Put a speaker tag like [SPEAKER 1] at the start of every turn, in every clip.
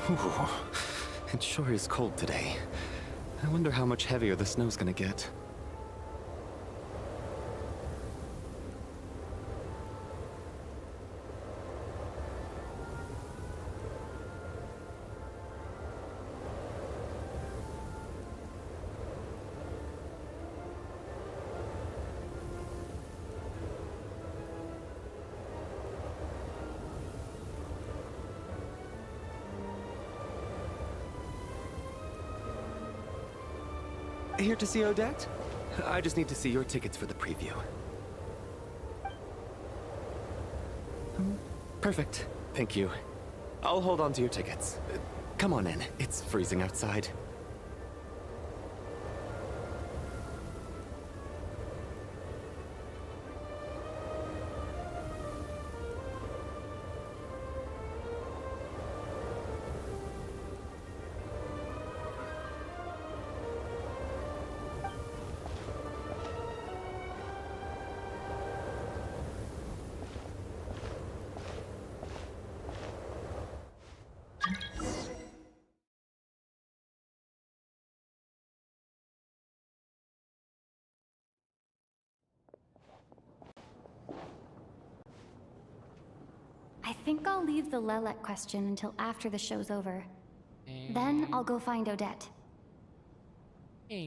[SPEAKER 1] Ooh, it sure is cold today. I wonder how much heavier the snow's gonna get. Here to see Odette? I just need to see your tickets for the preview. Perfect. Thank you. I'll hold on to your tickets. Come on in. It's freezing outside.
[SPEAKER 2] I think I'll leave the Lelek question until after the show's over. Then I'll go find Odette.
[SPEAKER 3] And...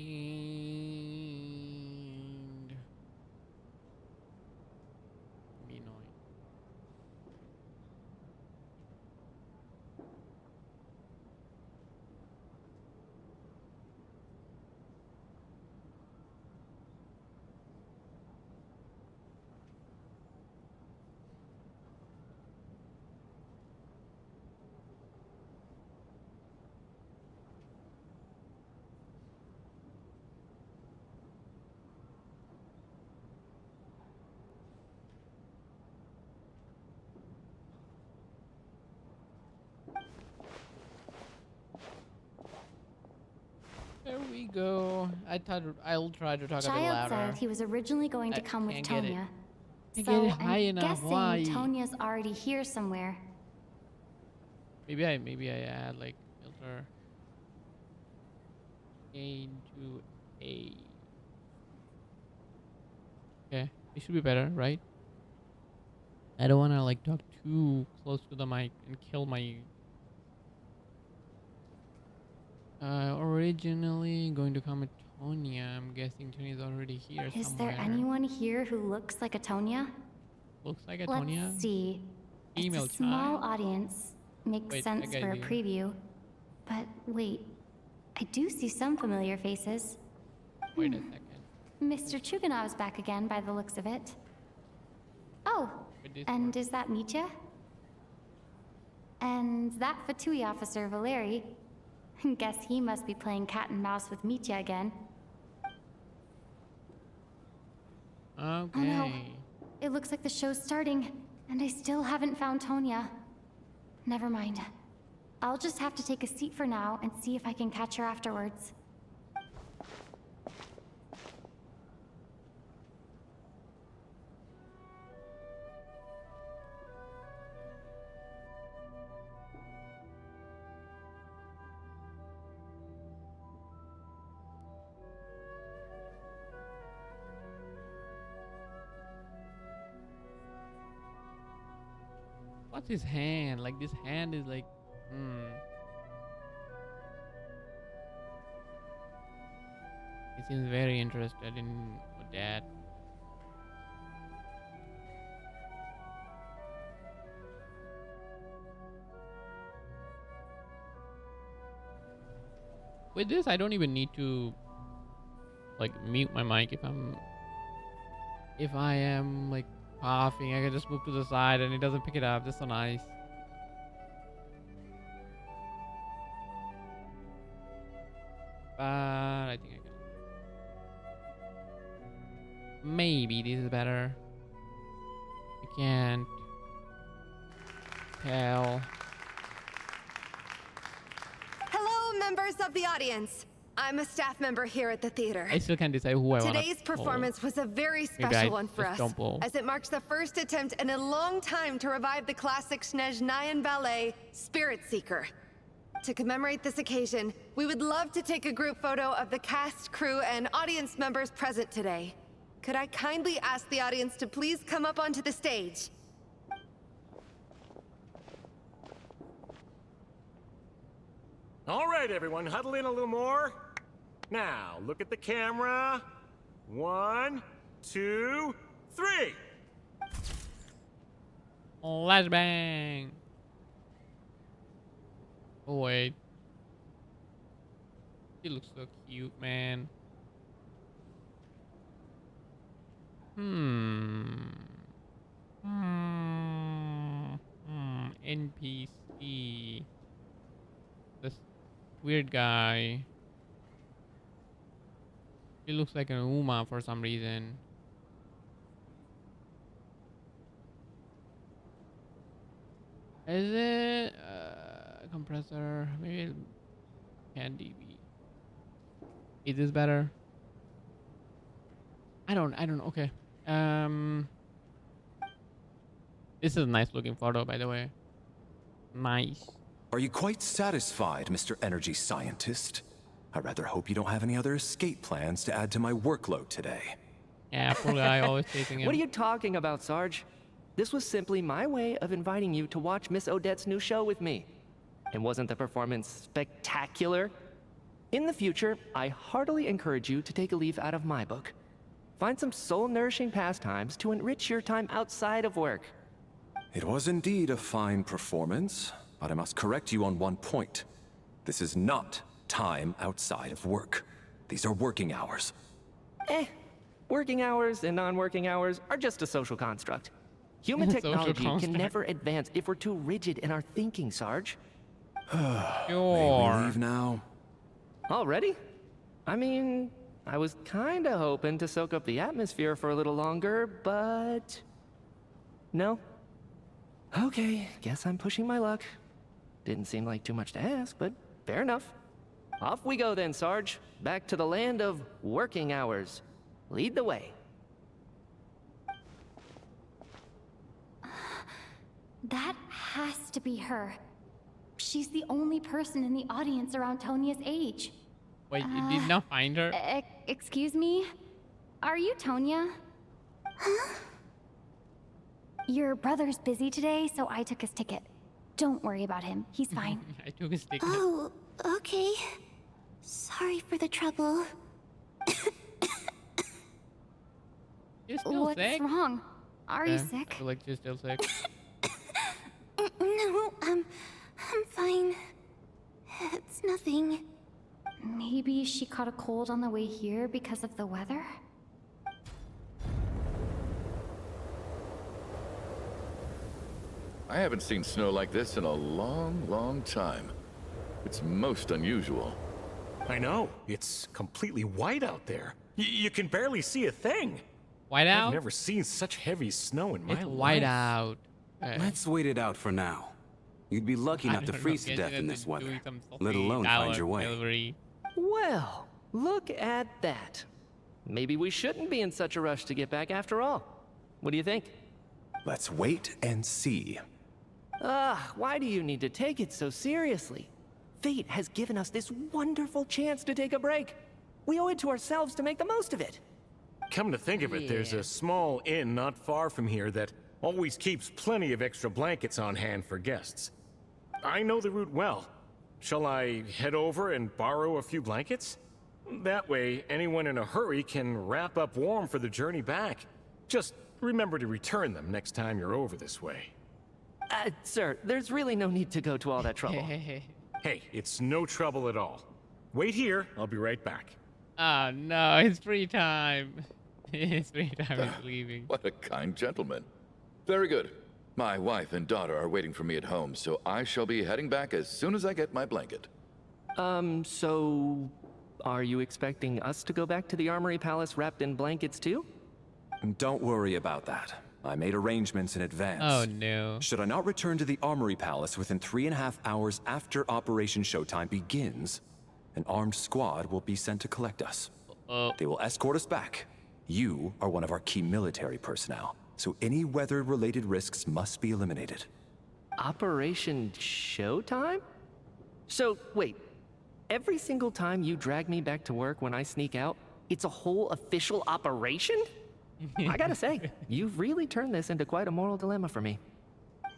[SPEAKER 3] be annoying. There we go. I'll try to talk a little
[SPEAKER 2] Child
[SPEAKER 3] louder.
[SPEAKER 2] said he was originally going to come with
[SPEAKER 3] can't get it.
[SPEAKER 2] Tonya.
[SPEAKER 3] Can't
[SPEAKER 2] So
[SPEAKER 3] get it high
[SPEAKER 2] I'm
[SPEAKER 3] enough.
[SPEAKER 2] guessing
[SPEAKER 3] Why?
[SPEAKER 2] Tonya's already here somewhere.
[SPEAKER 3] Maybe I add like filter into A. Okay, it should be better, right? I don't want to like talk too close to the mic and kill my. Originally going to come with Tonya. I'm guessing Tonya's already here
[SPEAKER 2] Is
[SPEAKER 3] somewhere.
[SPEAKER 2] there anyone here who looks like a Tonya?
[SPEAKER 3] Looks like a Tonya.
[SPEAKER 2] Let's see.
[SPEAKER 3] Female
[SPEAKER 2] It's a small
[SPEAKER 3] child.
[SPEAKER 2] audience. Makes
[SPEAKER 3] Wait,
[SPEAKER 2] sense for a
[SPEAKER 3] you.
[SPEAKER 2] preview. But wait, I do see some familiar faces.
[SPEAKER 3] Wait a second.
[SPEAKER 2] Mr. Chuganov's back again by the looks of it. Oh, and
[SPEAKER 3] one.
[SPEAKER 2] is that Mitya? And that Fatui officer, Valeri. Guess he must be playing cat and mouse with Mitya again.
[SPEAKER 3] Okay.
[SPEAKER 2] Oh no, it looks like the show's starting, and I still haven't found Tonya. Never mind. I'll just have to take a seat for now and see if I can catch her afterwards.
[SPEAKER 3] What's his hand? Like this hand is like, He seems very interested in Odette. With this, I don't even need to like mute my mic if I am like coughing. I can just move to the side and it doesn't pick it up. That's so nice. But I think I can. Maybe this is better. I can't tell.
[SPEAKER 4] Hello, members of the audience. I'm a staff member here at the theater.
[SPEAKER 3] I still can't decide who I want.
[SPEAKER 4] Today's performance was a very
[SPEAKER 3] Maybe
[SPEAKER 4] special
[SPEAKER 3] I
[SPEAKER 4] one for
[SPEAKER 3] just
[SPEAKER 4] us,
[SPEAKER 3] don't blow.
[SPEAKER 4] as it marks the first attempt in a long time to revive the classic snoozenaya ballet, Spirit Seeker. To commemorate this occasion, we would love to take a group photo of the cast, crew, and audience members present today. Could I kindly ask the audience to please come up onto the stage?
[SPEAKER 5] All right, everyone, huddle in a little more. Now, look at the camera. 1, 2, 3.
[SPEAKER 3] Flashbang. Oh wait. He looks so cute, man. NPC. This weird guy. He looks like an Uma for some reason. Is it compressor? Maybe it can DB. Is this better? I don't. Okay. This is a nice looking photo, by the way. Nice.
[SPEAKER 6] Are you quite satisfied, Mr. Energy Scientist? I rather hope you don't have any other escape plans to add to my workload today.
[SPEAKER 3] Yeah, poor guy, always chasing him.
[SPEAKER 7] What are you talking about, Sarge? This was simply my way of inviting you to watch Miss Odette's new show with me. And wasn't the performance spectacular? In the future, I heartily encourage you to take a leaf out of my book. Find some soul-nourishing pastimes to enrich your time outside of work.
[SPEAKER 6] It was indeed a fine performance, but I must correct you on one point. This is not time outside of work. These are working hours.
[SPEAKER 7] Working hours and non-working hours are just a social construct. Human
[SPEAKER 3] Social
[SPEAKER 7] technology can
[SPEAKER 3] construct.
[SPEAKER 7] never advance if we're too rigid in our thinking, Sarge.
[SPEAKER 6] May
[SPEAKER 3] Sure.
[SPEAKER 6] we leave now?
[SPEAKER 7] Already? I mean, I was kinda hoping to soak up the atmosphere for a little longer, but... No? Okay, guess I'm pushing my luck. Didn't seem like too much to ask, but fair enough. Off we go then, Sarge. Back to the land of working hours. Lead the way.
[SPEAKER 2] That has to be her. She's the only person in the audience around Tonia's age.
[SPEAKER 3] Wait, you did not find her?
[SPEAKER 2] Excuse me? Are you Tonia? Huh? Your brother's busy today, so I took his ticket. Don't worry about him. He's fine.
[SPEAKER 3] I took his ticket.
[SPEAKER 8] Oh, okay. Sorry for the trouble.
[SPEAKER 3] You're still
[SPEAKER 2] What's
[SPEAKER 3] sick?
[SPEAKER 2] wrong? Are you
[SPEAKER 3] I
[SPEAKER 2] sick?
[SPEAKER 3] feel like she's still sick.
[SPEAKER 8] No, I'm fine. It's nothing.
[SPEAKER 2] Maybe she caught a cold on the way here because of the weather?
[SPEAKER 9] I haven't seen snow like this in a long, long time. It's most unusual.
[SPEAKER 5] I know. It's completely white out there. You can barely see a thing.
[SPEAKER 3] White
[SPEAKER 5] I've
[SPEAKER 3] out?
[SPEAKER 5] never seen such heavy snow in my
[SPEAKER 3] It's
[SPEAKER 5] life.
[SPEAKER 3] white out.
[SPEAKER 10] Let's wait it out for now. You'd be lucky
[SPEAKER 3] I
[SPEAKER 10] not to
[SPEAKER 3] don't know,
[SPEAKER 10] freeze to
[SPEAKER 3] guessing
[SPEAKER 10] death in
[SPEAKER 3] that
[SPEAKER 10] this
[SPEAKER 3] they're
[SPEAKER 10] weather,
[SPEAKER 3] doing some
[SPEAKER 10] let alone
[SPEAKER 3] salty
[SPEAKER 10] find your way.
[SPEAKER 3] delivery.
[SPEAKER 7] Well, look at that. Maybe we shouldn't be in such a rush to get back after all. What do you think?
[SPEAKER 6] Let's wait and see.
[SPEAKER 7] Why do you need to take it so seriously? Fate has given us this wonderful chance to take a break. We owe it to ourselves to make the most of it.
[SPEAKER 5] Come to think of it, there's
[SPEAKER 3] Yeah.
[SPEAKER 5] a small inn not far from here that Always keeps plenty of extra blankets on hand for guests. I know the route well. Shall I head over and borrow a few blankets? That way, anyone in a hurry can wrap up warm for the journey back. Just remember to return them next time you're over this way.
[SPEAKER 7] Sir, there's really no need to go to all that trouble.
[SPEAKER 5] Hey, it's no trouble at all. Wait here, I'll be right back.
[SPEAKER 3] Oh no, it's free time. It's free time, he's leaving.
[SPEAKER 9] What a kind gentleman. Very good. My wife and daughter are waiting for me at home, so I shall be heading back as soon as I get my blanket.
[SPEAKER 7] So... are you expecting us to go back to the Armory Palace wrapped in blankets too?
[SPEAKER 6] Don't worry about that. I made arrangements in advance.
[SPEAKER 3] Oh no.
[SPEAKER 6] Should I not return to the Armory Palace within 3.5 hours after Operation Showtime begins, an armed squad will be sent to collect us. They will escort us back. You are one of our key military personnel, so any weather-related risks must be eliminated.
[SPEAKER 7] Operation Showtime? So, wait. Every single time you drag me back to work when I sneak out, it's a whole official operation? I gotta say, you've really turned this into quite a moral dilemma for me.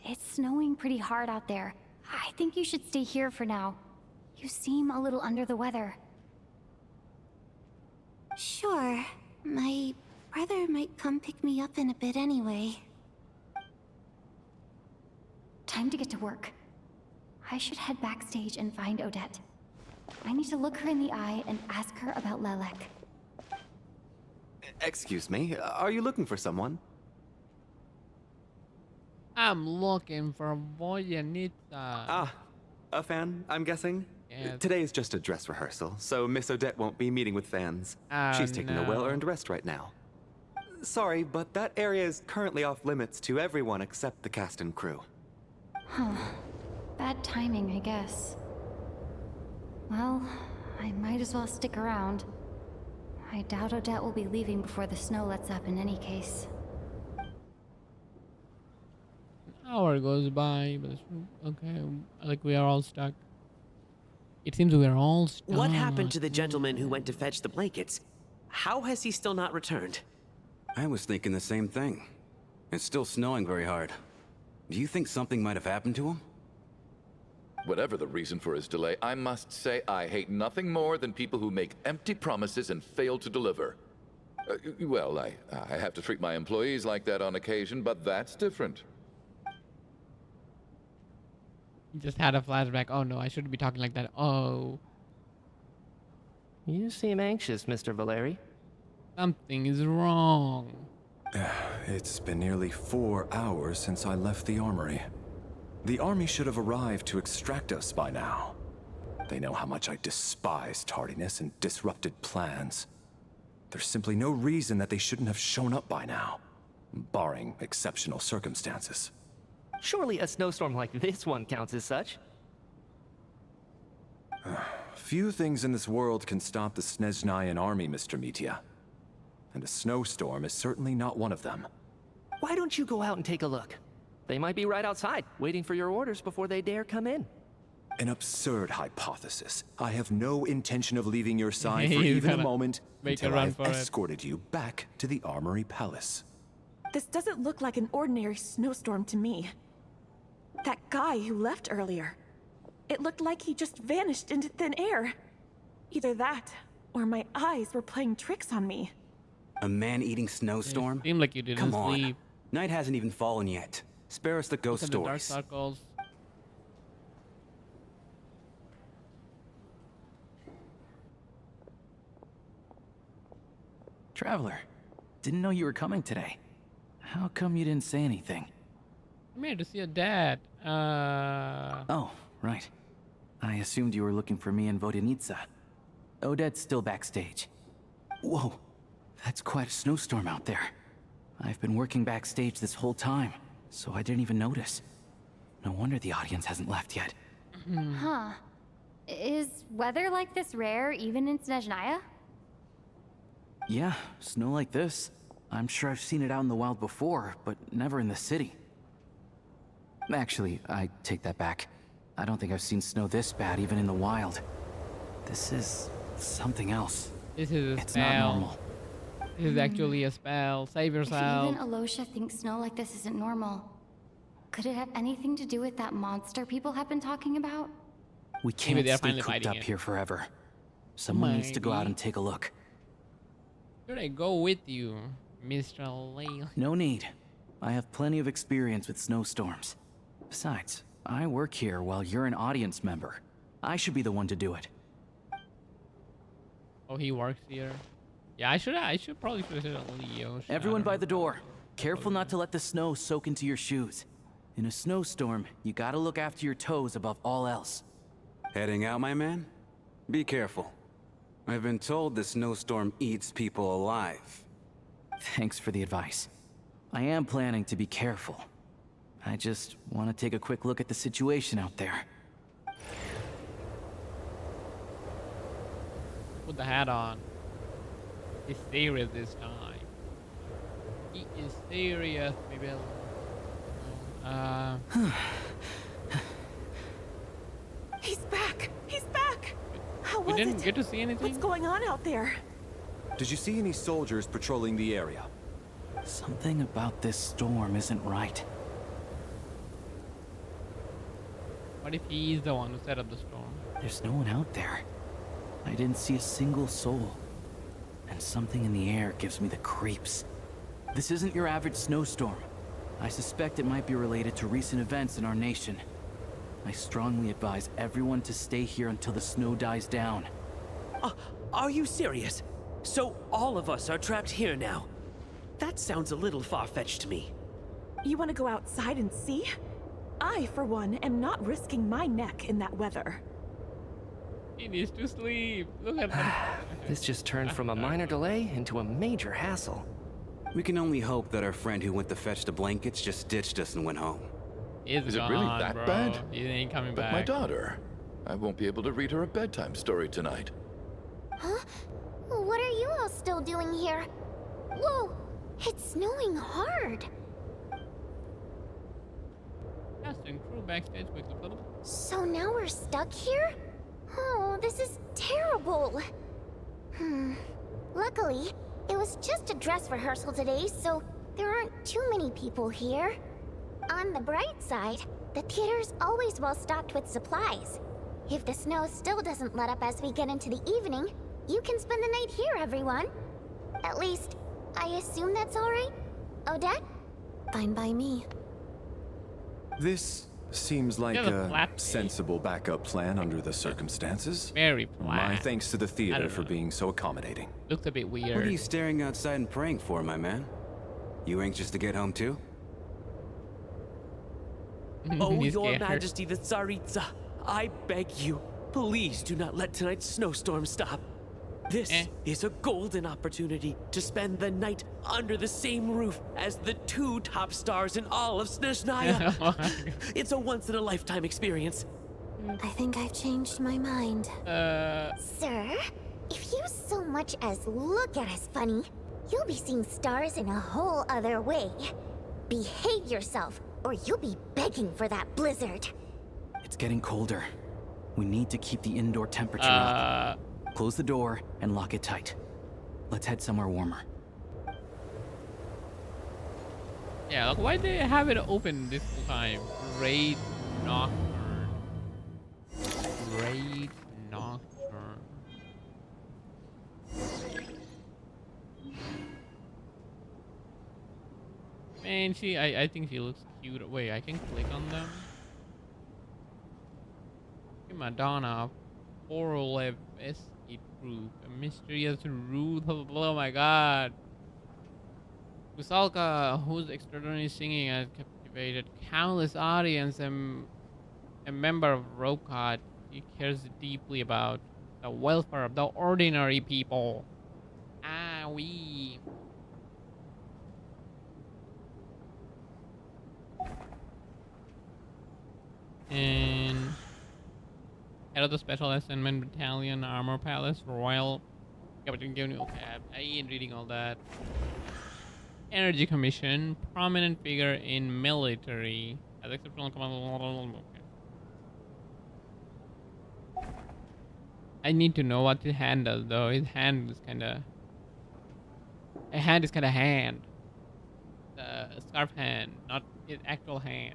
[SPEAKER 2] It's snowing pretty hard out there. I think you should stay here for now. You seem a little under the weather.
[SPEAKER 8] Sure. My brother might come pick me up in a bit anyway.
[SPEAKER 2] Time to get to work. I should head backstage and find Odette. I need to look her in the eye and ask her about Lelek.
[SPEAKER 1] Excuse me, are you looking for someone?
[SPEAKER 3] I'm looking for Boyanita.
[SPEAKER 1] Ah, a fan, I'm guessing?
[SPEAKER 3] Yeah.
[SPEAKER 1] Today is just a dress rehearsal, so Miss Odette won't be meeting with fans.
[SPEAKER 3] Oh,
[SPEAKER 1] She's taking a
[SPEAKER 3] no.
[SPEAKER 1] well-earned rest right now. Sorry, but that area is currently off limits to everyone except the cast and crew.
[SPEAKER 2] Huh. Bad timing, I guess. Well, I might as well stick around. I doubt Odette will be leaving before the snow lets up in any case.
[SPEAKER 3] An hour goes by, but it's okay. Like we are all stuck. It seems we are all stuck.
[SPEAKER 11] What happened to the gentleman who went to fetch the blankets? How has he still not returned?
[SPEAKER 10] I was thinking the same thing. It's still snowing very hard. Do you think something might have happened to him?
[SPEAKER 9] Whatever the reason for his delay, I must say I hate nothing more than people who make empty promises and fail to deliver. Well, I have to treat my employees like that on occasion, but that's different.
[SPEAKER 3] He just had a flashback. Oh no, I shouldn't be talking like that. Oh.
[SPEAKER 7] You seem anxious, Mr. Valeri.
[SPEAKER 3] Something is wrong.
[SPEAKER 6] It's been nearly 4 hours since I left the armory. The army should have arrived to extract us by now. They know how much I despise tardiness and disrupted plans. There's simply no reason that they shouldn't have shown up by now, barring exceptional circumstances.
[SPEAKER 7] Surely a snowstorm like this one counts as such.
[SPEAKER 6] Few things in this world can stop the Snezhnayan army, Mr. Mitya. And a snowstorm is certainly not one of them.
[SPEAKER 7] Why don't you go out and take a look? They might be right outside, waiting for your orders before they dare come in.
[SPEAKER 6] An absurd hypothesis. I have no intention of leaving your side for
[SPEAKER 3] He's
[SPEAKER 6] even a
[SPEAKER 3] gonna
[SPEAKER 6] moment
[SPEAKER 3] make a
[SPEAKER 6] until
[SPEAKER 3] run
[SPEAKER 6] I've
[SPEAKER 3] for it.
[SPEAKER 6] escorted you back to the Armory Palace.
[SPEAKER 12] This doesn't look like an ordinary snowstorm to me. That guy who left earlier. It looked like he just vanished into thin air. Either that, or my eyes were playing tricks on me.
[SPEAKER 10] A man-eating snowstorm?
[SPEAKER 3] It seemed like you didn't
[SPEAKER 10] Come on.
[SPEAKER 3] sleep.
[SPEAKER 10] Night hasn't even fallen yet. Spare us the ghost
[SPEAKER 3] Look at the dark
[SPEAKER 10] stories.
[SPEAKER 3] circles.
[SPEAKER 13] Traveler, didn't know you were coming today. How come you didn't say anything?
[SPEAKER 3] I'm here to see your dad.
[SPEAKER 13] Oh, right. I assumed you were looking for me and Vodenitsa. Odette's still backstage. Whoa, that's quite a snowstorm out there. I've been working backstage this whole time, so I didn't even notice. No wonder the audience hasn't left yet.
[SPEAKER 2] Huh. Is weather like this rare even in Snezhnaya?
[SPEAKER 13] Yeah, snow like this. I'm sure I've seen it out in the wild before, but never in the city. Actually, I take that back. I don't think I've seen snow this bad even in the wild. This is something else.
[SPEAKER 3] This is a
[SPEAKER 13] It's not
[SPEAKER 3] spell.
[SPEAKER 13] normal.
[SPEAKER 3] This is actually a spell. Save
[SPEAKER 2] If
[SPEAKER 3] yourself.
[SPEAKER 2] even Alosha thinks snow like this isn't normal, could it have anything to do with that monster people have been talking about?
[SPEAKER 13] We
[SPEAKER 3] Maybe
[SPEAKER 13] can't
[SPEAKER 3] they're
[SPEAKER 13] stay
[SPEAKER 3] finally
[SPEAKER 13] cooped
[SPEAKER 3] fighting
[SPEAKER 13] up
[SPEAKER 3] it.
[SPEAKER 13] here forever. Someone needs to go out
[SPEAKER 3] Maybe.
[SPEAKER 13] and take a look.
[SPEAKER 3] Should I go with you, Mr. Lee?
[SPEAKER 13] No need. I have plenty of experience with snowstorms. Besides, I work here while you're an audience member. I should be the one to do it.
[SPEAKER 3] Oh, he works here. Yeah, I should probably put it on Leo.
[SPEAKER 13] Everyone by the door. Careful not to let the snow soak into your shoes. In a snowstorm, you gotta look after your toes above all else.
[SPEAKER 10] Heading out, my man? Be careful. I've been told the snowstorm eats people alive.
[SPEAKER 13] Thanks for the advice. I am planning to be careful. I just want to take a quick look at the situation out there.
[SPEAKER 3] Put the hat on. He's serious this time. He is serious, maybe.
[SPEAKER 12] He's back! He's back! How
[SPEAKER 3] You
[SPEAKER 12] was
[SPEAKER 3] didn't
[SPEAKER 12] it?
[SPEAKER 3] get to see anything?
[SPEAKER 12] What's going on out there?
[SPEAKER 6] Did you see any soldiers patrolling the area?
[SPEAKER 13] Something about this storm isn't right.
[SPEAKER 3] What if he's the one who set up the storm?
[SPEAKER 13] There's no one out there. I didn't see a single soul. And something in the air gives me the creeps. This isn't your average snowstorm. I suspect it might be related to recent events in our nation. I strongly advise everyone to stay here until the snow dies down.
[SPEAKER 11] Are you serious? So all of us are trapped here now? That sounds a little far-fetched to me.
[SPEAKER 12] You want to go outside and see? I, for one, am not risking my neck in that weather.
[SPEAKER 3] He needs to sleep. Look at that.
[SPEAKER 7] This just turned from a minor delay into a major hassle.
[SPEAKER 10] We can only hope that our friend who went to fetch the blankets just ditched us and went home.
[SPEAKER 3] Is
[SPEAKER 9] it really
[SPEAKER 3] gone,
[SPEAKER 9] that
[SPEAKER 3] bro.
[SPEAKER 9] bad?
[SPEAKER 3] He ain't coming
[SPEAKER 9] But
[SPEAKER 3] back.
[SPEAKER 9] my daughter, I won't be able to read her a bedtime story tonight.
[SPEAKER 8] Huh? What are you all still doing here? Whoa! It's snowing hard.
[SPEAKER 3] Cast and crew backstage quickly.
[SPEAKER 8] So now we're stuck here? Oh, this is terrible. Luckily, it was just a dress rehearsal today, so there aren't too many people here. On the bright side, the theater's always well stocked with supplies. If the snow still doesn't let up as we get into the evening, you can spend the night here, everyone. At least, I assume that's all right? Odette? Fine by me.
[SPEAKER 6] This seems like
[SPEAKER 3] You have a
[SPEAKER 6] a
[SPEAKER 3] flat face.
[SPEAKER 6] sensible backup plan under the circumstances.
[SPEAKER 3] Very
[SPEAKER 6] My
[SPEAKER 3] flat.
[SPEAKER 6] thanks to the
[SPEAKER 3] I
[SPEAKER 6] theater
[SPEAKER 3] don't
[SPEAKER 6] for
[SPEAKER 3] know.
[SPEAKER 6] being so accommodating.
[SPEAKER 3] Looks a bit weird.
[SPEAKER 10] What are you staring outside and praying for, my man? You anxious to get home too?
[SPEAKER 11] Oh,
[SPEAKER 3] He's
[SPEAKER 11] Your
[SPEAKER 3] scared.
[SPEAKER 11] Majesty the Tsaritsa, I beg you, please do not let tonight's snowstorm stop. This is a golden opportunity to spend the night under the same roof as the two top stars in all of Snezhnaya. It's a once-in-a-lifetime experience.
[SPEAKER 8] I think I've changed my mind.
[SPEAKER 3] Uh,
[SPEAKER 8] Sir, if you so much as look at us funny, you'll be seeing stars in a whole other way. Behave yourself, or you'll be begging for that blizzard.
[SPEAKER 13] It's getting colder. We need to keep the indoor temperature up. Close the door and lock it tight. Let's head somewhere warmer.
[SPEAKER 3] yeah, look, why they have it open this whole time? Raid Nocturne. Raid Nocturne. Man, I think she looks cute. Wait, I can click on them. Madonna, 411 escape group, a mysterious route. Oh my god. Rusalka, whose extraordinary singing has captivated countless audience and a member of Rokad, he cares deeply about the welfare of the ordinary people. Ah, we. And head of the Special Assignment Battalion, Armor Palace, Royal Captain Gavin. Okay, I ain't reading all that. Energy Commission, prominent figure in military. As exceptional command. Okay. I need to know what his hand does, though. His hand is kinda. A hand is kind of hand. The scarf hand, not his actual hand.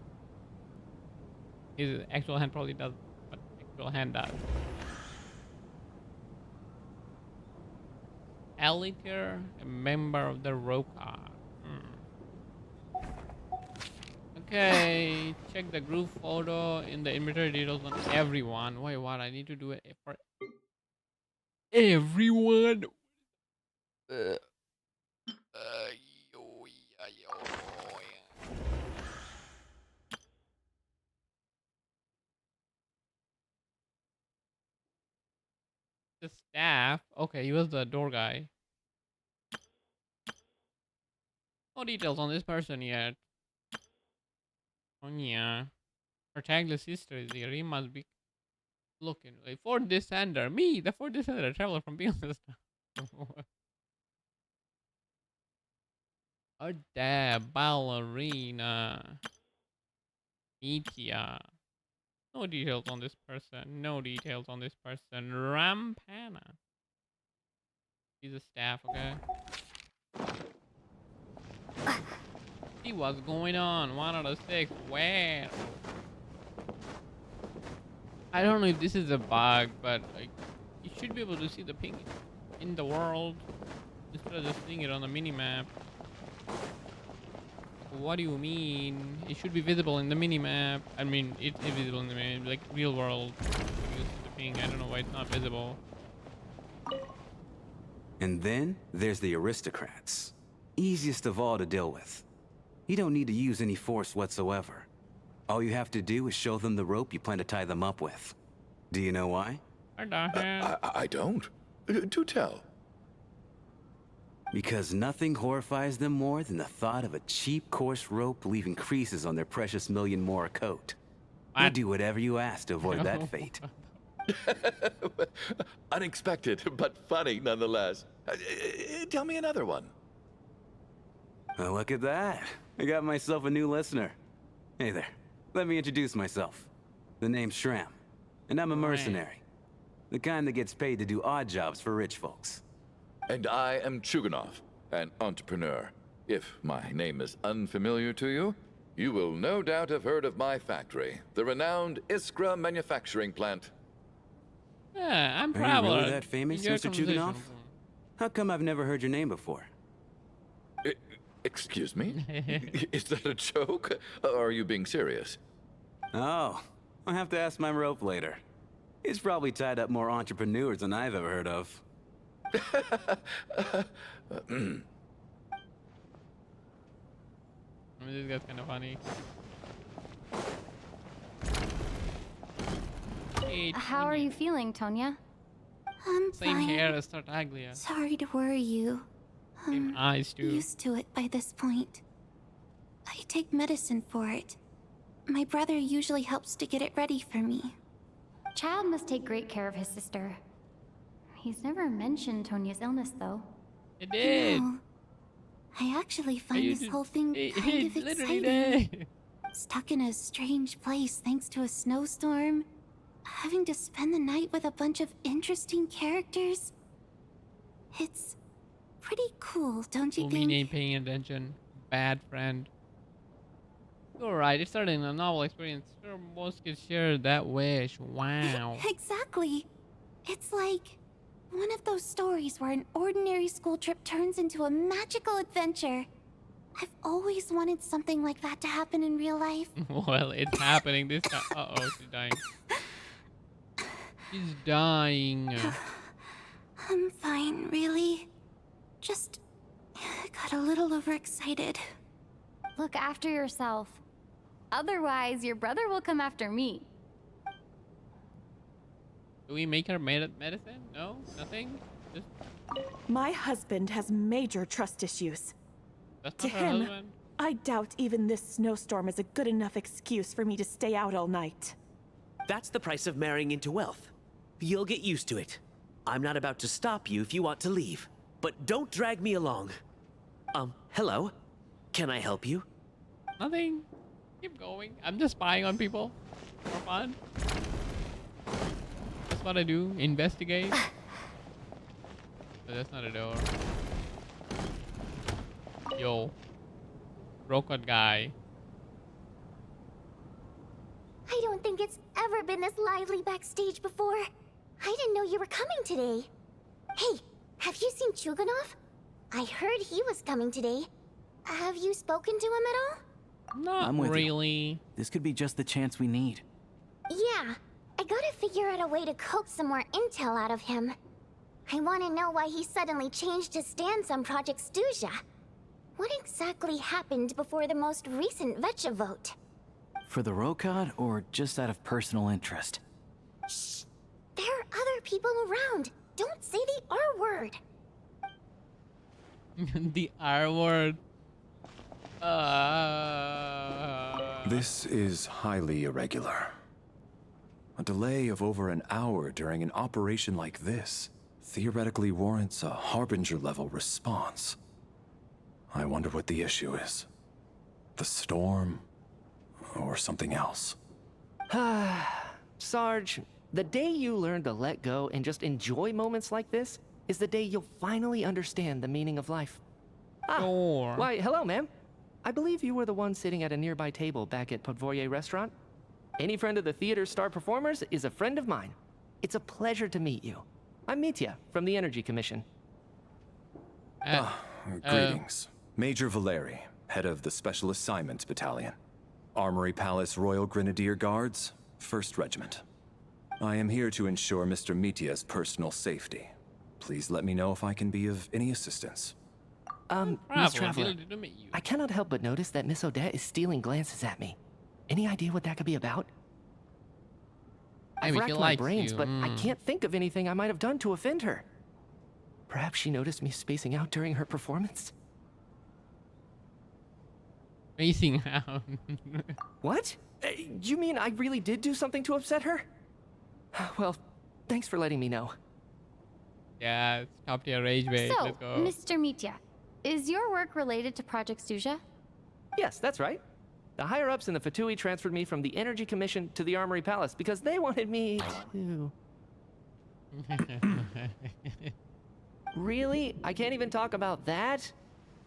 [SPEAKER 3] His actual hand probably does what actual hand does. Aliter, a member of the Roka. Okay, check the group photo in the inventory details on everyone. Wait, what? I need to do it for everyone. Yo, yeah, yo, yeah. The staff. Okay, he was the door guy. No details on this person yet. Oh yeah. Her tagless sister is here. He must be looking. A fourth descender. Me, the fourth descender, traveler from beyond the star. A dab, ballerina. Metia. No details on this person. No details on this person. Rampana. He's a staff, okay? See what's going on. 1 out of 6. Where? I don't know if this is a bug, but like, you should be able to see the ping in the world instead of just seeing it on the minimap. What do you mean? It should be visible in the minimap. I mean, it's invisible in the minimap, like real world. You see the ping. I don't know why it's not visible.
[SPEAKER 10] And then there's the aristocrats. Easiest of all to deal with. You don't need to use any force whatsoever. All you have to do is show them the rope you plan to tie them up with. Do you know why?
[SPEAKER 9] I don't. Do tell.
[SPEAKER 10] Because nothing horrifies them more than the thought of a cheap, coarse rope leaving creases on their precious million more coat. They'll do whatever you ask to avoid that fate.
[SPEAKER 9] Unexpected, but funny nonetheless. Tell me another one.
[SPEAKER 10] Well, look at that. I got myself a new listener. Hey there. Let me introduce myself. The name's Shram, and I'm a mercenary. The kind that gets paid to do odd jobs for rich folks.
[SPEAKER 9] And I am Chuganov, an entrepreneur. If my name is unfamiliar to you, you will no doubt have heard of my factory, the renowned Iskra manufacturing plant.
[SPEAKER 3] Yeah, I'm
[SPEAKER 10] Are you
[SPEAKER 3] Traveler.
[SPEAKER 10] really that famous, Mr. Chuganov? How come I've never heard your name before?
[SPEAKER 9] Excuse me? Is that a joke? Or are you being serious?
[SPEAKER 10] Oh, I'll have to ask my rope later. He's probably tied up more entrepreneurs than I've ever heard of.
[SPEAKER 3] I mean, this guy's kind of funny. Hey,
[SPEAKER 2] How are you feeling, Tonya?
[SPEAKER 8] I'm
[SPEAKER 3] Same
[SPEAKER 8] fine.
[SPEAKER 3] hair as Tartaglia.
[SPEAKER 8] Sorry to worry you.
[SPEAKER 3] Same eyes too.
[SPEAKER 8] Used to it by this point. I take medicine for it. My brother usually helps to get it ready for me.
[SPEAKER 2] Child must take great care of his sister. He's never mentioned Tonya's illness, though.
[SPEAKER 3] It did.
[SPEAKER 8] No. I actually find
[SPEAKER 3] You
[SPEAKER 8] this
[SPEAKER 3] did-
[SPEAKER 8] whole thing
[SPEAKER 3] it
[SPEAKER 8] kind of
[SPEAKER 3] literally
[SPEAKER 8] exciting.
[SPEAKER 3] did.
[SPEAKER 8] Stuck in a strange place thanks to a snowstorm. Having to spend the night with a bunch of interesting characters. It's pretty cool, don't you
[SPEAKER 3] Well,
[SPEAKER 8] think?
[SPEAKER 3] me ain't paying attention. Bad friend. You're right. It started in a novel experience. Sure, most kids share that wish. Wow.
[SPEAKER 8] Exactly. It's like one of those stories where an ordinary school trip turns into a magical adventure. I've always wanted something like that to happen in real life.
[SPEAKER 3] Well, it's happening this time. Uh-oh, she's dying. She's dying.
[SPEAKER 8] I'm fine, really. Just got a little overexcited.
[SPEAKER 2] Look after yourself. Otherwise, your brother will come after me.
[SPEAKER 3] Do we make her medicine? No? Nothing? Just...
[SPEAKER 12] My husband has major trust issues.
[SPEAKER 3] That's
[SPEAKER 12] To
[SPEAKER 3] not her
[SPEAKER 12] him,
[SPEAKER 3] husband?
[SPEAKER 12] I doubt even this snowstorm is a good enough excuse for me to stay out all night.
[SPEAKER 11] That's the price of marrying into wealth. You'll get used to it. I'm not about to stop you if you want to leave. But don't drag me along. Hello? Can I help you?
[SPEAKER 3] Nothing. Keep going. I'm just spying on people. For fun. That's what I do. Investigate. But that's not a door. Yo. Broken guy.
[SPEAKER 8] I don't think it's ever been this lively backstage before. I didn't know you were coming today. Hey, have you seen Chuganov? I heard he was coming today. Have you spoken to him at all?
[SPEAKER 3] Not
[SPEAKER 13] I'm with you.
[SPEAKER 3] really.
[SPEAKER 13] This could be just the chance we need.
[SPEAKER 8] Yeah, I gotta figure out a way to coax some more intel out of him. I want to know why he suddenly changed his stance on Project Stuja. What exactly happened before the most recent Vetcha vote?
[SPEAKER 13] For the Rokad, or just out of personal interest?
[SPEAKER 8] Shh! There are other people around. Don't say the R word.
[SPEAKER 3] The R word.
[SPEAKER 6] This is highly irregular. A delay of over an hour during an operation like this theoretically warrants a Harbinger-level response. I wonder what the issue is. The storm, or something else.
[SPEAKER 7] Sarge, the day you learn to let go and just enjoy moments like this is the day you'll finally understand the meaning of life.
[SPEAKER 3] Sure.
[SPEAKER 7] Why, hello, ma'am. I believe you were the one sitting at a nearby table back at Podvorye restaurant. Any friend of the theater's star performers is a friend of mine. It's a pleasure to meet you. I'm Mitya from the Energy Commission.
[SPEAKER 6] Greetings. Major Valeri, head of the Special Assignments Battalion. Armory Palace Royal Grenadier Guards, 1st Regiment. I am here to ensure Mr. Mitya's personal safety. Please let me know if I can be of any assistance.
[SPEAKER 7] Miss Traveler, I cannot help but notice that Miss Odette is stealing glances at me. Any idea what that could be about? I've
[SPEAKER 3] Maybe she
[SPEAKER 7] racked my
[SPEAKER 3] likes
[SPEAKER 7] brains,
[SPEAKER 3] you.
[SPEAKER 7] but I can't think of anything I might have done to offend her. Perhaps she noticed me spacing out during her performance?
[SPEAKER 3] Spacing out.
[SPEAKER 7] What? You mean I really did do something to upset her? Well, thanks for letting me know.
[SPEAKER 3] Yeah, it's top tier rage bait.
[SPEAKER 2] So,
[SPEAKER 3] Let's go.
[SPEAKER 2] Mr. Mitya, is your work related to Project Stuja?
[SPEAKER 7] Yes, that's right. The higher-ups in the Fatui transferred me from the Energy Commission to the Armory Palace because they wanted me to... Really? I can't even talk about that?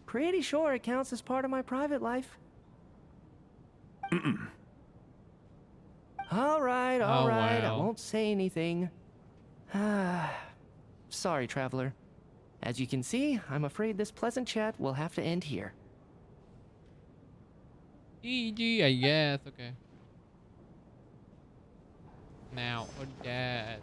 [SPEAKER 7] Pretty sure it counts as part of my private life. All right,
[SPEAKER 3] Oh,
[SPEAKER 7] I
[SPEAKER 3] wow.
[SPEAKER 7] won't say anything. Sorry, Traveler. As you can see, I'm afraid this pleasant chat will have to end here.
[SPEAKER 3] GG, I guess. Okay. Now, Odette.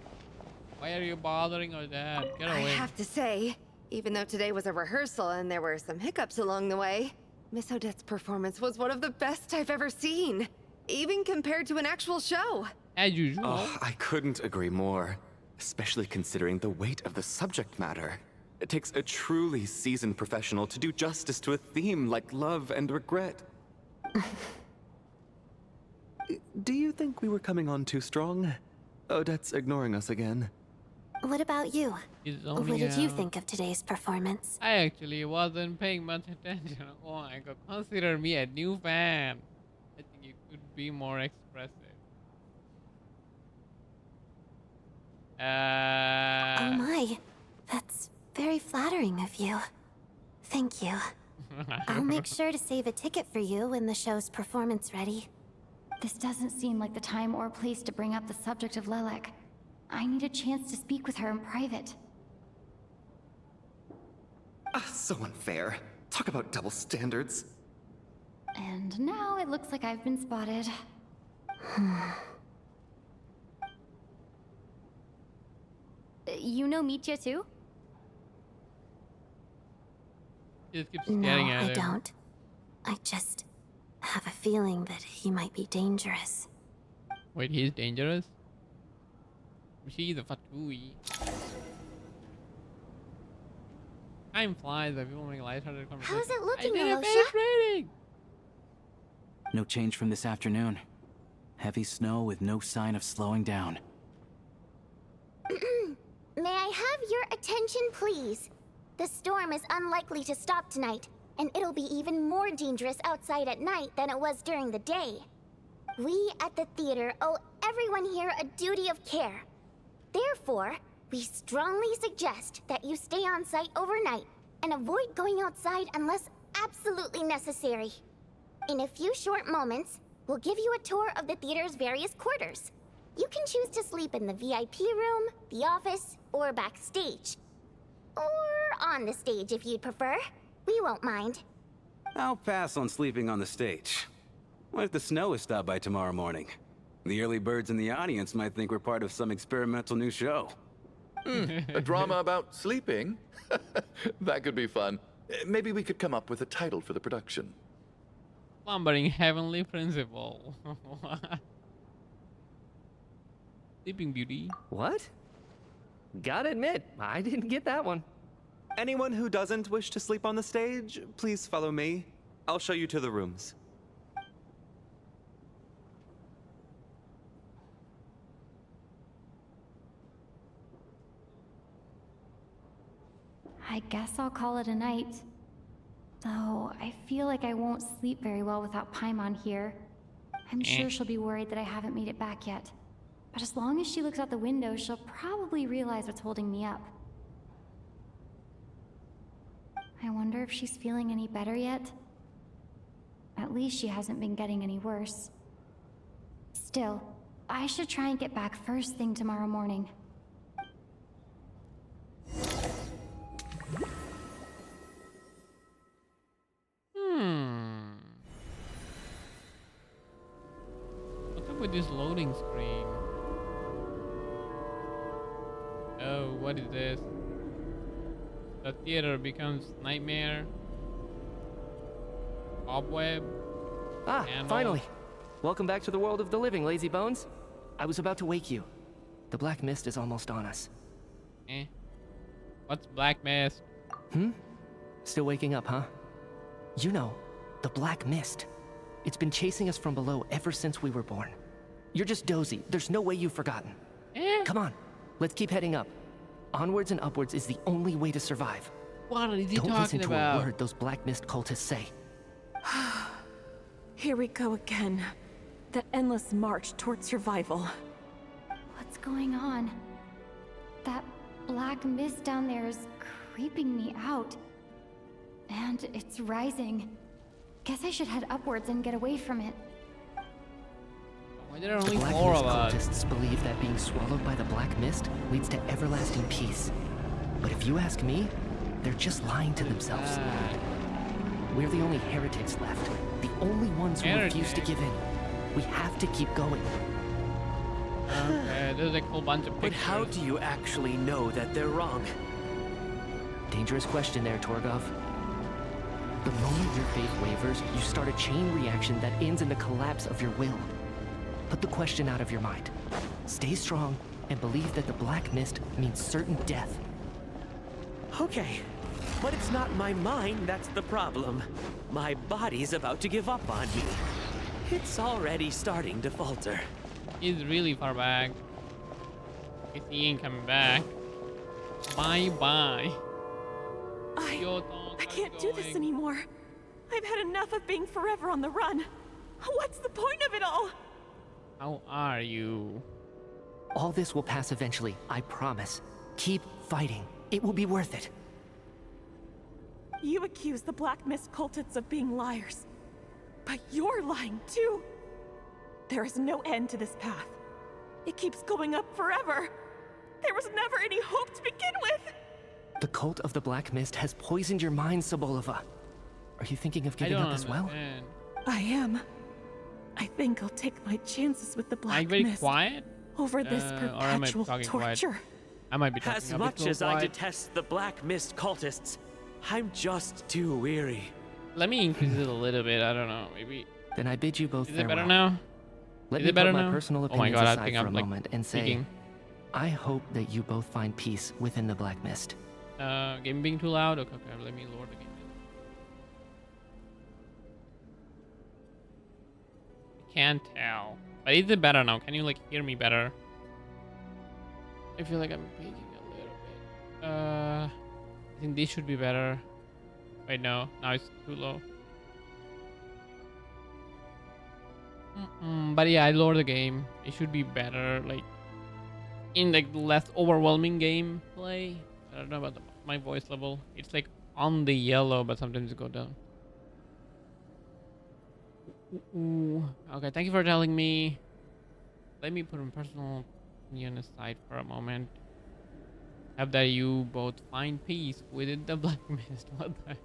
[SPEAKER 3] Why are you bothering Odette? Get
[SPEAKER 4] I
[SPEAKER 3] away.
[SPEAKER 4] have to say, even though today was a rehearsal and there were some hiccups along the way, Miss Odette's performance was one of the best I've ever seen, even compared to an actual show.
[SPEAKER 3] As usual.
[SPEAKER 1] Oh, I couldn't agree more, especially considering the weight of the subject matter. It takes a truly seasoned professional to do justice to a theme like love and regret. Do you think we were coming on too strong? Odette's ignoring us again.
[SPEAKER 8] What about you?
[SPEAKER 3] He's
[SPEAKER 8] What
[SPEAKER 3] zoning
[SPEAKER 8] did you
[SPEAKER 3] out.
[SPEAKER 8] think of today's performance?
[SPEAKER 3] I actually wasn't paying much attention. Oh my god, consider me a new fan. I think you could be more expressive.
[SPEAKER 8] Oh my, that's very flattering of you. Thank you. I'll make sure to save a ticket for you when the show's performance ready.
[SPEAKER 2] This doesn't seem like the time or place to bring up the subject of Lelek. I need a chance to speak with her in private.
[SPEAKER 1] So unfair. Talk about double standards.
[SPEAKER 2] And now it looks like I've been spotted. You know Mitya too?
[SPEAKER 3] He just keeps
[SPEAKER 8] No,
[SPEAKER 3] staring at
[SPEAKER 8] I
[SPEAKER 3] him.
[SPEAKER 8] don't. I just have a feeling that he might be dangerous.
[SPEAKER 3] Wait, he's dangerous? She's a fatui. Time flies, but people make lighthearted conversation.
[SPEAKER 8] How's it looking,
[SPEAKER 3] I did a
[SPEAKER 8] Alosha?
[SPEAKER 3] base rating!
[SPEAKER 13] No change from this afternoon. Heavy snow with no sign of slowing down.
[SPEAKER 8] May I have your attention, please? The storm is unlikely to stop tonight, and it'll be even more dangerous outside at night than it was during the day. We at the theater owe everyone here a duty of care. Therefore, we strongly suggest that you stay on site overnight and avoid going outside unless absolutely necessary. In a few short moments, we'll give you a tour of the theater's various quarters. You can choose to sleep in the VIP room, the office, or backstage. Or on the stage if you'd prefer. We won't mind.
[SPEAKER 10] I'll pass on sleeping on the stage. What if the snow is stopped by tomorrow morning? The early birds in the audience might think we're part of some experimental new show.
[SPEAKER 9] A drama about sleeping? That could be fun. Maybe we could come up with a title for the production.
[SPEAKER 3] Slumbering Heavenly Principle. Sleeping Beauty.
[SPEAKER 7] What? Gotta admit, I didn't get that one.
[SPEAKER 1] Anyone who doesn't wish to sleep on the stage, please follow me. I'll show you to the rooms.
[SPEAKER 2] I guess I'll call it a night. Though, I feel like I won't sleep very well without Paimon here. I'm sure she'll be worried that I haven't made it back yet. But as long as she looks out the window, she'll probably realize what's holding me up. I wonder if she's feeling any better yet? At least she hasn't been getting any worse. Still, I should try and get back first thing tomorrow morning.
[SPEAKER 3] What's up with this loading screen? Oh, what is this? The theater becomes nightmare. Cobweb.
[SPEAKER 7] Ah,
[SPEAKER 3] Candle.
[SPEAKER 7] finally. Welcome back to the world of the living, lazy bones. I was about to wake you. The black mist is almost on us.
[SPEAKER 3] What's black mist?
[SPEAKER 7] Still waking up, huh? You know, the black mist. It's been chasing us from below ever since we were born. You're just dozy. There's no way you've forgotten. Come on, let's keep heading up. Onwards and upwards is the only way to survive.
[SPEAKER 3] What is he
[SPEAKER 7] Don't listen
[SPEAKER 3] talking
[SPEAKER 7] to
[SPEAKER 3] about?
[SPEAKER 7] a word those black mist cultists say.
[SPEAKER 12] Here we go again. The endless march toward survival.
[SPEAKER 2] What's going on? That black mist down there is creeping me out. And it's rising. Guess I should head upwards and get away from it.
[SPEAKER 3] Why there are
[SPEAKER 7] The
[SPEAKER 3] only
[SPEAKER 7] black
[SPEAKER 3] four
[SPEAKER 7] mist
[SPEAKER 3] of us?
[SPEAKER 7] cultists believe that being swallowed by the black mist leads to everlasting peace. But if you ask me, they're just lying to themselves. We're the only heretics left. The only ones who refuse to give in. We have to keep going.
[SPEAKER 3] Okay, there's like a whole bunch of
[SPEAKER 11] But
[SPEAKER 3] pictures.
[SPEAKER 11] how do you actually know that they're wrong?
[SPEAKER 7] Dangerous question there, Torgov. The moment your faith wavers, you start a chain reaction that ends in the collapse of your will. Put the question out of your mind. Stay strong and believe that the black mist means certain death.
[SPEAKER 11] Okay, but it's not my mind that's the problem. My body's about to give up on me. It's already starting to falter.
[SPEAKER 3] He's really far back. If he ain't coming back. Bye bye.
[SPEAKER 12] I can't do this anymore. I've had enough of being forever on the run. What's the point of it all?
[SPEAKER 3] How are you?
[SPEAKER 7] All this will pass eventually, I promise. Keep fighting. It will be worth it.
[SPEAKER 12] You accuse the Black Mist cultists of being liars. But you're lying too. There is no end to this path. It keeps going up forever. There was never any hope to begin with.
[SPEAKER 7] The cult of the Black Mist has poisoned your mind, Sobolova. Are you thinking of
[SPEAKER 3] I
[SPEAKER 7] giving
[SPEAKER 3] don't
[SPEAKER 7] up as well?
[SPEAKER 3] understand.
[SPEAKER 12] I am. I think I'll take my chances with the
[SPEAKER 3] Are
[SPEAKER 12] Black
[SPEAKER 3] you very
[SPEAKER 12] Mist
[SPEAKER 3] quiet?
[SPEAKER 12] over this
[SPEAKER 3] Or am I
[SPEAKER 12] perpetual
[SPEAKER 3] talking quiet?
[SPEAKER 12] torture.
[SPEAKER 3] I might be talking
[SPEAKER 11] As
[SPEAKER 3] a bit
[SPEAKER 11] much
[SPEAKER 3] too
[SPEAKER 11] as I
[SPEAKER 3] quiet.
[SPEAKER 11] detest the Black Mist cultists, I'm just too weary.
[SPEAKER 3] Let me increase it a little bit. I don't know. Maybe.
[SPEAKER 7] Then I bid you both
[SPEAKER 3] Is it
[SPEAKER 7] farewell.
[SPEAKER 3] better now?
[SPEAKER 7] Let
[SPEAKER 3] Is
[SPEAKER 7] me
[SPEAKER 3] it better
[SPEAKER 7] put my
[SPEAKER 3] now?
[SPEAKER 7] personal
[SPEAKER 3] Oh my
[SPEAKER 7] opinions
[SPEAKER 3] God, I
[SPEAKER 7] aside
[SPEAKER 3] think
[SPEAKER 7] for
[SPEAKER 3] I'm
[SPEAKER 7] a
[SPEAKER 3] like
[SPEAKER 7] moment and say,
[SPEAKER 3] speaking.
[SPEAKER 7] I hope that you both find peace within the Black Mist.
[SPEAKER 3] Game being too loud? Okay, okay, let me lower the game. I can't tell. But is it better now? Can you like hear me better? I feel like I'm peaking a little bit. I think this should be better. Wait, no. Now it's too low. But yeah, I lowered the game. It should be better, like in like less overwhelming gameplay. I don't know about my voice level. It's like on the yellow, but sometimes it go down. Ooh. Okay, thank you for telling me. Let me put my personal opinion aside for a moment. Hope that you both find peace within the black mist. What the?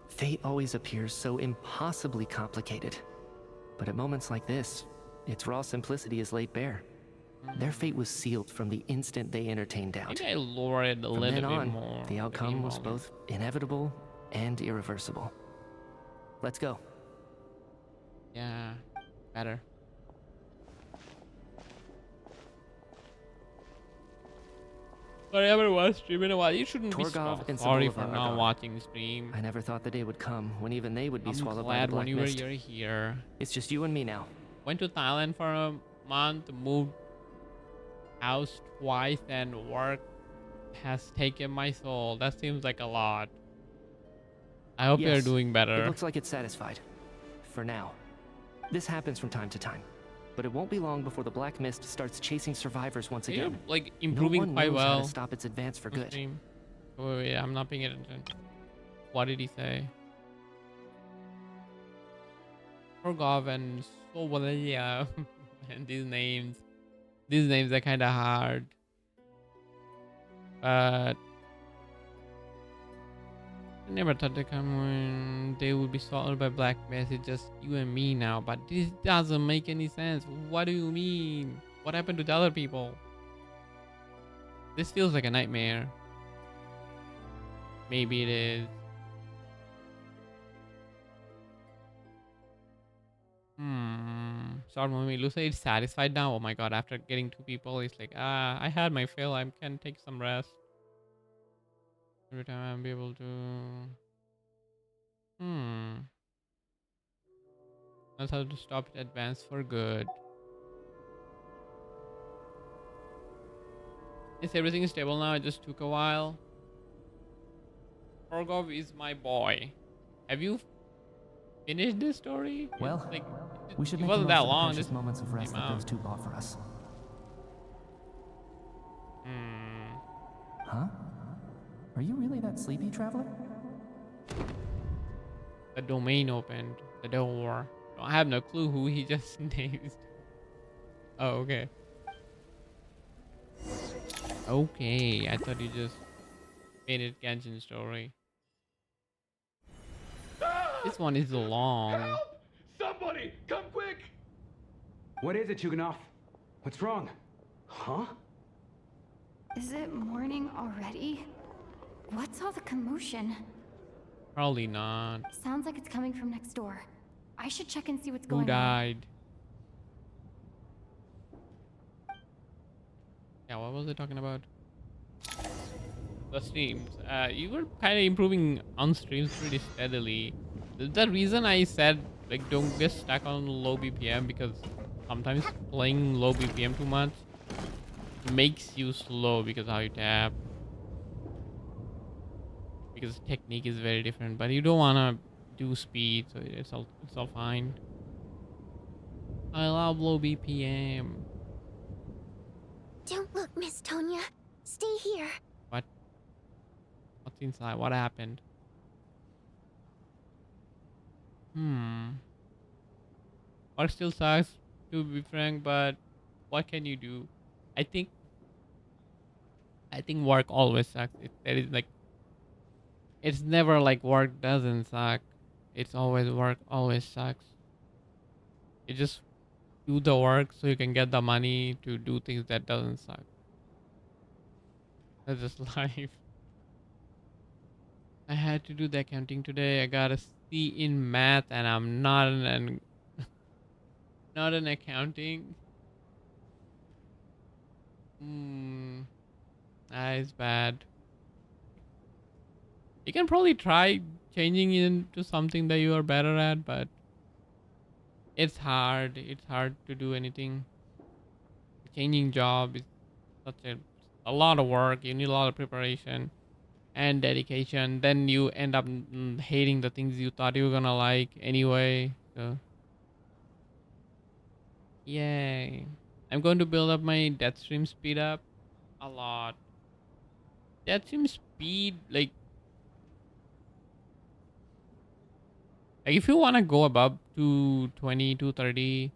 [SPEAKER 7] Fate always appears so impossibly complicated. But at moments like this, its raw simplicity is laid bare. Their fate was sealed from the instant they entertained doubt.
[SPEAKER 3] Maybe I lower it a
[SPEAKER 7] From
[SPEAKER 3] little
[SPEAKER 7] then
[SPEAKER 3] bit
[SPEAKER 7] on,
[SPEAKER 3] more.
[SPEAKER 7] the outcome was
[SPEAKER 3] volume.
[SPEAKER 7] both inevitable and irreversible. Let's go.
[SPEAKER 3] Yeah, better. Sorry, I haven't watched stream in a while. You shouldn't be
[SPEAKER 7] Torgov and
[SPEAKER 3] sorry
[SPEAKER 7] Sobolova
[SPEAKER 3] for
[SPEAKER 7] are
[SPEAKER 3] not
[SPEAKER 7] gone.
[SPEAKER 3] watching the stream.
[SPEAKER 7] I never thought the day would come when even they would be
[SPEAKER 3] I'm
[SPEAKER 7] swallowed by the
[SPEAKER 3] glad
[SPEAKER 7] black
[SPEAKER 3] when
[SPEAKER 7] mist.
[SPEAKER 3] you're here.
[SPEAKER 7] It's just you and me now.
[SPEAKER 3] Went to Thailand for a month, moved house twice, and work has taken my soul. That seems like a lot. I hope you're
[SPEAKER 7] Yes,
[SPEAKER 3] doing better.
[SPEAKER 7] It looks like it's satisfied. For now. This happens from time to time. But it won't be long before the black mist starts chasing survivors once
[SPEAKER 3] You're
[SPEAKER 7] again.
[SPEAKER 3] like improving
[SPEAKER 7] no one
[SPEAKER 3] quite
[SPEAKER 7] knows
[SPEAKER 3] well.
[SPEAKER 7] how to stop its advance for good.
[SPEAKER 3] Stream. Wait, I'm not paying attention. What did he say? Torgov and Sobolaya. And these names are kind of hard. But I never thought they come when they would be swallowed by black mist. It's just you and me now. But this doesn't make any sense. What do you mean? What happened to the other people? This feels like a nightmare. Maybe it is. Short movie. Lucy is satisfied now. Oh my god, after getting 2 people, he's like, I had my fill. I can take some rest. Every time I'll be able to. That's how to stop it advance for good. Is everything stable now? It just took a while. Torgov is my boy. Have you finished this story?
[SPEAKER 13] Well,
[SPEAKER 3] It's like,
[SPEAKER 13] we should
[SPEAKER 3] it
[SPEAKER 13] make
[SPEAKER 3] wasn't
[SPEAKER 13] the most
[SPEAKER 3] that
[SPEAKER 13] of the
[SPEAKER 3] long.
[SPEAKER 13] precious
[SPEAKER 3] Just
[SPEAKER 13] moments of rest
[SPEAKER 3] came
[SPEAKER 13] that
[SPEAKER 3] out.
[SPEAKER 13] those two bought for us. Huh? Are you really that sleepy, traveler?
[SPEAKER 3] The domain opened. The door. I have no clue who he just named. Oh, okay. Okay, I thought you just painted Genshin story. This one is long.
[SPEAKER 14] Help! Somebody, come quick!
[SPEAKER 10] What is it, Chuganov? What's wrong? Huh?
[SPEAKER 2] Is it morning already? What's all the commotion?
[SPEAKER 3] Probably not.
[SPEAKER 2] Sounds like it's coming from next door. I should check and see what's
[SPEAKER 3] Who
[SPEAKER 2] going on.
[SPEAKER 3] died? Yeah, what was I talking about? The streams. You were kind of improving on streams pretty steadily. The reason I said like don't get stuck on low BPM, because sometimes playing low BPM too much makes you slow because how you tap. Because technique is very different, but you don't wanna do speed, so it's all fine. I love low BPM.
[SPEAKER 8] Don't look, Miss Tonya. Stay here.
[SPEAKER 3] What? What's inside? What happened? Work still sucks, to be frank, but what can you do? I think work always sucks. There is like, it's never like work doesn't suck. It's always work always sucks. You just do the work so you can get the money to do things that doesn't suck. That's just life. I had to do the accounting today. I got a C in math, and I'm not not an accounting. That is bad. You can probably try changing into something that you are better at, but it's hard. It's hard to do anything. Changing job is such a lot of work. You need a lot of preparation and dedication. Then you end up hating the things you thought you were gonna like anyway. So, yay! I'm going to build up my death stream speed up a lot. Death stream speed, like, Like if you want to go above 220, 230,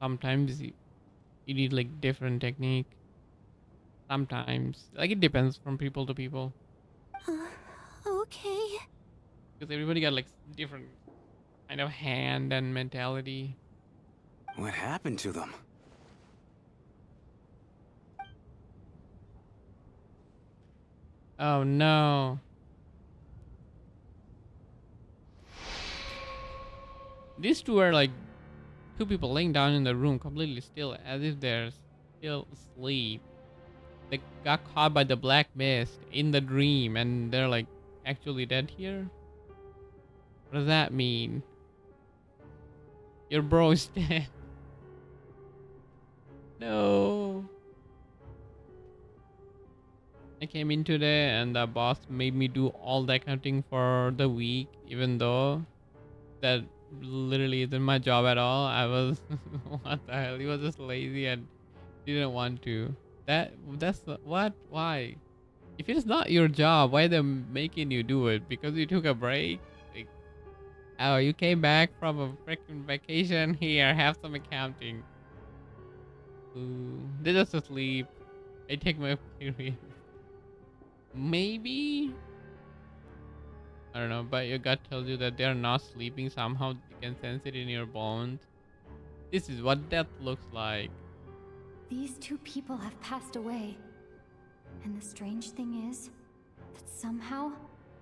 [SPEAKER 3] sometimes you need like different technique. Sometimes, like it depends from people to people.
[SPEAKER 8] Okay.
[SPEAKER 3] Because everybody got like different kind of hand and mentality.
[SPEAKER 10] What happened to them?
[SPEAKER 3] Oh no. These two are like two people laying down in the room completely still as if they're still asleep. They got caught by the black mist in the dream and they're like actually dead here. What does that mean? Your bro is dead. No. I came in today and the boss made me do all the accounting for the week, even though that literally isn't my job at all. I was, what the hell? He was just lazy and didn't want to. What? Why? If it's not your job, why they making you do it? Because you took a break? Like, oh, you came back from a freaking vacation? Here, have some accounting. Ooh, they're just asleep. I take my period. Maybe? I don't know, but your gut tells you that they're not sleeping. Somehow you can sense it in your bones. This is what death looks like.
[SPEAKER 2] These two people have passed away. And the strange thing is that somehow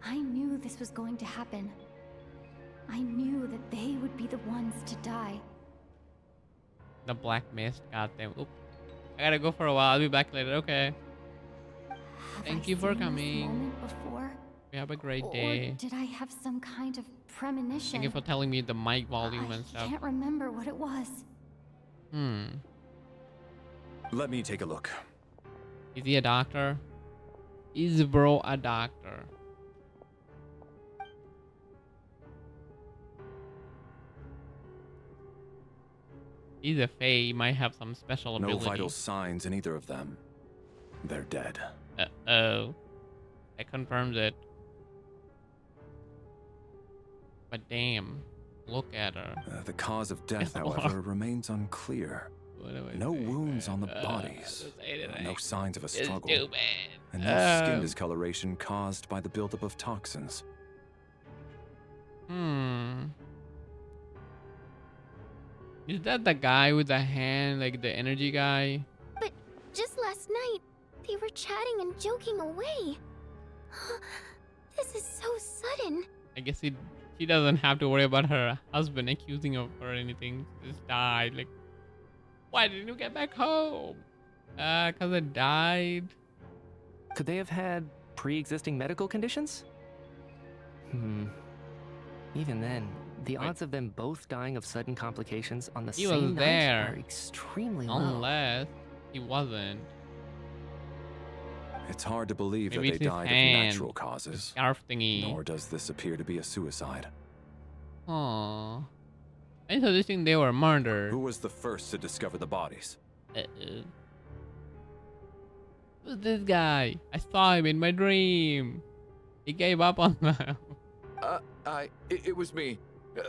[SPEAKER 2] I knew this was going to happen. I knew that they would be the ones to die.
[SPEAKER 3] The black mist got them. Oop. I gotta go for a while. I'll be back later. Okay. Thank you for coming. We have a great day.
[SPEAKER 2] Or did I have some kind of premonition?
[SPEAKER 3] Thank you for telling me the mic volume and stuff.
[SPEAKER 2] I can't remember what it was.
[SPEAKER 6] Let me take a look.
[SPEAKER 3] Is he a doctor? Is bro a doctor? He's a fae. He might have some special ability.
[SPEAKER 6] No vital signs in either of them. They're dead.
[SPEAKER 3] Uh-oh. That confirms it. But damn. Look at her.
[SPEAKER 6] The cause of death, however, remains unclear. No wounds on the bodies. No signs of a struggle. And no skin discoloration caused by the buildup of toxins.
[SPEAKER 3] Is that the guy with the hand, like the energy guy?
[SPEAKER 8] But just last night, they were chatting and joking away. This is so sudden.
[SPEAKER 3] I guess she doesn't have to worry about her husband accusing her or anything. She just died. Like, why didn't you get back home? Cause I died.
[SPEAKER 7] Could they have had pre-existing medical conditions? Even then, the odds of them both dying of sudden complications on the same night are extremely low.
[SPEAKER 3] Unless he wasn't.
[SPEAKER 6] It's hard to believe
[SPEAKER 3] Maybe
[SPEAKER 6] that they died of natural causes.
[SPEAKER 3] Scarf thingy.
[SPEAKER 6] Nor does this appear to be a suicide.
[SPEAKER 3] Aww. I'm suggesting they were murdered.
[SPEAKER 6] Who was the first to discover the bodies?
[SPEAKER 3] Who's this guy? I saw him in my dream. He gave up on them.
[SPEAKER 9] It was me.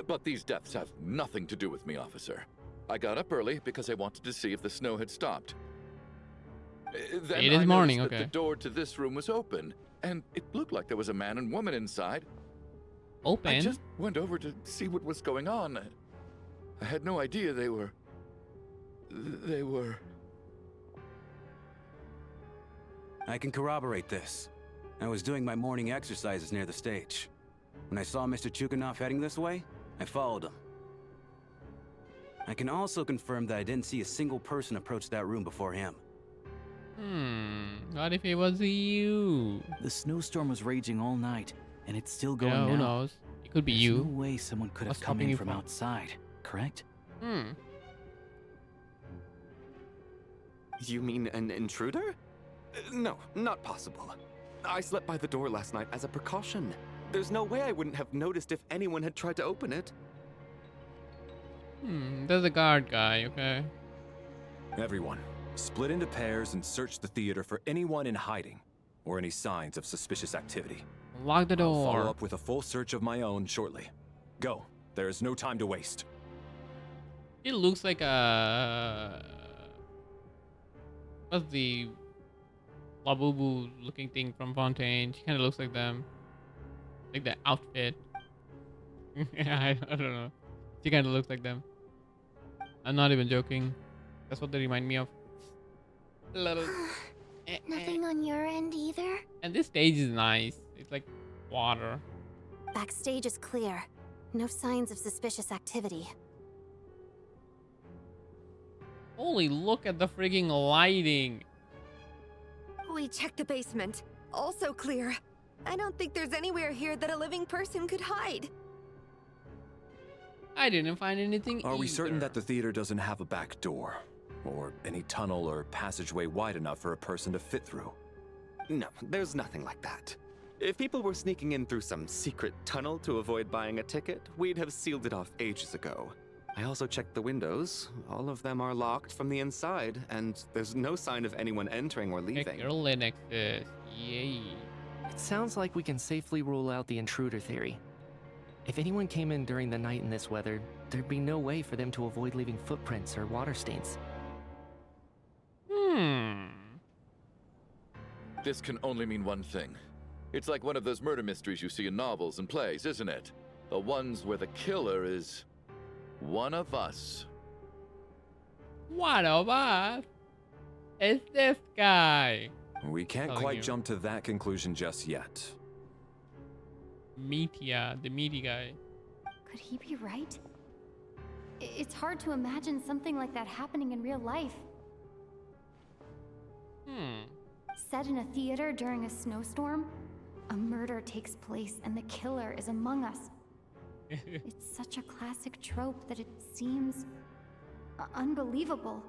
[SPEAKER 9] But these deaths have nothing to do with me, officer. I got up early because I wanted to see if the snow had stopped. Then
[SPEAKER 3] it is morning, okay.
[SPEAKER 9] The door to this room was open, and it looked like there was a man and woman inside.
[SPEAKER 3] Open?
[SPEAKER 9] I just went over to see what was going on. I had no idea they were...
[SPEAKER 10] I can corroborate this. I was doing my morning exercises near the stage. When I saw Mr. Chukanov heading this way, I followed him. I can also confirm that I didn't see a single person approach that room before him.
[SPEAKER 3] What if it was you?
[SPEAKER 13] The snowstorm was raging all night, and it's still going
[SPEAKER 3] who
[SPEAKER 13] now.
[SPEAKER 3] knows? It could be
[SPEAKER 13] There's
[SPEAKER 3] you.
[SPEAKER 13] no way someone could have come in from outside, correct?
[SPEAKER 1] You mean an intruder? No, not possible. I slept by the door last night as a precaution. There's no way I wouldn't have noticed if anyone had tried to open it.
[SPEAKER 3] There's a guard guy, okay.
[SPEAKER 6] Everyone, split into pairs and search the theater for anyone in hiding or any signs of suspicious activity.
[SPEAKER 3] Lock the door.
[SPEAKER 6] I'll follow up with a full search of my own shortly. Go. There's no time to waste.
[SPEAKER 3] It looks like a... What's the Labubu looking thing from Fontaine? She kind of looks like them. Like the outfit. I don't know. She kind of looks like them. I'm not even joking. That's what they remind me of.
[SPEAKER 8] Nothing on your end either?
[SPEAKER 3] And this stage is nice. It's like water.
[SPEAKER 2] Backstage is clear. No signs of suspicious activity.
[SPEAKER 3] Holy, look at the frigging lighting.
[SPEAKER 4] We checked the basement. Also clear. I don't think there's anywhere here that a living person could hide.
[SPEAKER 3] I didn't find anything
[SPEAKER 6] Are we certain
[SPEAKER 3] either.
[SPEAKER 6] that the theater doesn't have a back door? Or any tunnel or passageway wide enough for a person to fit through?
[SPEAKER 1] No, there's nothing like that. If people were sneaking in through some secret tunnel to avoid buying a ticket, we'd have sealed it off ages ago. I also checked the windows. All of them are locked from the inside, and there's no sign of anyone entering or leaving.
[SPEAKER 3] Your Linuxes. Yay.
[SPEAKER 7] It sounds like we can safely rule out the intruder theory. If anyone came in during the night in this weather, there'd be no way for them to avoid leaving footprints or water stains.
[SPEAKER 9] This can only mean one thing. It's like one of those murder mysteries you see in novels and plays, isn't it? The ones where the killer is one of us.
[SPEAKER 3] One of us? It's this guy.
[SPEAKER 6] We can't
[SPEAKER 3] Telling
[SPEAKER 6] quite
[SPEAKER 3] you.
[SPEAKER 6] jump to that conclusion just yet.
[SPEAKER 3] Metia, the meaty guy.
[SPEAKER 2] Could he be right? It's hard to imagine something like that happening in real life. Set in a theater during a snowstorm, a murder takes place and the killer is among us. It's such a classic trope that it seems unbelievable.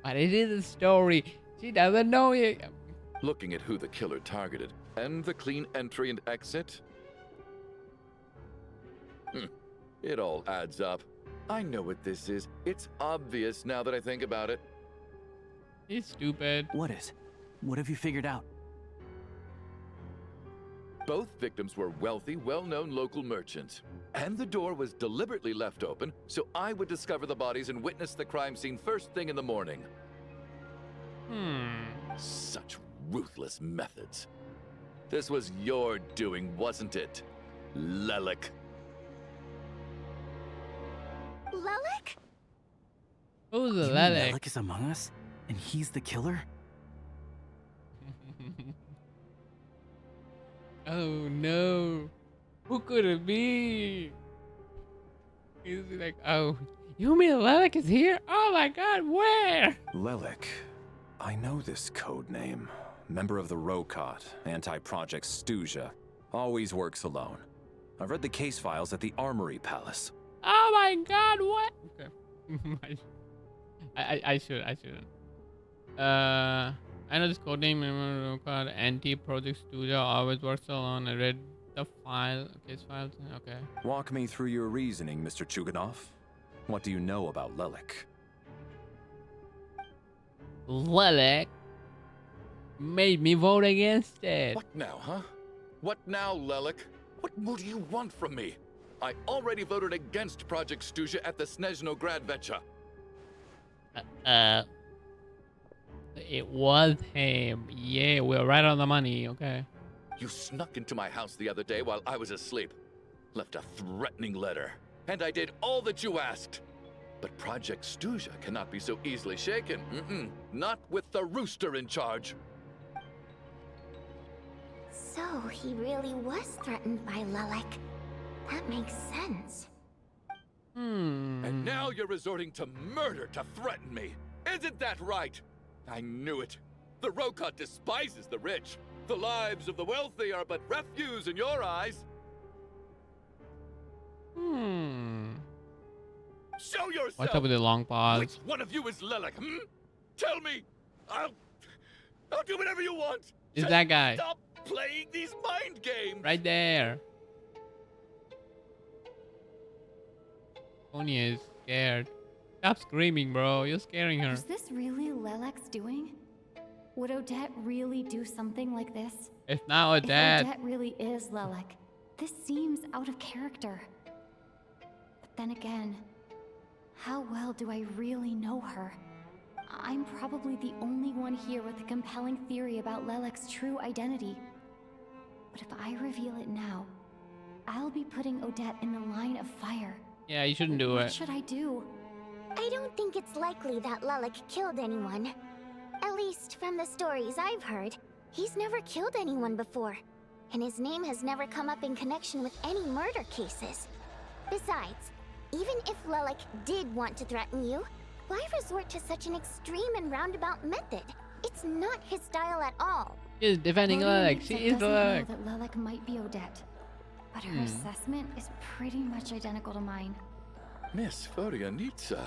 [SPEAKER 3] But it is a story. She doesn't know it.
[SPEAKER 9] Looking at who the killer targeted and the clean entry and exit. It all adds up. I know what this is. It's obvious now that I think about it.
[SPEAKER 3] He's stupid.
[SPEAKER 13] What is? What have you figured out?
[SPEAKER 9] Both victims were wealthy, well-known local merchants. And the door was deliberately left open so I would discover the bodies and witness the crime scene first thing in the morning. Such ruthless methods. This was your doing, wasn't it, Lelik?
[SPEAKER 8] Lelik?
[SPEAKER 3] Who's the
[SPEAKER 13] You mean
[SPEAKER 3] Lelik?
[SPEAKER 13] Lelik is among us? And he's the killer?
[SPEAKER 3] Oh no. Who could it be? He's like, oh, you mean Lelik is here? Oh my god, where?
[SPEAKER 6] Lelik. I know this code name. Member of the Rokot, anti-Project Stuja. Always works alone. I've read the case files at the Armory Palace.
[SPEAKER 3] Oh my god, what? Okay. I shouldn't. I know this code name called Anti-Project Studio always works alone. I read the case files. Okay.
[SPEAKER 6] Walk me through your reasoning, Mr. Chuganov. What do you know about Lelik?
[SPEAKER 3] Lelik made me vote against it.
[SPEAKER 9] What now, huh? What now, Lelik? What more do you want from me? I already voted against Project Stuja at the Snezhnograd Vecha.
[SPEAKER 3] It was him. Yeah, we're right on the money, okay.
[SPEAKER 9] You snuck into my house the other day while I was asleep. Left a threatening letter. And I did all that you asked. But Project Stuja cannot be so easily shaken. Not with the rooster in charge.
[SPEAKER 8] So he really was threatened by Lelik. That makes sense.
[SPEAKER 9] And now you're resorting to murder to threaten me. Isn't that right? I knew it. The Rokot despises the rich. The lives of the wealthy are but refuse in your eyes. Show yourself!
[SPEAKER 3] What's up with the long pause?
[SPEAKER 9] Which one of you is Lelik, Tell me! I'll do whatever you want!
[SPEAKER 3] Is
[SPEAKER 9] Just
[SPEAKER 3] that guy?
[SPEAKER 9] Stop playing these mind games!
[SPEAKER 3] Right there. Sonia is scared. Stop screaming, bro. You're scaring her.
[SPEAKER 2] Is this really Lelek's doing? Would Odette really do something like this?
[SPEAKER 3] It's not
[SPEAKER 2] If
[SPEAKER 3] Odette.
[SPEAKER 2] Odette really is Lelek, this seems out of character. then again, how well do I really know her? I'm probably the only one here with a compelling theory about Lelek's true identity. But if I reveal it now, I'll be putting Odette in the line of fire.
[SPEAKER 3] Yeah, you shouldn't do
[SPEAKER 2] What
[SPEAKER 3] it.
[SPEAKER 2] should I do?
[SPEAKER 8] I don't think it's likely that Lelek killed anyone. At least from the stories I've heard, he's never killed anyone before. And his name has never come up in connection with any murder cases. Besides, even if Lelek did want to threaten you, why resort to such an extreme and roundabout method? It's not his style at all.
[SPEAKER 3] She's defending Lelek. She is
[SPEAKER 2] doesn't
[SPEAKER 3] Lelek.
[SPEAKER 2] know that Lelek might be Odette, but her assessment is pretty much identical to mine.
[SPEAKER 9] Miss Vodyanitsa,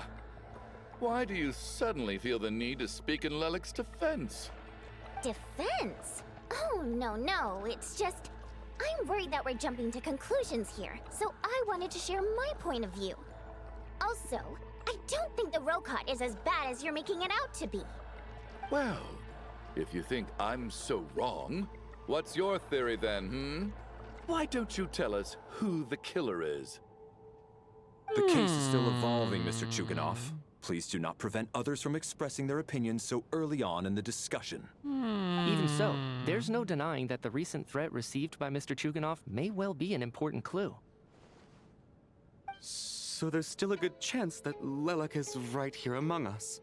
[SPEAKER 9] why do you suddenly feel the need to speak in Lelek's defense?
[SPEAKER 8] Defense? Oh, no, it's just... I'm worried that we're jumping to conclusions here, so I wanted to share my point of view. Also, I don't think the Rokot is as bad as you're making it out to be.
[SPEAKER 9] Well, if you think I'm so wrong, what's your theory then, Why don't you tell us who the killer is?
[SPEAKER 6] The case is still evolving, Mr. Chuganov. Please do not prevent others from expressing their opinions so early on in the discussion.
[SPEAKER 7] Even so, there's no denying that the recent threat received by Mr. Chuganov may well be an important clue.
[SPEAKER 1] So there's still a good chance that Lelek is right here among us.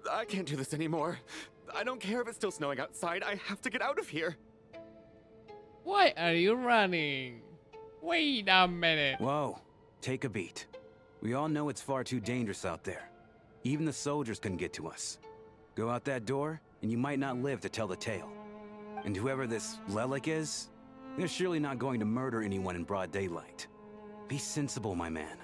[SPEAKER 1] I can't do this anymore. I don't care if it's still snowing outside. I have to get out of here.
[SPEAKER 3] Why are you running? Wait a minute.
[SPEAKER 10] Whoa, take a beat. We all know it's far too dangerous out there. Even the soldiers couldn't get to us. Go out that door, and you might not live to tell the tale. And whoever this Lelek is, they're surely not going to murder anyone in broad daylight. Be sensible, my man.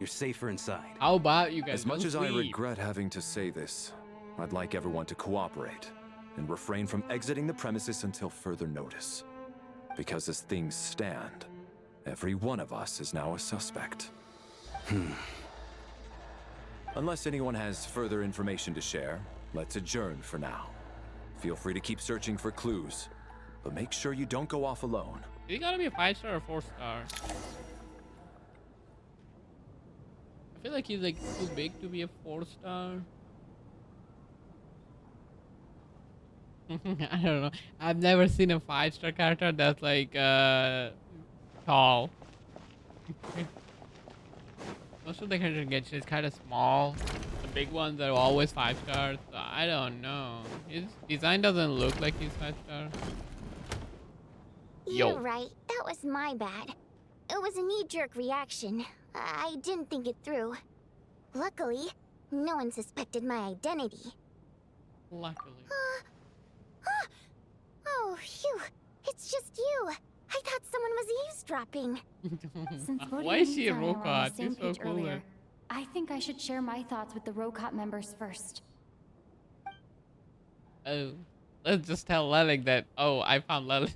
[SPEAKER 10] You're safer inside.
[SPEAKER 3] How about you guys
[SPEAKER 6] As much
[SPEAKER 3] go
[SPEAKER 6] as I
[SPEAKER 3] sleep?
[SPEAKER 6] regret having to say this, I'd like everyone to cooperate and refrain from exiting the premises until further notice. Because as things stand, every one of us is now a suspect. Unless anyone has further information to share, let's adjourn for now. Feel free to keep searching for clues, but make sure you don't go off alone.
[SPEAKER 3] Is it gotta be a 5-star or 4-star? I feel like he's like too big to be a 4-star. I don't know. I've never seen a 5-star character that's like tall. Most of the characters get is kind of small. The big ones are always 5 stars. So I don't know. His design doesn't look like he's 5-star.
[SPEAKER 8] You're right. That was my bad. It was a knee-jerk reaction. I didn't think it through. Luckily, no one suspected my identity.
[SPEAKER 3] Luckily.
[SPEAKER 8] Oh, phew. It's just you. I thought someone was eavesdropping.
[SPEAKER 2] Since
[SPEAKER 3] Why is she a
[SPEAKER 2] Vodyanitsa and I were on
[SPEAKER 3] Rokot?
[SPEAKER 2] the same
[SPEAKER 3] She's so
[SPEAKER 2] page
[SPEAKER 3] cool.
[SPEAKER 2] earlier, I think I should share my thoughts with the Rokot members first.
[SPEAKER 3] Oh, let's just tell Lelek that, oh, I found Lelek.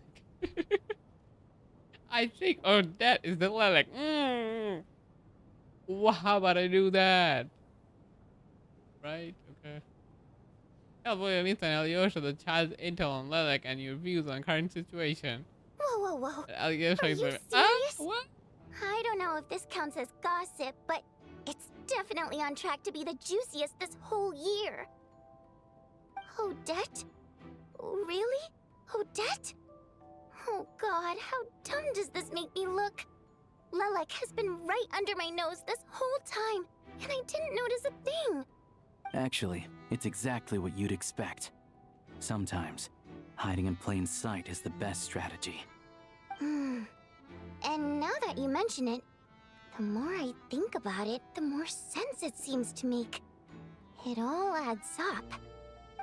[SPEAKER 3] I think, oh, that is the Lelek. Well, how about I do that? Right? Okay. Tell Vodyanitsa and Alyosha the child's intel on Lelek and your views on current situation.
[SPEAKER 8] Whoa.
[SPEAKER 3] Alyosha
[SPEAKER 8] Are
[SPEAKER 3] is
[SPEAKER 8] you
[SPEAKER 3] like,
[SPEAKER 8] serious?
[SPEAKER 3] What?
[SPEAKER 8] I don't know if this counts as gossip, but it's definitely on track to be the juiciest this whole year. Odette? Really? Odette? Oh god, how dumb does this make me look? Lelek has been right under my nose this whole time, and I didn't notice a thing.
[SPEAKER 13] Actually, it's exactly what you'd expect. Sometimes, hiding in plain sight is the best strategy.
[SPEAKER 8] And now that you mention it, the more I think about it, the more sense it seems to make. It all adds up.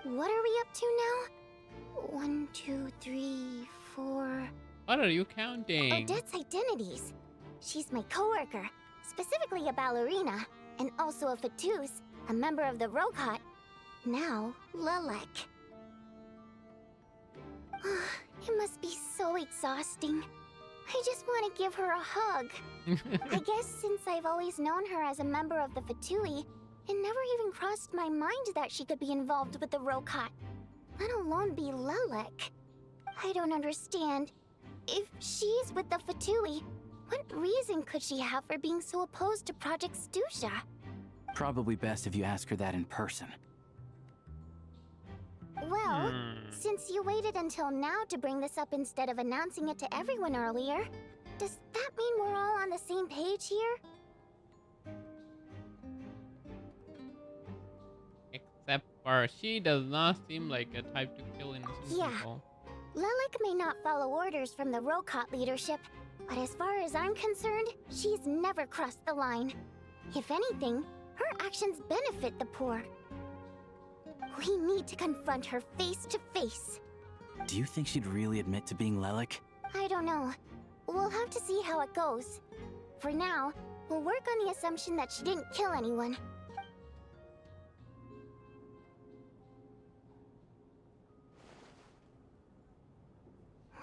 [SPEAKER 8] What are we up to now? 1, 2, 3, 4...
[SPEAKER 3] What are you counting?
[SPEAKER 8] Odette's identities. She's my coworker, specifically a ballerina, and also a Fatous, a member of the Rokot. Now, Lelek. It must be so exhausting. I just want to give her a hug. I guess since I've always known her as a member of the Fatui, it never even crossed my mind that she could be involved with the Rokot, let alone be Lelek. I don't understand. If she's with the Fatui, what reason could she have for being so opposed to Project Stusha?
[SPEAKER 13] Probably best if you ask her that in person.
[SPEAKER 8] Well, since you waited until now to bring this up instead of announcing it to everyone earlier, does that mean we're all on the same page here?
[SPEAKER 3] Except for she does not seem like a type to kill innocent people.
[SPEAKER 8] Lilac may not follow orders from the Rokot leadership, but as far as I'm concerned, she's never crossed the line. If anything, her actions benefit the poor. We need to confront her face to face.
[SPEAKER 13] Do you think she'd really admit to being Lilac?
[SPEAKER 8] I don't know. We'll have to see how it goes. For now, we'll work on the assumption that she didn't kill anyone.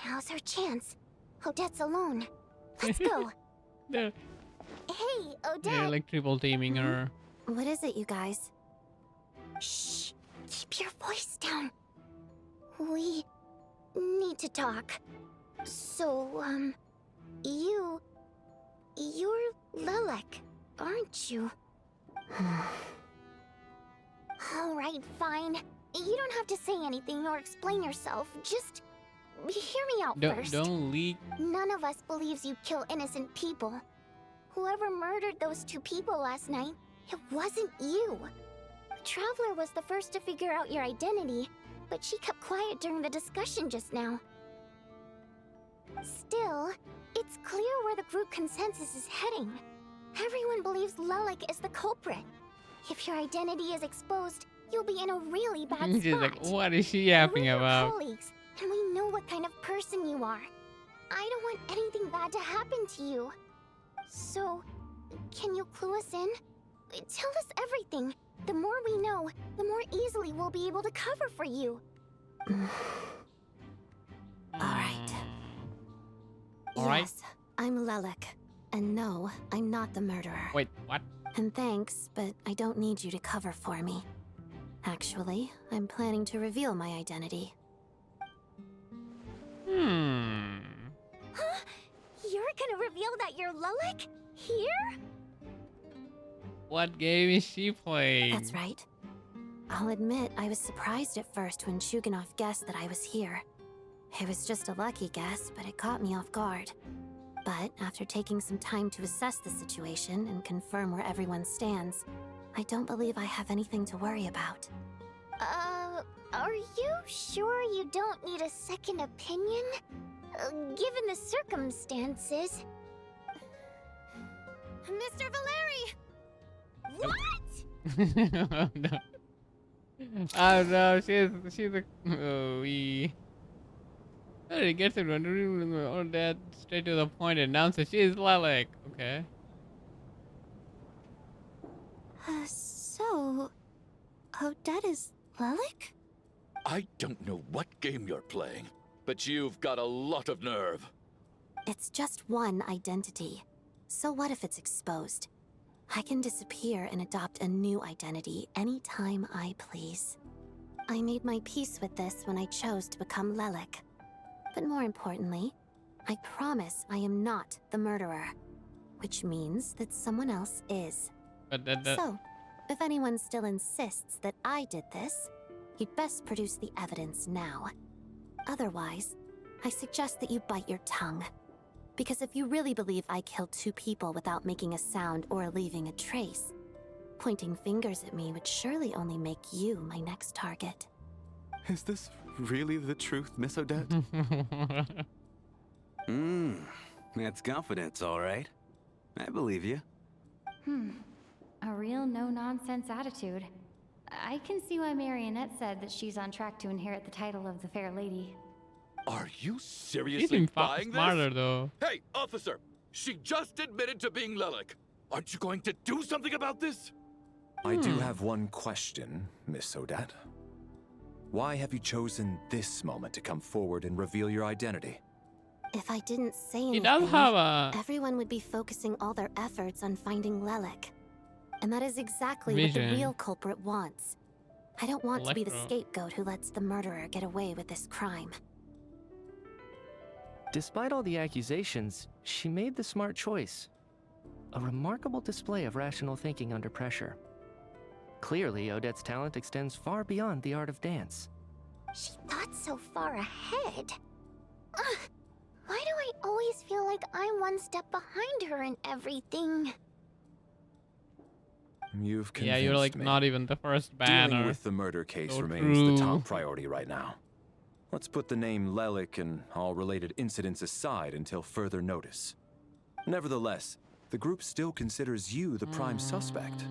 [SPEAKER 8] Now's her chance. Odette's alone. Let's go.
[SPEAKER 3] They're
[SPEAKER 8] Hey, Odette!
[SPEAKER 3] like triple teaming her.
[SPEAKER 2] What is it, you guys?
[SPEAKER 8] Shh! Keep your voice down. We need to talk. So, you're Lilac, aren't you? Alright, fine. You don't have to say anything or explain yourself. Just hear me out first.
[SPEAKER 3] Don't leak.
[SPEAKER 8] None of us believes you kill innocent people. Whoever murdered those 2 people last night, it wasn't you. The Traveler was the first to figure out your identity, but she kept quiet during the discussion just now. Still, it's clear where the group consensus is heading. Everyone believes Lilac is the culprit. If your identity is exposed, you'll be in a really bad spot.
[SPEAKER 3] She's like, what is she yapping
[SPEAKER 8] We're
[SPEAKER 3] about?
[SPEAKER 8] colleagues, and we know what kind of person you are. I don't want anything bad to happen to you. So, can you clue us in? Tell us everything. The more we know, the more easily we'll be able to cover for you.
[SPEAKER 2] Alright.
[SPEAKER 3] Alright.
[SPEAKER 2] Yes, I'm Lilac. And no, I'm not the murderer.
[SPEAKER 3] Wait, what?
[SPEAKER 2] And thanks, but I don't need you to cover for me. Actually, I'm planning to reveal my identity.
[SPEAKER 8] Huh? You're gonna reveal that you're Lilac? Here?
[SPEAKER 3] What game is she playing?
[SPEAKER 2] That's right. I'll admit I was surprised at first when Shuganov guessed that I was here. It was just a lucky guess, but it caught me off guard. But after taking some time to assess the situation and confirm where everyone stands, I don't believe I have anything to worry about.
[SPEAKER 8] Are you sure you don't need a second opinion? Given the circumstances. Mr. Valeri! What?
[SPEAKER 3] Oh no. Oh no, she's a we. He gets it or that straight to the point and announces she's Lilac. Okay.
[SPEAKER 2] So Odette is Lilac?
[SPEAKER 9] I don't know what game you're playing, but you've got a lot of nerve.
[SPEAKER 2] It's just one identity. So what if it's exposed? I can disappear and adopt a new identity anytime I please. I made my peace with this when I chose to become Lilac. But more importantly, I promise I am not the murderer, which means that someone else is.
[SPEAKER 3] But
[SPEAKER 2] So, if anyone still insists that I did this, you'd best produce the evidence now. Otherwise, I suggest that you bite your tongue. Because if you really believe I killed 2 people without making a sound or leaving a trace, pointing fingers at me would surely only make you my next target.
[SPEAKER 6] Is this really the truth, Miss Odette?
[SPEAKER 10] That's confidence, all right. I believe you.
[SPEAKER 2] A real no-nonsense attitude. I can see why Marionette said that she's on track to inherit the title of the Fair Lady.
[SPEAKER 9] Are you
[SPEAKER 3] She
[SPEAKER 9] seriously
[SPEAKER 3] seems
[SPEAKER 9] buying
[SPEAKER 3] smarter
[SPEAKER 9] this?
[SPEAKER 3] though.
[SPEAKER 9] Hey, officer! She just admitted to being Lilac. Aren't you going to do something about this?
[SPEAKER 6] I do have one question, Miss Odette. Why have you chosen this moment to come forward and reveal your identity?
[SPEAKER 2] If I didn't say anything,
[SPEAKER 3] He does have a
[SPEAKER 2] everyone would be focusing all their efforts on finding Lilac. And that is exactly what
[SPEAKER 3] Vision.
[SPEAKER 2] the real culprit wants. I don't want to be the
[SPEAKER 3] Electro.
[SPEAKER 2] scapegoat who lets the murderer get away with this crime.
[SPEAKER 7] Despite all the accusations, she made the smart choice. A remarkable display of rational thinking under pressure. Clearly, Odette's talent extends far beyond the art of dance.
[SPEAKER 8] She thought so far ahead. Ugh, why do I always feel like I'm one step behind her in everything?
[SPEAKER 6] You've
[SPEAKER 3] Yeah,
[SPEAKER 6] convinced
[SPEAKER 3] you're like
[SPEAKER 6] me.
[SPEAKER 3] not even the first
[SPEAKER 6] Dealing
[SPEAKER 3] banner.
[SPEAKER 6] with the murder case
[SPEAKER 3] So
[SPEAKER 6] remains the
[SPEAKER 3] true.
[SPEAKER 6] top priority right now. Let's put the name Lelik and all related incidents aside until further notice. Nevertheless, the group still considers you the prime suspect.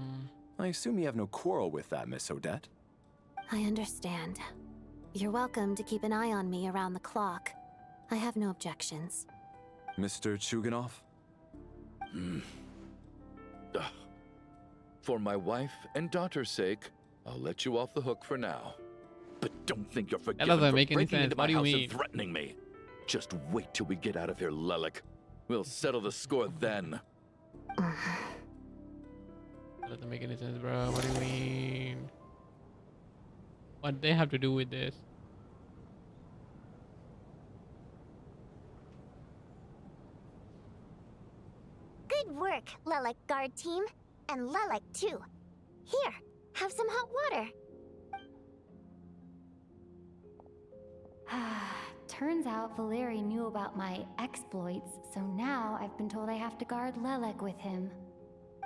[SPEAKER 6] I assume you have no quarrel with that, Miss Odette?
[SPEAKER 2] I understand. You're welcome to keep an eye on me around the clock. I have no objections.
[SPEAKER 6] Mr. Chuganov?
[SPEAKER 9] For my wife and daughter's sake, I'll let you off the hook for now. But don't think you're forgiven
[SPEAKER 3] doesn't
[SPEAKER 9] for
[SPEAKER 3] make any
[SPEAKER 9] breaking
[SPEAKER 3] sense.
[SPEAKER 9] into
[SPEAKER 3] What
[SPEAKER 9] my
[SPEAKER 3] do you
[SPEAKER 9] house
[SPEAKER 3] mean?
[SPEAKER 9] and threatening me. Just wait till we get out of here, Lelik. We'll settle the score then.
[SPEAKER 3] That doesn't make any sense, bro. What do you mean? What they have to do with this?
[SPEAKER 8] Good work, Lelik guard team. And Lelik too. Here, have some hot water.
[SPEAKER 2] Turns out Valeri knew about my exploits, so now I've been told I have to guard Lelek with him.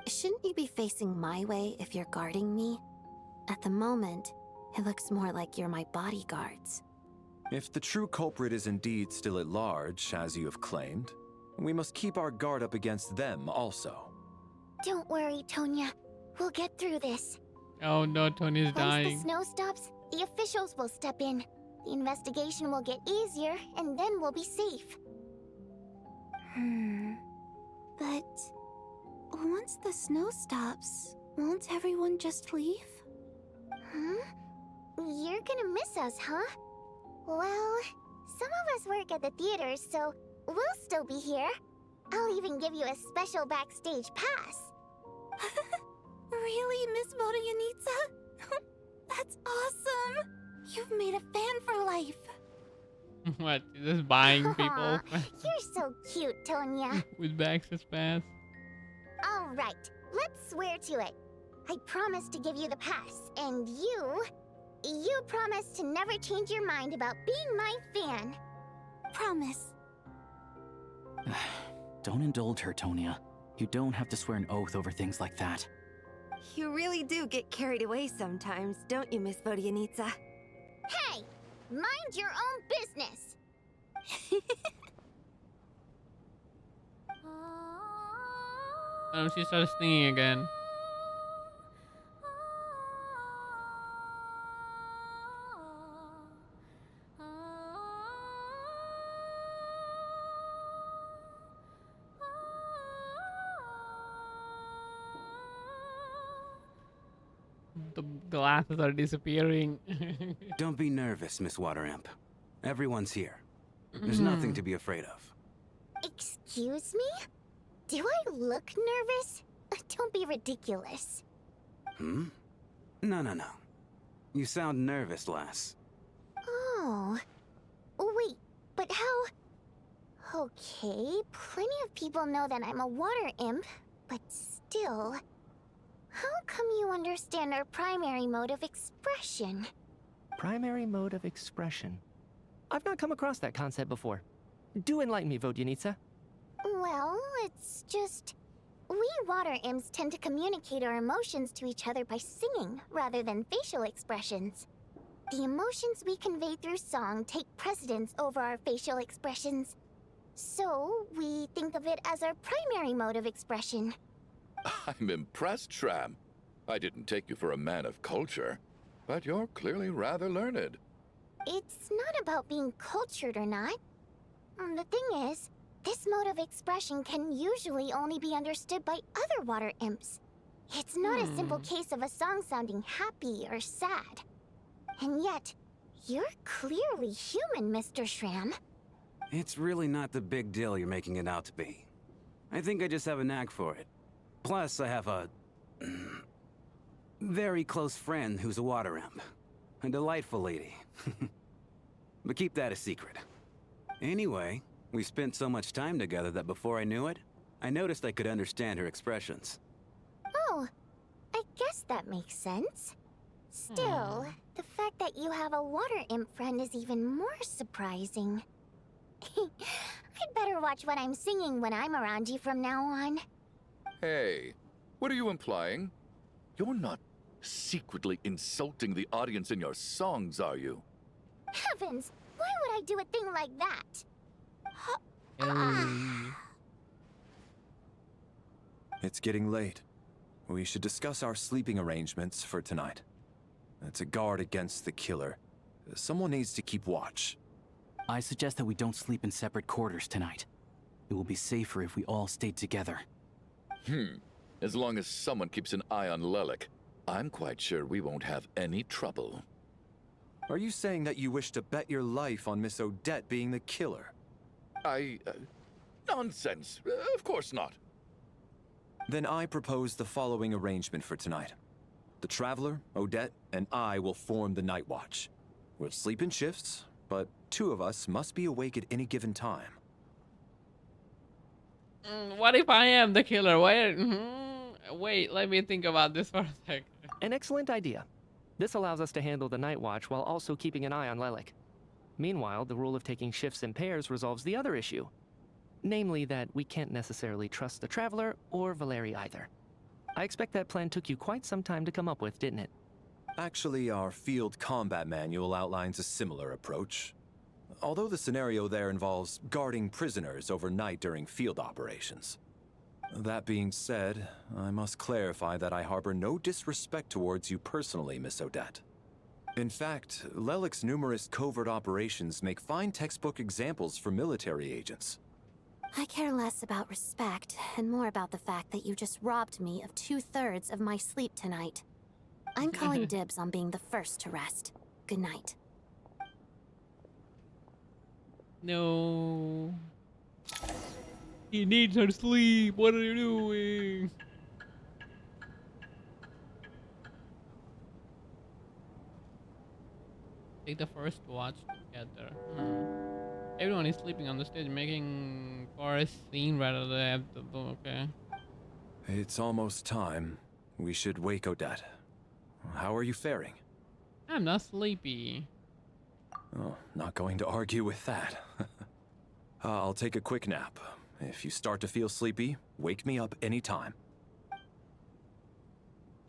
[SPEAKER 2] Shouldn't you be facing my way if you're guarding me? At the moment, it looks more like you're my bodyguards.
[SPEAKER 6] If the true culprit is indeed still at large, as you have claimed, we must keep our guard up against them also.
[SPEAKER 8] Don't worry, Tonya. We'll get through this.
[SPEAKER 3] Oh no, Tony's
[SPEAKER 8] Once
[SPEAKER 3] dying.
[SPEAKER 8] the snow stops, the officials will step in. The investigation will get easier, and then we'll be safe.
[SPEAKER 2] But once the snow stops, won't everyone just leave?
[SPEAKER 8] You're gonna miss us, huh? Well, some of us work at the theaters, so we'll still be here. I'll even give you a special backstage pass.
[SPEAKER 2] Really, Miss Vodyanitsa? That's awesome! You've made a fan for life.
[SPEAKER 3] What? You're just buying people
[SPEAKER 8] You're so cute, Tonya.
[SPEAKER 3] with access pass.
[SPEAKER 8] All right, let's swear to it. I promise to give you the pass, and you promise to never change your mind about being my fan.
[SPEAKER 2] Promise.
[SPEAKER 13] Don't indulge her, Tonya. You don't have to swear an oath over things like that.
[SPEAKER 4] You really do get carried away sometimes, don't you, Miss Vodyanitsa?
[SPEAKER 8] Hey, mind your own business.
[SPEAKER 3] Oh, she started singing again. The glasses are disappearing.
[SPEAKER 10] Don't be nervous, Miss Wateramp. Everyone's here. There's nothing to be afraid of.
[SPEAKER 8] Excuse me? Do I look nervous? Don't be ridiculous.
[SPEAKER 10] No, no, no. You sound nervous, lass.
[SPEAKER 8] Oh. Wait, but how... Okay, plenty of people know that I'm a water imp, but still... How come you understand our primary mode of expression?
[SPEAKER 7] Primary mode of expression. I've not come across that concept before. Do enlighten me, Vodyanitsa.
[SPEAKER 8] Well, it's just... We water imps tend to communicate our emotions to each other by singing, rather than facial expressions. The emotions we convey through song take precedence over our facial expressions. So, we think of it as our primary mode of expression.
[SPEAKER 9] I'm impressed, Shram. I didn't take you for a man of culture, but you're clearly rather learned.
[SPEAKER 8] It's not about being cultured or not. The thing is, this mode of expression can usually only be understood by other water imps. It's not a simple case of a song sounding happy or sad. And yet, you're clearly human, Mr. Shram.
[SPEAKER 10] It's really not the big deal you're making it out to be. I think I just have a knack for it. Plus, I have a... very close friend who's a water imp. A delightful lady. But keep that a secret. Anyway, We spent so much time together that before I knew it, I noticed I could understand her expressions.
[SPEAKER 8] Oh, I guess that makes sense. Still, the fact that you have a water imp friend is even more surprising. I'd better watch what I'm singing when I'm around you from now on.
[SPEAKER 9] Hey, what are you implying? You're not secretly insulting the audience in your songs, are you?
[SPEAKER 8] Heavens, why would I do a thing like that?
[SPEAKER 6] It's getting late. We should discuss our sleeping arrangements for tonight. To guard against the killer, someone needs to keep watch.
[SPEAKER 13] I suggest that we don't sleep in separate quarters tonight. It will be safer if we all stay together.
[SPEAKER 9] As long as someone keeps an eye on Lelik, I'm quite sure we won't have any trouble.
[SPEAKER 6] Are you saying that you wish to bet your life on Miss Odette being the killer?
[SPEAKER 9] Nonsense. Of course not.
[SPEAKER 6] Then I propose the following arrangement for tonight. The Traveler, Odette, and I will form the Night Watch. We'll sleep in shifts, but 2 of us must be awake at any given time.
[SPEAKER 3] What if I am the killer? Wait, let me think about this for a sec.
[SPEAKER 7] An excellent idea. This allows us to handle the night watch while also keeping an eye on Lelik. Meanwhile, the rule of taking shifts in pairs resolves the other issue. Namely that we can't necessarily trust the Traveler or Valeri either. I expect that plan took you quite some time to come up with, didn't it?
[SPEAKER 6] Actually, our field combat manual outlines a similar approach. Although the scenario there involves guarding prisoners overnight during field operations. That being said, I must clarify that I harbor no disrespect towards you personally, Miss Odette. In fact, Lelik's numerous covert operations make fine textbook examples for military agents.
[SPEAKER 2] I care less about respect and more about the fact that you just robbed me of 2/3 of my sleep tonight. I'm calling dibs on being the first to rest. Good night.
[SPEAKER 3] No. He needs her sleep. What are you doing? Take the first watch together. Everyone is sleeping on the stage, making for a scene rather than okay.
[SPEAKER 6] It's almost time. We should wake Odette. How are you faring?
[SPEAKER 3] I'm not sleepy.
[SPEAKER 6] Oh, not going to argue with that. I'll take a quick nap. If you start to feel sleepy, wake me up anytime.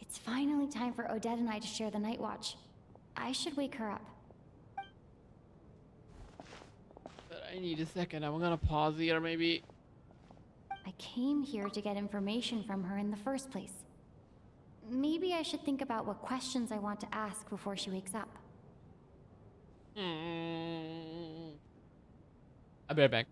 [SPEAKER 2] It's finally time for Odette and I to share the night watch. I should wake her up.
[SPEAKER 3] But I need a second. I'm gonna pause here, maybe.
[SPEAKER 2] I came here to get information from her in the first place. Maybe I should think about what questions I want to ask before she wakes up.
[SPEAKER 3] I'll be right back.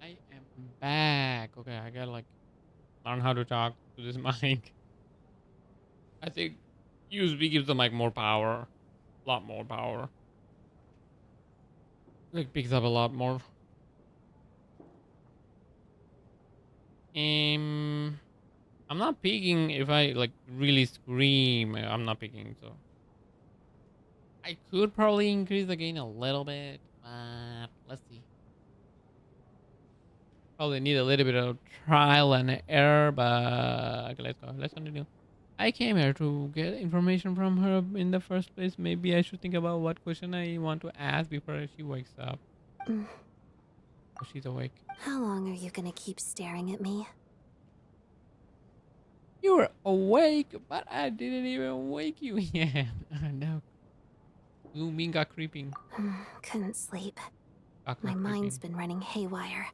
[SPEAKER 3] I am back. Okay, I gotta like learn how to talk to this mic. I think USB gives the mic more power. A lot more power. Like picks up a lot more. I'm not peeking if I like really scream. I'm not peeking, so I could probably increase the gain a little bit, but let's see. Probably need a little bit of trial and error, but okay, let's go. Let's continue. I came here to get information from her in the first place. Maybe I should think about what question I want to ask before she wakes up.
[SPEAKER 15] Mm.
[SPEAKER 3] Oh, she's awake.
[SPEAKER 15] How long are you gonna keep staring at me?
[SPEAKER 3] You were awake, but I didn't even wake you yet. No. Zooming got creeping.
[SPEAKER 15] Couldn't sleep.
[SPEAKER 3] Got
[SPEAKER 15] My mind's
[SPEAKER 3] creeping.
[SPEAKER 15] been running haywire.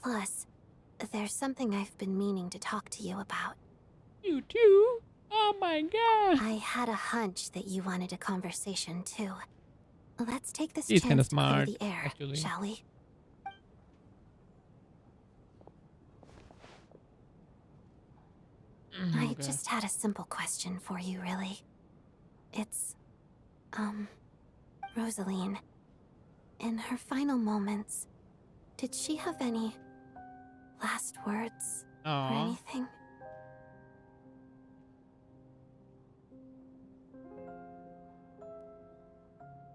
[SPEAKER 15] Plus, there's something I've been meaning to talk to you about.
[SPEAKER 3] You too? Oh my god.
[SPEAKER 15] I had a hunch that you wanted a conversation too. Let's take this
[SPEAKER 3] He's kinda
[SPEAKER 15] chance to clear
[SPEAKER 3] smart,
[SPEAKER 15] the air,
[SPEAKER 3] actually.
[SPEAKER 15] shall we? I
[SPEAKER 3] Okay.
[SPEAKER 15] just had a simple question for you, really. It's, Rosaline. In her final moments, did she have any last words or
[SPEAKER 3] Aw.
[SPEAKER 15] anything?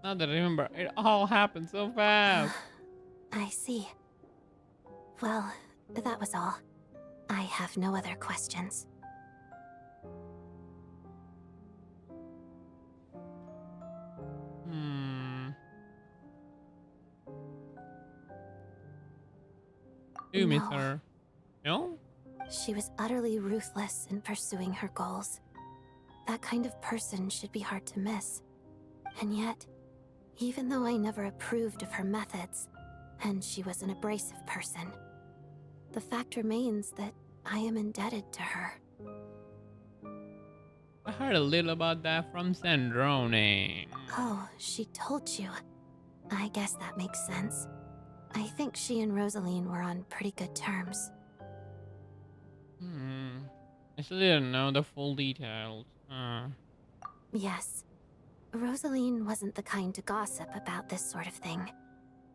[SPEAKER 3] Now that I remember, it all happened so fast.
[SPEAKER 15] I see. Well, that was all. I have no other questions.
[SPEAKER 3] Do you miss
[SPEAKER 15] No.
[SPEAKER 3] her? No?
[SPEAKER 15] She was utterly ruthless in pursuing her goals. That kind of person should be hard to miss. And yet, even though I never approved of her methods, and she was an abrasive person, the fact remains that I am indebted to her.
[SPEAKER 3] I heard a little about that from Sandrone.
[SPEAKER 15] Oh, she told you. I guess that makes sense. I think she and Rosaline were on pretty good terms.
[SPEAKER 3] I still didn't know the full details.
[SPEAKER 15] Yes. Rosaline wasn't the kind to gossip about this sort of thing.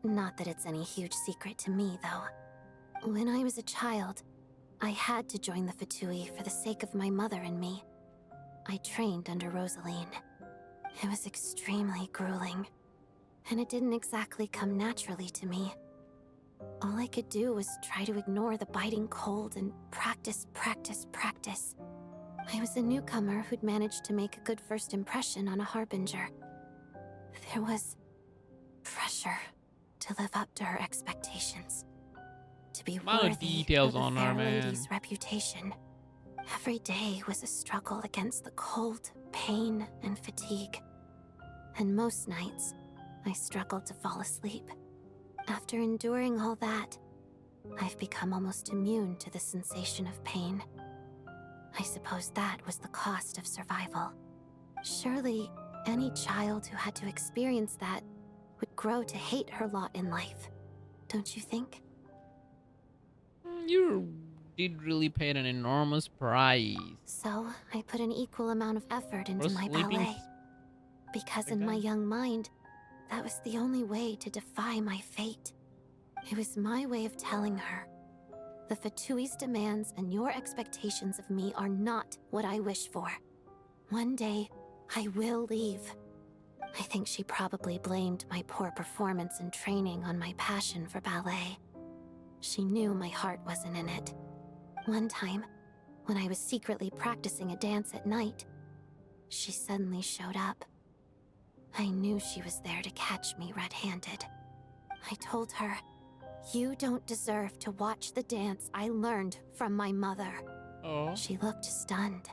[SPEAKER 15] Not that it's any huge secret to me, though. When I was a child, I had to join the Fatui for the sake of my mother and me. I trained under Rosaline. It was extremely grueling, and it didn't exactly come naturally to me. All I could do was try to ignore the biting cold and practice, practice, practice. I was a newcomer who'd managed to make a good first impression on a harbinger. There was pressure to live up to her expectations. To be
[SPEAKER 3] Amount of
[SPEAKER 15] worthy
[SPEAKER 3] details
[SPEAKER 15] of a
[SPEAKER 3] on
[SPEAKER 15] fair
[SPEAKER 3] her, man.
[SPEAKER 15] lady's reputation. Every day was a struggle against the cold, pain, and fatigue. And most nights, I struggled to fall asleep. After enduring all that, I've become almost immune to the sensation of pain. I suppose that was the cost of survival. Surely, any child who had to experience that would grow to hate her lot in life. Don't you think?
[SPEAKER 3] You did really pay an enormous price.
[SPEAKER 15] So, I put an equal amount of effort into
[SPEAKER 3] For
[SPEAKER 15] my
[SPEAKER 3] sleeping
[SPEAKER 15] ballet. Because in my young mind, that was the only way to defy my fate. It was my way of telling her, the Fatui's demands and your expectations of me are not what I wish for. One day, I will leave. I think she probably blamed my poor performance in training on my passion for ballet. She knew my heart wasn't in it. One time, when I was secretly practicing a dance at night, she suddenly showed up. I knew she was there to catch me red-handed. I told her, "You don't deserve to watch the dance I learned from my mother."
[SPEAKER 3] Oh.
[SPEAKER 15] She looked stunned.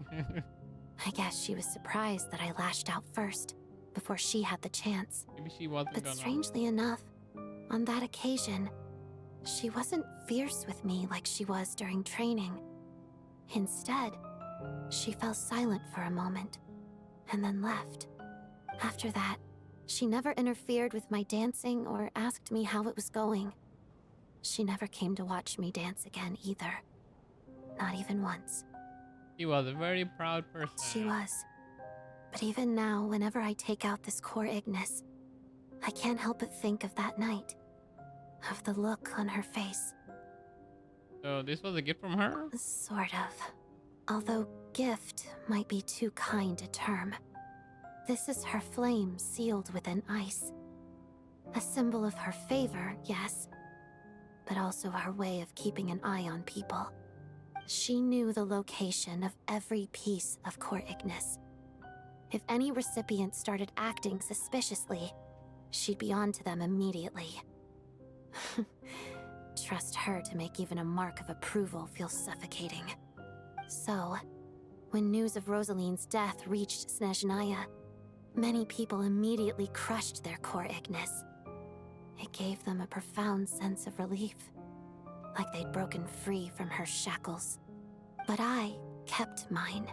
[SPEAKER 15] I guess she was surprised that I lashed out first, before she had the chance.
[SPEAKER 3] Maybe she wasn't
[SPEAKER 15] But
[SPEAKER 3] gonna.
[SPEAKER 15] strangely enough, on that occasion, she wasn't fierce with me like she was during training. Instead, she fell silent for a moment, and then left. After that, she never interfered with my dancing or asked me how it was going. she never came to watch me dance again either. Not even once.
[SPEAKER 3] She was a very proud person.
[SPEAKER 15] She was. But even now, whenever I take out this core Ignis, I can't help but think of that night. Of the look on her face.
[SPEAKER 3] So this was a gift from her?
[SPEAKER 15] Sort of. Although gift might be too kind a term. This is her flame sealed within ice. A symbol of her favor, yes, but also her way of keeping an eye on people. She knew the location of every piece of core Ignis. If any recipient started acting suspiciously, she'd be on to them immediately. Trust her to make even a mark of approval feel suffocating. So, when news of Rosaline's death reached Snezhnaya, many people immediately crushed their core Ignis. It gave them a profound sense of relief, like they'd broken free from her shackles. But I kept mine.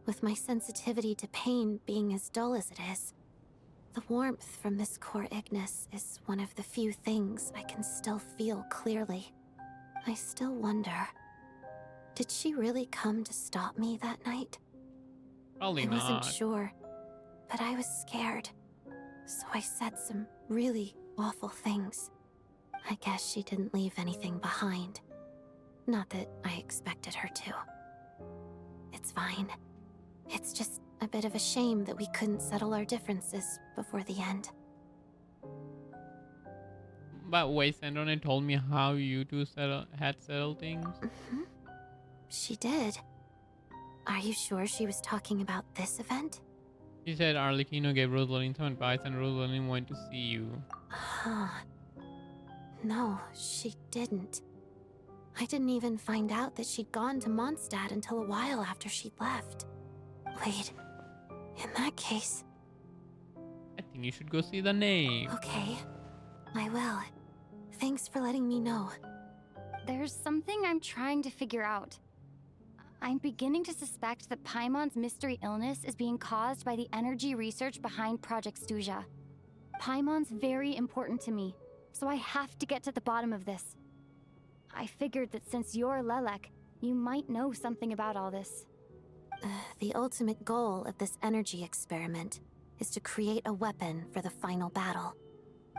[SPEAKER 15] With my sensitivity to pain being as dull as it is, the warmth from this core Ignis is one of the few things I can still feel clearly. I still wonder, did she really come to stop me that night?
[SPEAKER 3] Probably
[SPEAKER 15] I
[SPEAKER 3] not.
[SPEAKER 15] wasn't sure, but I was scared. So I said some really awful things. I guess she didn't leave anything behind. Not that I expected her to. It's fine. It's just a bit of a shame that we couldn't settle our differences before the end.
[SPEAKER 3] But wait, Sandrone told me how you two had settled things.
[SPEAKER 15] Mm-hmm. She did. Are you sure she was talking about this event?
[SPEAKER 3] She said Arlecchino gave Rosaline some advice and Rosaline wanted to see you.
[SPEAKER 15] Huh. No, she didn't. I didn't even find out that she'd gone to Mondstadt until a while after she'd left. Wait, in that case...
[SPEAKER 3] I think you should go see the name.
[SPEAKER 15] Okay, I will. Thanks for letting me know.
[SPEAKER 2] There's something I'm trying to figure out. I'm beginning to suspect that Paimon's mystery illness is being caused by the energy research behind Project Stuja. Paimon's very important to me, so I have to get to the bottom of this. I figured that since you're Lelek, you might know something about all this.
[SPEAKER 15] The ultimate goal of this energy experiment is to create a weapon for the final battle.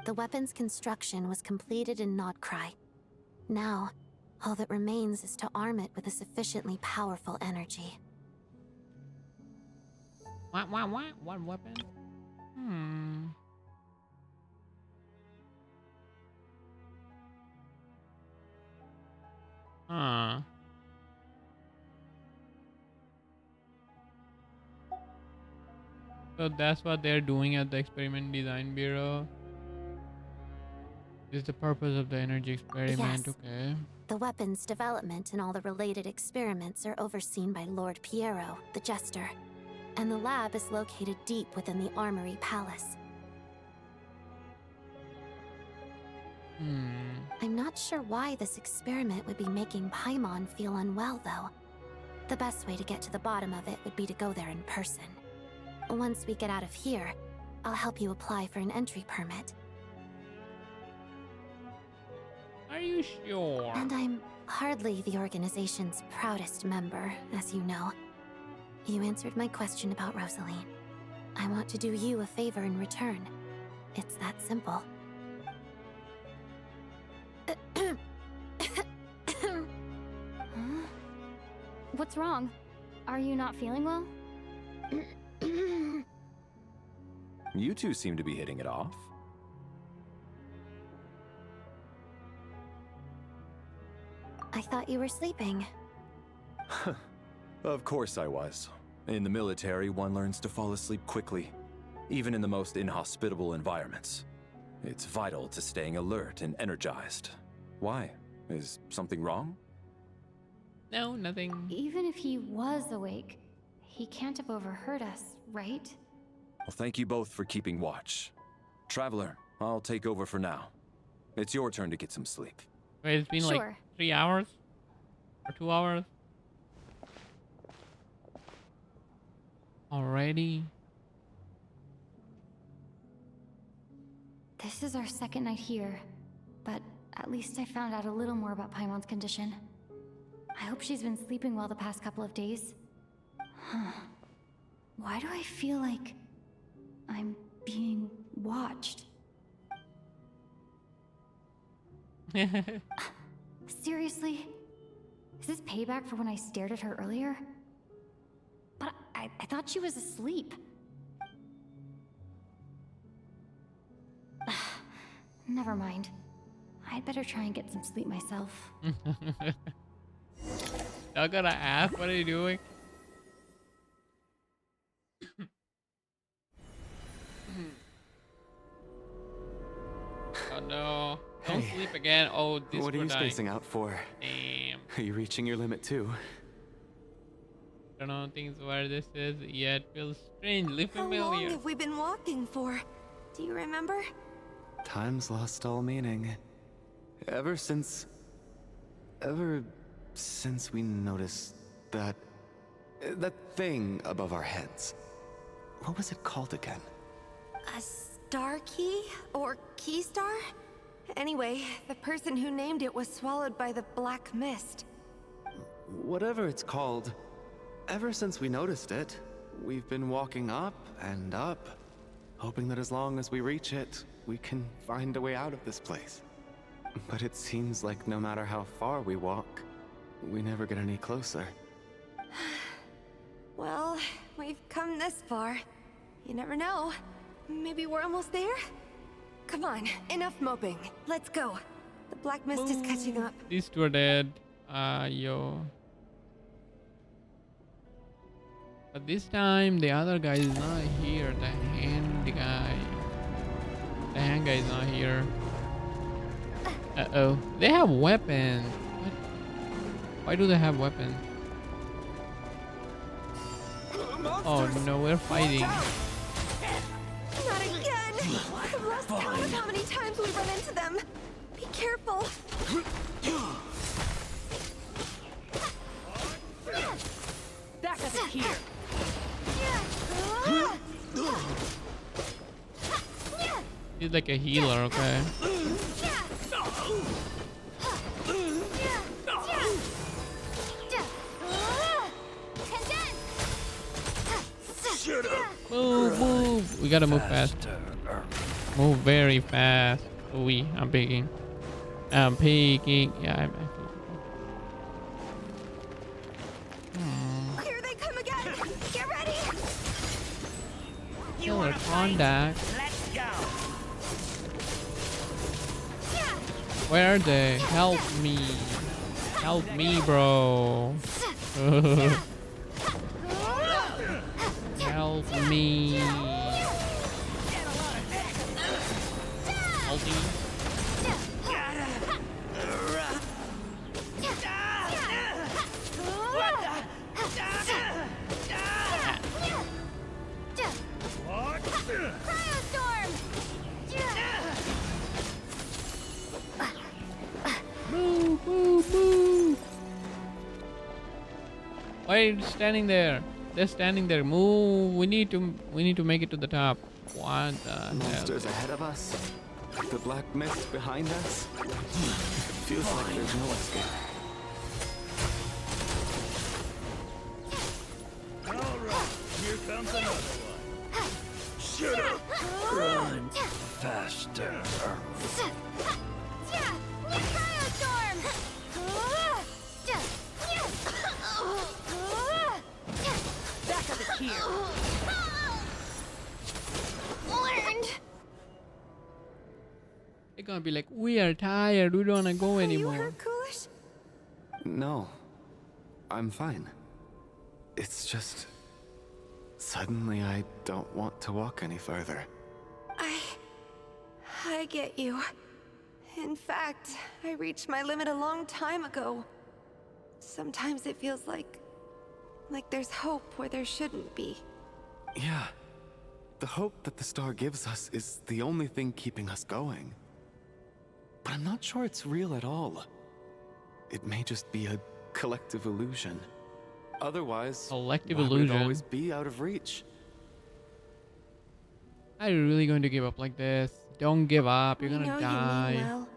[SPEAKER 15] The weapon's construction was completed in Nodcry. Now, all that remains is to arm it with a sufficiently powerful energy.
[SPEAKER 3] What weapon? Huh. So that's what they're doing at the Experiment Design Bureau. Is the purpose of the energy experiment,
[SPEAKER 15] Yes.
[SPEAKER 3] okay?
[SPEAKER 15] The weapon's development and all the related experiments are overseen by Lord Piero, the Jester, and the lab is located deep within the Armory Palace. I'm not sure why this experiment would be making Paimon feel unwell, though. The best way to get to the bottom of it would be to go there in person. Once we get out of here, I'll help you apply for an entry permit.
[SPEAKER 3] Are you sure?
[SPEAKER 15] And I'm hardly the organization's proudest member, as you know. You answered my question about Rosaline. I want to do you a favor in return. It's that simple.
[SPEAKER 2] Huh? What's wrong? Are you not feeling well?
[SPEAKER 6] You two seem to be hitting it off.
[SPEAKER 15] I thought you were sleeping.
[SPEAKER 6] Of course I was. In the military, one learns to fall asleep quickly, even in the most inhospitable environments. It's vital to staying alert and energized. Why? Is something wrong?
[SPEAKER 3] No, nothing.
[SPEAKER 2] Even if he was awake, he can't have overheard us, right?
[SPEAKER 6] Well, thank you both for keeping watch. Traveler, I'll take over for now. It's your turn to get some sleep.
[SPEAKER 3] Wait, it's been like
[SPEAKER 2] Sure.
[SPEAKER 3] 3 hours? Or 2 hours? Already?
[SPEAKER 2] This is our second night here, but At least I found out a little more about Paimon's condition. I hope she's been sleeping well the past couple of days. Huh. Why do I feel like I'm being watched? Seriously? Is this payback for when I stared at her earlier? But I thought she was asleep. Never mind. I'd better try and get some sleep myself.
[SPEAKER 3] I gotta ask, what are you doing? Oh no. Don't
[SPEAKER 1] Hey,
[SPEAKER 3] sleep again. Oh, this
[SPEAKER 1] what are
[SPEAKER 3] we're
[SPEAKER 1] you
[SPEAKER 3] dying.
[SPEAKER 1] spacing out for?
[SPEAKER 3] Damn.
[SPEAKER 1] Are you reaching your limit too?
[SPEAKER 3] I don't know things where this is yet. Feels strangely
[SPEAKER 4] How long
[SPEAKER 3] familiar.
[SPEAKER 4] have we been walking for? Do you remember?
[SPEAKER 1] Time's lost all meaning. Ever since we noticed that thing above our heads. What was it called again?
[SPEAKER 4] A star key? Or key star? Anyway, the person who named it was swallowed by the black mist.
[SPEAKER 1] Whatever it's called, ever since we noticed it, we've been walking up and up, hoping that as long as we reach it, we can find a way out of this place. But it seems like no matter how far we walk, we never get any closer.
[SPEAKER 4] Well, we've come this far. You never know. Maybe we're almost there? Come on, enough moping. Let's go. The black mist is catching up.
[SPEAKER 3] These two are dead. Yo. But this time, the other guy is not here. The hand guy. The hand guy is not here. Uh-oh. They have weapons. What? Why do they have weapons? Oh no, we're fighting.
[SPEAKER 4] Not again! I've lost count of how many times we run into them. Be careful.
[SPEAKER 11] Back up here.
[SPEAKER 3] He's like a healer, okay? Move, move! We gotta move fast. Move very fast. I'm peeking. I'm peeking. Yeah, I'm actually.
[SPEAKER 4] Here they come again! Get ready!
[SPEAKER 3] Killer contact.
[SPEAKER 11] Let's go.
[SPEAKER 3] Where are they? Help me. Help me, bro. Help me. Ulti. Move, move, move. Why are you standing there? They're standing there. Move. We need to make it to the top. What the hell?
[SPEAKER 1] Monsters ahead of us. The black mist behind us. Feels like there's no escape.
[SPEAKER 14] Alright, here comes another one. Shoot up! Run faster.
[SPEAKER 11] Back up here.
[SPEAKER 4] Learned!
[SPEAKER 3] They're gonna be like, we are tired. We don't wanna go
[SPEAKER 4] Are you
[SPEAKER 3] anymore.
[SPEAKER 4] hurt, Coolish?
[SPEAKER 1] No, I'm fine. It's just... Suddenly I don't want to walk any further.
[SPEAKER 4] I get you. In fact, I reached my limit a long time ago. Sometimes it feels like there's hope where there shouldn't be.
[SPEAKER 1] Yeah. The hope that the star gives us is the only thing keeping us going. But I'm not sure it's real at all. It may just be a collective illusion. Otherwise,
[SPEAKER 3] Collective
[SPEAKER 1] why would
[SPEAKER 3] illusion.
[SPEAKER 1] it always be out of reach?
[SPEAKER 3] Are you really going to give up like this? Don't give up. You're
[SPEAKER 4] We
[SPEAKER 3] gonna
[SPEAKER 4] know
[SPEAKER 3] die.
[SPEAKER 4] you mean well,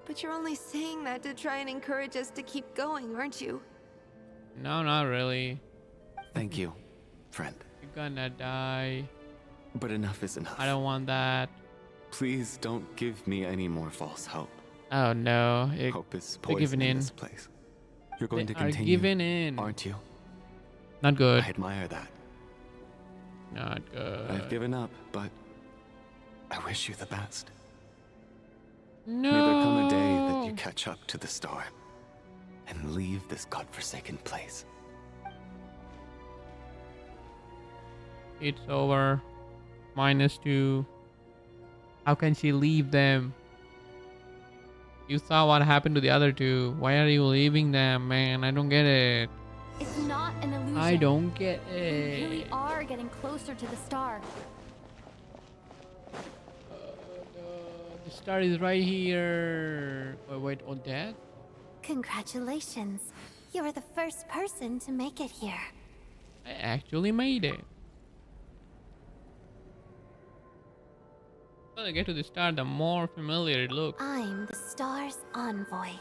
[SPEAKER 4] But you're only saying that to try and encourage us to keep going, aren't you?
[SPEAKER 3] No, not really.
[SPEAKER 1] Thank you, friend.
[SPEAKER 3] You're gonna die.
[SPEAKER 1] But enough is enough.
[SPEAKER 3] I don't want that.
[SPEAKER 1] Please don't give me any more false hope.
[SPEAKER 3] Oh no.
[SPEAKER 1] Hope is
[SPEAKER 3] They're
[SPEAKER 1] poison
[SPEAKER 3] giving
[SPEAKER 1] in
[SPEAKER 3] in.
[SPEAKER 1] this place. You're going
[SPEAKER 3] They
[SPEAKER 1] to
[SPEAKER 3] are
[SPEAKER 1] continue,
[SPEAKER 3] giving in.
[SPEAKER 1] aren't you?
[SPEAKER 3] Not good.
[SPEAKER 1] I admire that.
[SPEAKER 3] Not good.
[SPEAKER 1] I've given up, but I wish you the best.
[SPEAKER 3] No.
[SPEAKER 1] May there come a day that you catch up to the storm and leave this godforsaken place.
[SPEAKER 3] It's over. -2. How can she leave them? You saw what happened to the other two. Why are you leaving them, man? I don't get it.
[SPEAKER 2] It's not an illusion.
[SPEAKER 3] I don't get
[SPEAKER 2] We really
[SPEAKER 3] it.
[SPEAKER 2] are getting closer to the star.
[SPEAKER 3] The star is right here. Wait, Odette?
[SPEAKER 15] Congratulations. You're the first person to make it here.
[SPEAKER 3] I actually made it. When I get to the star, the more familiar it looks.
[SPEAKER 15] I'm the star's envoy.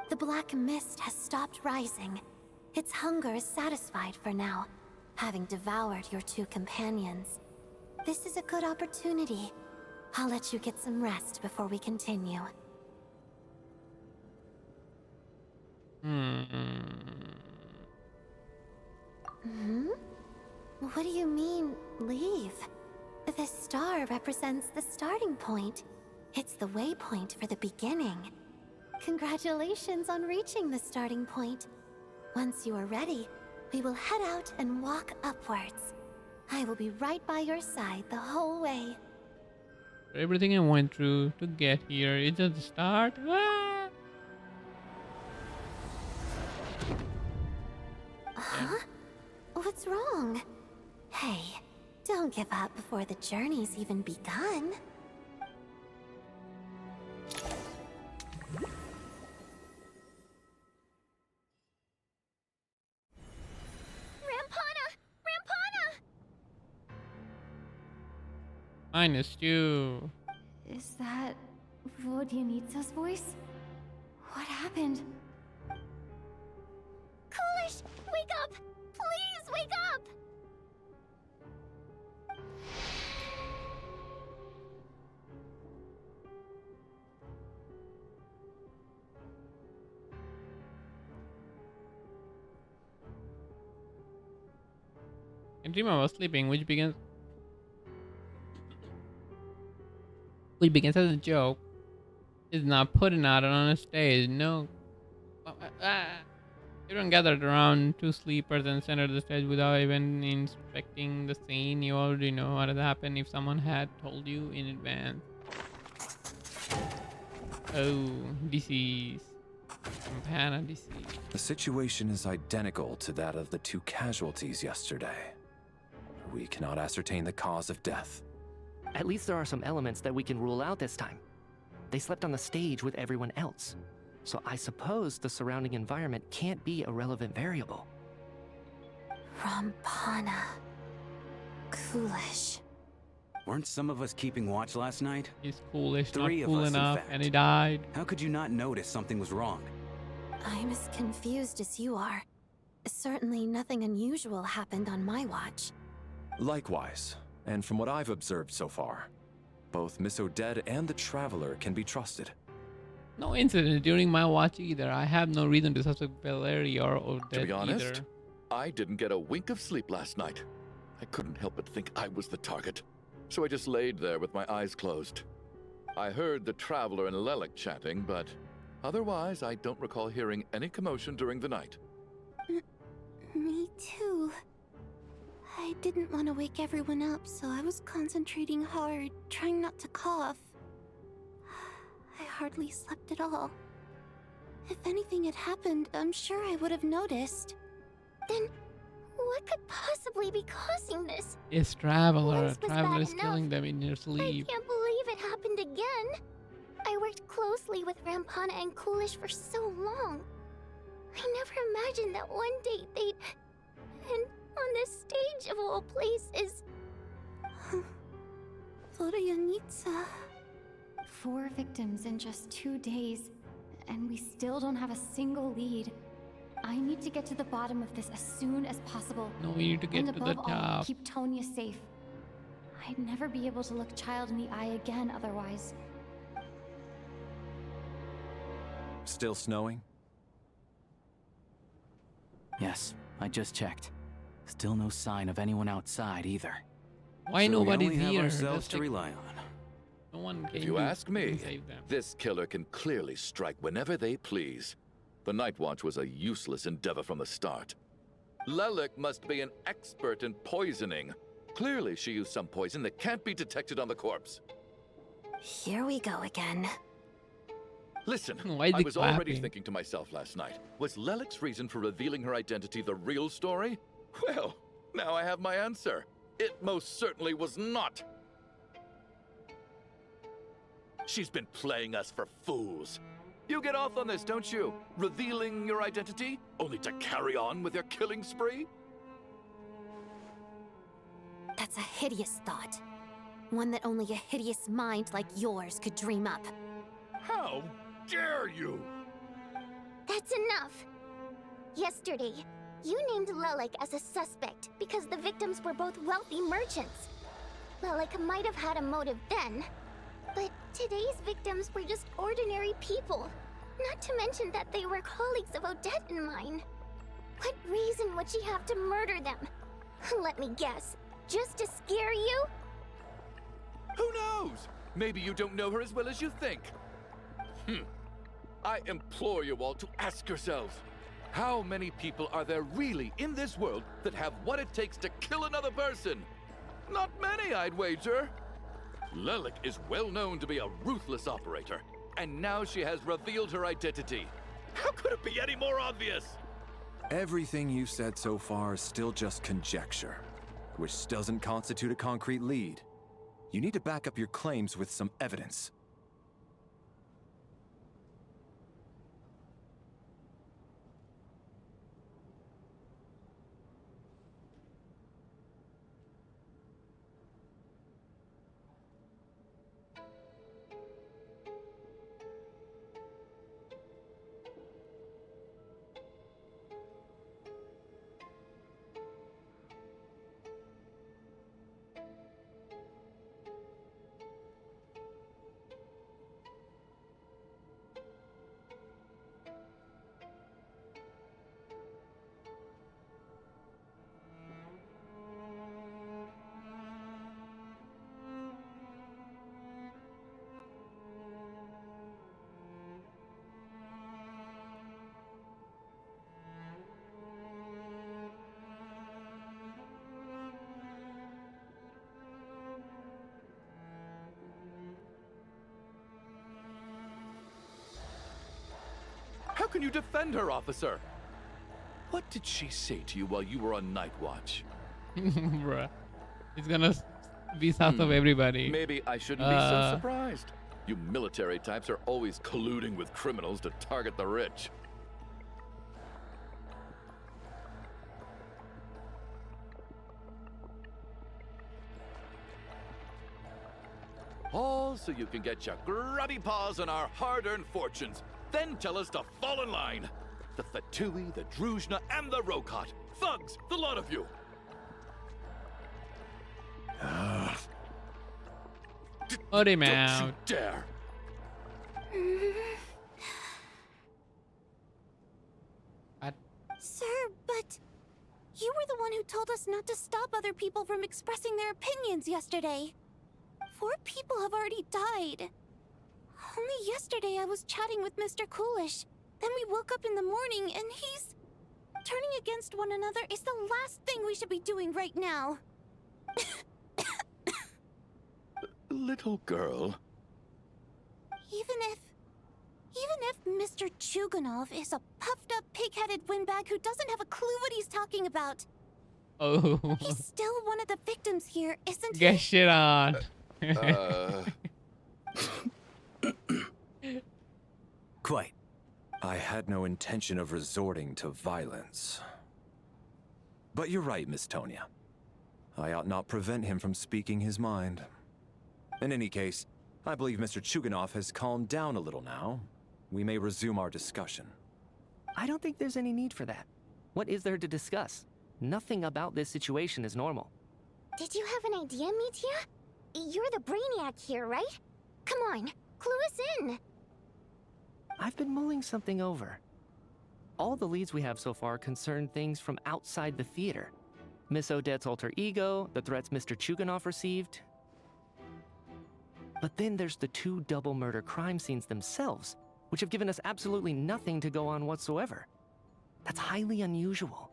[SPEAKER 15] The black mist has stopped rising. Its hunger is satisfied for now, having devoured your two companions. This is a good opportunity. I'll let you get some rest before we continue. What do you mean, leave? The star represents the starting point. It's the waypoint for the beginning. Congratulations on reaching the starting point. Once you are ready, we will head out and walk upwards. I will be right by your side the whole way.
[SPEAKER 3] Everything I went through to get here is just the start. Ah!
[SPEAKER 15] Huh? What's wrong? Hey, don't give up before the journey's even begun.
[SPEAKER 8] Rampana! Rampana!
[SPEAKER 3] -2.
[SPEAKER 2] Is that Vodyanitsa's voice? What happened?
[SPEAKER 8] Coolish, wake up! Please wake up!
[SPEAKER 3] I dream I was sleeping, which begins as a joke, is not putting out on a stage. No. Everyone gathered around two sleepers and centered the stage without even inspecting the scene. You already know what had happened if someone had told you in advance. Oh, disease. Campana disease.
[SPEAKER 6] The situation is identical to that of the two casualties yesterday. We cannot ascertain the cause of death.
[SPEAKER 7] At least there are some elements that we can rule out this time. They slept on the stage with everyone else. So I suppose the surrounding environment can't be a relevant variable.
[SPEAKER 15] Rampana. Coolish.
[SPEAKER 10] Weren't some of us keeping watch last night?
[SPEAKER 3] He's coolish, not
[SPEAKER 10] Three of
[SPEAKER 3] cool
[SPEAKER 10] us, in
[SPEAKER 3] enough,
[SPEAKER 10] fact.
[SPEAKER 3] and he died.
[SPEAKER 10] How could you not notice something was wrong?
[SPEAKER 15] I'm as confused as you are. Certainly nothing unusual happened on my watch.
[SPEAKER 6] Likewise, and from what I've observed so far, both Miss Odette and the Traveler can be trusted.
[SPEAKER 3] No incident during my watch either. I have no reason to suspect Valerie or Odette
[SPEAKER 9] To be honest,
[SPEAKER 3] either.
[SPEAKER 9] I didn't get a wink of sleep last night. I couldn't help but think I was the target, so I just laid there with my eyes closed. I heard the Traveler and Lelik chatting, but otherwise I don't recall hearing any commotion during the night.
[SPEAKER 15] Me too. I didn't want to wake everyone up, so I was concentrating hard, trying not to cough. I hardly slept at all. If anything had happened, I'm sure I would have noticed.
[SPEAKER 8] Then, what could possibly be causing this?
[SPEAKER 3] It's Traveler.
[SPEAKER 8] Once was
[SPEAKER 3] Traveler
[SPEAKER 8] bad
[SPEAKER 3] is killing them in your
[SPEAKER 8] I
[SPEAKER 3] sleep.
[SPEAKER 8] can't believe it happened again. I worked closely with Rampana and Coolish for so long. I never imagined that one day they'd... And on the stage of all places...
[SPEAKER 15] Vodyanitsa...
[SPEAKER 2] 4 victims in just 2 days, and we still don't have a single lead. I need to get to the bottom of this as soon as possible.
[SPEAKER 3] No, we need to get
[SPEAKER 2] and
[SPEAKER 3] to the
[SPEAKER 2] above all,
[SPEAKER 3] top.
[SPEAKER 2] keep Tonya safe. I'd never be able to look Child in the eye again otherwise.
[SPEAKER 6] Still snowing?
[SPEAKER 13] Yes, I just checked. Still no sign of anyone outside either.
[SPEAKER 3] Why
[SPEAKER 6] So we
[SPEAKER 3] nobody's
[SPEAKER 6] only have
[SPEAKER 3] here?
[SPEAKER 6] ourselves
[SPEAKER 3] Just
[SPEAKER 6] to
[SPEAKER 3] like,
[SPEAKER 6] rely on.
[SPEAKER 3] no one
[SPEAKER 9] If
[SPEAKER 3] came
[SPEAKER 9] you
[SPEAKER 3] to
[SPEAKER 9] ask me,
[SPEAKER 3] save them.
[SPEAKER 9] this killer can clearly strike whenever they please. The Night Watch was a useless endeavor from the start. Lelik must be an expert in poisoning. Clearly, she used some poison that can't be detected on the corpse.
[SPEAKER 15] Here we go again.
[SPEAKER 9] Listen,
[SPEAKER 3] Why is
[SPEAKER 9] I
[SPEAKER 3] he
[SPEAKER 9] was already
[SPEAKER 3] clapping?
[SPEAKER 9] thinking to myself last night, was Lelik's reason for revealing her identity the real story? Well, now I have my answer. It most certainly was not. She's been playing us for fools. You get off on this, don't you? Revealing your identity, only to carry on with your killing spree?
[SPEAKER 15] That's a hideous thought. One that only a hideous mind like yours could dream up.
[SPEAKER 9] How dare you!
[SPEAKER 8] That's enough! Yesterday, you named Lelik as a suspect because the victims were both wealthy merchants. Lelik might have had a motive then, but today's victims were just ordinary people. Not to mention that they were colleagues of Odette and mine. What reason would she have to murder them? Let me guess, just to scare you?
[SPEAKER 9] Who knows? Maybe you don't know her as well as you think. I implore you all to ask yourselves, how many people are there really in this world that have what it takes to kill another person? Not many, I'd wager. Lelik is well known to be a ruthless operator, and now she has revealed her identity. How could it be any more obvious?
[SPEAKER 6] Everything you've said so far is still just conjecture, which doesn't constitute a concrete lead. You need to back up your claims with some evidence.
[SPEAKER 9] How can you defend her, officer? What did she say to you while you were on night watch?
[SPEAKER 3] Bruh. It's gonna be south of everybody.
[SPEAKER 9] Maybe I shouldn't be so surprised. You military types are always colluding with criminals to target the rich. All so you can get your grubby paws on our hard-earned fortunes. Then tell us to fall in line. The Fatui, the Druzhna, and the Rokot. Thugs, the lot of you.
[SPEAKER 3] Put him
[SPEAKER 9] Don't
[SPEAKER 3] out.
[SPEAKER 9] you dare.
[SPEAKER 15] Sir, but you were the one who told us not to stop other people from expressing their opinions yesterday. 4 people have already died. Only yesterday I was chatting with Mr. Coolish. Then we woke up in the morning and he's... Turning against one another is the last thing we should be doing right now.
[SPEAKER 9] Little girl.
[SPEAKER 15] Even if Mr. Chuganov is a puffed-up, pig-headed windbag who doesn't have a clue what he's talking about,
[SPEAKER 3] Oh.
[SPEAKER 15] he's still one of the victims here, isn't
[SPEAKER 3] Get
[SPEAKER 15] he?
[SPEAKER 3] shit on.
[SPEAKER 6] Quite. I had no intention of resorting to violence. But you're right, Miss Tonya. I ought not prevent him from speaking his mind. In any case, I believe Mr. Chuganov has calmed down a little now. We may resume our discussion.
[SPEAKER 7] I don't think there's any need for that. What is there to discuss? Nothing about this situation is normal.
[SPEAKER 8] Did you have an idea, Mitya? You're the brainiac here, right? Come on, clue us in.
[SPEAKER 7] I've been mulling something over. All the leads we have so far concern things from outside the theater. Miss Odette's alter ego, the threats Mr. Chuganov received. But then there's the 2 double murder crime scenes themselves, which have given us absolutely nothing to go on whatsoever. That's highly unusual.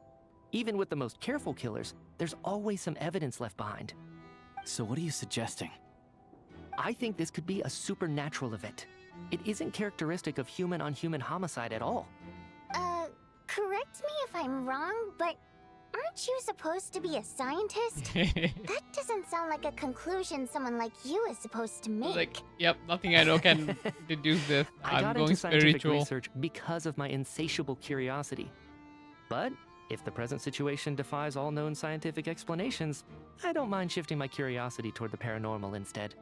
[SPEAKER 7] Even with the most careful killers, there's always some evidence left behind.
[SPEAKER 13] So what are you suggesting?
[SPEAKER 7] I think this could be a supernatural event. It isn't characteristic of human-on-human homicide at all.
[SPEAKER 8] Correct me if I'm wrong, but aren't you supposed to be a scientist? That doesn't sound like a conclusion someone like you is supposed to make.
[SPEAKER 3] Like, yep, nothing I know can deduce this.
[SPEAKER 7] I got
[SPEAKER 3] I'm going
[SPEAKER 7] into scientific
[SPEAKER 3] spiritual.
[SPEAKER 7] research because of my insatiable curiosity. But if the present situation defies all known scientific explanations, I don't mind shifting my curiosity toward the paranormal instead.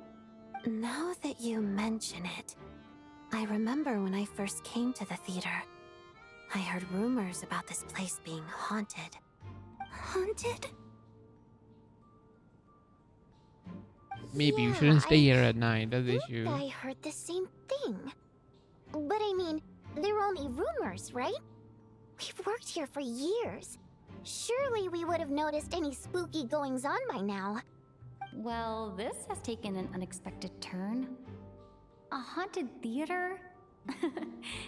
[SPEAKER 15] Now that you mention it, I remember when I first came to the theater. I heard rumors about this place being haunted. Haunted?
[SPEAKER 3] Maybe you shouldn't stay here at night, that's the issue.
[SPEAKER 8] I heard the same thing. But I mean, they're only rumors, right? We've worked here for years. Surely we would have noticed any spooky goings-on by now.
[SPEAKER 2] Well, this has taken an unexpected turn. A haunted theater?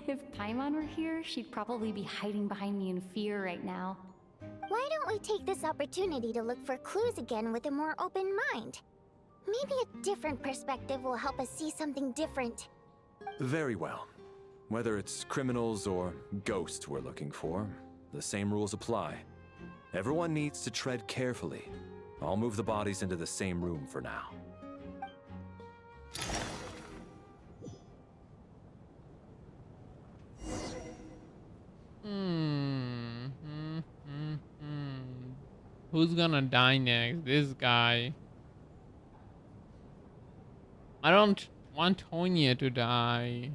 [SPEAKER 2] If Paimon were here, she'd probably be hiding behind me in fear right now.
[SPEAKER 8] Why don't we take this opportunity to look for clues again with a more open mind? Maybe a different perspective will help us see something different.
[SPEAKER 6] Very well. Whether it's criminals or ghosts we're looking for, the same rules apply. Everyone needs to tread carefully. I'll move the bodies into the same room for now.
[SPEAKER 3] Who's gonna die next? This guy. I don't want Tonya to die.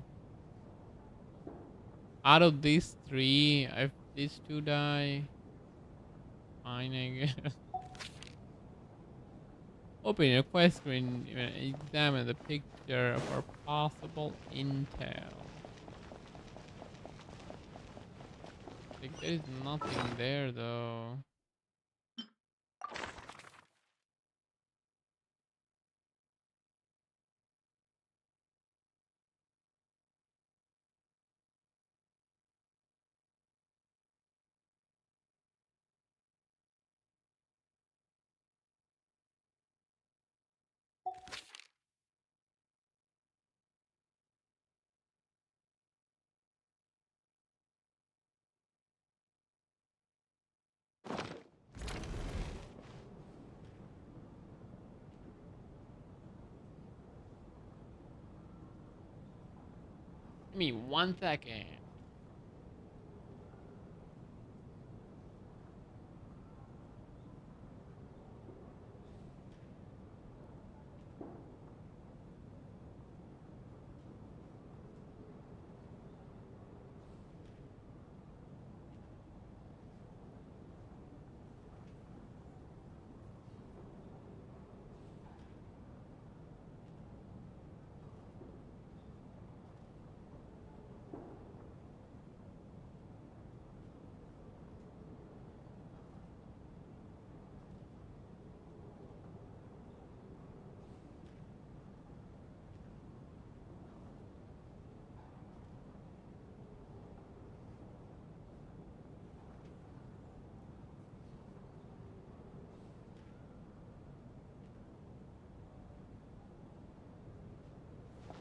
[SPEAKER 3] Out of these 3, if these 2 die, fine, I guess. Open your quest screen and examine the picture for possible intel. Like, there is nothing there though. Give me 1 second.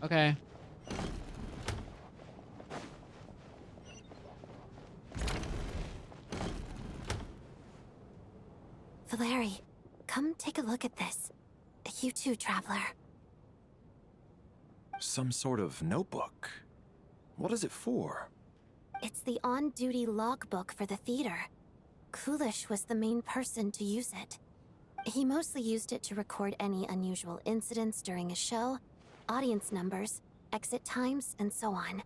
[SPEAKER 3] Okay.
[SPEAKER 15] Valeri, come take a look at this. You too, traveler.
[SPEAKER 6] Some sort of notebook. What is it for?
[SPEAKER 15] It's the on-duty logbook for the theater. Kulish was the main person to use it. He mostly used it to record any unusual incidents during a show, audience numbers, exit times, and so on.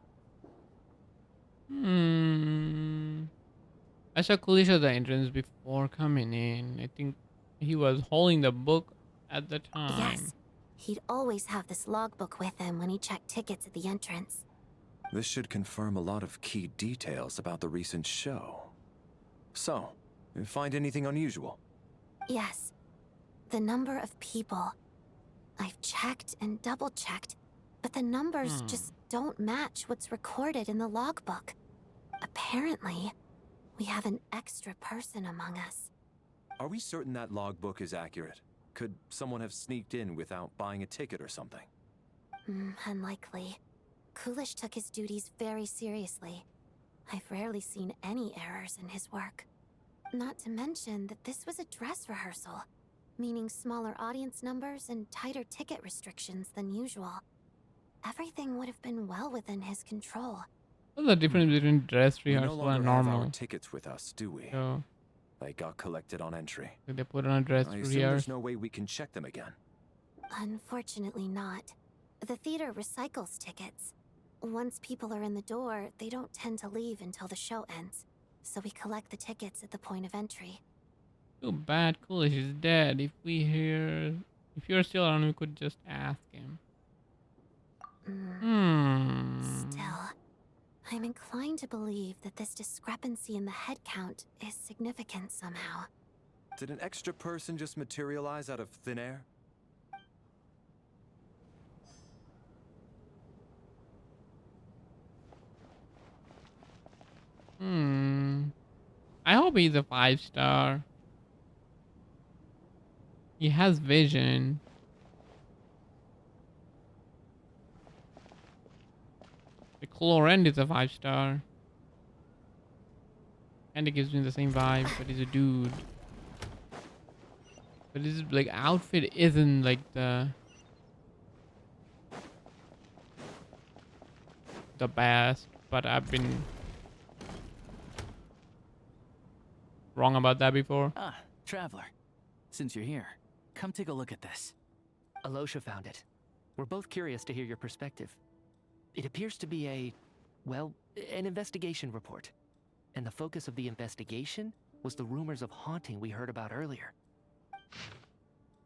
[SPEAKER 3] I saw Coolish at the entrance before coming in. I think he was holding the book at the time.
[SPEAKER 15] Yes, he'd always have this logbook with him when he checked tickets at the entrance.
[SPEAKER 6] This should confirm a lot of key details about the recent show. So, you find anything unusual?
[SPEAKER 15] Yes, the number of people. I've checked and double-checked, but the numbers just don't match what's recorded in the logbook. Apparently, we have an extra person among us.
[SPEAKER 6] Are we certain that logbook is accurate? Could someone have sneaked in without buying a ticket or something?
[SPEAKER 15] Unlikely. Coolish took his duties very seriously. I've rarely seen any errors in his work. Not to mention that this was a dress rehearsal, meaning smaller audience numbers and tighter ticket restrictions than usual. Everything would have been well within his control.
[SPEAKER 3] What's the difference between dress
[SPEAKER 6] We no
[SPEAKER 3] rehearsal
[SPEAKER 6] longer
[SPEAKER 3] and
[SPEAKER 6] have
[SPEAKER 3] normal?
[SPEAKER 6] our tickets with us, do we?
[SPEAKER 3] So,
[SPEAKER 6] They got collected on entry.
[SPEAKER 3] they put on a dress
[SPEAKER 6] I assume there's
[SPEAKER 3] rehearsal.
[SPEAKER 6] no way we can check them again.
[SPEAKER 15] Unfortunately not. The theater recycles tickets. Once people are in the door, they don't tend to leave until the show ends. So we collect the tickets at the point of entry.
[SPEAKER 3] Too bad Coolish is dead. If you're still around, we could just ask him.
[SPEAKER 15] Still, I'm inclined to believe that this discrepancy in the head count is significant somehow.
[SPEAKER 6] Did an extra person just materialize out of thin air?
[SPEAKER 3] I hope he's a 5-star. He has vision. The Chlorend is a 5-star. Kinda gives me the same vibe, but he's a dude. But his like outfit isn't like the best, but I've been wrong about that before.
[SPEAKER 13] Ah, Traveler. Since you're here, come take a look at this.
[SPEAKER 7] Alosha found it. We're both curious to hear your perspective. It appears to be an investigation report. And the focus of the investigation was the rumors of haunting we heard about earlier.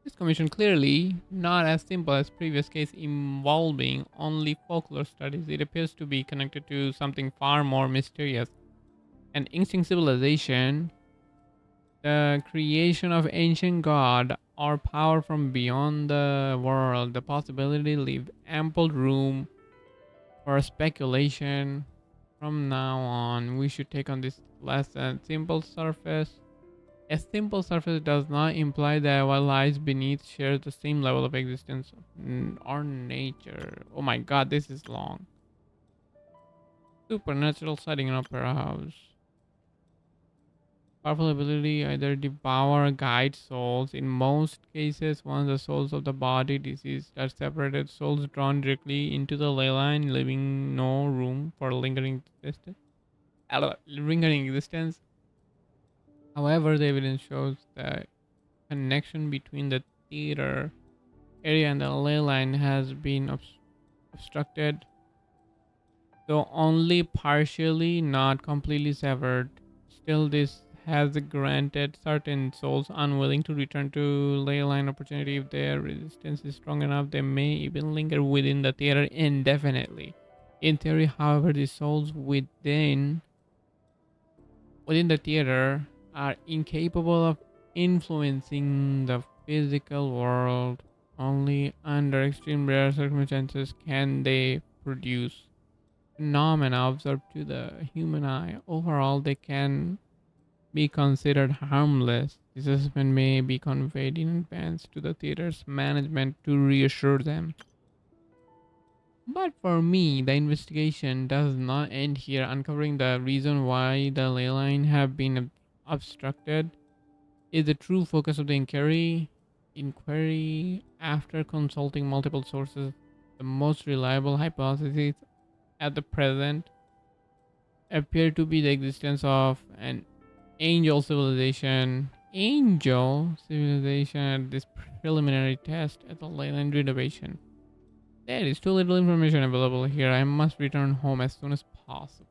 [SPEAKER 3] This commission clearly not as simple as previous case involving only folklore studies. It appears to be connected to something far more mysterious. An ancient civilization, the creation of ancient god, or power from beyond the world. The possibility leave ample room for speculation. From now on, we should take on this lesson. A simple surface does not imply that what lies beneath shares the same level of existence or nature. Oh my god, this is long. Supernatural setting in opera house. Powerful ability either devour or guide souls. In most cases, once the souls of the body deceased are separated, souls drawn directly into the ley line, leaving no room for lingering existence. However, the evidence shows the connection between the theater area and the ley line has been obstructed, though only partially, not completely severed. Still, this has granted certain souls unwilling to return to ley line opportunity. If their resistance is strong enough, they may even linger within the theater indefinitely. In theory, however, the souls within the theater are incapable of influencing the physical world. Only under extreme rare circumstances can they produce phenomena observed to the human eye. Overall, they can be considered harmless. This assessment may be conveyed in advance to the theater's management to reassure them. But for me, the investigation does not end here. Uncovering the reason why the ley line have been obstructed is the true focus of the inquiry. After consulting multiple sources, the most reliable hypothesis at the present appear to be the existence of an angel civilization at this preliminary test at the ley line renovation. There is too little information available here. I must return home as soon as possible.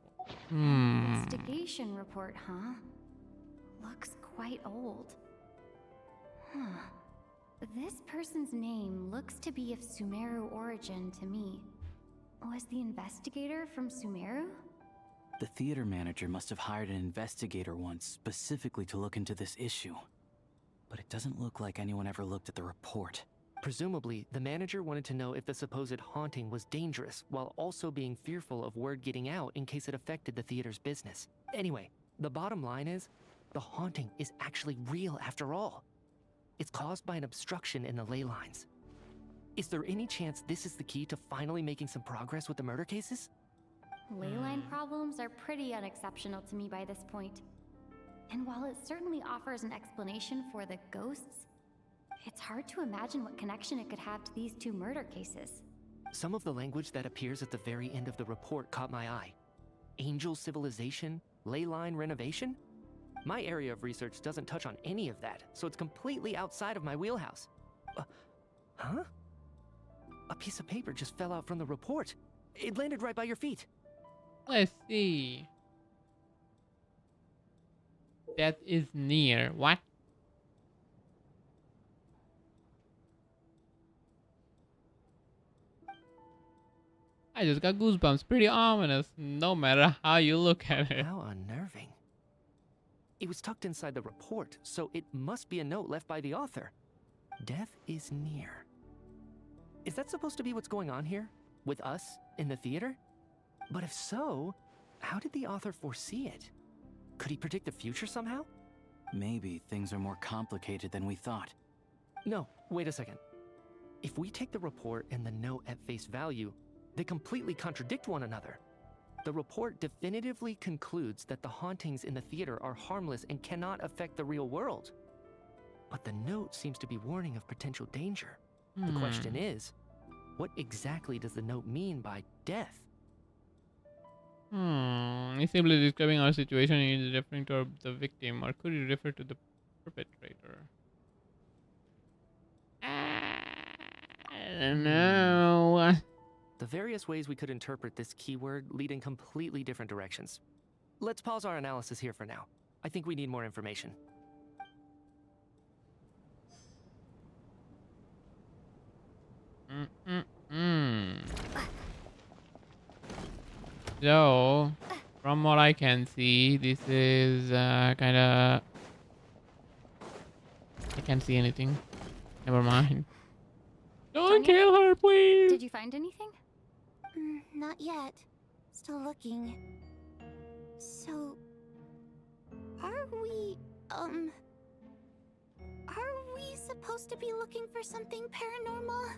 [SPEAKER 2] Investigation report, huh? Looks quite old. Huh. This person's name looks to be of Sumeru origin to me. Was the investigator from Sumeru?
[SPEAKER 13] The theater manager must have hired an investigator once specifically to look into this issue. But it doesn't look like anyone ever looked at the report.
[SPEAKER 7] Presumably, the manager wanted to know if the supposed haunting was dangerous, while also being fearful of word getting out in case it affected the theater's business. Anyway, the bottom line is, the haunting is actually real after all. It's caused by an obstruction in the ley lines. Is there any chance this is the key to finally making some progress with the murder cases?
[SPEAKER 2] Leyline problems are pretty unexceptional to me by this point. And while it certainly offers an explanation for the ghosts, it's hard to imagine what connection it could have to these two murder cases.
[SPEAKER 7] Some of the language that appears at the very end of the report caught my eye. Angel civilization, ley line renovation? My area of research doesn't touch on any of that, so it's completely outside of my wheelhouse. Huh? A piece of paper just fell out from the report. It landed right by your feet.
[SPEAKER 3] Let's see. Death is near. What? I just got goosebumps. Pretty ominous, no matter how you look at it.
[SPEAKER 7] How unnerving. It was tucked inside the report, so it must be a note left by the author. Death is near. Is that supposed to be what's going on here? With us in the theater? But if so, how did the author foresee it? Could he predict the future somehow?
[SPEAKER 13] Maybe things are more complicated than we thought.
[SPEAKER 7] No, wait a second. If we take the report and the note at face value, they completely contradict one another. The report definitively concludes that the hauntings in the theater are harmless and cannot affect the real world. But the note seems to be warning of potential danger. The question is, what exactly does the note mean by death?
[SPEAKER 3] He's simply describing our situation and is referring to the victim, or could he refer to the perpetrator? I don't know.
[SPEAKER 7] The various ways we could interpret this keyword lead in completely different directions. Let's pause our analysis here for now. I think we need more information.
[SPEAKER 3] So, from what I can see, this is kind of... I can't see anything. Never mind. Don't
[SPEAKER 2] Sonia?
[SPEAKER 3] kill her, please!
[SPEAKER 2] Did you find anything?
[SPEAKER 8] Not yet. Still looking. So... Are we supposed to be looking for something paranormal?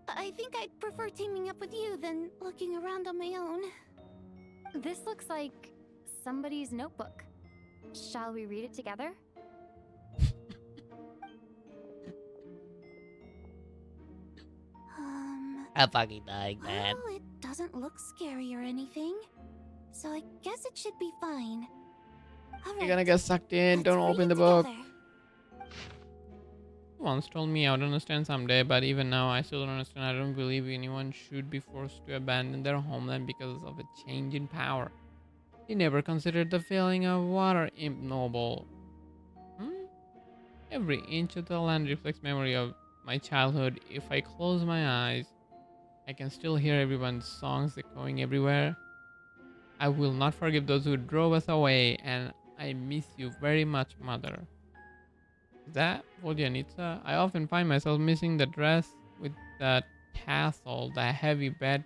[SPEAKER 8] I think I'd prefer teaming up with you than looking around on my own.
[SPEAKER 2] This looks like somebody's notebook. Shall we read it together?
[SPEAKER 3] I'm fucking dying, man.
[SPEAKER 8] Well, it doesn't look scary or anything. So I guess it should be fine.
[SPEAKER 3] You're gonna get sucked in. Don't open the book. Once told me I would understand someday, but even now I still don't understand. I don't believe anyone should be forced to abandon their homeland because of a change in power. He never considered the feeling of water ignoble. Every inch of the land reflects memory of my childhood. If I close my eyes, I can still hear everyone's songs echoing everywhere. I will not forgive those who drove us away, and I miss you very much, Mother. Is that Vodyanitsa? I often find myself missing the dress with the tassel, the heavy bed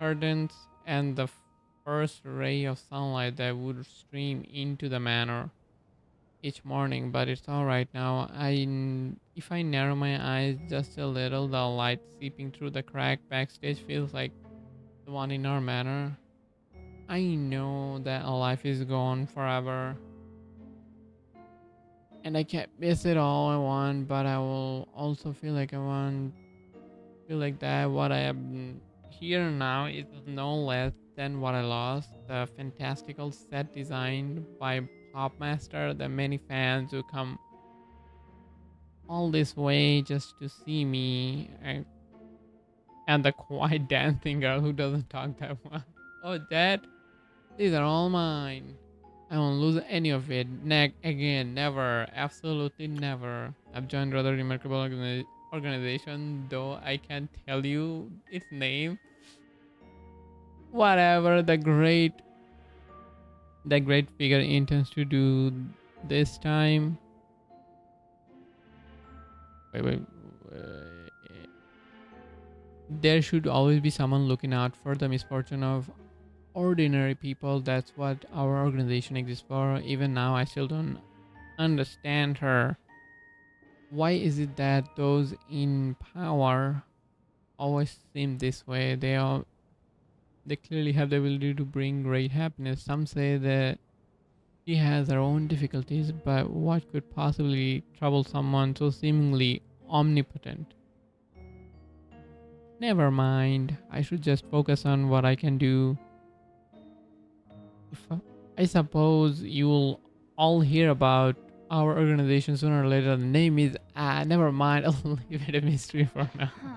[SPEAKER 3] curtains, and the first ray of sunlight that would stream into the manor each morning. But it's alright now. If I narrow my eyes just a little, the light seeping through the crack backstage feels like the one in our manor. I know that a life is gone forever, and I can't miss it all I want, but I will also feel like that what I am here now is no less than what I lost. The fantastical set designed by Popmaster, the many fans who come all this way just to see me. And the quiet dancing girl who doesn't talk that much. Oh, Dad, these are all mine. I won't lose any of it. Again, never. Absolutely never. I've joined rather remarkable organization, though I can't tell you its name. Whatever the great figure intends to do this time. Wait. There should always be someone looking out for the misfortune of ordinary people. That's what our organization exists for. Even now, I still don't understand her. Why is it that those in power always seem this way? They clearly have the ability to bring great happiness. Some say that she has her own difficulties, but what could possibly trouble someone so seemingly omnipotent? Never mind. I should just focus on what I can do. I suppose you'll all hear about our organization sooner or later. The name is never mind. I'll leave it a mystery for now.
[SPEAKER 2] Huh.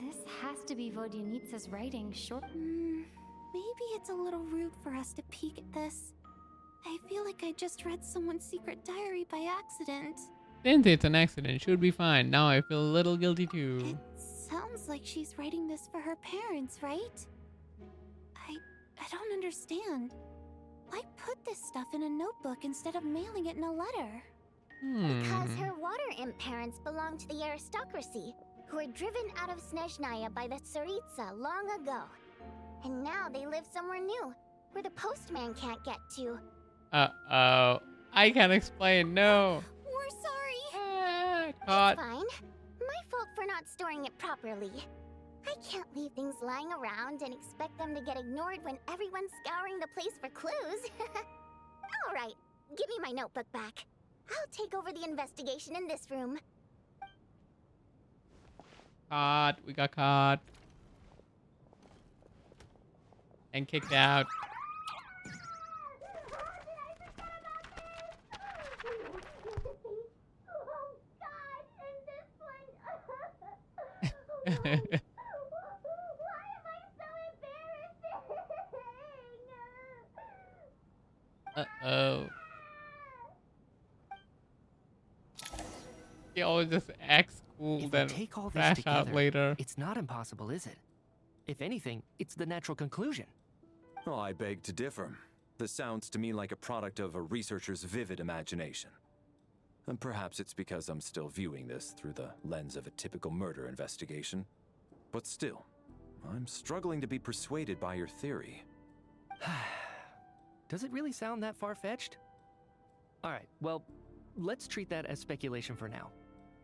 [SPEAKER 2] This has to be Vodyanitsa's writing, sure.
[SPEAKER 15] Maybe it's a little rude for us to peek at this. I feel like I just read someone's secret diary by accident.
[SPEAKER 3] Since it's an accident, should be fine. Now I feel a little guilty too.
[SPEAKER 15] It sounds like she's writing this for her parents, right? I don't understand. Why put this stuff in a notebook instead of mailing it in a letter?
[SPEAKER 8] Because her water imp parents belonged to the aristocracy, who were driven out of Snezhnaya by the Tsaritsa long ago. And now they live somewhere new, where the postman can't get to.
[SPEAKER 3] Uh-oh. I can't explain, no.
[SPEAKER 8] We're sorry.
[SPEAKER 3] Caught.
[SPEAKER 8] It's fine. My fault for not storing it properly. I can't leave things lying around and expect them to get ignored when everyone's scouring the place for clues. All right, give me my notebook back. I'll take over the investigation in this room.
[SPEAKER 3] Caught. We got caught. And kicked out. Uh-oh. He always just acts cool,
[SPEAKER 7] If
[SPEAKER 3] then
[SPEAKER 7] we take all this
[SPEAKER 3] crash out
[SPEAKER 7] together,
[SPEAKER 3] later.
[SPEAKER 7] it's not impossible, is it? If anything, it's the natural conclusion.
[SPEAKER 6] Oh, I beg to differ. This sounds to me like a product of a researcher's vivid imagination. And perhaps it's because I'm still viewing this through the lens of a typical murder investigation. But still, I'm struggling to be persuaded by your theory.
[SPEAKER 7] Does it really sound that far-fetched? Alright, well, let's treat that as speculation for now.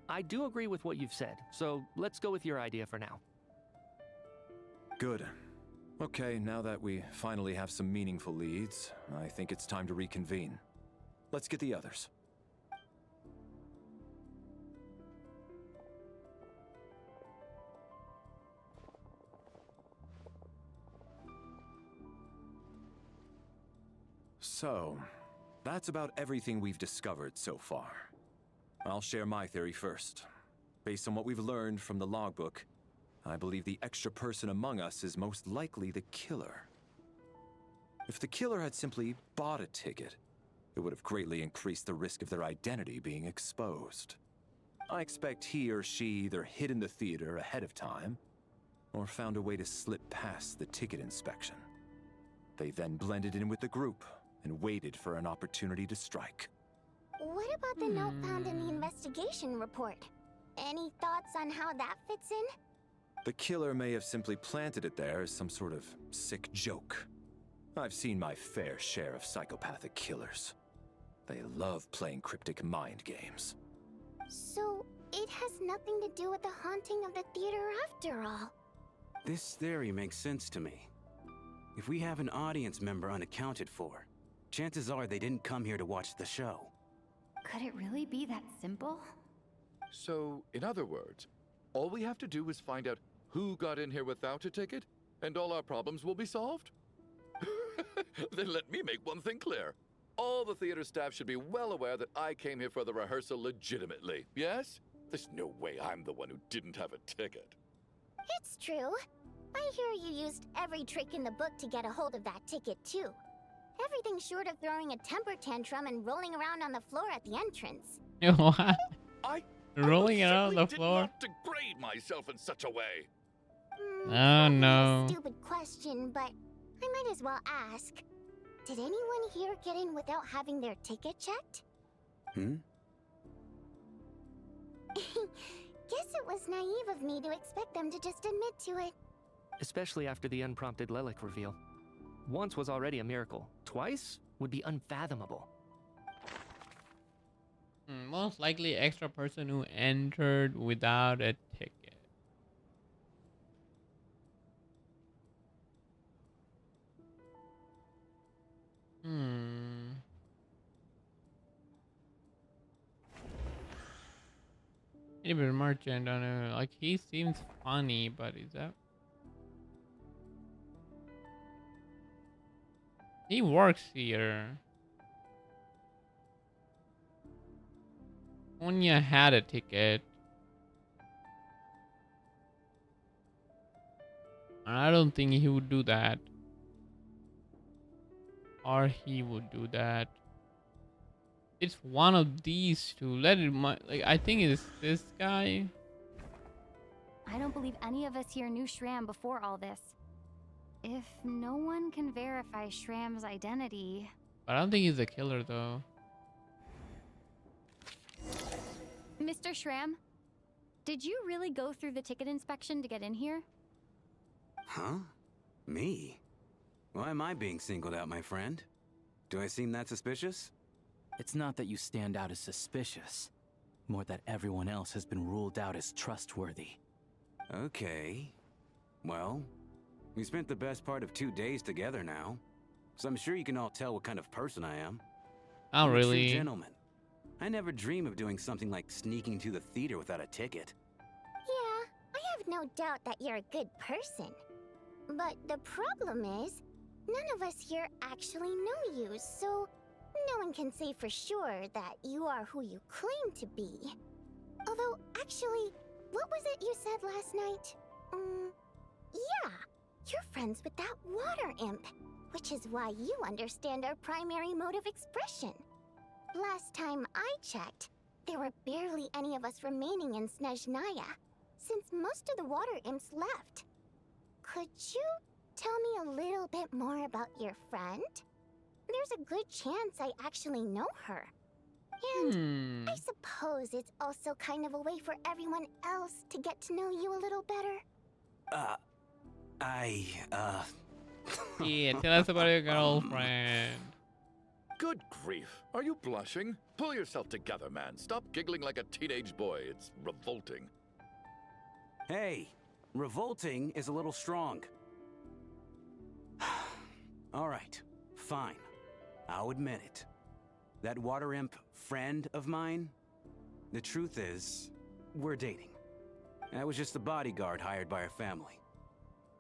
[SPEAKER 7] I do agree with what you've said, so let's go with your idea for now.
[SPEAKER 6] Good. Okay, now that we finally have some meaningful leads, I think it's time to reconvene. Let's get the others. So, that's about everything we've discovered so far. I'll share my theory first. Based on what we've learned from the logbook, I believe the extra person among us is most likely the killer. If the killer had simply bought a ticket, it would have greatly increased the risk of their identity being exposed. I expect he or she either hid in the theater ahead of time, or found a way to slip past the ticket inspection. They then blended in with the group and waited for an opportunity to strike.
[SPEAKER 8] What about the note found in the investigation report? Any thoughts on how that fits in?
[SPEAKER 6] The killer may have simply planted it there as some sort of sick joke. I've seen my fair share of psychopathic killers. They love playing cryptic mind games.
[SPEAKER 8] So, it has nothing to do with the haunting of the theater after all.
[SPEAKER 10] This theory makes sense to me. If we have an audience member unaccounted for, chances are they didn't come here to watch the show.
[SPEAKER 2] Could it really be that simple?
[SPEAKER 9] So, in other words, all we have to do is find out who got in here without a ticket, and all our problems will be solved? Then let me make one thing clear. All the theater staff should be well aware that I came here for the rehearsal legitimately, yes? There's no way I'm the one who didn't have a ticket.
[SPEAKER 8] It's true. I hear you used every trick in the book to get a hold of that ticket, too. Everything short of throwing a temper tantrum and rolling around on the floor at the entrance.
[SPEAKER 3] What?
[SPEAKER 9] I
[SPEAKER 3] Rolling around on the
[SPEAKER 9] did
[SPEAKER 3] floor?
[SPEAKER 9] not degrade myself in such a way.
[SPEAKER 3] Oh
[SPEAKER 8] Probably
[SPEAKER 3] no.
[SPEAKER 8] a stupid question, but I might as well ask. Did anyone here get in without having their ticket checked?
[SPEAKER 10] Hmm?
[SPEAKER 8] Guess it was naive of me to expect them to just admit to it.
[SPEAKER 7] Especially after the unprompted Lelic reveal. Once was already a miracle. Twice would be unfathomable.
[SPEAKER 3] Most likely extra person who entered without a ticket. Maybe a merchant, I don't know. Like, he seems funny, but is that... He works here. Onya had a ticket. I don't think he would do that. Or he would do that. It's one of these two. Like, I think it's this guy.
[SPEAKER 2] I don't believe any of us here knew Shram before all this. If no one can verify Shram's identity...
[SPEAKER 3] But I don't think he's a killer, though.
[SPEAKER 2] Mr. Shram, did you really go through the ticket inspection to get in here?
[SPEAKER 10] Huh? Me? Why am I being singled out, my friend? Do I seem that suspicious?
[SPEAKER 13] It's not that you stand out as suspicious, more that everyone else has been ruled out as trustworthy.
[SPEAKER 10] Okay. Well, we spent the best part of 2 days together now, so I'm sure you can all tell what kind of person I am.
[SPEAKER 3] Oh,
[SPEAKER 10] I'm a true
[SPEAKER 3] really?
[SPEAKER 10] gentleman. I never dream of doing something like sneaking to the theater without a ticket.
[SPEAKER 8] Yeah, I have no doubt that you're a good person. But the problem is, none of us here actually know you, so no one can say for sure that you are who you claim to be. Although, actually, what was it you said last night? Yeah, you're friends with that water imp, which is why you understand our primary mode of expression. Last time I checked, there were barely any of us remaining in Snezhnaya, since most of the water imps left. Could you tell me a little bit more about your friend? There's a good chance I actually know her. And I suppose it's also kind of a way for everyone else to get to know you a little better.
[SPEAKER 3] Yeah, tell us about your girlfriend.
[SPEAKER 9] Good grief. Are you blushing? Pull yourself together, man. Stop giggling like a teenage boy. It's revolting.
[SPEAKER 10] Hey, revolting is a little strong. All right, fine. I'll admit it. That water imp friend of mine, the truth is, we're dating. I was just a bodyguard hired by our family.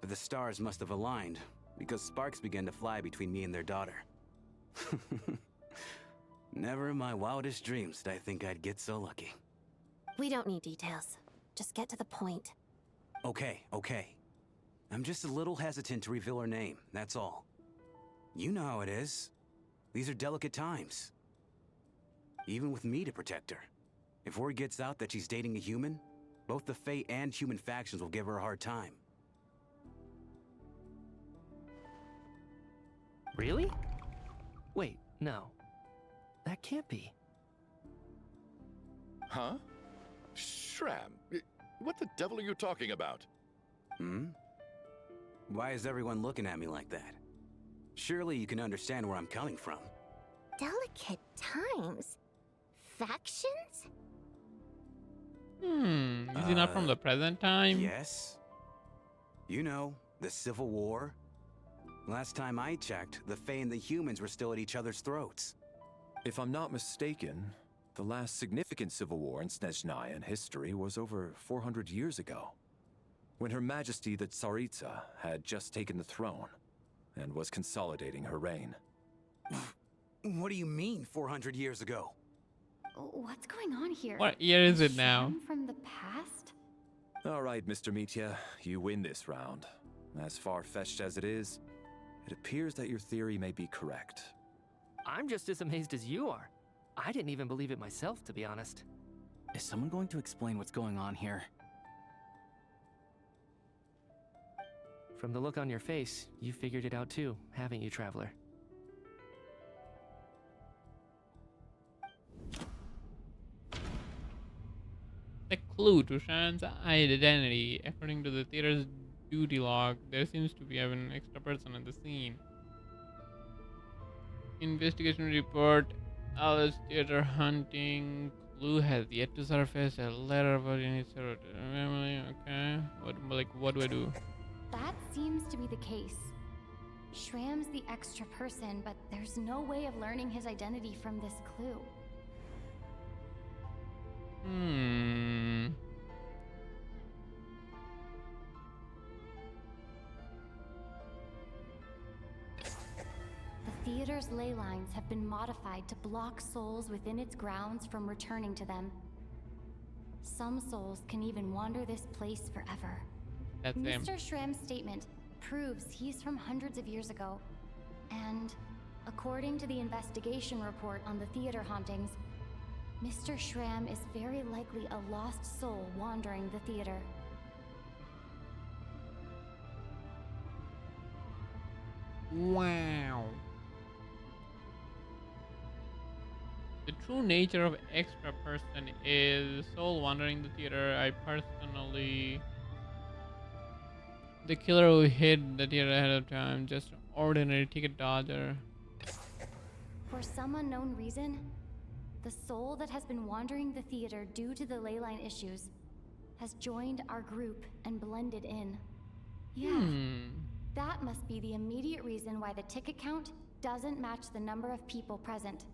[SPEAKER 10] But the stars must have aligned, because sparks began to fly between me and their daughter. Never in my wildest dreams did I think I'd get so lucky.
[SPEAKER 15] We don't need details. Just get to the point.
[SPEAKER 10] Okay. I'm just a little hesitant to reveal her name, that's all. You know how it is. These are delicate times. Even with me to protect her. If word gets out that she's dating a human, both the Fae and human factions will give her a hard time.
[SPEAKER 7] Really? Wait, no. That can't be.
[SPEAKER 9] Huh? Shram, what the devil are you talking about?
[SPEAKER 10] Why is everyone looking at me like that? Surely you can understand where I'm coming from.
[SPEAKER 8] Delicate times? Factions?
[SPEAKER 3] Is he not from the present time?
[SPEAKER 10] Yes. You know, the Civil War. Last time I checked, the Fae and the humans were still at each other's throats.
[SPEAKER 6] If I'm not mistaken, the last significant civil war in Snezhnayan history was over 400 years ago, when Her Majesty the Tsaritsa had just taken the throne and was consolidating her reign.
[SPEAKER 10] What do you mean, 400 years ago?
[SPEAKER 2] What's going on here?
[SPEAKER 3] What year is it now?
[SPEAKER 2] Shram from the past?
[SPEAKER 6] All right, Mr. Mitya, you win this round. As far-fetched as it is, it appears that your theory may be correct.
[SPEAKER 7] I'm just as amazed as you are. I didn't even believe it myself, to be honest.
[SPEAKER 13] Is someone going to explain what's going on here?
[SPEAKER 7] From the look on your face, you figured it out too, haven't you, Traveler?
[SPEAKER 3] The clue to Sham's identity. According to the theater's duty log, there seems to be an extra person in the scene. Investigation report. Alice theater hunting. Clue has yet to surface. A letter about any sort of family. Okay. What do I do?
[SPEAKER 2] That seems to be the case. Shram's the extra person, but there's no way of learning his identity from this clue. The theater's ley lines have been modified to block souls within its grounds from returning to them. Some souls can even wander this place forever.
[SPEAKER 3] That's him.
[SPEAKER 2] Mr. Shram's statement proves he's from hundreds of years ago. And according to the investigation report on the theater hauntings, Mr. Shram is very likely a lost soul wandering the theater.
[SPEAKER 3] Wow. The true nature of extra person is soul wandering the theater. I personally... The killer who hid the theater ahead of time, just an ordinary ticket dodger.
[SPEAKER 2] For some unknown reason, the soul that has been wandering the theater due to the ley line issues has joined our group and blended in. Yeah, that must be the immediate reason why the ticket count doesn't match the number of people present.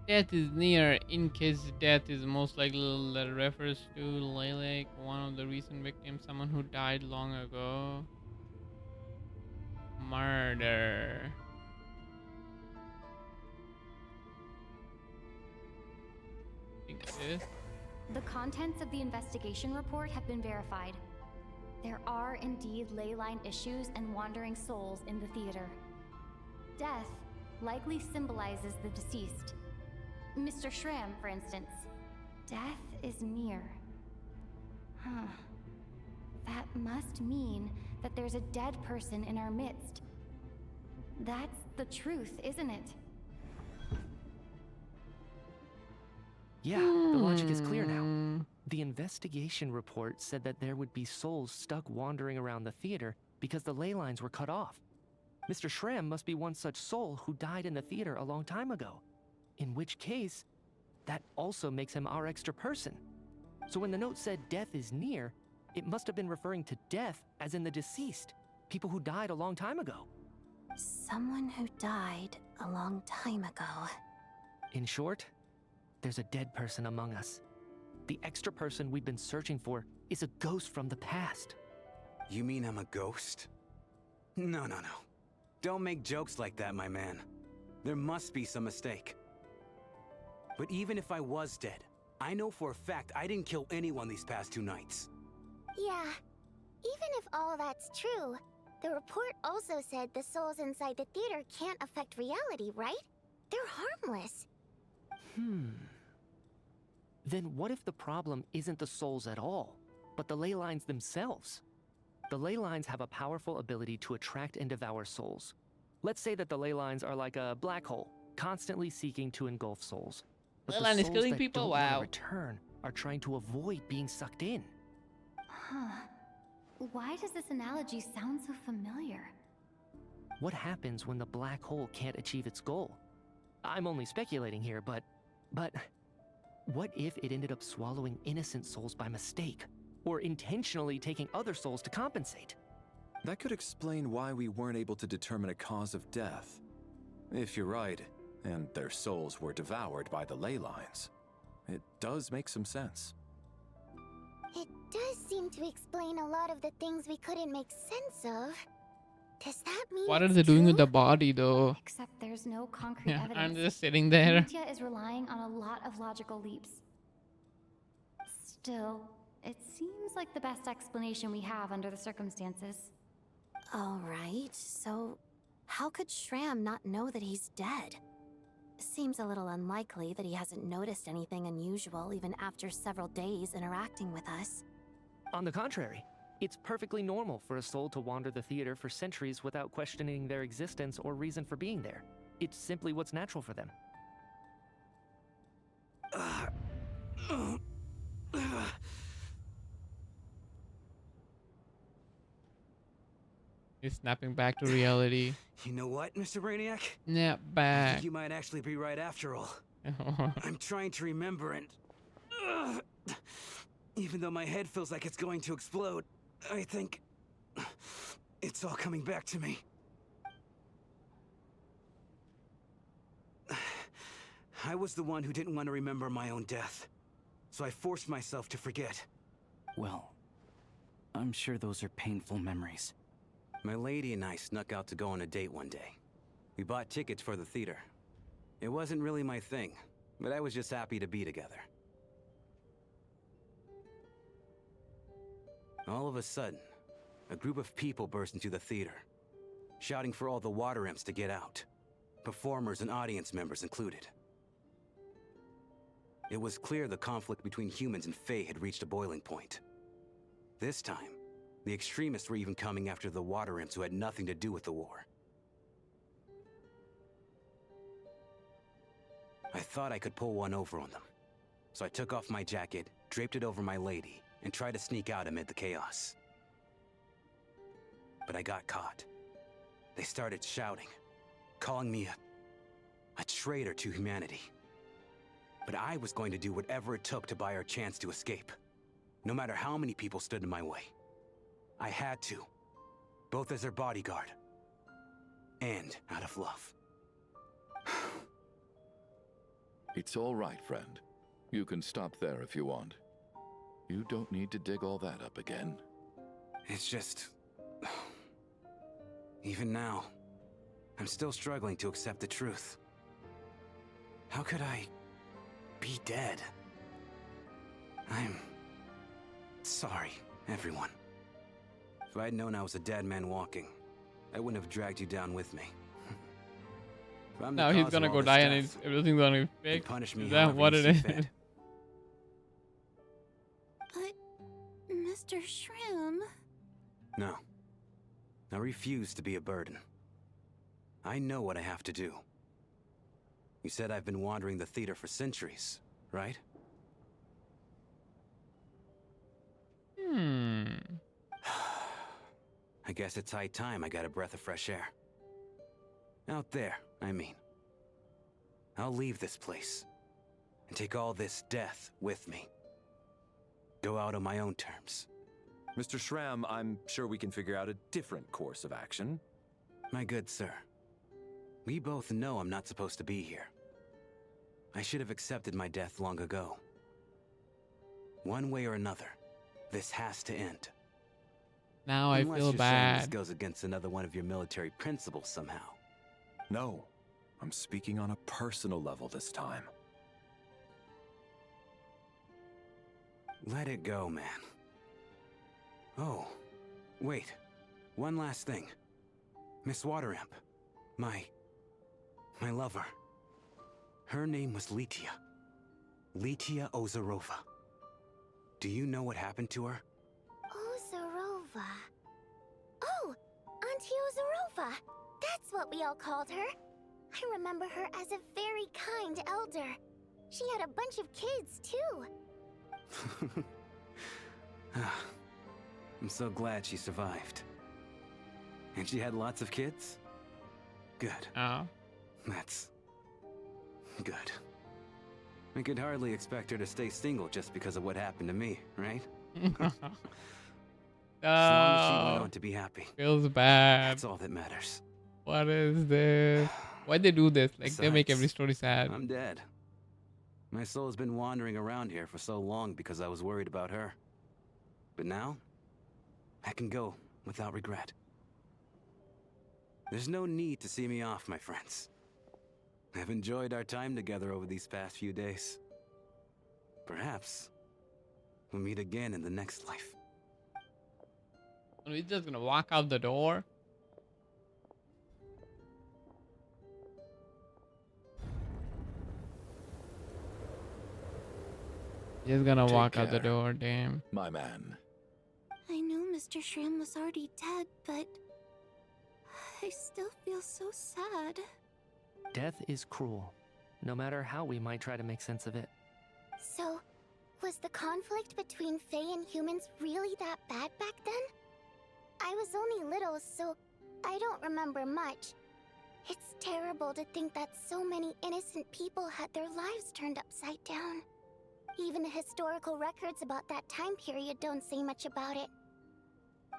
[SPEAKER 3] Death is near. In case death is most likely, that refers to Lilac, one of the recent victims, someone who died long ago. Murder. Think this.
[SPEAKER 2] The contents of the investigation report have been verified. There are indeed ley line issues and wandering souls in the theater. Death likely symbolizes the deceased. Mr. Shram, for instance. Death is near. Huh. That must mean that there's a dead person in our midst. That's the truth, isn't it?
[SPEAKER 7] Yeah, the logic is clear now. The investigation report said that there would be souls stuck wandering around the theater because the ley lines were cut off. Mr. Shram must be one such soul who died in the theater a long time ago. In which case, that also makes him our extra person. So when the note said death is near, it must have been referring to death as in the deceased, people who died a long time ago.
[SPEAKER 15] Someone who died a long time ago.
[SPEAKER 7] In short, there's a dead person among us. The extra person we've been searching for is a ghost from the past.
[SPEAKER 10] You mean I'm a ghost? No. Don't make jokes like that, my man. There must be some mistake. But even if I was dead, I know for a fact I didn't kill anyone these past 2 nights.
[SPEAKER 8] Yeah, even if all that's true, the report also said the souls inside the theater can't affect reality, right? They're harmless.
[SPEAKER 7] Then what if the problem isn't the souls at all, but the ley lines themselves? The ley lines have a powerful ability to attract and devour souls. Let's say that the ley lines are like a black hole, constantly seeking to engulf souls. But
[SPEAKER 3] Ley
[SPEAKER 7] the
[SPEAKER 3] line is
[SPEAKER 7] souls
[SPEAKER 3] killing
[SPEAKER 7] that
[SPEAKER 3] people?
[SPEAKER 7] don't want to
[SPEAKER 3] Wow.
[SPEAKER 7] return are trying to avoid being sucked in.
[SPEAKER 2] Huh. Why does this analogy sound so familiar?
[SPEAKER 7] What happens when the black hole can't achieve its goal? I'm only speculating here, but what if it ended up swallowing innocent souls by mistake, or intentionally taking other souls to compensate?
[SPEAKER 6] That could explain why we weren't able to determine a cause of death. If you're right, and their souls were devoured by the ley lines, it does make some sense.
[SPEAKER 8] It does seem to explain a lot of the things we couldn't make sense of. Does that mean
[SPEAKER 3] What are
[SPEAKER 8] it's
[SPEAKER 3] they doing with
[SPEAKER 8] true?
[SPEAKER 3] the body, though?
[SPEAKER 2] Except there's no concrete
[SPEAKER 3] Yeah,
[SPEAKER 2] evidence.
[SPEAKER 3] I'm just sitting there.
[SPEAKER 2] Mitya is relying on a lot of logical leaps. Still, it seems like the best explanation we have under the circumstances.
[SPEAKER 15] All right, so how could Shram not know that he's dead? Seems a little unlikely that he hasn't noticed anything unusual even after several days interacting with us.
[SPEAKER 7] On the contrary, it's perfectly normal for a soul to wander the theater for centuries without questioning their existence or reason for being there. It's simply what's natural for them.
[SPEAKER 3] He's snapping back to reality.
[SPEAKER 10] You know what, Mr. Brainiac?
[SPEAKER 3] Snap
[SPEAKER 10] I
[SPEAKER 3] back.
[SPEAKER 10] think you might actually be right after all. I'm trying to remember and... even though my head feels like it's going to explode, I think... it's all coming back to me. I was the one who didn't want to remember my own death, so I forced myself to forget.
[SPEAKER 13] Well, I'm sure those are painful memories.
[SPEAKER 10] My lady and I snuck out to go on a date one day. We bought tickets for the theater. It wasn't really my thing, but I was just happy to be together. All of a sudden, a group of people burst into the theater, shouting for all the water imps to get out, performers and audience members included. It was clear the conflict between humans and Fae had reached a boiling point. This time, the extremists were even coming after the water imps who had nothing to do with the war. I thought I could pull one over on them, so I took off my jacket, draped it over my lady, and tried to sneak out amid the chaos. But I got caught. They started shouting, calling me a traitor to humanity. But I was going to do whatever it took to buy our chance to escape, no matter how many people stood in my way. I had to, both as their bodyguard and out of love.
[SPEAKER 9] It's all right, friend. You can stop there if you want. You don't need to dig all that up again.
[SPEAKER 10] It's just... even now, I'm still struggling to accept the truth. How could I be dead? I'm sorry, everyone. If I'd known I was a dead man walking, I wouldn't have dragged you down with me.
[SPEAKER 3] Now he's gonna go die and everything's gonna be fixed.
[SPEAKER 10] Punish me.
[SPEAKER 3] Is that what it is?
[SPEAKER 15] But, Mr. Shram...
[SPEAKER 10] No. I refuse to be a burden. I know what I have to do. You said I've been wandering the theater for centuries, right? I guess it's high time I got a breath of fresh air. Out there, I mean. I'll leave this place and take all this death with me. Go out on my own terms.
[SPEAKER 6] Mr. Shram, I'm sure we can figure out a different course of action.
[SPEAKER 10] My good sir, we both know I'm not supposed to be here. I should have accepted my death long ago. One way or another, this has to end.
[SPEAKER 3] Now I
[SPEAKER 10] Unless
[SPEAKER 3] feel
[SPEAKER 10] you're saying this
[SPEAKER 3] bad.
[SPEAKER 10] goes against another one of your military principles somehow.
[SPEAKER 6] No, I'm speaking on a personal level this time.
[SPEAKER 10] Let it go, man. Oh, wait. One last thing. Miss Wateramp. My lover. Her name was Litia. Litia Ozarova. Do you know what happened to her?
[SPEAKER 8] Ozarova. Oh, Auntie Ozarova. That's what we all called her. I remember her as a very kind elder. She had a bunch of kids, too.
[SPEAKER 10] I'm so glad she survived. And she had lots of kids? Good.
[SPEAKER 3] Oh.
[SPEAKER 10] That's... good. I could hardly expect her to stay single just because of what happened to me, right? As long as she went on to be happy.
[SPEAKER 3] Feels bad.
[SPEAKER 10] That's all that matters.
[SPEAKER 3] What is this? Why'd they do this? Like, they make
[SPEAKER 10] Besides,
[SPEAKER 3] every story sad.
[SPEAKER 10] I'm dead. My soul's been wandering around here for so long because I was worried about her. But now, I can go without regret. There's no need to see me off, my friends. I've enjoyed our time together over these past few days. Perhaps We'll meet again in the next life.
[SPEAKER 3] Are we just gonna walk out the door? Just gonna
[SPEAKER 9] Take
[SPEAKER 3] walk out the
[SPEAKER 9] care,
[SPEAKER 3] door, damn.
[SPEAKER 9] my man.
[SPEAKER 15] I knew Mr. Shram was already dead, but I still feel so sad.
[SPEAKER 7] Death is cruel, no matter how we might try to make sense of it.
[SPEAKER 8] So, was the conflict between Fae and humans really that bad back then? I was only little, so I don't remember much. It's terrible to think that so many innocent people had their lives turned upside down. Even the historical records about that time period don't say much about it.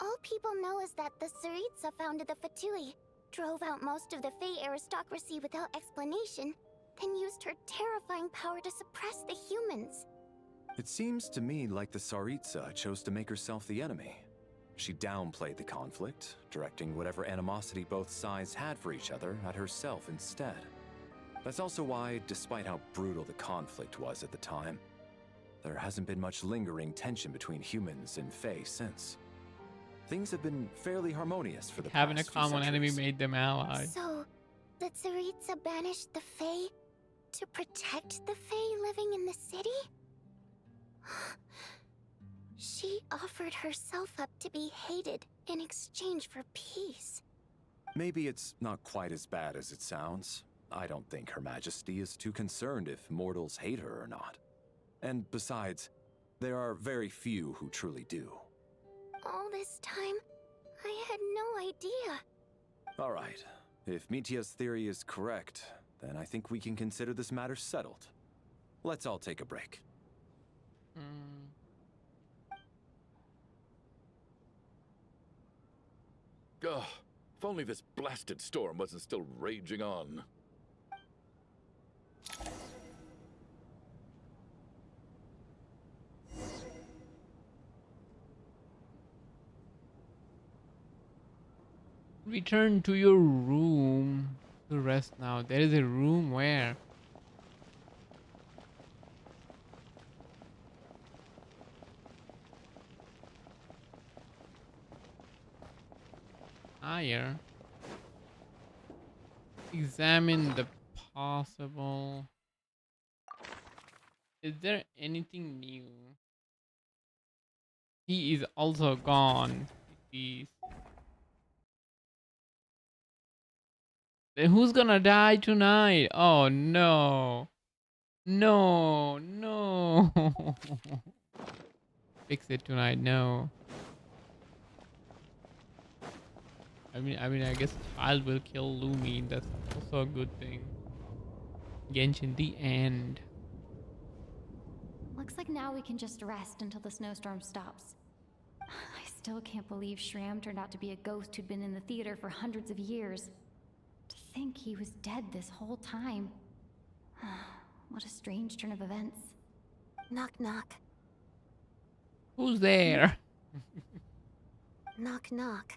[SPEAKER 8] All people know is that the Tsaritsa founded the Fatui, drove out most of the Fae aristocracy without explanation, then used her terrifying power to suppress the humans.
[SPEAKER 6] It seems to me like the Tsaritsa chose to make herself the enemy. She downplayed the conflict, directing whatever animosity both sides had for each other at herself instead. That's also why, despite how brutal the conflict was at the time, there hasn't been much lingering tension between humans and Fae since. Things have been fairly harmonious for the
[SPEAKER 3] Having a
[SPEAKER 6] past few
[SPEAKER 3] common enemy
[SPEAKER 6] centuries.
[SPEAKER 3] made them allies.
[SPEAKER 8] So, the Tsaritsa banished the Fae to protect the Fae living in the city? She offered herself up to be hated in exchange for peace.
[SPEAKER 6] Maybe it's not quite as bad as it sounds. I don't think Her Majesty is too concerned if mortals hate her or not. And besides, there are very few who truly do.
[SPEAKER 8] All this time, I had no idea.
[SPEAKER 6] All right, if Mitia's theory is correct, then I think we can consider this matter settled. Let's all take a break.
[SPEAKER 9] Ugh, if only this blasted storm wasn't still raging on.
[SPEAKER 3] Return to your room to rest now. There is a room where? Higher. Examine the possible. Is there anything new? He is also gone. He's... Then who's gonna die tonight? Oh no. No, no. Fix it tonight, no. I mean, I guess child will kill Lumi. That's also a good thing. Genshin, the end.
[SPEAKER 2] Looks like now we can just rest until the snowstorm stops. I still can't believe Shram turned out to be a ghost who'd been in the theater for hundreds of years. To think he was dead this whole time. What a strange turn of events.
[SPEAKER 15] Knock, knock.
[SPEAKER 3] Who's there?
[SPEAKER 15] Knock, knock.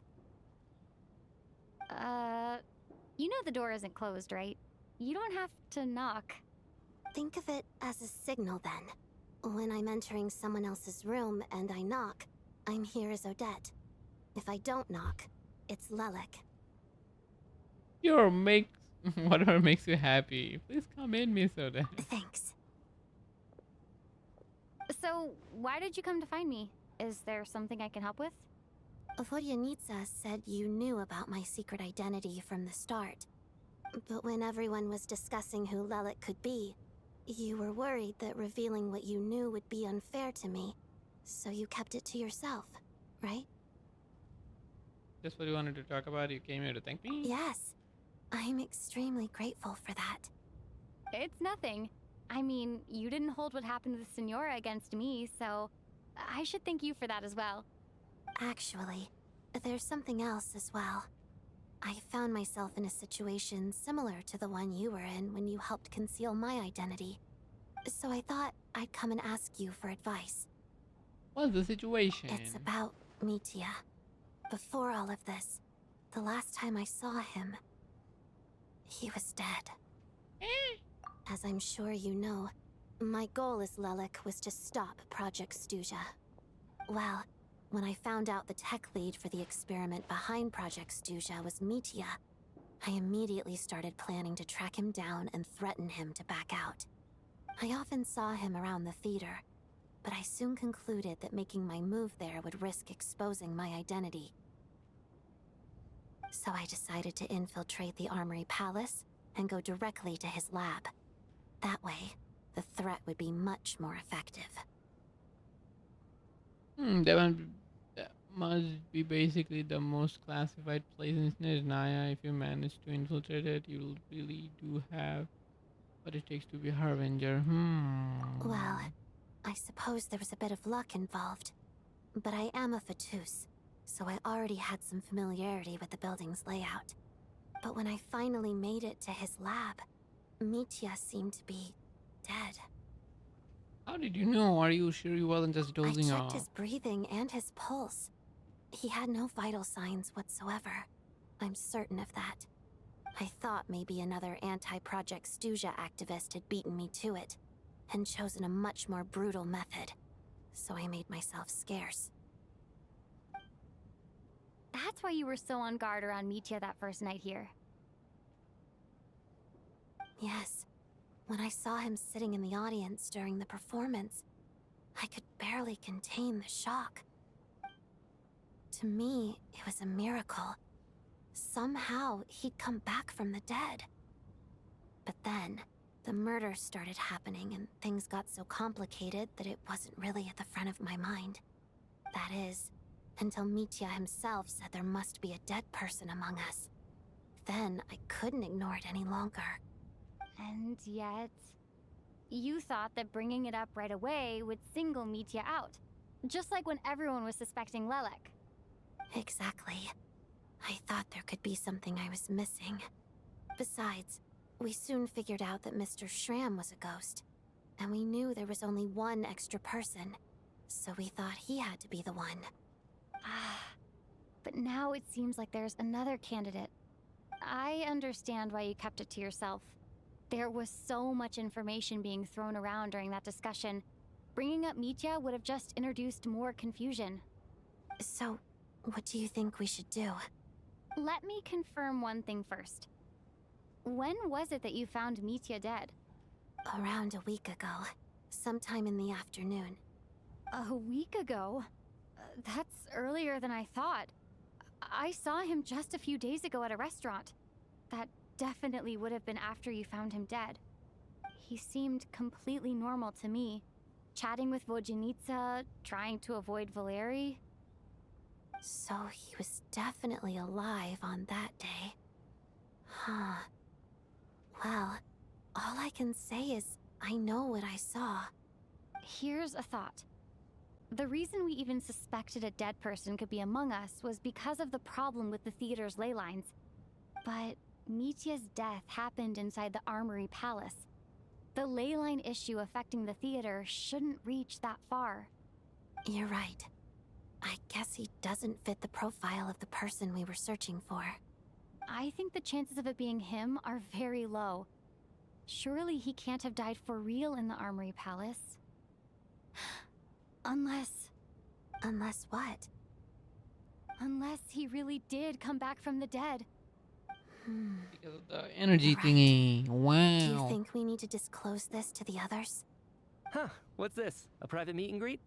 [SPEAKER 2] You know the door isn't closed, right? You don't have to knock.
[SPEAKER 15] Think of it as a signal then. When I'm entering someone else's room and I knock, I'm here as Odette. If I don't knock, it's Lelik.
[SPEAKER 3] Your makes whatever makes you happy. Please come in, Miss Oda.
[SPEAKER 15] Thanks.
[SPEAKER 2] So, why did you come to find me? Is there something I can help with?
[SPEAKER 15] Vodyanitsa said you knew about my secret identity from the start. But when everyone was discussing who Lelik could be, you were worried that revealing what you knew would be unfair to me. So you kept it to yourself, right?
[SPEAKER 3] Just what you wanted to talk about? You came here to thank me?
[SPEAKER 15] Yes. I'm extremely grateful for that.
[SPEAKER 2] It's nothing. I mean, you didn't hold what happened to the Senora against me, so I should thank you for that as well.
[SPEAKER 15] Actually, there's something else as well. I found myself in a situation similar to the one you were in when you helped conceal my identity. So I thought I'd come and ask you for advice.
[SPEAKER 3] What's the situation?
[SPEAKER 15] It's about Mitia. Before all of this, the last time I saw him, he was dead. As I'm sure you know, My goal as Lelek was to stop Project Stuja. Well, when I found out the tech lead for the experiment behind Project Stuja was Mitya, I immediately started planning to track him down and threaten him to back out. I often saw him around the theater, but I soon concluded that making my move there would risk exposing my identity. So I decided to infiltrate the Armory Palace and go directly to his lab. That way, the threat would be much more effective.
[SPEAKER 3] That must be basically the most classified place in Snezhnaya. If you manage to infiltrate it, you'll really do have what it takes to be a Harbinger.
[SPEAKER 15] Well, I suppose there was a bit of luck involved. But I am a Fatus, so I already had some familiarity with the building's layout. But when I finally made it to his lab, Mitya seemed to be dead.
[SPEAKER 3] How did you know? Are you sure he wasn't just dozing
[SPEAKER 15] I checked
[SPEAKER 3] off?
[SPEAKER 15] his breathing and his pulse. He had no vital signs whatsoever. I'm certain of that. I thought maybe another anti-Project Stuja activist had beaten me to it, and chosen a much more brutal method. So I made myself scarce.
[SPEAKER 2] That's why you were so on guard around Mitya that first night here.
[SPEAKER 15] Yes. When I saw him sitting in the audience during the performance, I could barely contain the shock. To me, it was a miracle. Somehow, he'd come back from the dead. But then, the murders started happening and things got so complicated that it wasn't really at the front of my mind. That is, until Mitya himself said there must be a dead person among us. Then, I couldn't ignore it any longer.
[SPEAKER 2] And yet, you thought that bringing it up right away would single Mitya out. Just like when everyone was suspecting Lelek.
[SPEAKER 15] Exactly. I thought there could be something I was missing. Besides, we soon figured out that Mr. Schramm was a ghost. And we knew there was only one extra person. So we thought he had to be the one.
[SPEAKER 2] But now it seems like there's another candidate. I understand why you kept it to yourself. There was so much information being thrown around during that discussion. Bringing up Mitya would have just introduced more confusion.
[SPEAKER 15] So, what do you think we should do?
[SPEAKER 2] Let me confirm one thing first. When was it that you found Mitya dead?
[SPEAKER 15] Around a week ago. Sometime in the afternoon.
[SPEAKER 2] A week ago? That's earlier than I thought. I saw him just a few days ago at a restaurant. That definitely would have been after you found him dead. He seemed completely normal to me. Chatting with Vodyanitsa, trying to avoid Valeri.
[SPEAKER 15] So he was definitely alive on that day. Huh. Well, all I can say is I know what I saw.
[SPEAKER 2] Here's a thought. The reason we even suspected a dead person could be among us was because of the problem with the theater's ley lines. But Mitya's death happened inside the Armory Palace. The ley line issue affecting the theater shouldn't reach that far.
[SPEAKER 15] You're right. I guess he doesn't fit the profile of the person we were searching for.
[SPEAKER 2] I think the chances of it being him are very low. Surely he can't have died for real in the Armory Palace. Unless
[SPEAKER 15] what?
[SPEAKER 2] Unless he really did come back from the dead.
[SPEAKER 3] Because of the energy thingy. Wow.
[SPEAKER 15] Do you think we need to disclose this to the others?
[SPEAKER 7] Huh, what's this? A private meet and greet?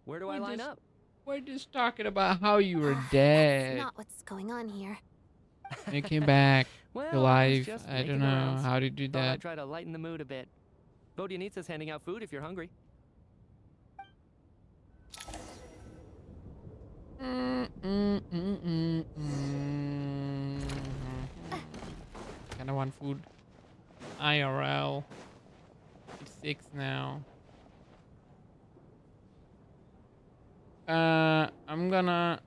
[SPEAKER 7] Where do I line up?
[SPEAKER 3] We're just talking about how you were dead.
[SPEAKER 15] That's not what's going on here.
[SPEAKER 3] And you came back
[SPEAKER 7] Well,
[SPEAKER 3] to
[SPEAKER 7] I was
[SPEAKER 3] life.
[SPEAKER 7] just
[SPEAKER 3] I don't
[SPEAKER 7] making
[SPEAKER 3] know.
[SPEAKER 7] the rounds.
[SPEAKER 3] How did you do
[SPEAKER 7] Thought
[SPEAKER 3] that?
[SPEAKER 7] I'd try to lighten the mood a bit. Vodyanitsa's handing out food if you're hungry.
[SPEAKER 3] Kinda want food. IRL. It's 6 now. I'm gonna...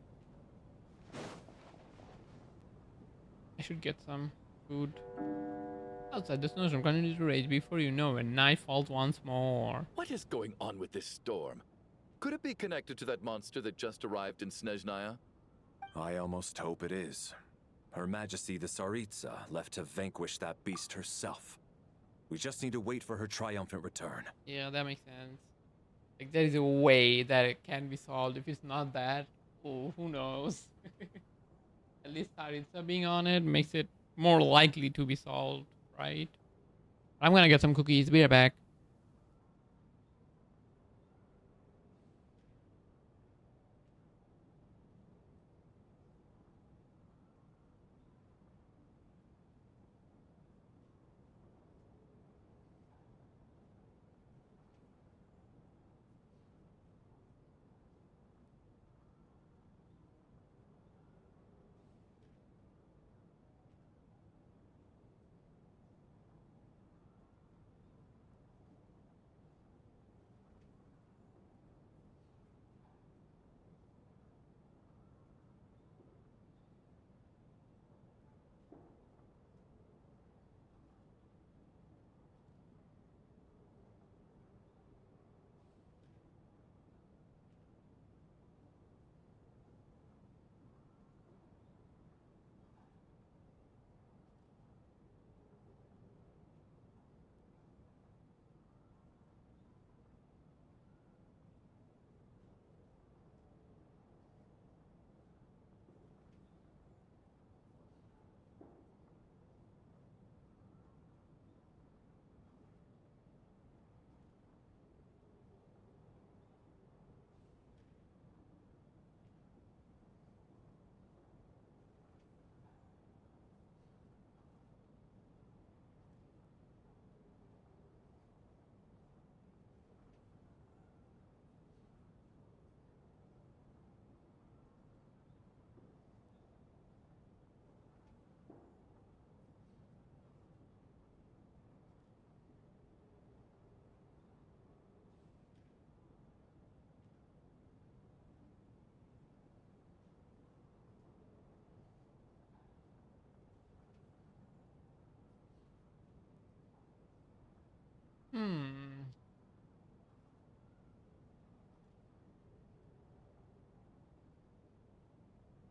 [SPEAKER 3] I should get some food. Outside, the snowstorm continues to rage. Before you know it, night falls once more.
[SPEAKER 9] What is going on with this storm? Could it be connected to that monster that just arrived in Snezhnaya?
[SPEAKER 6] I almost hope it is. Her Majesty the Tsaritsa left to vanquish that beast herself. We just need to wait for her triumphant return.
[SPEAKER 3] Yeah, that makes sense. Like, there is a way that it can be solved. If it's not that, oh, who knows? At least Tsaritsa being on it makes it more likely to be solved, right? I'm gonna get some cookies. Be right back.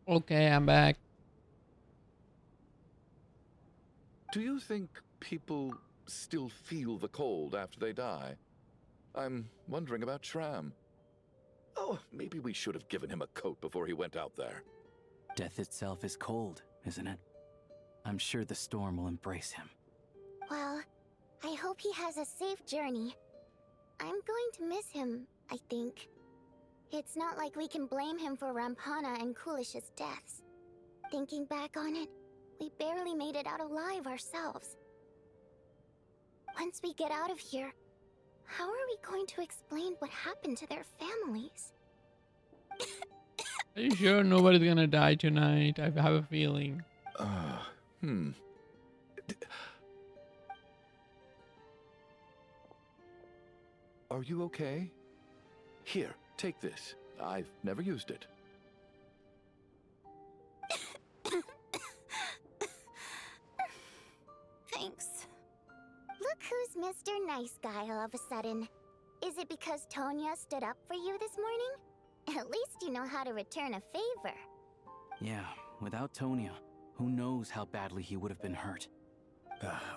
[SPEAKER 3] Okay, I'm back.
[SPEAKER 9] Do you think people still feel the cold after they die? I'm wondering about Shram. Oh, maybe we should have given him a coat before he went out there.
[SPEAKER 13] Death itself is cold, isn't it? I'm sure the storm will embrace him.
[SPEAKER 8] Well, I hope he has a safe journey. I'm going to miss him, I think. It's not like we can blame him for Rampana and Kulish's deaths. Thinking back on it, we barely made it out alive ourselves. Once we get out of here, how are we going to explain what happened to their families?
[SPEAKER 3] Are you sure nobody's gonna die tonight? I have a feeling.
[SPEAKER 9] Are you okay? Here, take this. I've never used it.
[SPEAKER 8] Thanks. Look who's Mr. Nice Guy all of a sudden. Is it because Tonya stood up for you this morning? At least you know how to return a favor.
[SPEAKER 13] Yeah, without Tonya, who knows how badly he would have been hurt.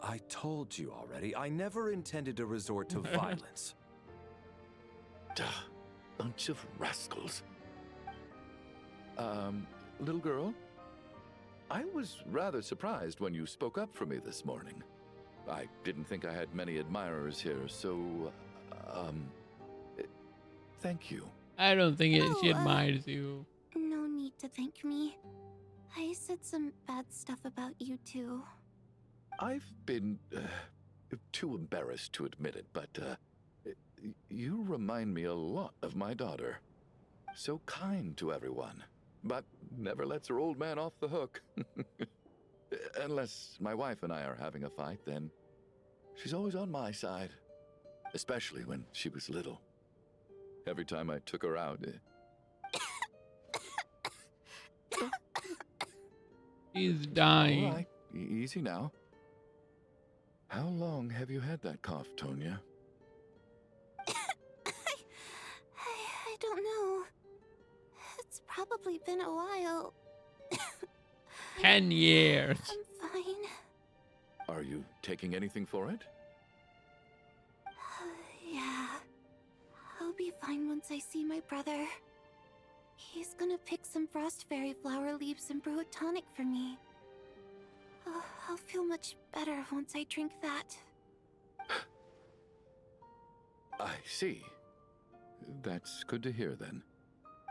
[SPEAKER 6] I told you already, I never intended to resort to violence.
[SPEAKER 9] Duh, bunch of rascals. Little girl? I was rather surprised when you spoke up for me this morning. I didn't think I had many admirers here, so, thank you.
[SPEAKER 3] I don't think she admires you.
[SPEAKER 15] No need to thank me. I said some bad stuff about you too.
[SPEAKER 9] I've been, too embarrassed to admit it, but, you remind me a lot of my daughter. So kind to everyone, but never lets her old man off the hook. Unless my wife and I are having a fight, then she's always on my side. Especially when she was little. Every time I took her out...
[SPEAKER 3] She's dying.
[SPEAKER 9] All right, easy now. How long have you had that cough, Tonya?
[SPEAKER 15] I don't know. It's probably been a while.
[SPEAKER 3] 10 years.
[SPEAKER 15] I'm fine.
[SPEAKER 9] Are you taking anything for it?
[SPEAKER 15] Yeah. I'll be fine once I see my brother. He's gonna pick some frost fairy flower leaves and brew a tonic for me. I'll feel much better once I drink that.
[SPEAKER 9] I see. That's good to hear then.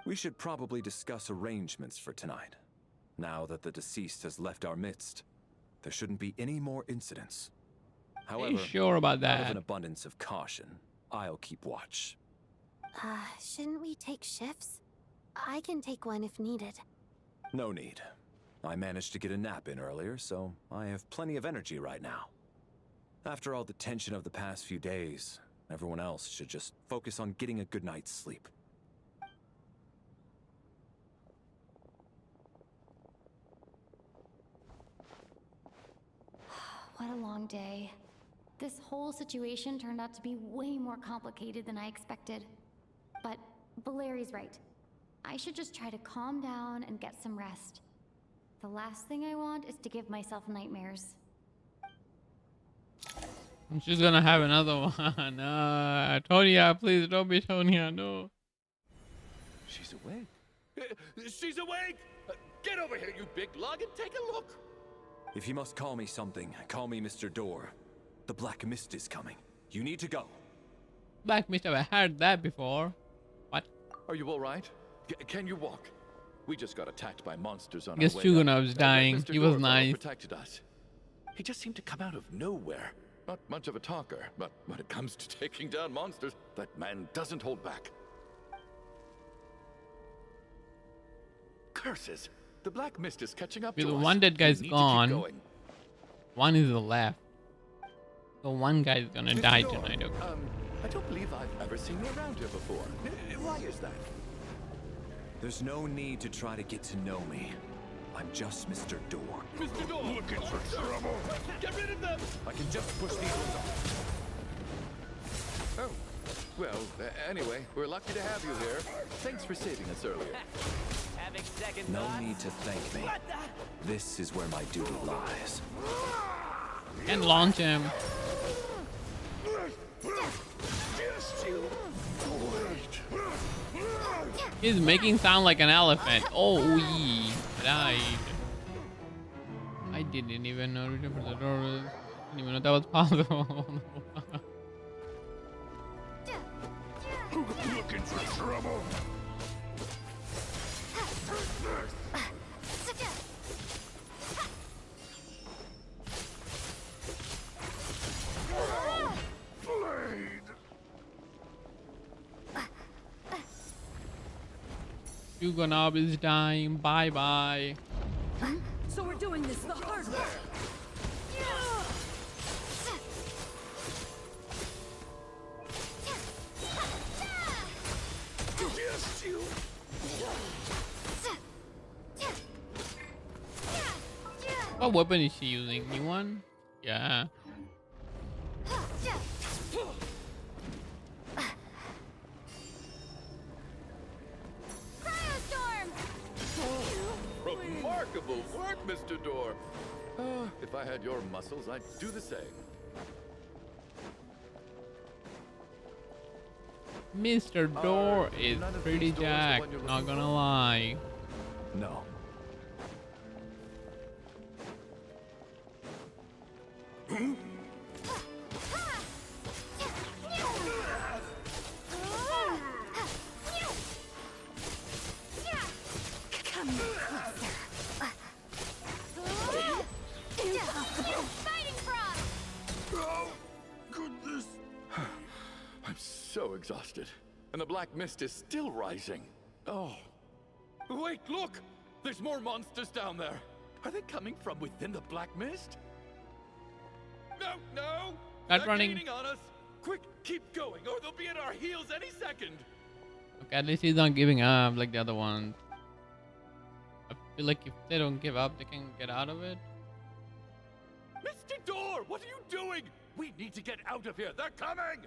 [SPEAKER 6] We should probably discuss arrangements for tonight. Now that the deceased has left our midst, there shouldn't be any more incidents.
[SPEAKER 3] Are you
[SPEAKER 6] However,
[SPEAKER 3] sure about
[SPEAKER 6] out of
[SPEAKER 3] that?
[SPEAKER 6] an abundance of caution, I'll keep watch.
[SPEAKER 15] Shouldn't we take shifts? I can take one if needed.
[SPEAKER 6] No need. I managed to get a nap in earlier, so I have plenty of energy right now. After all the tension of the past few days, everyone else should just focus on getting a good night's sleep.
[SPEAKER 2] What a long day. This whole situation turned out to be way more complicated than I expected. But Valeri's right. I should just try to calm down and get some rest. The last thing I want is to give myself nightmares.
[SPEAKER 3] She's gonna have another one. Tonya, please don't be Tonya. No.
[SPEAKER 9] She's awake. She's awake! Get over here, you big lug, and take a look!
[SPEAKER 6] If you must call me something, call me Mr. Door. The Black Mist is coming. You need to go.
[SPEAKER 3] Black Mist, I've heard that before. What?
[SPEAKER 9] Are you alright? Can you walk? We just got attacked by monsters on
[SPEAKER 3] Guess
[SPEAKER 9] our way up.
[SPEAKER 3] Chugunov was dying.
[SPEAKER 9] Mr.
[SPEAKER 3] He was
[SPEAKER 9] Door
[SPEAKER 3] nice.
[SPEAKER 9] protected us. He just seemed to come out of nowhere. Not much of a talker, but when it comes to taking down monsters, that man doesn't hold back. Curses! The Black Mist is catching up
[SPEAKER 3] The
[SPEAKER 9] to us.
[SPEAKER 3] one dead guy's
[SPEAKER 9] We need to keep
[SPEAKER 3] gone.
[SPEAKER 9] going.
[SPEAKER 3] One is left. So one guy's gonna
[SPEAKER 9] Mr.
[SPEAKER 3] die
[SPEAKER 9] Door,
[SPEAKER 3] tonight. Okay.
[SPEAKER 9] I don't believe I've ever seen you around here before. Why is that?
[SPEAKER 6] There's no need to try to get to know me. I'm just Mr. Door.
[SPEAKER 9] Mr. Door! Looking for trouble! Get rid of them!
[SPEAKER 6] I can just push these ones off.
[SPEAKER 9] Oh, well, anyway, we're lucky to have you here. Thanks for saving us earlier.
[SPEAKER 11] Having second
[SPEAKER 6] No
[SPEAKER 11] thoughts?
[SPEAKER 6] need to thank me. This is where my duty lies.
[SPEAKER 3] And launch him. He's making sound like an elephant. Oh, he died. I didn't even know reaching for the door. Didn't even know that was possible.
[SPEAKER 14] Looking for trouble?
[SPEAKER 3] Chugunov is dying. Bye bye.
[SPEAKER 12] So we're doing this the hard way.
[SPEAKER 3] What weapon is she using? New one? Yeah.
[SPEAKER 9] Remarkable work, Mr. Door. If I had your muscles, I'd do the same.
[SPEAKER 3] Mr. Door is
[SPEAKER 9] none of
[SPEAKER 3] pretty
[SPEAKER 9] these doors the
[SPEAKER 3] jacked,
[SPEAKER 9] one you're
[SPEAKER 3] not
[SPEAKER 9] looking
[SPEAKER 3] gonna
[SPEAKER 9] for?
[SPEAKER 3] lie.
[SPEAKER 6] No.
[SPEAKER 8] Come closer. Fighting frog!
[SPEAKER 14] Oh, goodness.
[SPEAKER 9] I'm so exhausted. And the Black Mist is still rising. Oh. Wait, look! There's more monsters down there. Are they coming from within the Black Mist? No, no!
[SPEAKER 3] Start
[SPEAKER 9] They're
[SPEAKER 3] running.
[SPEAKER 9] gaining on us! Quick, keep going, or they'll be at our heels any second!
[SPEAKER 3] Okay, at least he's not giving up like the other ones. I feel like if they don't give up, they can get out of it.
[SPEAKER 9] Mr. Door, what are you doing? We need to get out of here. They're coming!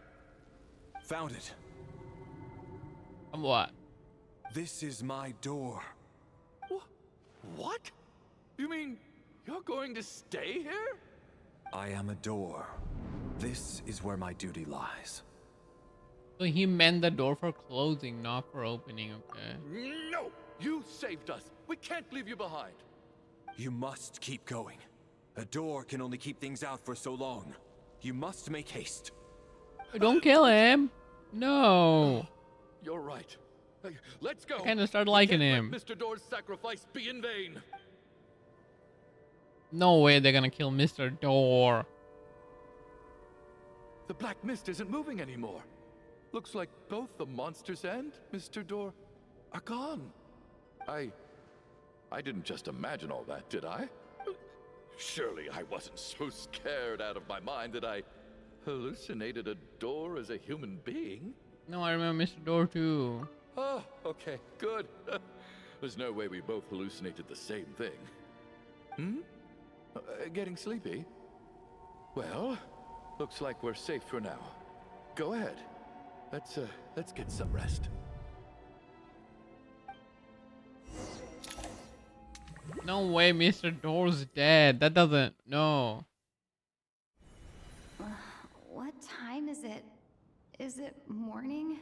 [SPEAKER 6] Found it.
[SPEAKER 3] What?
[SPEAKER 6] This is my door.
[SPEAKER 9] What? You mean you're going to stay here?
[SPEAKER 6] I am a door. This is where my duty lies.
[SPEAKER 3] So he meant the door for closing, not for opening, okay?
[SPEAKER 9] No! You saved us. We can't leave you behind.
[SPEAKER 6] You must keep going. A door can only keep things out for so long. You must make haste.
[SPEAKER 3] Don't kill him. No.
[SPEAKER 9] You're right. Hey, let's go.
[SPEAKER 3] I kind of started
[SPEAKER 9] We
[SPEAKER 3] liking
[SPEAKER 9] can't
[SPEAKER 3] him.
[SPEAKER 9] let Mr. Door's sacrifice be in vain.
[SPEAKER 3] No way they're gonna kill Mr. Door.
[SPEAKER 9] The black mist isn't moving anymore. Looks like both the monsters and Mr. Door are gone. I didn't just imagine all that, did I? Surely I wasn't so scared out of my mind that I hallucinated a door as a human being.
[SPEAKER 3] No, I remember Mr. Door too.
[SPEAKER 9] Oh, okay, good. There's no way we both hallucinated the same thing. Getting sleepy? Well, looks like we're safe for now. Go ahead. Let's get some rest.
[SPEAKER 3] No way Mr. Door's dead. That doesn't... No.
[SPEAKER 2] What time is it? Is it morning?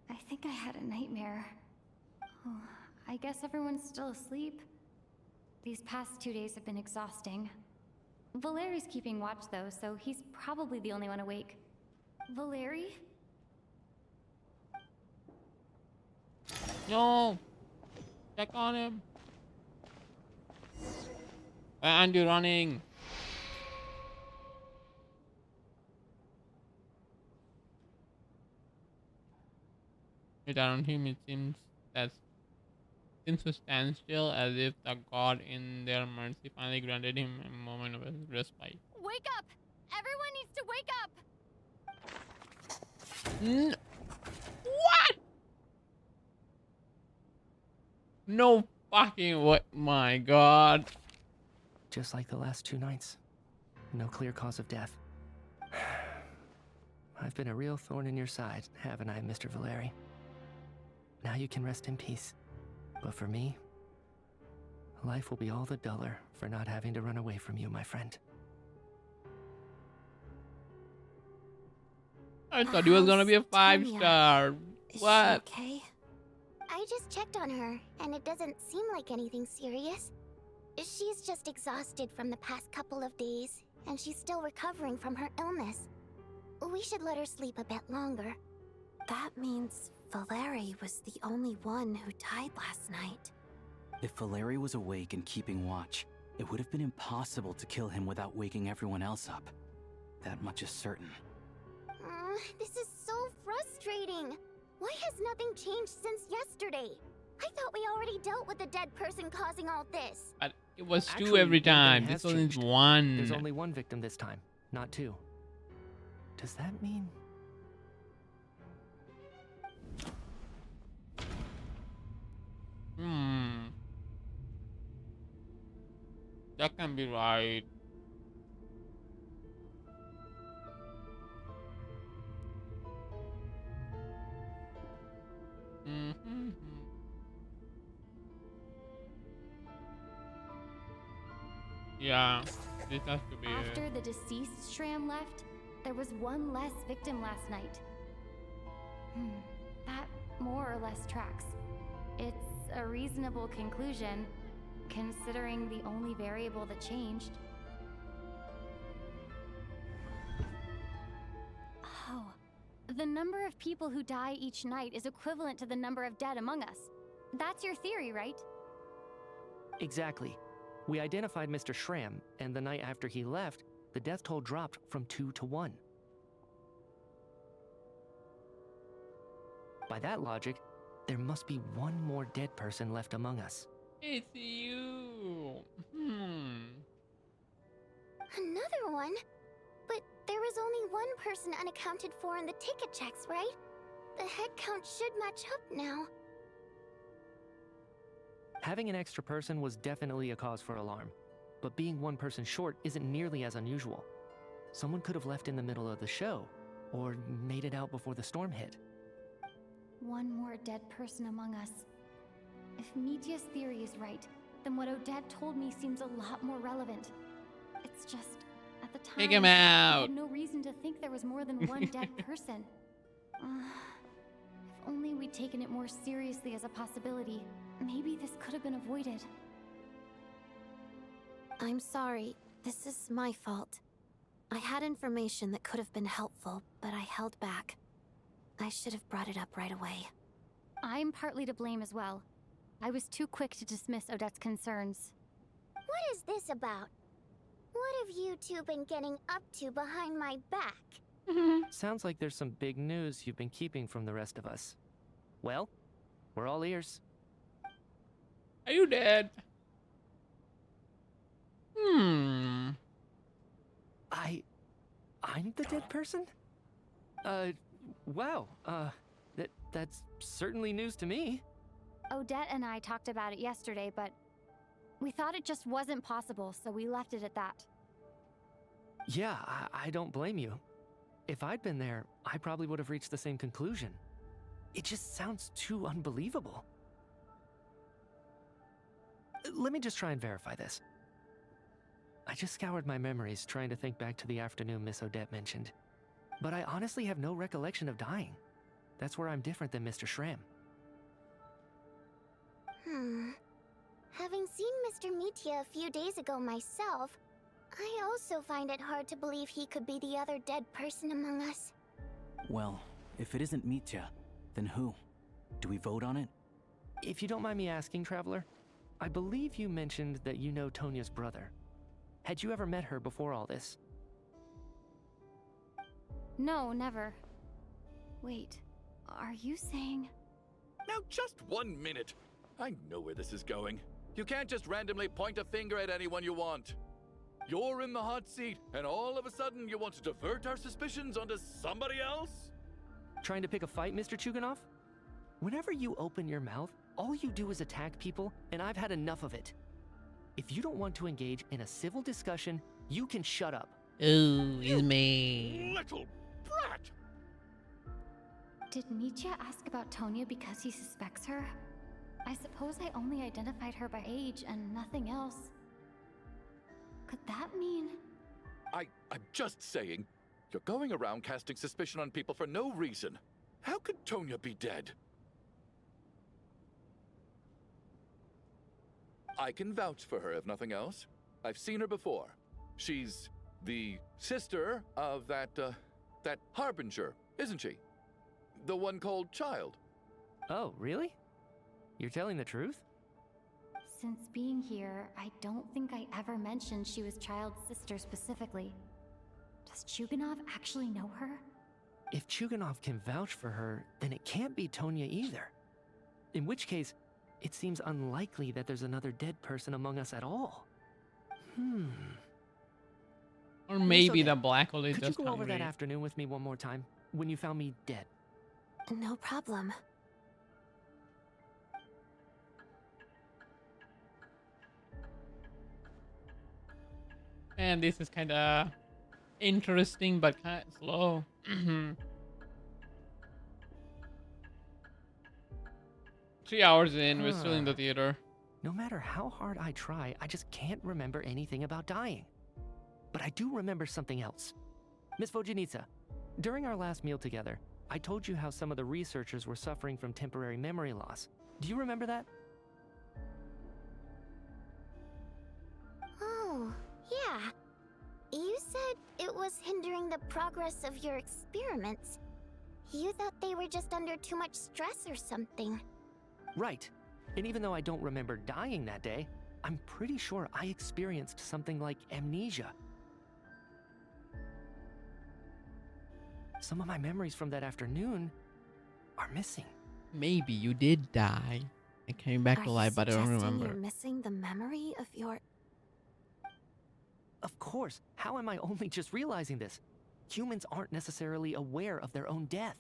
[SPEAKER 2] I think I had a nightmare. Oh, I guess everyone's still asleep. These past 2 days have been exhausting. Valeri's keeping watch though, so he's probably the only one awake. Valeri?
[SPEAKER 3] No. Check on him. And you're running. Around him, it seems to stand still, as if the god in their mercy finally granted him a moment of respite.
[SPEAKER 2] Wake up! Everyone needs to wake up!
[SPEAKER 3] What? No fucking what? My god.
[SPEAKER 7] Just like the last 2 nights. No clear cause of death. I've been a real thorn in your side, haven't I, Mr. Valeri? Now you can rest in peace. But for me, life will be all the duller for not having to run away from you, my friend.
[SPEAKER 3] I thought he was gonna be a 5-star.
[SPEAKER 15] Is
[SPEAKER 3] What?
[SPEAKER 15] she okay?
[SPEAKER 8] I just checked on her, and it doesn't seem like anything serious. She's just exhausted from the past couple of days, and she's still recovering from her illness. We should let her sleep a bit longer.
[SPEAKER 15] That means Valeri was the only one who died last night.
[SPEAKER 13] If Valeri was awake and keeping watch, it would have been impossible to kill him without waking everyone else up. That much is certain.
[SPEAKER 8] This is so frustrating. Why has nothing changed since yesterday? I thought we already dealt with the dead person causing all this.
[SPEAKER 3] But it was 2
[SPEAKER 7] Actually,
[SPEAKER 3] every
[SPEAKER 7] one thing
[SPEAKER 3] time.
[SPEAKER 7] has
[SPEAKER 3] This one's
[SPEAKER 7] changed.
[SPEAKER 3] 1.
[SPEAKER 7] There's only 1 victim this time, not 2. Does that mean...
[SPEAKER 3] That can be right. Yeah, this has to be
[SPEAKER 2] After
[SPEAKER 3] it.
[SPEAKER 2] the deceased Shram left, there was one less victim last night. That more or less tracks. It's a reasonable conclusion, considering the only variable that changed. Oh, the number of people who die each night is equivalent to the number of dead among us. That's your theory, right?
[SPEAKER 7] Exactly. We identified Mr. Shram, and the night after he left, the death toll dropped from 2 to 1. By that logic, there must be 1 more dead person left among us.
[SPEAKER 3] It's you.
[SPEAKER 8] Another one? But there was only 1 person unaccounted for in the ticket checks, right? The head count should match up now.
[SPEAKER 7] Having an extra person was definitely a cause for alarm, but being 1 person short isn't nearly as unusual. Someone could have left in the middle of the show, or made it out before the storm hit.
[SPEAKER 2] 1 more dead person among us. If Mitya's theory is right, then what Odette told me seems a lot more relevant. It's just, at the time,
[SPEAKER 3] Take him
[SPEAKER 2] I
[SPEAKER 3] out.
[SPEAKER 2] had no reason to think there was more than one dead person. If only we'd taken it more seriously as a possibility, maybe this could have been avoided.
[SPEAKER 15] I'm sorry. This is my fault. I had information that could have been helpful, but I held back. I should have brought it up right away.
[SPEAKER 2] I'm partly to blame as well. I was too quick to dismiss Odette's concerns.
[SPEAKER 8] What is this about? What have you two been getting up to behind my back?
[SPEAKER 7] Sounds like there's some big news you've been keeping from the rest of us. Well, we're all ears.
[SPEAKER 3] Are you dead?
[SPEAKER 7] I'm the dead person? Wow. That's certainly news to me.
[SPEAKER 2] Odette and I talked about it yesterday, but we thought it just wasn't possible, so we left it at that.
[SPEAKER 7] Yeah, I don't blame you. If I'd been there, I probably would have reached the same conclusion. It just sounds too unbelievable. Let me just try and verify this. I just scoured my memories trying to think back to the afternoon Miss Odette mentioned. But I honestly have no recollection of dying. That's where I'm different than Mr. Schramm.
[SPEAKER 8] Having seen Mr. Mitya a few days ago myself, I also find it hard to believe he could be the other dead person among us.
[SPEAKER 13] Well, if it isn't Mitya, then who? Do we vote on it?
[SPEAKER 7] If you don't mind me asking, Traveler, I believe you mentioned that you know Tonya's brother. Had you ever met her before all this?
[SPEAKER 2] No, never. Wait, are you saying...
[SPEAKER 9] Now just 1 minute. I know where this is going. You can't just randomly point a finger at anyone you want. You're in the hot seat, and all of a sudden you want to divert our suspicions onto somebody else?
[SPEAKER 7] Trying to pick a fight, Mr. Chuganov? Whenever you open your mouth, all you do is attack people, and I've had enough of it. If you don't want to engage in a civil discussion, you can shut up.
[SPEAKER 3] Ooh, he's mean.
[SPEAKER 9] Little brat!
[SPEAKER 2] Did Mitya ask about Tonya because he suspects her? I suppose I only identified her by age and nothing else. Could that mean...
[SPEAKER 9] I'm just saying. You're going around casting suspicion on people for no reason. How could Tonya be dead? I can vouch for her, if nothing else. I've seen her before. She's the sister of that Harbinger, isn't she? The one called Child.
[SPEAKER 7] Oh, really? You're telling the truth?
[SPEAKER 2] Since being here, I don't think I ever mentioned she was Child's sister specifically. Does Chuganov actually know her?
[SPEAKER 7] If Chuganov can vouch for her, then it can't be Tonya either. In which case, it seems unlikely that there's another dead person among us at all.
[SPEAKER 3] Or maybe
[SPEAKER 7] Odette,
[SPEAKER 3] the black hole is
[SPEAKER 7] could you
[SPEAKER 3] just
[SPEAKER 7] go over
[SPEAKER 3] hungry.
[SPEAKER 7] that afternoon with me one more time, when you found me dead?
[SPEAKER 15] No problem.
[SPEAKER 3] And this is kind of interesting, but kind of slow. 3 hours in, we're still in the theater.
[SPEAKER 7] No matter how hard I try, I just can't remember anything about dying. But I do remember something else. Miss Vojanitsa, during our last meal together, I told you how some of the researchers were suffering from temporary memory loss. Do you remember that?
[SPEAKER 8] Oh, yeah. You said it was hindering the progress of your experiments. You thought they were just under too much stress or something.
[SPEAKER 7] Right. And even though I don't remember dying that day, I'm pretty sure I experienced something like amnesia. Some of my memories from that afternoon are missing.
[SPEAKER 3] Maybe you did die and came back to life, but I don't remember.
[SPEAKER 15] You're missing the memory of your...
[SPEAKER 7] Of course. How am I only just realizing this? Humans aren't necessarily aware of their own death.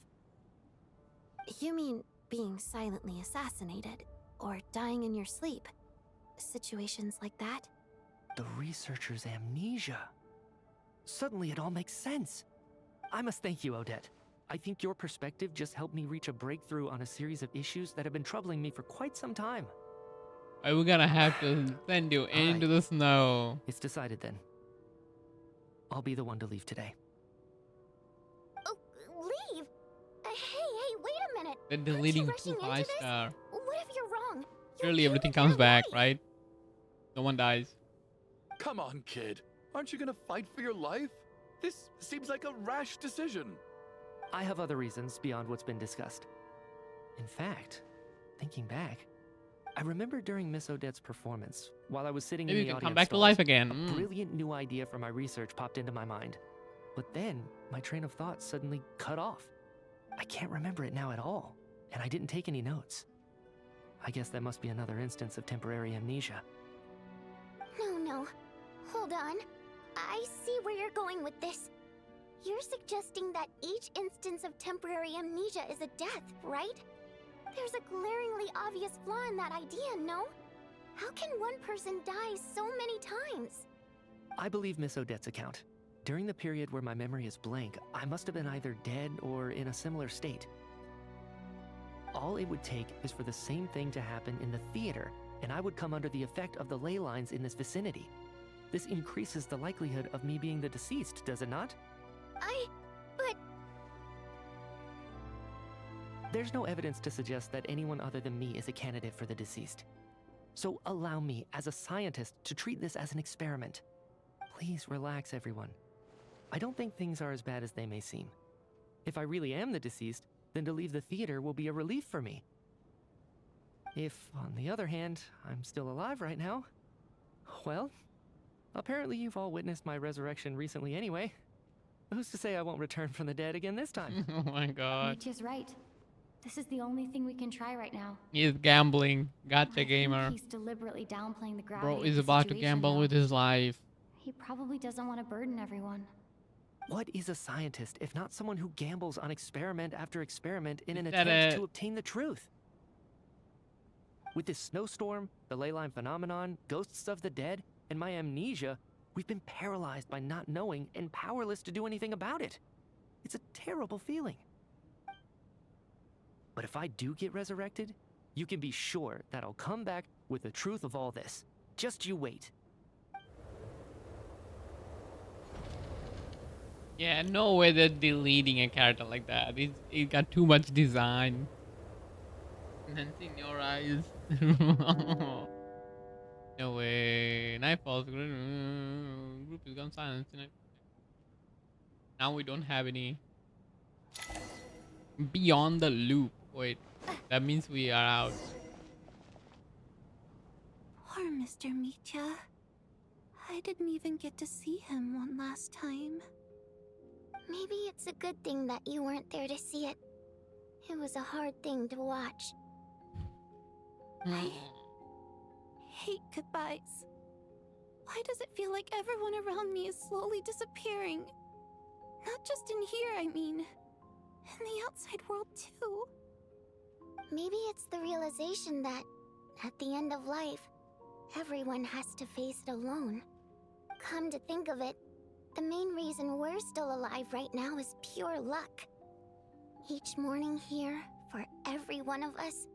[SPEAKER 15] You mean being silently assassinated, or dying in your sleep? Situations like that?
[SPEAKER 7] The researcher's amnesia. Suddenly it all makes sense. I must thank you, Odette. I think your perspective just helped me reach a breakthrough on a series of issues that have been troubling me for quite some time.
[SPEAKER 3] We're gonna have to send you into the snow.
[SPEAKER 7] It's decided then. I'll be the one to leave today.
[SPEAKER 8] Oh, leave? Hey, wait a minute.
[SPEAKER 3] They're
[SPEAKER 8] Aren't you
[SPEAKER 3] deleting
[SPEAKER 8] rushing
[SPEAKER 3] 2
[SPEAKER 8] into this?
[SPEAKER 3] 5-star.
[SPEAKER 8] What if you're wrong?
[SPEAKER 3] Surely everything comes back, right? No one dies.
[SPEAKER 9] Come on, kid. Aren't you gonna fight for your life? This seems like a rash decision.
[SPEAKER 7] I have other reasons beyond what's been discussed. In fact, thinking back, I remember during Miss Odette's performance, while I was sitting
[SPEAKER 3] Maybe
[SPEAKER 7] in
[SPEAKER 3] you
[SPEAKER 7] the
[SPEAKER 3] can come
[SPEAKER 7] audience
[SPEAKER 3] back to
[SPEAKER 7] stalls,
[SPEAKER 3] life again.
[SPEAKER 7] a brilliant new idea for my research popped into my mind. But then, my train of thought suddenly cut off. I can't remember it now at all, and I didn't take any notes. I guess that must be another instance of temporary amnesia.
[SPEAKER 8] No. Hold on. I see where you're going with this. You're suggesting that each instance of temporary amnesia is a death, right? There's a glaringly obvious flaw in that idea, no? How can one person die so many times?
[SPEAKER 7] I believe Miss Odette's account. During the period where my memory is blank, I must have been either dead or in a similar state. All it would take is for the same thing to happen in the theater, and I would come under the effect of the ley lines in this vicinity. This increases the likelihood of me being the deceased, does it not?
[SPEAKER 8] But...
[SPEAKER 7] There's no evidence to suggest that anyone other than me is a candidate for the deceased. So allow me, as a scientist, to treat this as an experiment. Please relax, everyone. I don't think things are as bad as they may seem. If I really am the deceased, then to leave the theater will be a relief for me. If, on the other hand, I'm still alive right now, well, apparently you've all witnessed my resurrection recently anyway. Who's to say I won't return from the dead again this time?
[SPEAKER 3] Oh my god.
[SPEAKER 2] Nietzsche's right. This is the only thing we can try right now.
[SPEAKER 3] He's gambling. Gotcha,
[SPEAKER 2] I think
[SPEAKER 3] gamer.
[SPEAKER 2] he's deliberately downplaying the gravity
[SPEAKER 3] Bro
[SPEAKER 2] of
[SPEAKER 3] is
[SPEAKER 2] the
[SPEAKER 3] about to
[SPEAKER 2] situation,
[SPEAKER 3] gamble
[SPEAKER 2] though.
[SPEAKER 3] with his life.
[SPEAKER 2] He probably doesn't want to burden everyone.
[SPEAKER 7] What is a scientist if not someone who gambles on experiment after experiment in an
[SPEAKER 3] Is that
[SPEAKER 7] attempt
[SPEAKER 3] it?
[SPEAKER 7] to obtain the truth? With this snowstorm, the ley line phenomenon, ghosts of the dead, and my amnesia, we've been paralyzed by not knowing and powerless to do anything about it. It's a terrible feeling. But if I do get resurrected, you can be sure that I'll come back with the truth of all this. Just you wait.
[SPEAKER 3] Yeah, no way they're deleting a character like that. It got too much design. Enhancing your eyes. No way. Nightfall's group is gone silent. Now we don't have any beyond the loop. Wait, that means we are out.
[SPEAKER 15] Poor Mr. Mitya. I didn't even get to see him one last time.
[SPEAKER 8] Maybe it's a good thing that you weren't there to see it. It was a hard thing to watch.
[SPEAKER 15] I hate goodbyes. Why does it feel like everyone around me is slowly disappearing? Not just in here, I mean. In the outside world, too.
[SPEAKER 8] Maybe it's the realization that, at the end of life, everyone has to face it alone. Come to think of it, the main reason we're still alive right now is pure luck. Each morning here, for every one of us,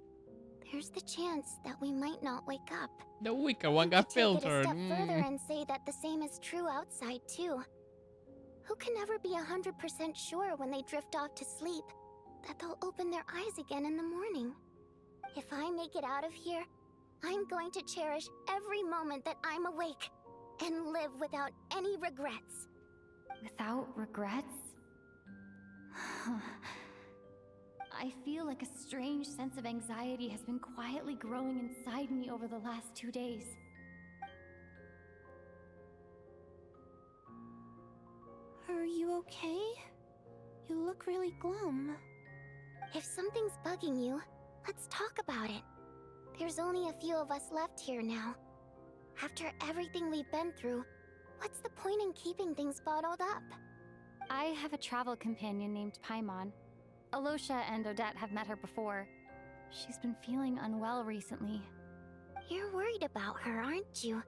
[SPEAKER 8] there's the chance that we might not wake up.
[SPEAKER 3] The weaker one got filtered.
[SPEAKER 8] Take it a step further and say that the same is true outside too. Who can never be 100% sure when they drift off to sleep that they'll open their eyes again in the morning? If I make it out of here, I'm going to cherish every moment that I'm awake and live without any regrets.
[SPEAKER 2] Without regrets? I feel like a strange sense of anxiety has been quietly growing inside me over the last 2 days.
[SPEAKER 15] Are you okay? You look really glum.
[SPEAKER 8] If something's bugging you, let's talk about it. There's only a few of us left here now. After everything we've been through, what's the point in keeping things bottled up?
[SPEAKER 2] I have a travel companion named Paimon. Alosha and Odette have met her before. She's been feeling unwell recently.
[SPEAKER 8] You're worried about her, aren't you?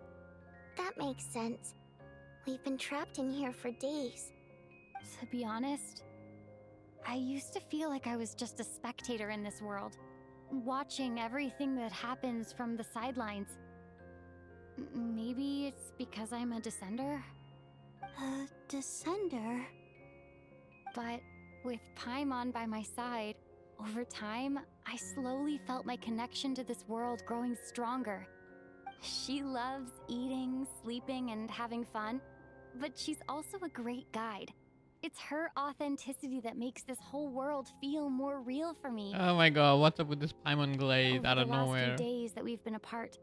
[SPEAKER 8] That makes sense. We've been trapped in here for days.
[SPEAKER 2] To be honest, I used to feel like I was just a spectator in this world. watching everything that happens from the sidelines. Maybe it's because I'm a descender?
[SPEAKER 15] A descender?
[SPEAKER 2] But with Paimon by my side, over time, I slowly felt my connection to this world growing stronger. She loves eating, sleeping, and having fun, but she's also a great guide. It's her authenticity that makes this whole world feel more real for me.
[SPEAKER 3] Oh my god, what's up with this Paimon glade out of
[SPEAKER 2] Over the last
[SPEAKER 3] nowhere?
[SPEAKER 2] few days that we've been apart,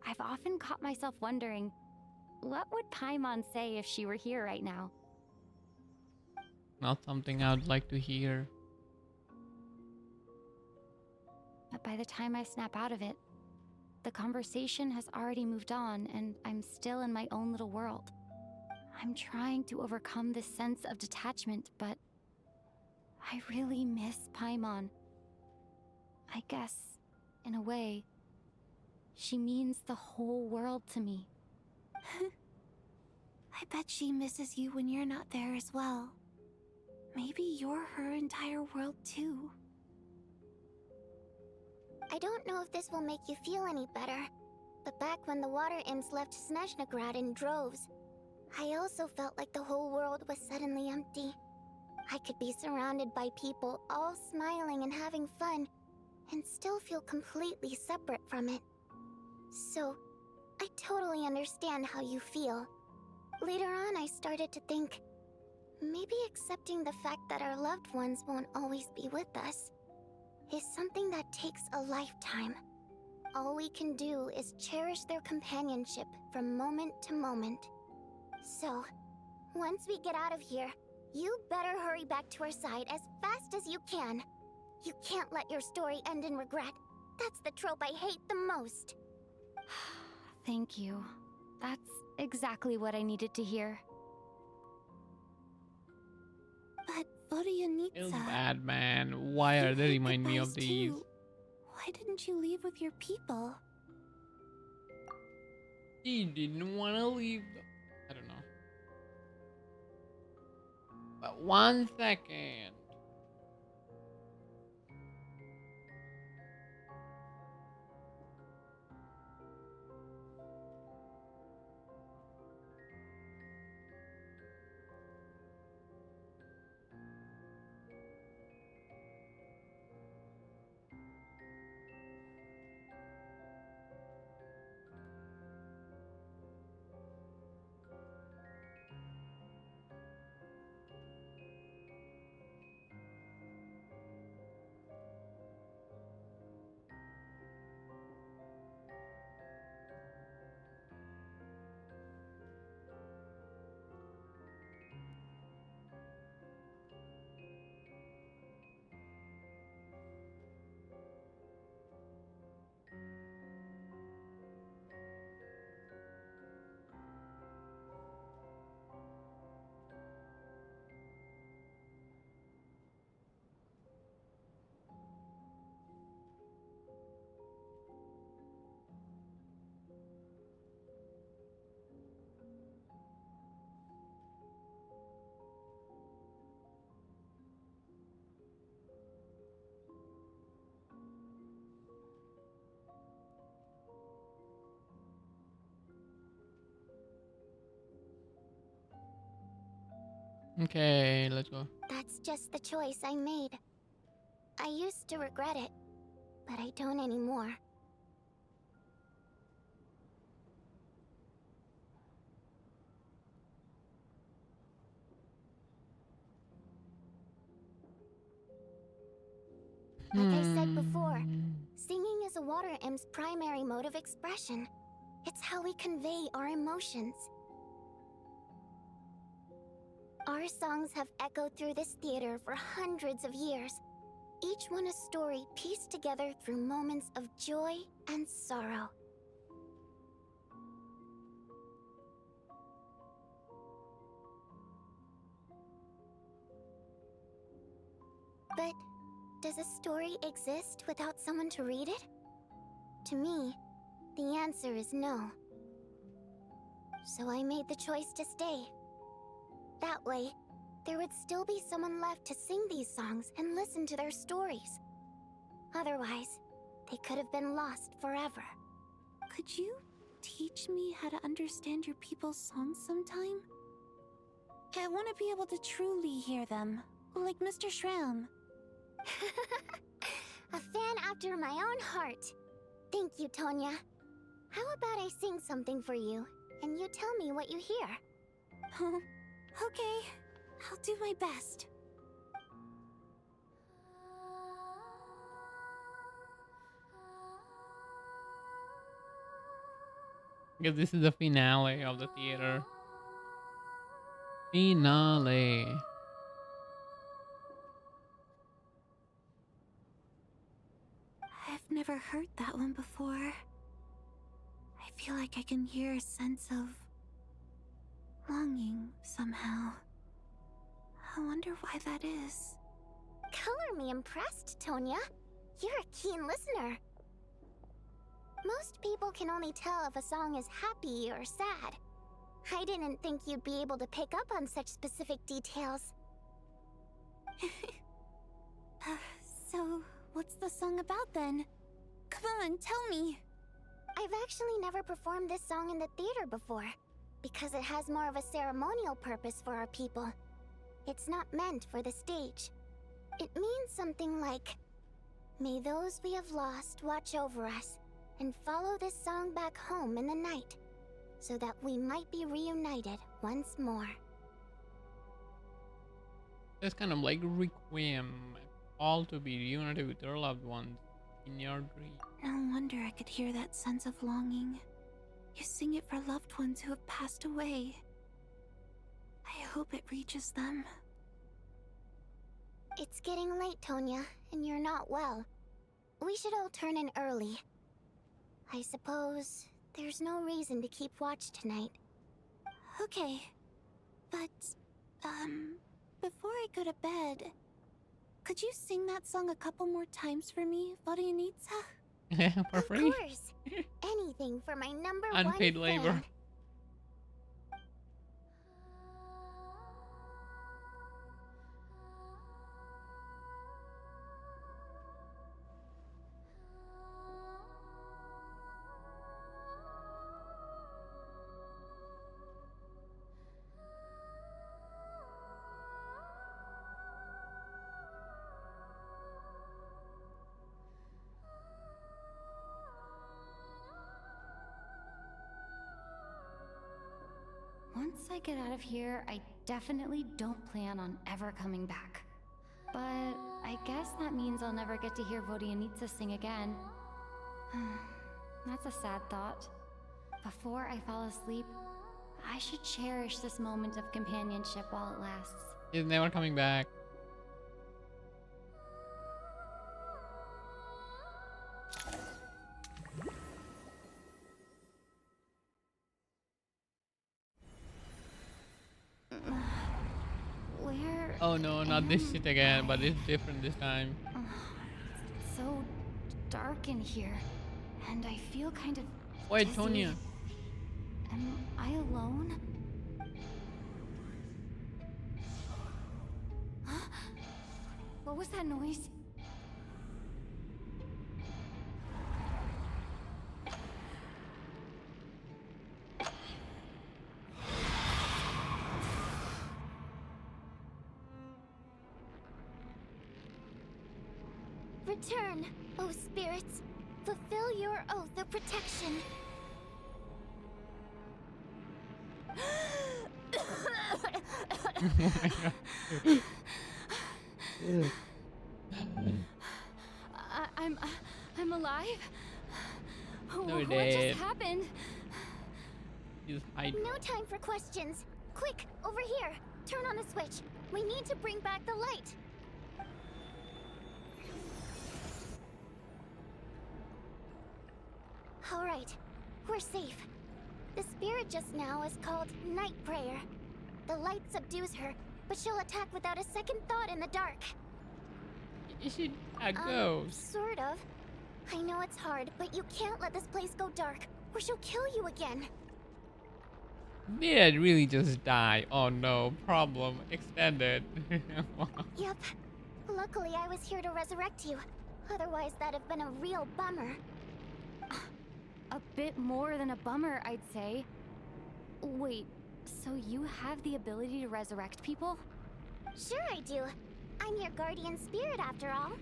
[SPEAKER 2] I've often caught myself wondering, what would Paimon say if she were here right now?
[SPEAKER 3] Not something I would like to hear.
[SPEAKER 2] But by the time I snap out of it, the conversation has already moved on and I'm still in my own little world. I'm trying to overcome this sense of detachment, but I really miss Paimon. I guess, in a way, she means the whole world to me.
[SPEAKER 15] I bet she misses you when you're not there as well. Maybe you're her entire world too.
[SPEAKER 8] I don't know if this will make you feel any better, but back when the water imps left Snezhnegrad in droves, I also felt like the whole world was suddenly empty. I could be surrounded by people all smiling and having fun, and still feel completely separate from it. So, I totally understand how you feel. Later on, I started to think, maybe accepting the fact that our loved ones won't always be with us is something that takes a lifetime. All we can do is cherish their companionship from moment to moment. So, once we get out of here, you better hurry back to our side as fast as you can. You can't let your story end in regret. That's the trope I hate the most.
[SPEAKER 2] Thank you. That's exactly what I needed to hear.
[SPEAKER 15] But
[SPEAKER 3] Feels
[SPEAKER 15] Vodyanitsa,
[SPEAKER 3] bad, man. Why are they remind me of these?
[SPEAKER 15] why didn't you leave with your people?
[SPEAKER 3] He didn't want to leave. I don't know. But 1 second. Okay, let's go.
[SPEAKER 8] That's just the choice I made. I used to regret it, but I don't anymore. Like I said before, singing is a water imp's primary mode of expression. It's how we convey our emotions. Our songs have echoed through this theater for hundreds of years, each one a story pieced together through moments of joy and sorrow. But does a story exist without someone to read it? To me, the answer is no. So I made the choice to stay. That way, there would still be someone left to sing these songs and listen to their stories. Otherwise, they could have been lost forever.
[SPEAKER 15] Could you teach me how to understand your people's songs sometime? I want to be able to truly hear them, like Mr. Shram.
[SPEAKER 8] A fan after my own heart. Thank you, Tonya. How about I sing something for you, and you tell me what you hear?
[SPEAKER 15] Oh, okay. I'll do my best.
[SPEAKER 3] Because this is the finale of the theater. Finale.
[SPEAKER 15] I've never heard that one before. I feel like I can hear a sense of longing somehow. I wonder why that is.
[SPEAKER 8] Color me impressed, Tonya. You're a keen listener. Most people can only tell if a song is happy or sad. I didn't think you'd be able to pick up on such specific details.
[SPEAKER 15] So, what's the song about then? Come on, tell me.
[SPEAKER 8] I've actually never performed this song in the theater before, because it has more of a ceremonial purpose for our people. It's not meant for the stage. It means something like, "May those we have lost watch over us, and follow this song back home in the night, so that we might be reunited once more."
[SPEAKER 3] It's kind of like Requiem. All to be reunited with their loved ones in your dream.
[SPEAKER 15] No wonder I could hear that sense of longing. You sing it for loved ones who have passed away. I hope it reaches them.
[SPEAKER 8] It's getting late, Tonya, and you're not well. We should all turn in early. I suppose there's no reason to keep watch tonight.
[SPEAKER 15] Okay. But, before I go to bed, could you sing that song a couple more times for me, Vodyanitsa?
[SPEAKER 3] For free?
[SPEAKER 8] Of course. Anything for my number
[SPEAKER 3] Unpaid
[SPEAKER 8] one
[SPEAKER 3] labor.
[SPEAKER 8] fan.
[SPEAKER 2] Once I get out of here, I definitely don't plan on ever coming back. But I guess that means I'll never get to hear Vodyanitsa sing again. That's a sad thought. Before I fall asleep, I should cherish this moment of companionship while it lasts.
[SPEAKER 3] He's never coming back.
[SPEAKER 2] Where...
[SPEAKER 3] Oh no, not this shit again, but it's different this time.
[SPEAKER 2] It's so dark in here, and I feel kind of
[SPEAKER 3] Wait,
[SPEAKER 2] dizzy.
[SPEAKER 3] Tonya.
[SPEAKER 2] Am I alone? What was that noise?
[SPEAKER 8] Return, O spirits. Fulfill your oath of protection.
[SPEAKER 2] I'm alive?
[SPEAKER 3] No,
[SPEAKER 2] What
[SPEAKER 3] dead.
[SPEAKER 2] just happened?
[SPEAKER 3] He's hiding.
[SPEAKER 8] No time for questions. Quick, over here. Turn on the switch. We need to bring back the light. All right, we're safe. The spirit just now is called Night Prayer. The light subdues her, but she'll attack without a second thought in the dark.
[SPEAKER 3] Is she a ghost?
[SPEAKER 8] Sort of. I know it's hard, but you can't let this place go dark, or she'll kill you again.
[SPEAKER 3] Did it really just die? Oh no, problem extended.
[SPEAKER 8] Yep. Luckily, I was here to resurrect you. Otherwise, that'd have been a real bummer.
[SPEAKER 2] A bit more than a bummer, I'd say. Wait, so you have the ability to resurrect people?
[SPEAKER 8] Sure I do. I'm your guardian spirit after all.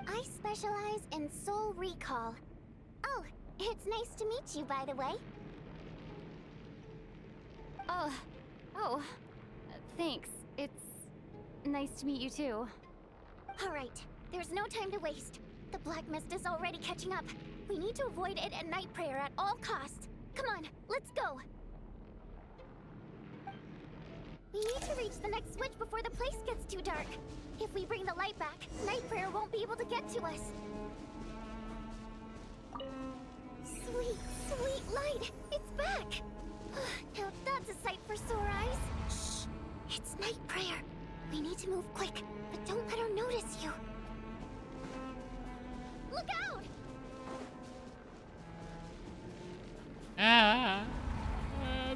[SPEAKER 8] I specialize in soul recall. Oh, it's nice to meet you, by the way.
[SPEAKER 2] Oh, thanks. It's nice to meet you too.
[SPEAKER 8] All right, there's no time to waste. The black mist is already catching up. We need to avoid it at night prayer at all costs. Come on, let's go. We need to reach the next switch before the place gets too dark. If we bring the light back, night prayer won't be able to get to us. Sweet, sweet light! It's back! Now that's a sight for sore eyes. Shh! It's night prayer. We need to move quick, but don't let her notice you. Look out!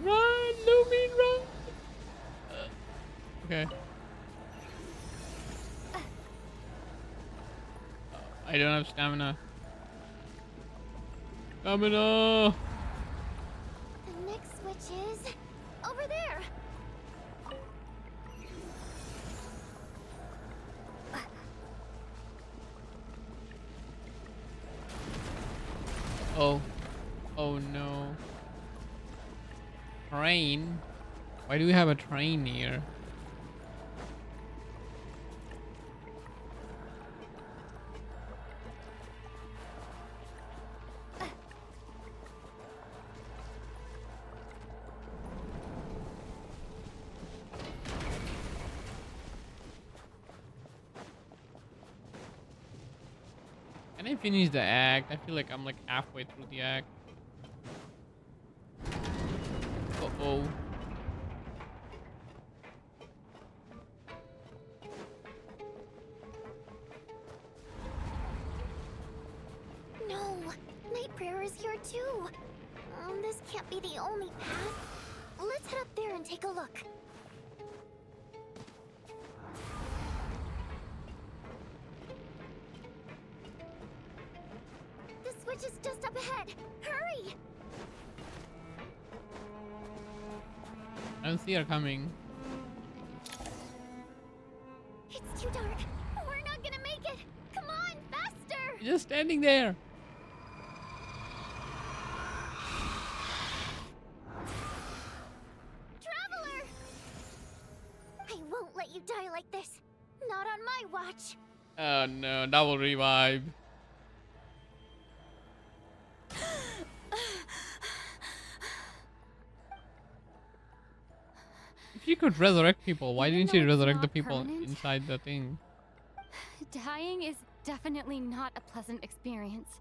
[SPEAKER 3] Run, Lumin, run! Okay. I don't have stamina. Stamina!
[SPEAKER 8] The next switch is over there.
[SPEAKER 3] Oh. Oh no. Train? Why do we have a train here? Can I finish the act? I feel like I'm like halfway through the act. Uh-oh.
[SPEAKER 8] No, night prayer is here too. This can't be the only path. Let's head up there and take a look. The switch is just up ahead. Hurry!
[SPEAKER 3] I don't see her coming.
[SPEAKER 8] It's too dark. We're not gonna make it. Come on, faster!
[SPEAKER 3] You're just standing there.
[SPEAKER 8] Traveler! I won't let you die like this. Not on my watch.
[SPEAKER 3] Oh no, double revive. If you could resurrect people, why didn't you resurrect the people inside the thing?
[SPEAKER 2] Dying is definitely not a pleasant experience.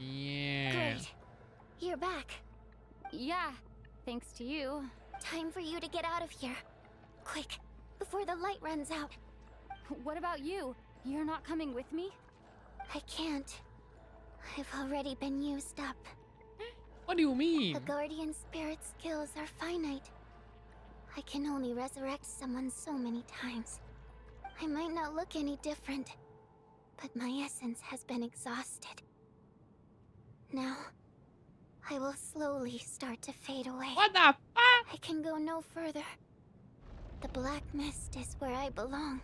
[SPEAKER 3] Yeah.
[SPEAKER 8] Great. You're back.
[SPEAKER 2] Yeah, thanks to you.
[SPEAKER 8] Time for you to get out of here. Quick, before the light runs out.
[SPEAKER 2] What about you? You're not coming with me?
[SPEAKER 8] I can't. I've already been used up.
[SPEAKER 3] What do you mean?
[SPEAKER 8] The guardian spirit skills are finite. I can only resurrect someone so many times. I might not look any different, but my essence has been exhausted. Now, I will slowly start to fade away.
[SPEAKER 3] What the fuck?
[SPEAKER 8] I can go no further. The black mist is where I belong.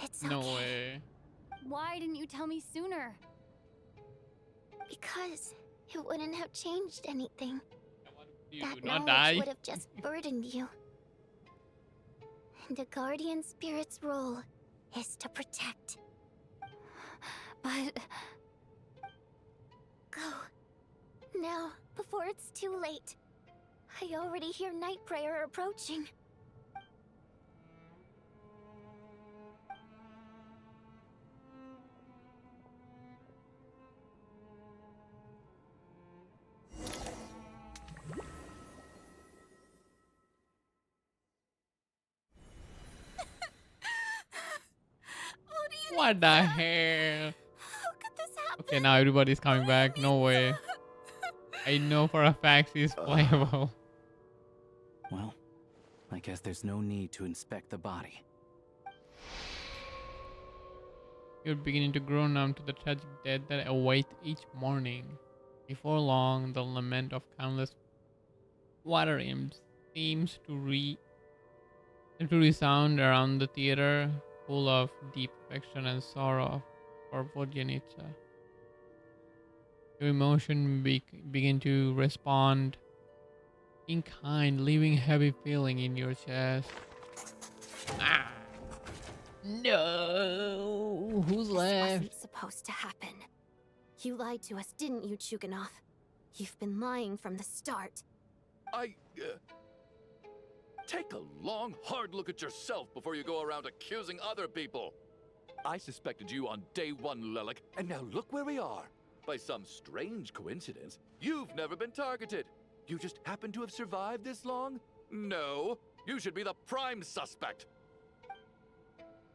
[SPEAKER 8] It's okay.
[SPEAKER 3] No way.
[SPEAKER 2] Why didn't you tell me sooner?
[SPEAKER 8] Because it wouldn't have changed anything.
[SPEAKER 3] You
[SPEAKER 8] That
[SPEAKER 3] do not
[SPEAKER 8] knowledge
[SPEAKER 3] die?
[SPEAKER 8] would have just burdened you. And a guardian spirit's role is to protect.
[SPEAKER 2] But...
[SPEAKER 8] Go. Now, before it's too late. I already hear night prayer approaching.
[SPEAKER 3] What the hell?
[SPEAKER 8] How could this happen?
[SPEAKER 3] Okay, now everybody's coming back. No way. I know for a fact he's playable.
[SPEAKER 13] Well, I guess there's no need to inspect the body.
[SPEAKER 3] You're beginning to grow numb to the tragic death that awaits each morning. Before long, the lament of countless water imps seems to resound around the theater, full of deep affection and sorrow for Vodyanitsa. Your emotion begin to respond in kind, leaving heavy feeling in your chest. Ah, no, who's
[SPEAKER 15] This
[SPEAKER 3] left?
[SPEAKER 15] wasn't supposed to happen. You lied to us, didn't you, Chuganov? You've been lying from the start.
[SPEAKER 9] Take a long, hard look at yourself before you go around accusing other people. I suspected you on day one, Lelik, and now look where we are. By some strange coincidence, you've never been targeted. You just happen to have survived this long? No, you should be the prime suspect.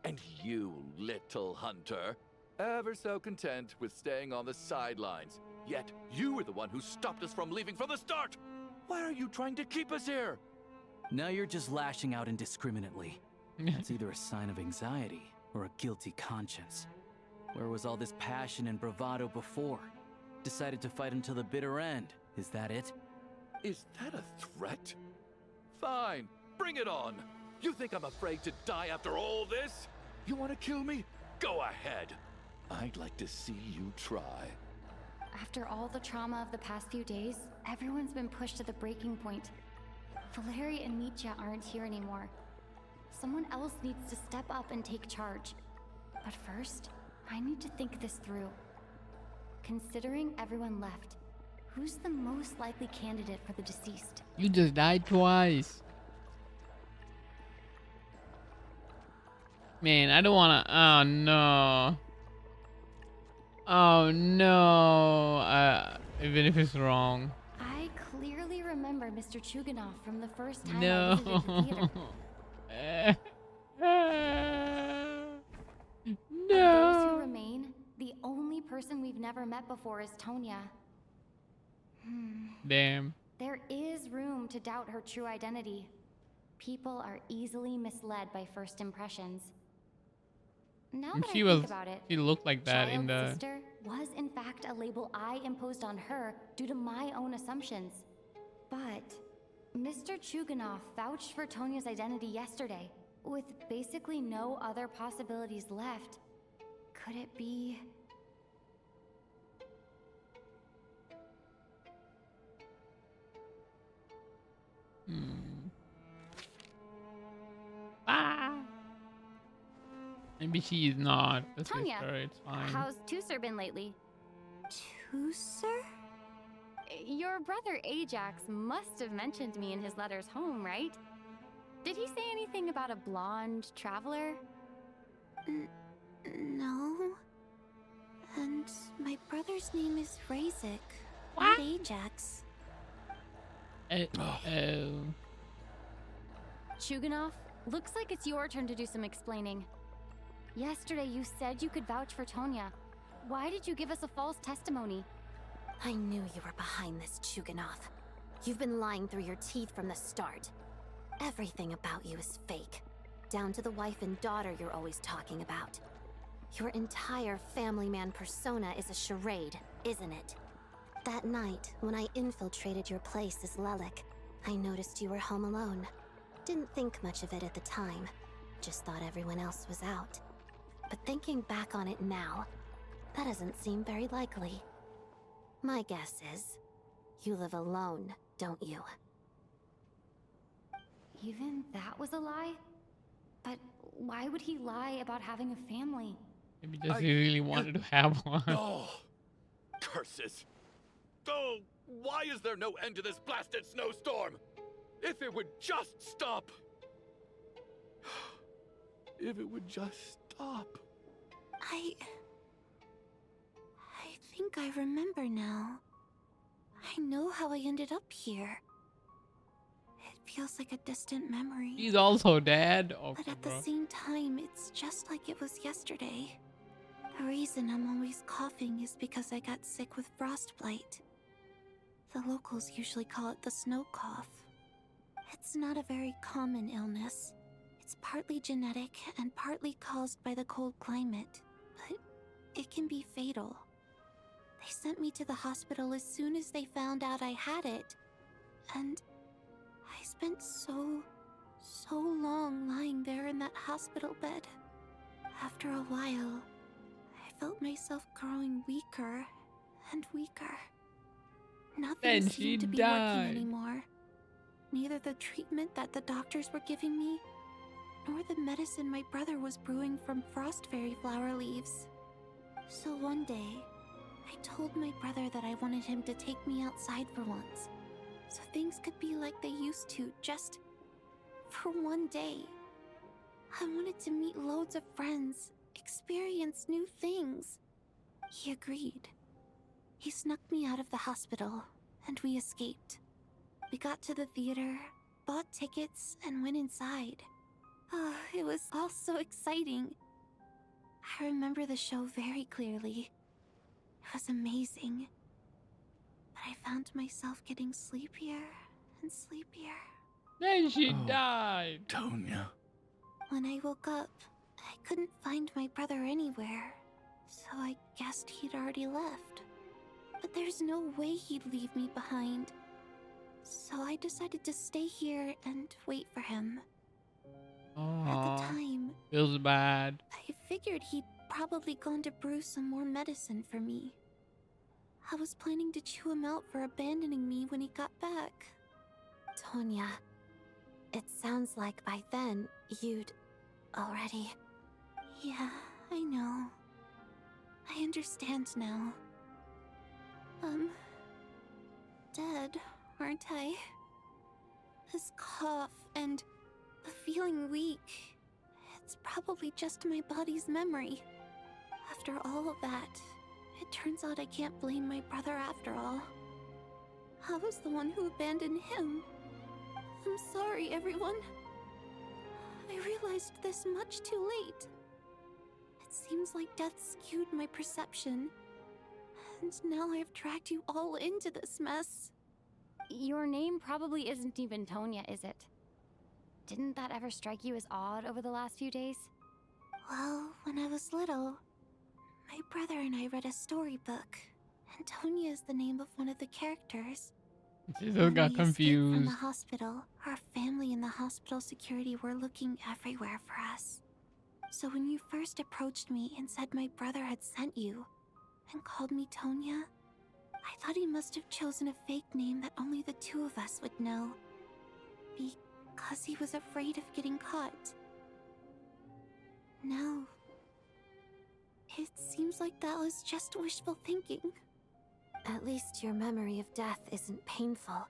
[SPEAKER 9] And you, little hunter, ever so content with staying on the sidelines. Yet you were the one who stopped us from leaving from the start. Why are you trying to keep us here?
[SPEAKER 13] Now you're just lashing out indiscriminately. That's either a sign of anxiety or a guilty conscience. Where was all this passion and bravado before? Decided to fight until the bitter end. Is that it?
[SPEAKER 9] Is that a threat? Fine, bring it on. You think I'm afraid to die after all this? You want to kill me? Go ahead. I'd like to see you try.
[SPEAKER 2] After all the trauma of the past few days, everyone's been pushed to the breaking point. Valeri and Mitya aren't here anymore. Someone else needs to step up and take charge. But first, I need to think this through. Considering everyone left, who's the most likely candidate for the deceased?
[SPEAKER 3] You just died twice. Man, I don't wanna. Oh no. Oh no. Even if it's wrong.
[SPEAKER 2] I clearly remember Mr. Chuganov from the first time I
[SPEAKER 3] No.
[SPEAKER 2] visited the theater. Of those who
[SPEAKER 3] No.
[SPEAKER 2] remain, the only person we've never met before is Tonya.
[SPEAKER 3] Damn.
[SPEAKER 2] There is room to doubt her true identity. People are easily misled by first impressions. Now that I think about it,
[SPEAKER 3] She looked like that in
[SPEAKER 2] child
[SPEAKER 3] the.
[SPEAKER 2] sister was in fact a label I imposed on her due to my own assumptions. But Mr. Chuganov vouched for Tonya's identity yesterday, with basically no other possibilities left. Could it be...
[SPEAKER 3] Ah. Maybe she is not the
[SPEAKER 2] Tonya,
[SPEAKER 3] sister. It's fine.
[SPEAKER 2] how's Tusser been lately?
[SPEAKER 15] Tusser?
[SPEAKER 2] Your brother Ajax must have mentioned me in his letters home, right? Did he say anything about a blonde traveler?
[SPEAKER 15] No. And my brother's name is Razik, not Ajax.
[SPEAKER 2] Chuganov, looks like it's your turn to do some explaining. Yesterday you said you could vouch for Tonya. Why did you give us a false testimony?
[SPEAKER 15] I knew you were behind this, Chuganov. You've been lying through your teeth from the start. Everything about you is fake. Down to the wife and daughter you're always talking about. Your entire family man persona is a charade, isn't it? That night, when I infiltrated your place as Lelik, I noticed you were home alone. Didn't think much of it at the time. Just thought everyone else was out. But thinking back on it now, that doesn't seem very likely. My guess is, you live alone, don't you?
[SPEAKER 2] Even that was a lie? But why would he lie about having a family?
[SPEAKER 3] Maybe just he really wanted to have one.
[SPEAKER 9] Oh, curses. Oh, why is there no end to this blasted snowstorm? If it would just stop. If it would just stop.
[SPEAKER 15] I think I remember now. I know how I ended up here. It feels like a distant memory.
[SPEAKER 3] He's also dead. Okay,
[SPEAKER 15] But at the
[SPEAKER 3] bro.
[SPEAKER 15] same time, it's just like it was yesterday. The reason I'm always coughing is because I got sick with frostbite. The locals usually call it the snow cough. It's not a very common illness. It's partly genetic and partly caused by the cold climate. But it can be fatal. They sent me to the hospital as soon as they found out I had it. And I spent so long lying there in that hospital bed. After a while, I felt myself growing weaker and weaker. Nothing
[SPEAKER 3] Then she
[SPEAKER 15] seemed to be
[SPEAKER 3] died.
[SPEAKER 15] working anymore. Neither the treatment that the doctors were giving me, nor the medicine my brother was brewing from frost fairy flower leaves. So one day, I told my brother that I wanted him to take me outside for once, so things could be like they used to, just for one day. I wanted to meet loads of friends, experience new things. He agreed. He snuck me out of the hospital, and we escaped. We got to the theater, bought tickets, and went inside. Oh, it was all so exciting. I remember the show very clearly. It was amazing. But I found myself getting sleepier and sleepier.
[SPEAKER 3] Then she died.
[SPEAKER 9] Tonya.
[SPEAKER 15] When I woke up, I couldn't find my brother anywhere, so I guessed he'd already left. But there's no way he'd leave me behind. So I decided to stay here and wait for him. At the time,
[SPEAKER 3] feels bad.
[SPEAKER 15] I figured he'd probably gone to brew some more medicine for me. I was planning to chew him out for abandoning me when he got back.
[SPEAKER 2] Tonya, it sounds like by then you'd already...
[SPEAKER 15] Yeah, I know. I understand now. Dead, aren't I? This cough and the feeling weak, it's probably just my body's memory. After all of that, it turns out I can't blame my brother after all. I was the one who abandoned him. I'm sorry, everyone. I realized this much too late. It seems like death skewed my perception. And now I've dragged you all into this mess.
[SPEAKER 2] Your name probably isn't even Tonya, is it? Didn't that ever strike you as odd over the last few days?
[SPEAKER 15] Well, when I was little, my brother and I read a storybook, and Tonya is the name of one of the characters.
[SPEAKER 3] She just
[SPEAKER 15] When
[SPEAKER 3] got
[SPEAKER 15] we escaped from
[SPEAKER 3] confused.
[SPEAKER 15] the hospital, our family and the hospital security were looking everywhere for us. So when you first approached me and said my brother had sent you, and called me Tonya, I thought he must have chosen a fake name that only the two of us would know. Because he was afraid of getting caught. No. It seems like that was just wishful thinking.
[SPEAKER 2] At least your memory of death isn't painful.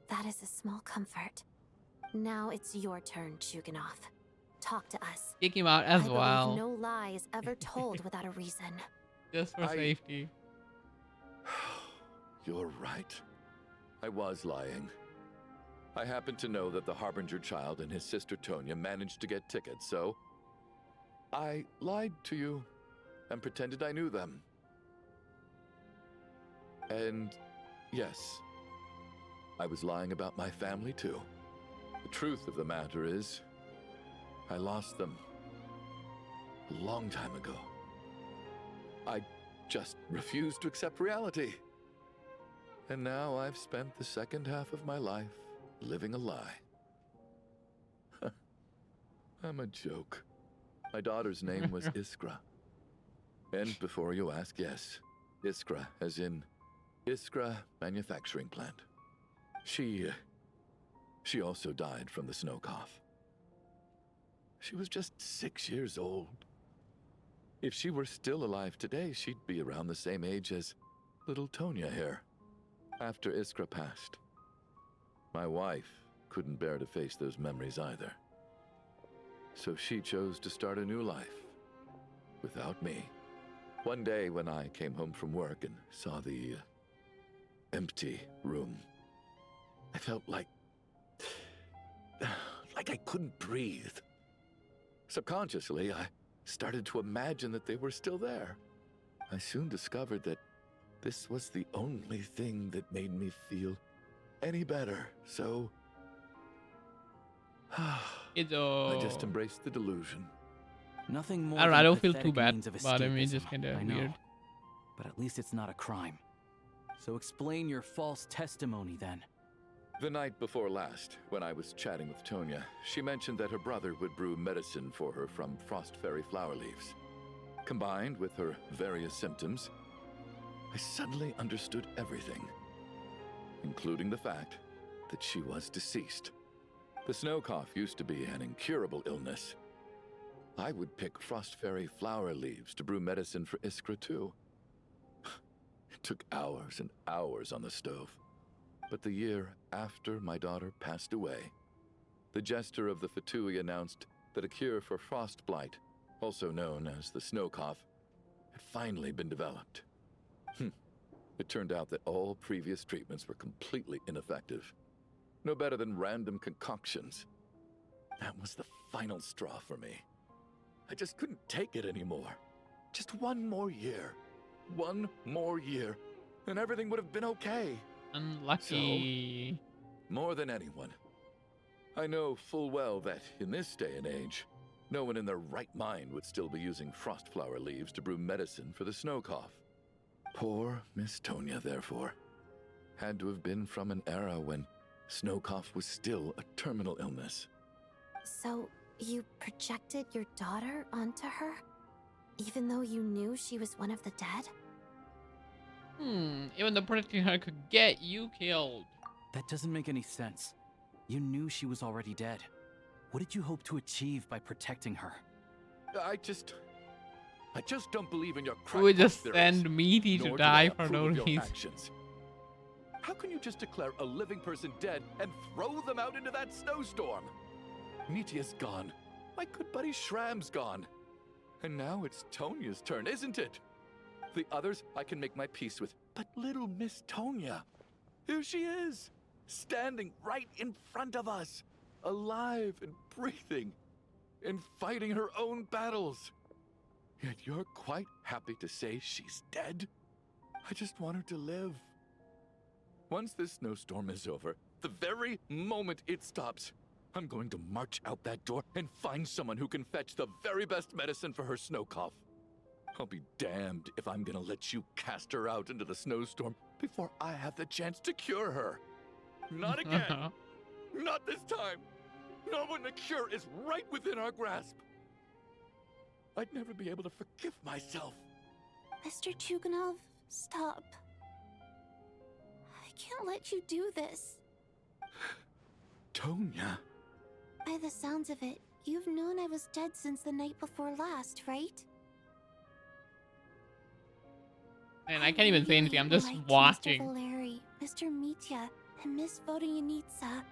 [SPEAKER 2] That is a small comfort. Now it's your turn, Chuganov. Talk to us.
[SPEAKER 3] Kick him out as
[SPEAKER 2] I
[SPEAKER 3] well.
[SPEAKER 2] believe no lie is ever told without a reason.
[SPEAKER 3] Just for safety.
[SPEAKER 9] You're right. I was lying. I happened to know that the Harbinger child and his sister Tonya managed to get tickets, so I lied to you and pretended I knew them. And yes, I was lying about my family too. The truth of the matter is, I lost them a long time ago. I just refused to accept reality. And now I've spent the second half of my life living a lie. I'm a joke. My daughter's name was Iskra. And before you ask, yes, Iskra, as in Iskra Manufacturing Plant. She also died from the snow cough. She was just 6 years old. If she were still alive today, she'd be around the same age as little Tonya here. After Iskra passed, my wife couldn't bear to face those memories either. So she chose to start a new life without me. One day when I came home from work and saw the empty room, I felt like I couldn't breathe. Subconsciously, I started to imagine that they were still there. I soon discovered that this was the only thing that made me feel any better, so I just embraced the delusion.
[SPEAKER 13] Nothing more
[SPEAKER 3] I
[SPEAKER 13] than
[SPEAKER 3] don't
[SPEAKER 13] a
[SPEAKER 3] feel too
[SPEAKER 13] pathetic
[SPEAKER 3] bad
[SPEAKER 13] means of
[SPEAKER 3] about him. He's just
[SPEAKER 13] escapism,
[SPEAKER 3] kinda
[SPEAKER 13] I know.
[SPEAKER 3] weird.
[SPEAKER 13] But at least it's not a crime. So explain your false testimony then.
[SPEAKER 9] The night before last, when I was chatting with Tonya, she mentioned that her brother would brew medicine for her from frost fairy flower leaves. Combined with her various symptoms, I suddenly understood everything, including the fact that she was deceased. The snow cough used to be an incurable illness. I would pick frost fairy flower leaves to brew medicine for Iskra too. It took hours and hours on the stove. But the year after my daughter passed away, the jester of the Fatui announced that a cure for frost blight, also known as the snow cough, had finally been developed. It turned out that all previous treatments were completely ineffective. No better than random concoctions. That was the final straw for me. I just couldn't take it anymore. Just one more year. One more year, and everything would have been okay.
[SPEAKER 3] Unlucky.
[SPEAKER 9] So, more than anyone, I know full well that in this day and age, no one in their right mind would still be using frost flower leaves to brew medicine for the snow cough. Poor Miss Tonya, therefore, had to have been from an era when snow cough was still a terminal illness.
[SPEAKER 15] So, you projected your daughter onto her? Even though you knew she was one of the dead?
[SPEAKER 3] Even though protecting her could get you killed.
[SPEAKER 13] That doesn't make any sense. You knew she was already dead. What did you hope to achieve by protecting her?
[SPEAKER 9] I just don't believe in your
[SPEAKER 3] You would
[SPEAKER 9] crackpot
[SPEAKER 3] just
[SPEAKER 9] theories,
[SPEAKER 3] send Meaty to
[SPEAKER 9] nor do
[SPEAKER 3] die
[SPEAKER 9] I
[SPEAKER 3] for
[SPEAKER 9] approve
[SPEAKER 3] no
[SPEAKER 9] of your
[SPEAKER 3] reason.
[SPEAKER 9] actions. How can you just declare a living person dead and throw them out into that snowstorm? Nitia's gone. My good buddy Shram's gone. And now it's Tonya's turn, isn't it? The others I can make my peace with, but little Miss Tonya, here she is, standing right in front of us, alive and breathing, and fighting her own battles. Yet you're quite happy to say she's dead? I just want her to live. Once this snowstorm is over, the very moment it stops, I'm going to march out that door and find someone who can fetch the very best medicine for her snow cough. I'll be damned if I'm gonna let you cast her out into the snowstorm before I have the chance to cure her. Not again. Not this time. Not when the cure is right within our grasp. I'd never be able to forgive myself.
[SPEAKER 15] Mr. Chuganov, stop. I can't let you do this.
[SPEAKER 9] Tonya.
[SPEAKER 15] By the sounds of it, you've known I was dead since the night before last, right?
[SPEAKER 3] And I can't even say anything. I'm just
[SPEAKER 15] Liked
[SPEAKER 3] watching.
[SPEAKER 15] Mr. Valeri, Mr. Mitya, and Miss Vodyanitsa.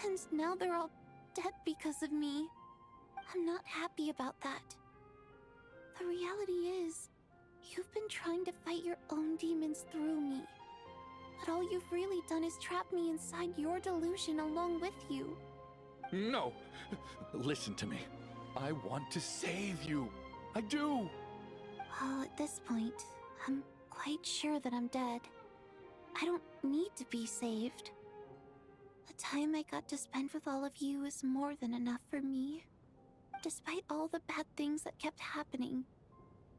[SPEAKER 15] And now they're all dead because of me. I'm not happy about that. The reality is, you've been trying to fight your own demons through me. But all you've really done is trap me inside your delusion along with you.
[SPEAKER 9] No. Listen to me. I want to save you. I do.
[SPEAKER 15] Well, at this point, I'm quite sure that I'm dead. I don't need to be saved. The time I got to spend with all of you is more than enough for me. Despite all the bad things that kept happening,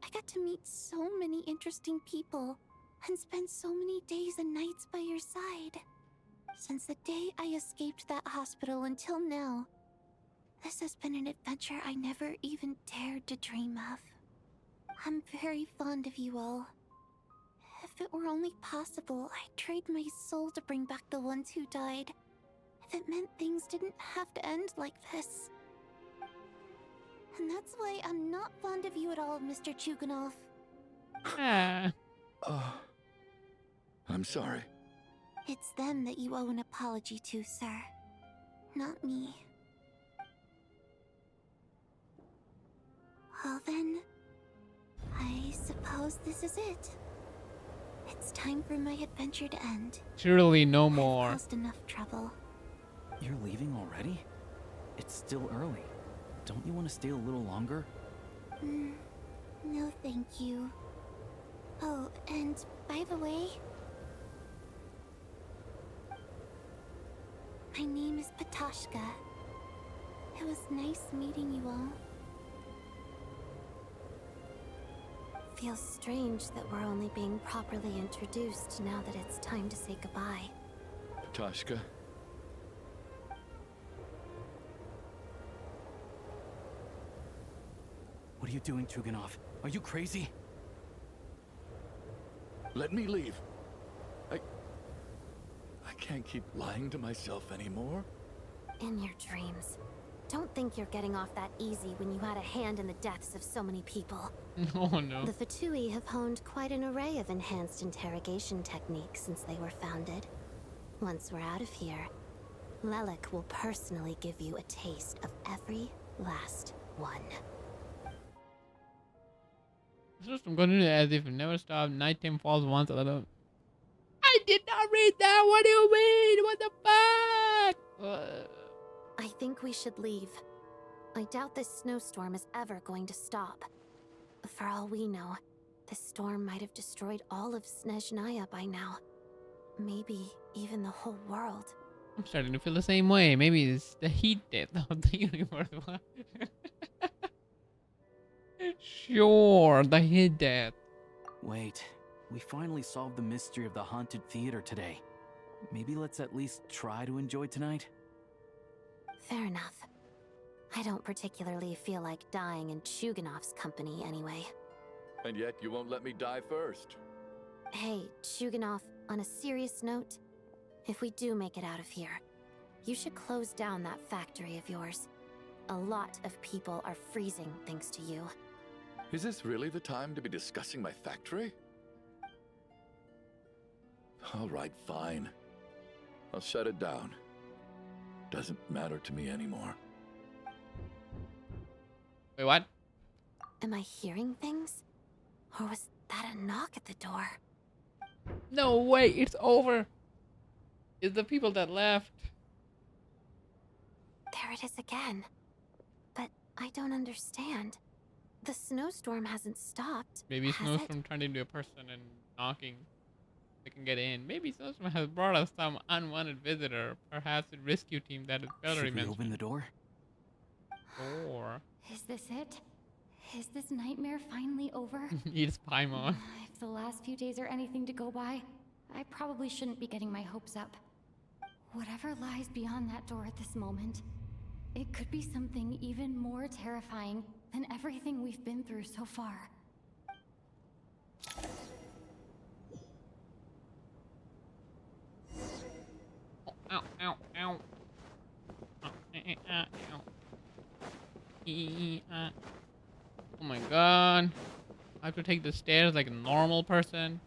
[SPEAKER 15] I got to meet so many interesting people and spend so many days and nights by your side. Since the day I escaped that hospital until now, this has been an adventure I never even dared to dream of. I'm very fond of you all. If it were only possible, I'd trade my soul to bring back the ones who died. If it meant things didn't have to end like this. And that's why I'm not fond of you at all, Mr. Chuganov.
[SPEAKER 9] I'm sorry.
[SPEAKER 15] It's them that you owe an apology to, sir. Not me. Well then, I suppose this is it. It's time for my adventure to end.
[SPEAKER 3] Surely no
[SPEAKER 15] I've
[SPEAKER 3] more.
[SPEAKER 15] caused enough trouble.
[SPEAKER 13] You're leaving already? It's still early. Don't you want to stay a little longer?
[SPEAKER 15] No, thank you. Oh, and by the way, my name is Patashka. It was nice meeting you all. Feels strange that we're only being properly introduced now that it's time to say goodbye.
[SPEAKER 9] Ptashka,
[SPEAKER 13] What are you doing, Tuganov? Are you crazy?
[SPEAKER 9] let me leave. I can't keep lying to myself anymore.
[SPEAKER 15] In your dreams. Don't think you're getting off that easy when you had a hand in the deaths of so many people.
[SPEAKER 3] Oh no.
[SPEAKER 15] The Fatui have honed quite an array of enhanced interrogation techniques since they were founded. Once we're out of here, Lelik will personally give you a taste of every last one.
[SPEAKER 3] The system continued as if it never stopped. Nighttime falls once a little. I did not read that. What do you mean? What the fuck?
[SPEAKER 15] I think we should leave. I doubt this snowstorm is ever going to stop. For all we know, this storm might have destroyed all of Snezhnaya by now. Maybe even the whole world.
[SPEAKER 3] I'm starting to feel the same way. Maybe it's the heat death of the universe. Sure, the heat death.
[SPEAKER 13] Wait, we finally solved the mystery of the haunted theater today. Maybe let's at least try to enjoy tonight?
[SPEAKER 15] Fair enough. I don't particularly feel like dying in Chuganov's company anyway.
[SPEAKER 9] And yet you won't let me die first.
[SPEAKER 15] Hey, Chuganov, on a serious note, if we do make it out of here, you should close down that factory of yours. A lot of people are freezing thanks to you.
[SPEAKER 9] Is this really the time to be discussing my factory? All right, fine. I'll shut it down. Doesn't matter to me anymore.
[SPEAKER 3] Wait, what?
[SPEAKER 15] Am I hearing things? Or was that a knock at the door?
[SPEAKER 3] No way, it's over. It's the people that left.
[SPEAKER 15] There it is again. But I don't understand. The snowstorm hasn't stopped.
[SPEAKER 3] Maybe
[SPEAKER 15] has
[SPEAKER 3] Snowstorm turned into a person and knocking. They can get in. Maybe Snowstorm has brought us some unwanted visitor. Perhaps a rescue team that is better
[SPEAKER 13] Should we open the door?
[SPEAKER 3] Or
[SPEAKER 2] Is this it? Is this nightmare finally over?
[SPEAKER 3] it's Paimon.
[SPEAKER 2] If the last few days are anything to go by, I probably shouldn't be getting my hopes up. Whatever lies beyond that door at this moment, it could be something even more terrifying than everything we've been through so far.
[SPEAKER 3] Ow, ow, ow. Ow, ow. Oh my god. I have to take the stairs like a normal person.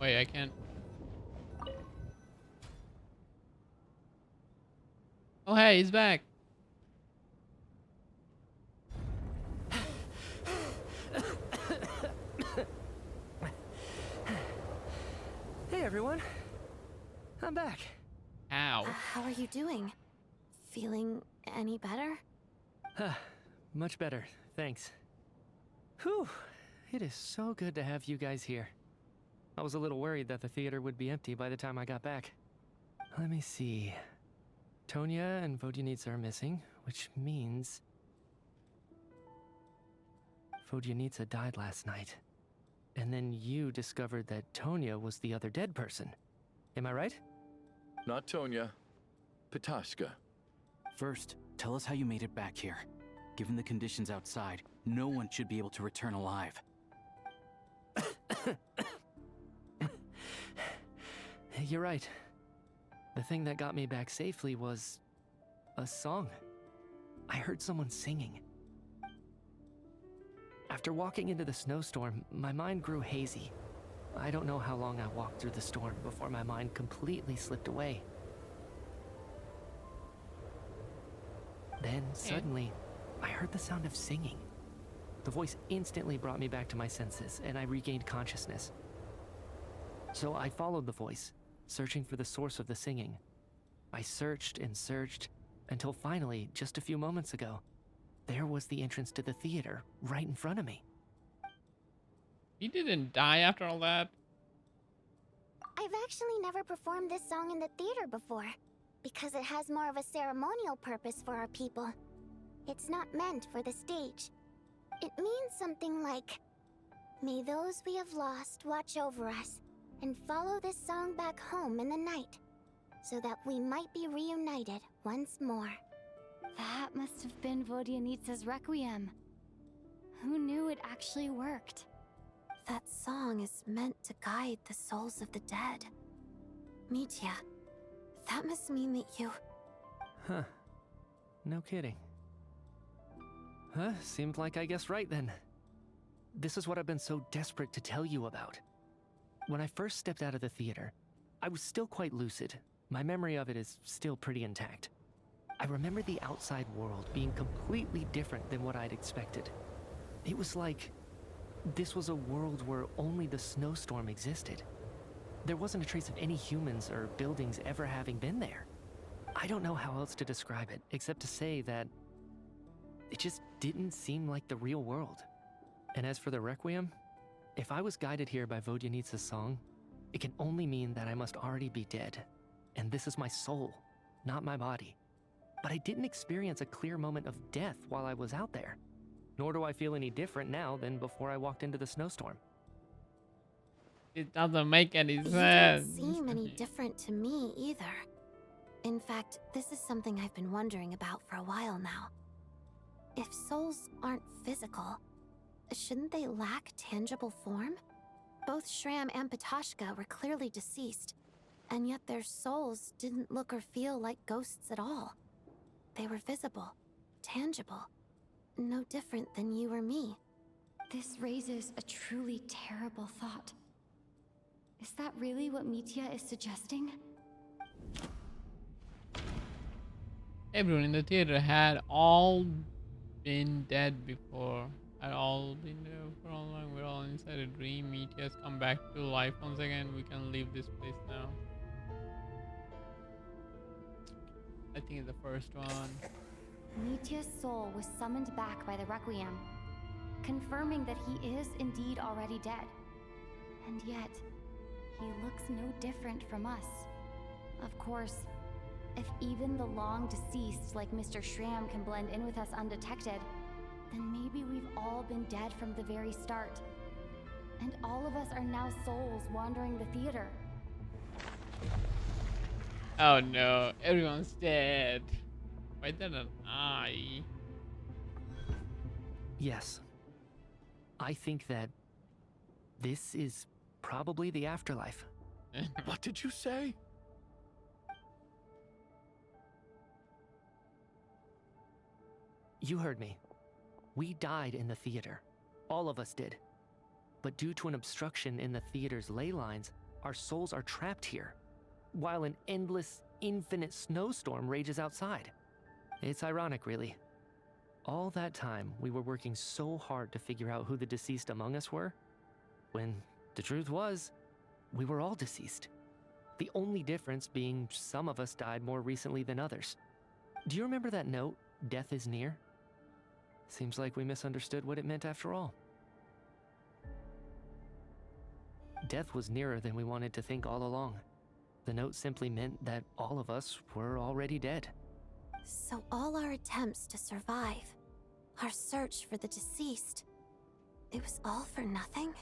[SPEAKER 3] Wait, I can't. Oh hey, he's back.
[SPEAKER 7] Hey everyone, I'm back.
[SPEAKER 3] Ow.
[SPEAKER 15] How are you doing? Feeling any better?
[SPEAKER 7] Much better, thanks. Whew, it is so good to have you guys here. I was a little worried that the theater would be empty by the time I got back. Let me see. Tonya and Vodyanitsa are missing, which means Vodyanitsa died last night. And then you discovered that Tonya was the other dead person. Am I right?
[SPEAKER 9] Not Tonya. Ptashka.
[SPEAKER 13] First, tell us how you made it back here. Given the conditions outside, no one should be able to return alive.
[SPEAKER 7] You're right. The thing that got me back safely was a song. I heard someone singing. After walking into the snowstorm, my mind grew hazy. I don't know how long I walked through the storm before my mind completely slipped away. Then, suddenly, I heard the sound of singing. The voice instantly brought me back to my senses, and I regained consciousness. So I followed the voice, searching for the source of the singing. I searched and searched, until finally, just a few moments ago, there was the entrance to the theater, right in front of me.
[SPEAKER 3] He didn't die after all that.
[SPEAKER 8] I've actually never performed this song in the theater before. because it has more of a ceremonial purpose for our people. It's not meant for the stage. It means something like, may those we have lost watch over us and follow this song back home in the night, so that we might be reunited once more.
[SPEAKER 2] That must have been Vodyanitsa's Requiem. Who knew it actually worked?
[SPEAKER 15] That song is meant to guide the souls of the dead. Mitya, that must mean that you...
[SPEAKER 7] Huh. No kidding. Huh, seemed like I guessed right then. This is what I've been so desperate to tell you about. When I first stepped out of the theater, I was still quite lucid. My memory of it is still pretty intact. I remember the outside world being completely different than what I'd expected. It was like this was a world where only the snowstorm existed. There wasn't a trace of any humans or buildings ever having been there. I don't know how else to describe it, except to say that it just didn't seem like the real world. And as for the Requiem, if I was guided here by Vodyanitsa's song, it can only mean that I must already be dead. And this is my soul, not my body. But I didn't experience a clear moment of death while I was out there. Nor do I feel any different now than before I walked into the snowstorm.
[SPEAKER 3] It doesn't make any
[SPEAKER 15] You
[SPEAKER 3] sense.
[SPEAKER 15] don't seem any different to me either. In fact, this is something I've been wondering about for a while now. If souls aren't physical, shouldn't they lack tangible form? Both Shram and Patoshka were clearly deceased, and yet their souls didn't look or feel like ghosts at all. They were visible, tangible, no different than you or me.
[SPEAKER 2] This raises a truly terrible thought. Is that really what Mitya is suggesting?
[SPEAKER 3] Everyone in the theater had all been dead before. Had all been there for all along. We're all inside a dream. Mitya has come back to life once again. We can leave this place now. I think it's the first one.
[SPEAKER 2] Mitya's soul was summoned back by the Requiem, confirming that he is indeed already dead. And yet, he looks no different from us. Of course, if even the long deceased like Mr. Shram can blend in with us undetected, then maybe we've all been dead from the very start. And all of us are now souls wandering the theater.
[SPEAKER 3] Oh no, everyone's dead. Why didn't I?
[SPEAKER 7] Yes. I think that this is probably the afterlife.
[SPEAKER 9] What did you say?
[SPEAKER 7] You heard me. We died in the theater. All of us did. But due to an obstruction in the theater's ley lines, our souls are trapped here, while an endless, infinite snowstorm rages outside. It's ironic, really. All that time, we were working so hard to figure out who the deceased among us were, when the truth was, we were all deceased. The only difference being some of us died more recently than others. Do you remember that note, "Death is near"? Seems like we misunderstood what it meant after all. Death was nearer than we wanted to think all along. The note simply meant that all of us were already dead.
[SPEAKER 15] So all our attempts to survive, our search for the deceased, it was all for nothing?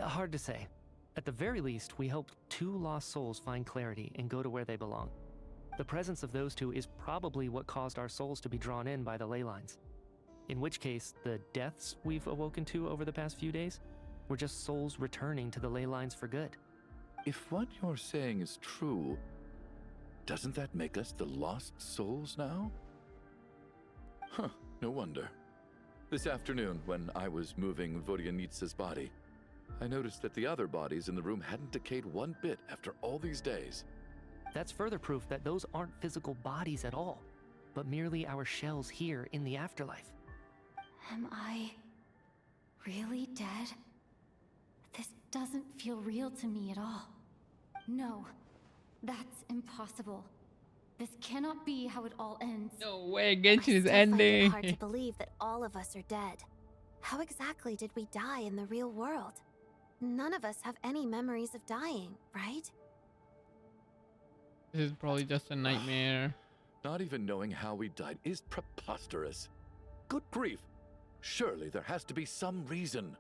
[SPEAKER 7] Hard to say. At the very least, we helped 2 lost souls find clarity and go to where they belong. The presence of those 2 is probably what caused our souls to be drawn in by the ley lines. In which case, the deaths we've awoken to over the past few days were just souls returning to the ley lines for good.
[SPEAKER 9] If what you're saying is true, doesn't that make us the lost souls now? Huh, no wonder. This afternoon, when I was moving Vodyanitsa's body, I noticed that the other bodies in the room hadn't decayed one bit after all these days.
[SPEAKER 7] That's further proof that those aren't physical bodies at all, but merely our shells here in the afterlife.
[SPEAKER 2] Am I really dead? This doesn't feel real to me at all. No, that's impossible. This cannot be how it all ends.
[SPEAKER 3] No way, Genshin is
[SPEAKER 15] I still find it
[SPEAKER 3] ending.
[SPEAKER 15] hard to believe that all of us are dead. How exactly did we die in the real world? None of us have any memories of dying, right?
[SPEAKER 3] This is probably just a nightmare.
[SPEAKER 9] Not even knowing how we died is preposterous. Good grief. Surely there has to be some reason.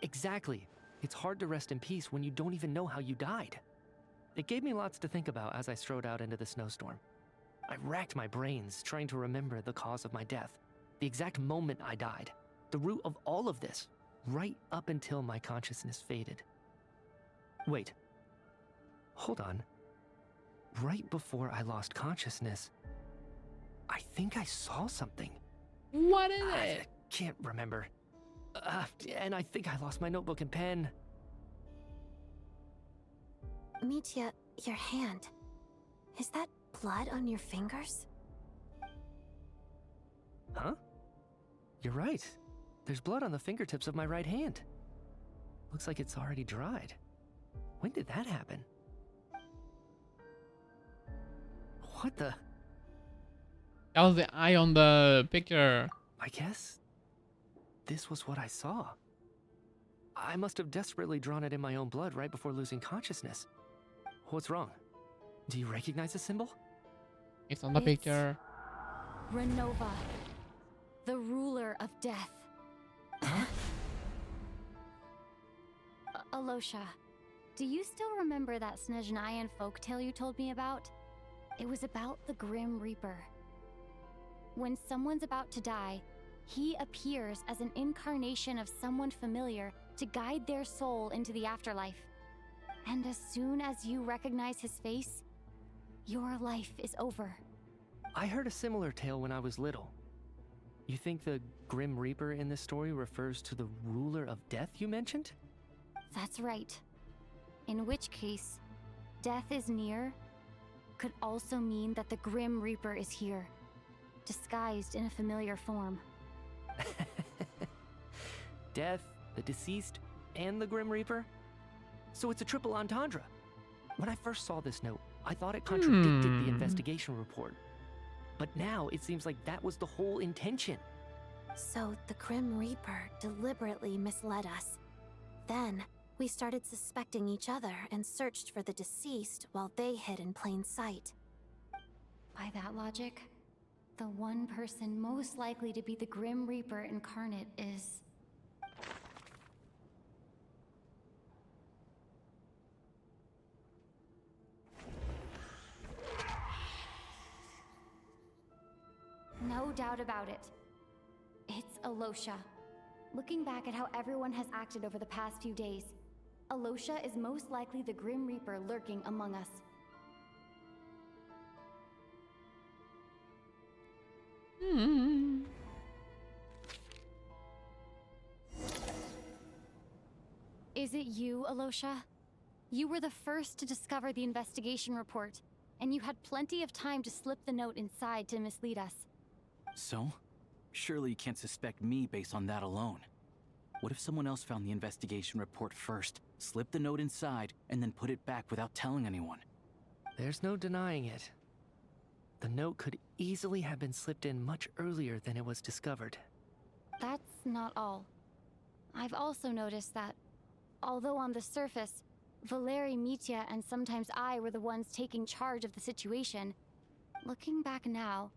[SPEAKER 7] Exactly. It's hard to rest in peace when you don't even know how you died. It gave me lots to think about as I strode out into the snowstorm. I racked my brains trying to remember the cause of my death, the exact moment I died, the root of all of this, right up until my consciousness faded. Wait. Hold on. Right before I lost consciousness, I think I saw something.
[SPEAKER 3] What is
[SPEAKER 7] I
[SPEAKER 3] it?
[SPEAKER 7] can't remember. And I think I lost my notebook and pen.
[SPEAKER 15] Mitya, your hand. Is that blood on your fingers?
[SPEAKER 7] Huh? You're right. There's blood on the fingertips of my right hand. Looks like it's already dried. When did that happen? What the?
[SPEAKER 3] That was the eye on the picture.
[SPEAKER 7] I guess this was what I saw. I must have desperately drawn it in my own blood right before losing consciousness. What's wrong? Do you recognize the symbol?
[SPEAKER 3] It's on the picture.
[SPEAKER 2] Renova, the ruler of death. Alosha, do you still remember that Snezhnayan folktale you told me about? It was about the Grim Reaper. When someone's about to die, he appears as an incarnation of someone familiar to guide their soul into the afterlife. And as soon as you recognize his face, your life is over.
[SPEAKER 7] I heard a similar tale when I was little. You think the Grim Reaper in this story refers to the ruler of death you mentioned?
[SPEAKER 2] That's right. In which case, death is near could also mean that the Grim Reaper is here, disguised in a familiar form.
[SPEAKER 7] Death, the deceased, and the Grim Reaper? So it's a triple entendre. When I first saw this note, I thought it contradicted the investigation report. But now it seems like that was the whole intention.
[SPEAKER 15] So the Grim Reaper deliberately misled us. Then, we started suspecting each other and searched for the deceased while they hid in plain sight.
[SPEAKER 2] By that logic, the one person most likely to be the Grim Reaper incarnate is... No doubt about it. It's Alosha. Looking back at how everyone has acted over the past few days, Alosha is most likely the Grim Reaper lurking among us. Is it you, Alosha? You were the first to discover the investigation report, and you had plenty of time to slip the note inside to mislead us.
[SPEAKER 13] So? Surely you can't suspect me based on that alone. What if someone else found the investigation report first, slipped the note inside, and then put it back without telling anyone?
[SPEAKER 7] There's no denying it. The note could easily have been slipped in much earlier than it was discovered.
[SPEAKER 2] That's not all. I've also noticed that, although on the surface, Valeri, Mitya, and sometimes I were the ones taking charge of the situation, looking back now,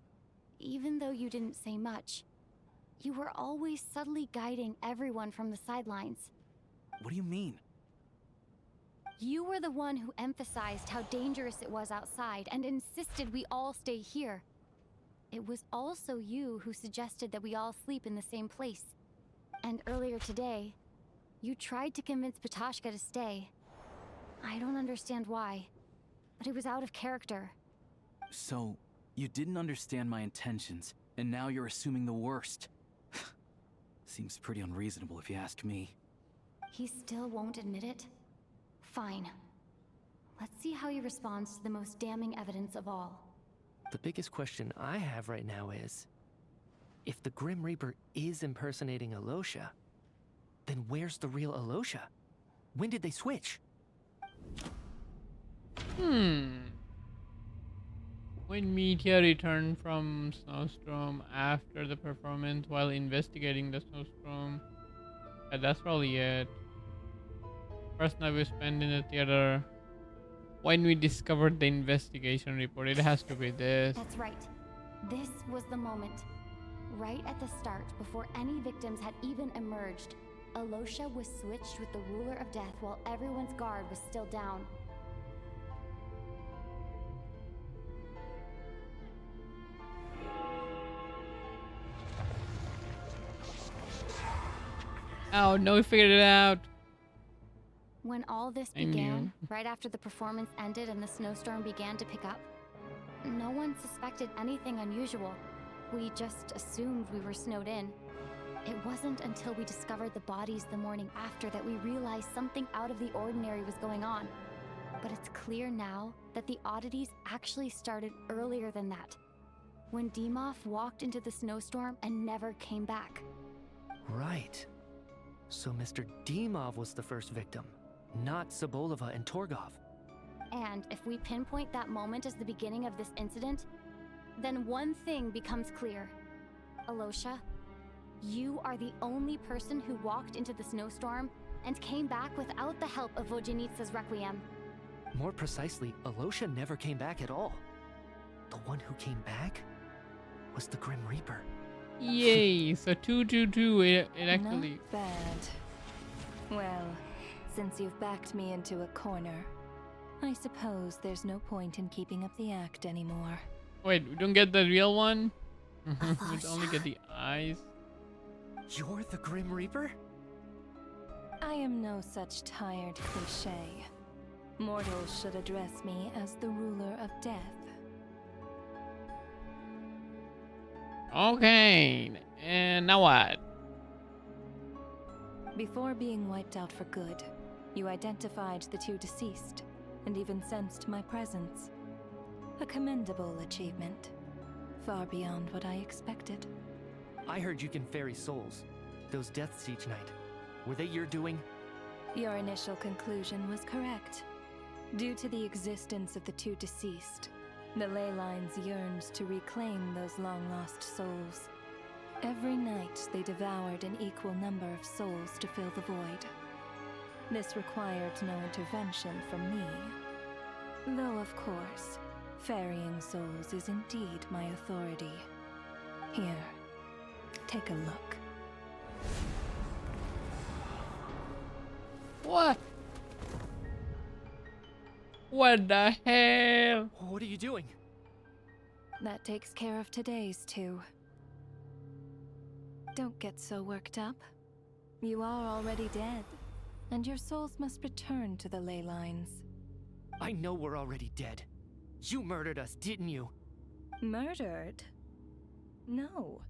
[SPEAKER 2] even though you didn't say much, you were always subtly guiding everyone from the sidelines.
[SPEAKER 13] What do you mean?
[SPEAKER 2] You were the one who emphasized how dangerous it was outside and insisted we all stay here. It was also you who suggested that we all sleep in the same place. And earlier today, you tried to convince Patashka to stay. I don't understand why, but it was out of character.
[SPEAKER 13] So, you didn't understand my intentions, and now you're assuming the worst. Seems pretty unreasonable if you ask me.
[SPEAKER 2] He still won't admit it? Fine. Let's see how he responds to the most damning evidence of all.
[SPEAKER 7] The biggest question I have right now is, if the Grim Reaper is impersonating Alosha, then where's the real Alosha? When did they switch?
[SPEAKER 3] When Meteor returned from Snowstorm after the performance while investigating the Snowstorm. That's probably it. First night we spent in the theater. When we discovered the investigation report, it has to be this.
[SPEAKER 2] That's right. This was the moment. Right at the start, before any victims had even emerged, Alosha was switched with the ruler of death while everyone's guard was still down.
[SPEAKER 3] Oh no, we figured it out.
[SPEAKER 2] When all this
[SPEAKER 3] I
[SPEAKER 2] began,
[SPEAKER 3] knew.
[SPEAKER 2] right after the performance ended and the snowstorm began to pick up, no one suspected anything unusual. We just assumed we were snowed in. It wasn't until we discovered the bodies the morning after that we realized something out of the ordinary was going on. But it's clear now that the oddities actually started earlier than that, when Dimov walked into the snowstorm and never came back.
[SPEAKER 7] Right. So Mr. Dimov was the first victim, not Sobolova and Torgov.
[SPEAKER 2] And if we pinpoint that moment as the beginning of this incident, then one thing becomes clear. Alosha, you are the only person who walked into the snowstorm and came back without the help of Vojanitsa's Requiem.
[SPEAKER 7] More precisely, Alosha never came back at all. The one who came back was the Grim Reaper.
[SPEAKER 3] Yay! So 222. It actually.
[SPEAKER 16] Not bad. Well, since you've backed me into a corner, I suppose there's no point in keeping up the act anymore.
[SPEAKER 3] Wait, we don't get the real one? We only get the eyes.
[SPEAKER 7] You're the Grim Reaper?
[SPEAKER 16] I am no such tired cliché. Mortals should address me as the ruler of death.
[SPEAKER 3] Okay, and now what?
[SPEAKER 16] Before being wiped out for good, you identified the two deceased, and even sensed my presence. A commendable achievement. Far beyond what I expected.
[SPEAKER 7] I heard you can ferry souls. Those deaths each night. Were they your doing?
[SPEAKER 16] Your initial conclusion was correct. Due to the existence of the two deceased, the ley lines yearns to reclaim those long-lost souls. Every night they devoured an equal number of souls to fill the void. This required no intervention from me. Though, of course, ferrying souls is indeed my authority. Here, take a look.
[SPEAKER 3] What? What the hell?
[SPEAKER 7] What are you doing?
[SPEAKER 16] That takes care of today's two. Don't get so worked up. You are already dead, and your souls must return to the ley lines.
[SPEAKER 7] I know we're already dead. You murdered us, didn't you?
[SPEAKER 16] Murdered? No.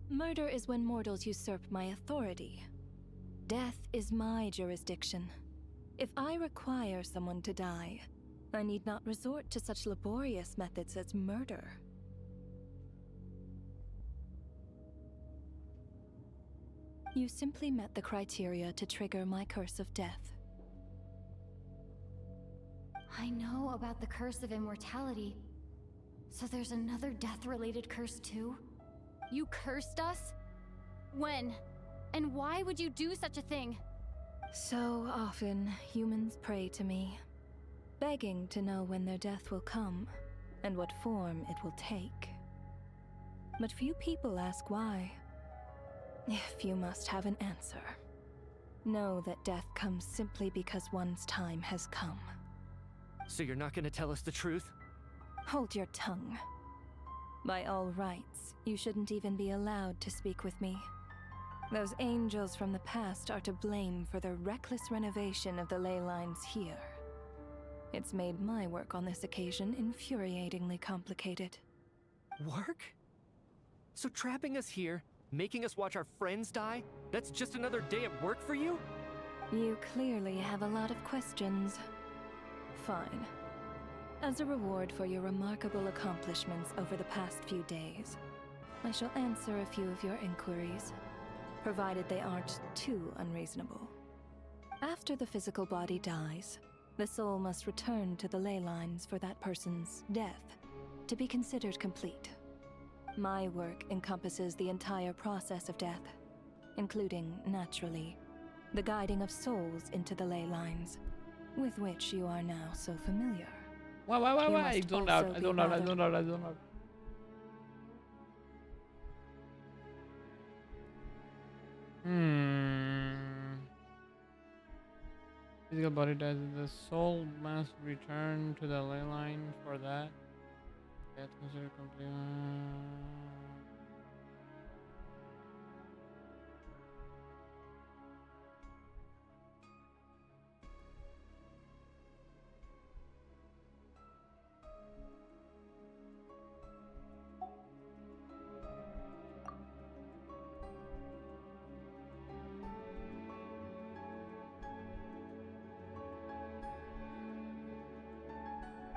[SPEAKER 16] Murder is when mortals usurp my authority. Death is my jurisdiction. If I require someone to die, I need not resort to such laborious methods as murder. You simply met the criteria to trigger my curse of death.
[SPEAKER 2] I know about the curse of immortality. So there's another death-related curse too? You cursed us? When? And why would you do such a thing?
[SPEAKER 16] So often, humans pray to me, begging to know when their death will come, and what form it will take. But few people ask why. If you must have an answer, know that death comes simply because one's time has come.
[SPEAKER 7] So you're not gonna tell us the truth?
[SPEAKER 16] Hold your tongue. By all rights, you shouldn't even be allowed to speak with me. Those angels from the past are to blame for the reckless renovation of the ley lines here. It's made my work on this occasion infuriatingly complicated.
[SPEAKER 7] Work? So trapping us here, making us watch our friends die, that's just another day at work for you?
[SPEAKER 16] You clearly have a lot of questions. Fine. As a reward for your remarkable accomplishments over the past few days, I shall answer a few of your inquiries, provided they aren't too unreasonable. After the physical body dies, the soul must return to the ley lines for that person's death to be considered complete. My work encompasses the entire process of death, including, naturally, the guiding of souls into the ley lines. with which you are now so familiar.
[SPEAKER 3] Why?
[SPEAKER 16] You
[SPEAKER 3] I
[SPEAKER 16] must
[SPEAKER 3] zoned out.
[SPEAKER 16] also
[SPEAKER 3] I
[SPEAKER 16] be
[SPEAKER 3] zoned out. I
[SPEAKER 16] rather-
[SPEAKER 3] zoned out. I zoned out. Physical body dies. The soul must return to the ley line for that. That's considered complete.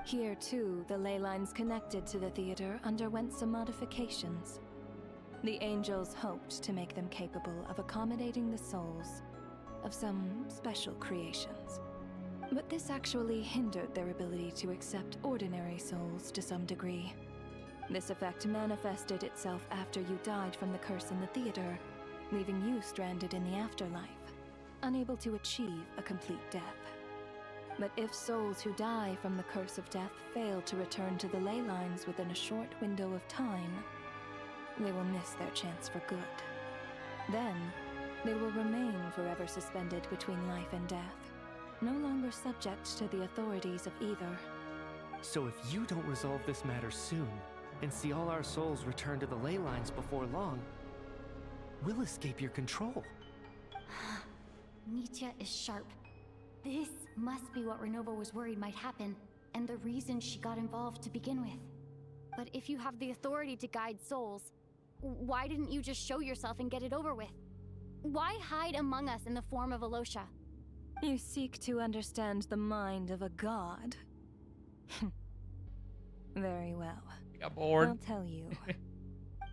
[SPEAKER 16] Here, too, the ley lines connected to the theater underwent some modifications. The angels hoped to make them capable of accommodating the souls of some special creations. But this actually hindered their ability to accept ordinary souls to some degree. This effect manifested itself after you died from the curse in the theater, leaving you stranded in the afterlife, unable to achieve a complete death. But if souls who die from the curse of death fail to return to the ley lines within a short window of time, they will miss their chance for good. Then, they will remain forever suspended between life and death, no longer subject to the authorities of either.
[SPEAKER 7] So if you don't resolve this matter soon, and see all our souls return to the ley lines before long, we'll escape your control.
[SPEAKER 2] Nietzsche is sharp. This must be what Renova was worried might happen, and the reason she got involved to begin with. But if you have the authority to guide souls, why didn't you just show yourself and get it over with? Why hide among us in the form of Alosha?
[SPEAKER 16] You seek to understand the mind of a god. Very well.
[SPEAKER 3] Got bored.
[SPEAKER 16] I'll tell you.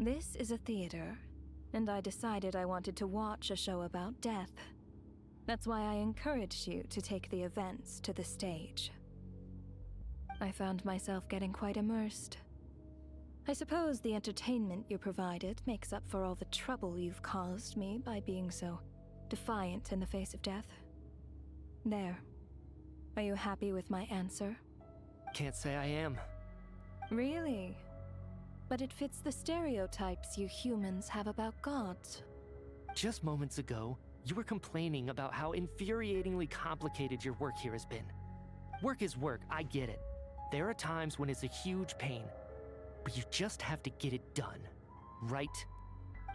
[SPEAKER 16] This is a theater, and I decided I wanted to watch a show about death. That's why I encouraged you to take the events to the stage. I found myself getting quite immersed. I suppose the entertainment you provided makes up for all the trouble you've caused me by being so defiant in the face of death. There. Are you happy with my answer?
[SPEAKER 7] Can't say I am.
[SPEAKER 16] Really? But it fits the stereotypes you humans have about gods.
[SPEAKER 7] Just moments ago, you were complaining about how infuriatingly complicated your work here has been. Work is work, I get it. There are times when it's a huge pain, but you just have to get it done, right?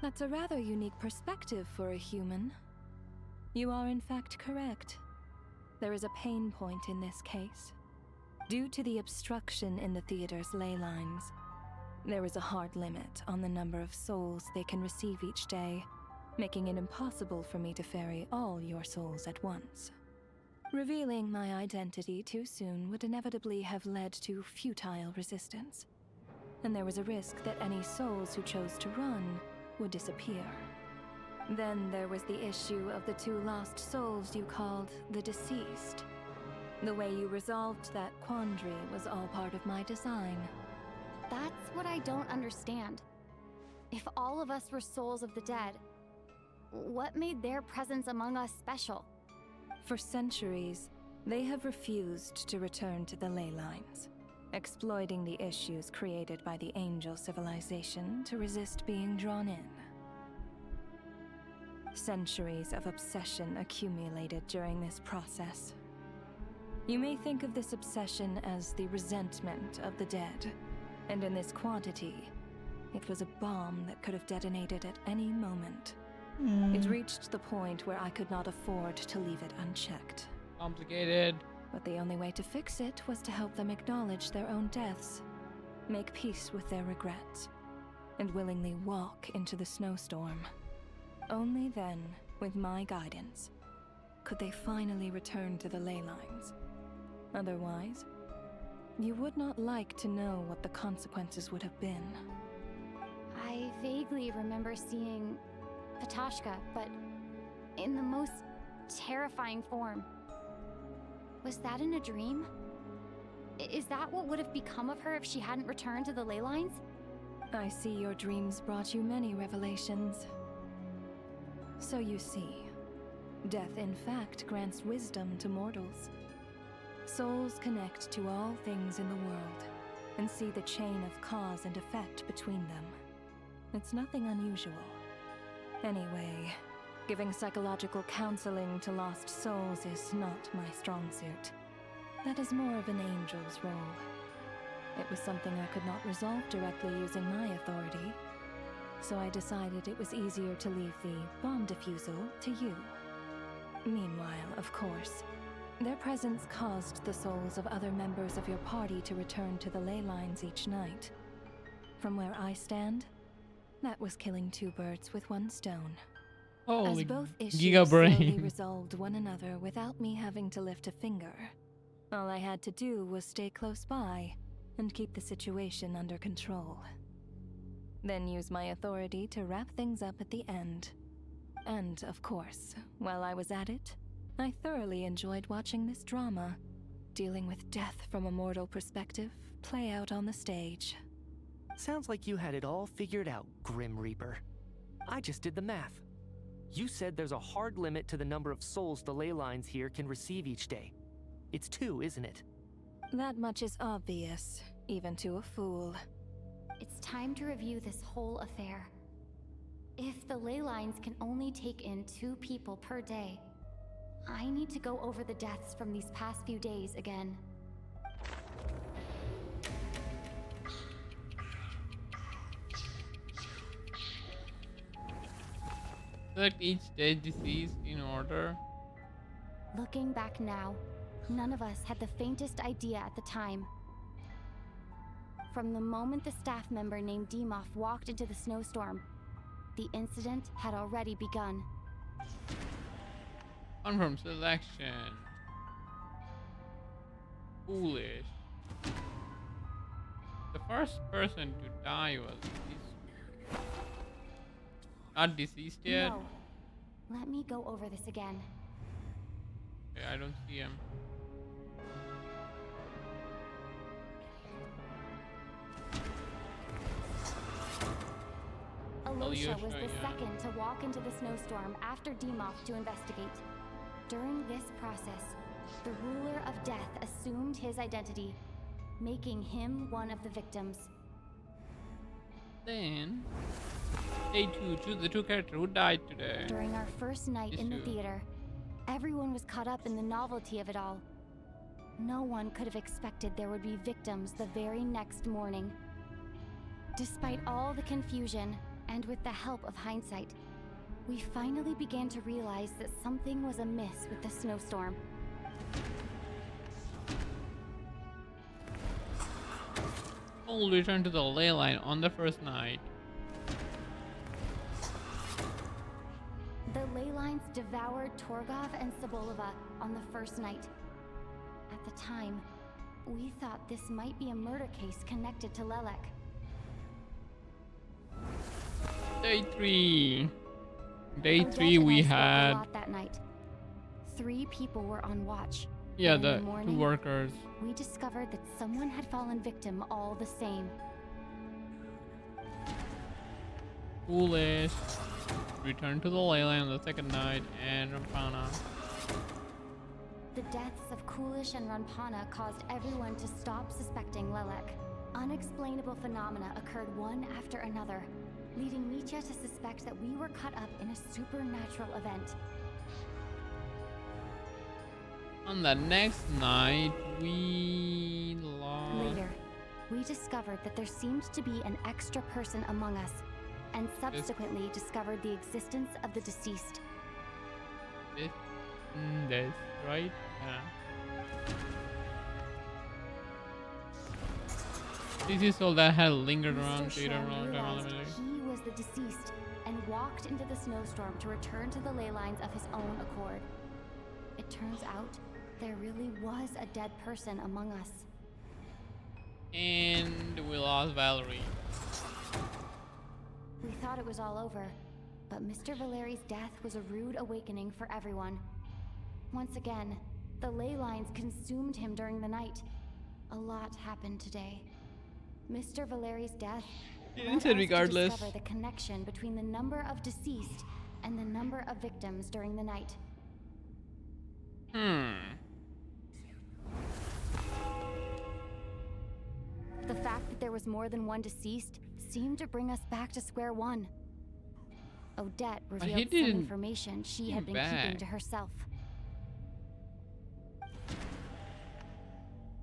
[SPEAKER 16] That's a rather unique perspective for a human. You are in fact correct. There is a pain point in this case. Due to the obstruction in the theater's ley lines, there is a hard limit on the number of souls they can receive each day, making it impossible for me to ferry all your souls at once. Revealing my identity too soon would inevitably have led to futile resistance, and there was a risk that any souls who chose to run would disappear. Then there was the issue of the 2 lost souls you called the deceased. The way you resolved that quandary was all part of my design.
[SPEAKER 2] That's what I don't understand. If all of us were souls of the dead, what made their presence among us special?
[SPEAKER 16] For centuries, they have refused to return to the ley lines, exploiting the issues created by the angel civilization to resist being drawn in. Centuries of obsession accumulated during this process. You may think of this obsession as the resentment of the dead, and in this quantity, it was a bomb that could have detonated at any moment. It reached the point where I could not afford to leave it unchecked.
[SPEAKER 3] Complicated.
[SPEAKER 16] But the only way to fix it was to help them acknowledge their own deaths, make peace with their regrets, and willingly walk into the snowstorm. Only then, with my guidance, could they finally return to the ley lines. Otherwise, you would not like to know what the consequences would have been.
[SPEAKER 2] I vaguely remember seeing Patashka, but in the most terrifying form. Was that in a dream? Is that what would have become of her if she hadn't returned to the ley lines?
[SPEAKER 16] I see your dreams brought you many revelations. So you see, death in fact grants wisdom to mortals. Souls connect to all things in the world and see the chain of cause and effect between them. It's nothing unusual. Anyway, giving psychological counseling to lost souls is not my strong suit. That is more of an angel's role. It was something I could not resolve directly using my authority, so I decided it was easier to leave the bomb defusal to you. Meanwhile, of course, their presence caused the souls of other members of your party to return to the ley lines each night. From where I stand, that was killing two birds with one stone.
[SPEAKER 3] Holy
[SPEAKER 16] As both issues
[SPEAKER 3] giga
[SPEAKER 16] slowly
[SPEAKER 3] brain.
[SPEAKER 16] resolved one another without me having to lift a finger, all I had to do was stay close by and keep the situation under control. Then use my authority to wrap things up at the end. And, of course, while I was at it, I thoroughly enjoyed watching this drama, dealing with death from a mortal perspective, play out on the stage.
[SPEAKER 7] Sounds like you had it all figured out, Grim Reaper. I just did the math. You said there's a hard limit to the number of souls the ley lines here can receive each day. It's 2, isn't it?
[SPEAKER 16] That much is obvious, even to a fool.
[SPEAKER 2] It's time to review this whole affair. If the ley lines can only take in 2 people per day, I need to go over the deaths from these past few days again.
[SPEAKER 3] Select each dead deceased in order.
[SPEAKER 2] Looking back now, none of us had the faintest idea at the time. From the moment the staff member named Demoff walked into the snowstorm, the incident had already begun.
[SPEAKER 3] Confirm selection. Foolish. The first person to die was not deceased yet.
[SPEAKER 2] No. Let me go over this again.
[SPEAKER 3] Okay, I don't see him.
[SPEAKER 2] Alicia was the
[SPEAKER 3] yeah.
[SPEAKER 2] second to walk into the snowstorm after Demoff to investigate. During this process, the ruler of death assumed his identity, making him one of the victims.
[SPEAKER 3] Then, day 2, choose the 2 characters who died today.
[SPEAKER 2] During our first night in the theater, everyone was caught up in the novelty of it all. No one could have expected there would be victims the very next morning. Despite all the confusion, and with the help of hindsight, we finally began to realize that something was amiss with the snowstorm.
[SPEAKER 3] All returned to the ley line on the first night.
[SPEAKER 2] The ley lines devoured Torgov and Sobolova on the first night. At the time, we thought this might be a murder case connected to Lelek.
[SPEAKER 3] Day 3. Day
[SPEAKER 2] Odette
[SPEAKER 3] 3
[SPEAKER 2] and
[SPEAKER 3] we
[SPEAKER 2] I spoke a
[SPEAKER 3] had
[SPEAKER 2] lot that night. 3 people were on watch.
[SPEAKER 3] yeah
[SPEAKER 2] And in
[SPEAKER 3] the
[SPEAKER 2] morning,
[SPEAKER 3] 2 workers.
[SPEAKER 2] we discovered that someone had fallen victim all the same.
[SPEAKER 3] Foolish. Returned to the ley line on the second night and Rampana.
[SPEAKER 2] The deaths of Coolish and Ranpana caused everyone to stop suspecting Lelek. Unexplainable phenomena occurred one after another, leading Mitya to suspect that we were caught up in a supernatural event.
[SPEAKER 3] On the next night, we lost.
[SPEAKER 2] Later, we discovered that there seemed to be an extra person among us, and subsequently discovered the existence of the deceased.
[SPEAKER 3] This, right? Yeah. This is all that had lingered around
[SPEAKER 2] Mr.
[SPEAKER 3] data
[SPEAKER 2] Schramm
[SPEAKER 3] around
[SPEAKER 2] realized he was the deceased and walked into the snowstorm to return to the ley lines of his own accord. It turns out there really was a dead person among us.
[SPEAKER 3] And we lost Valerie.
[SPEAKER 2] We thought it was all over, but Mr. Valeri's death was a rude awakening for everyone. Once again, the ley lines consumed him during the night. A lot happened today. Mr. Valeri's death led us
[SPEAKER 3] regardless.
[SPEAKER 2] to discover the connection between the number of deceased and the number of victims during the night. there was more than one deceased seemed to bring us back to square one. Odette
[SPEAKER 3] he
[SPEAKER 2] revealed some
[SPEAKER 3] didn't
[SPEAKER 2] information she
[SPEAKER 3] come
[SPEAKER 2] had been keeping
[SPEAKER 3] back.
[SPEAKER 2] to herself.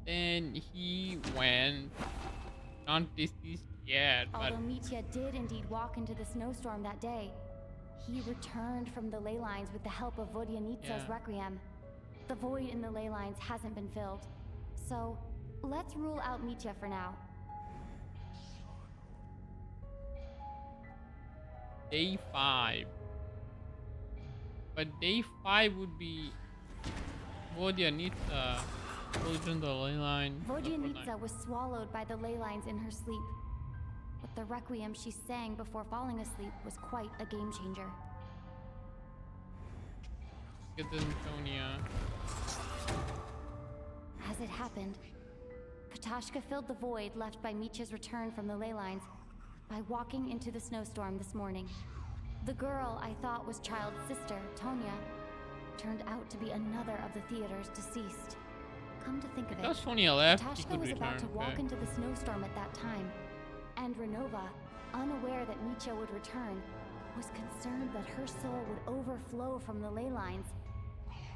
[SPEAKER 3] Then he went, not deceased yet, but
[SPEAKER 2] Although Mitya did indeed walk into the snowstorm that day, he returned from the ley lines with the help of Vodyanitsa's
[SPEAKER 3] Yeah.
[SPEAKER 2] requiem. The void in the ley lines hasn't been filled. So, let's rule out Mitya for now.
[SPEAKER 3] day 5. But day 5 would be Vodyanitsa pulled in the ley line.
[SPEAKER 2] Vodyanitsa was swallowed by the ley lines in her sleep. But the requiem she sang before falling asleep was quite a game changer.
[SPEAKER 3] Get the Antonia.
[SPEAKER 2] As it happened, Katashka filled the void left by Mitya's return from the ley lines by walking into the snowstorm this morning. The girl I thought was Child's sister, Tonya, turned out to be another of the theater's deceased. Come to think of it,
[SPEAKER 3] Because Tonya left, he
[SPEAKER 2] Katashka
[SPEAKER 3] could
[SPEAKER 2] was about
[SPEAKER 3] return.
[SPEAKER 2] to walk
[SPEAKER 3] Okay.
[SPEAKER 2] into the snowstorm at that time, and Renova, unaware that Mitya would return, was concerned that her soul would overflow from the ley lines.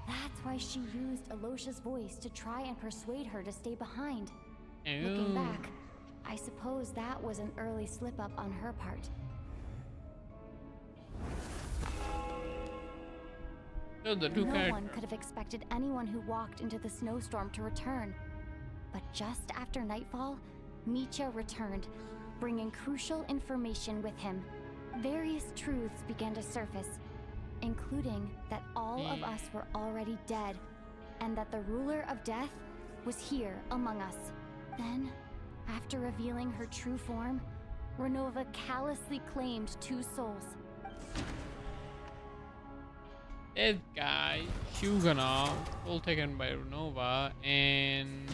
[SPEAKER 2] That's why she used Alosha's voice to try and persuade her to stay behind. Looking
[SPEAKER 3] Ooh.
[SPEAKER 2] back, I suppose that was an early slip-up on her part.
[SPEAKER 3] So the two
[SPEAKER 2] No
[SPEAKER 3] characters.
[SPEAKER 2] one could have expected anyone who walked into the snowstorm to return. But just after nightfall, Mitya returned, bringing crucial information with him. Various truths began to surface, including that all of us were already dead, and that the ruler of death was here among us. Then, after revealing her true form, Renova callously claimed 2 souls.
[SPEAKER 3] This guy, Shuganov, all taken by Renova, and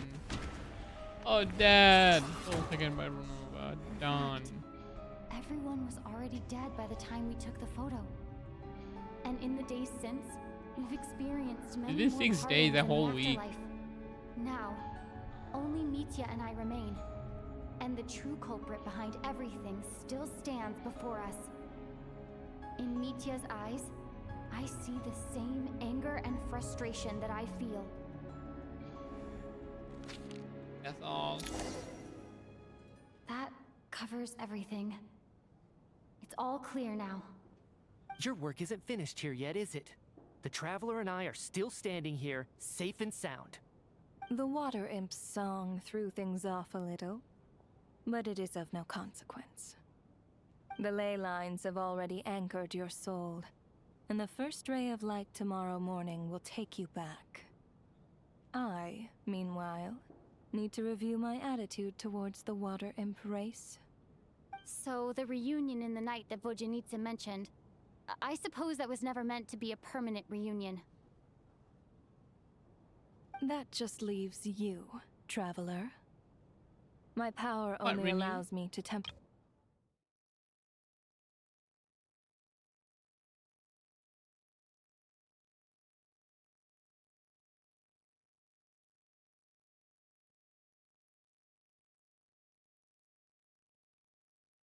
[SPEAKER 3] Dad, all taken by Renova. Done.
[SPEAKER 2] Everyone was already dead by the time we took the photo. And in the days since, we've experienced many
[SPEAKER 3] It is
[SPEAKER 2] more
[SPEAKER 3] 6 days,
[SPEAKER 2] partings
[SPEAKER 3] a
[SPEAKER 2] in the
[SPEAKER 3] whole week.
[SPEAKER 2] afterlife. Now, only Mitya and I remain, and the true culprit behind everything still stands before us. In Mitya's eyes, I see the same anger and frustration that I feel.
[SPEAKER 3] That's all.
[SPEAKER 2] That covers everything. It's all clear now.
[SPEAKER 7] Your work isn't finished here yet, is it? The Traveler and I are still standing here, safe and sound.
[SPEAKER 16] The Water Imp's song threw things off a little, but it is of no consequence. The ley lines have already anchored your soul, and the first ray of light tomorrow morning will take you back. I, meanwhile, need to review my attitude towards the Water Imp race.
[SPEAKER 2] So, the reunion in the night that Vodyanitsa mentioned, I suppose that was never meant to be a permanent reunion.
[SPEAKER 16] That just leaves you, Traveler. My power
[SPEAKER 3] What,
[SPEAKER 16] only
[SPEAKER 3] renew?
[SPEAKER 16] allows me to tempt.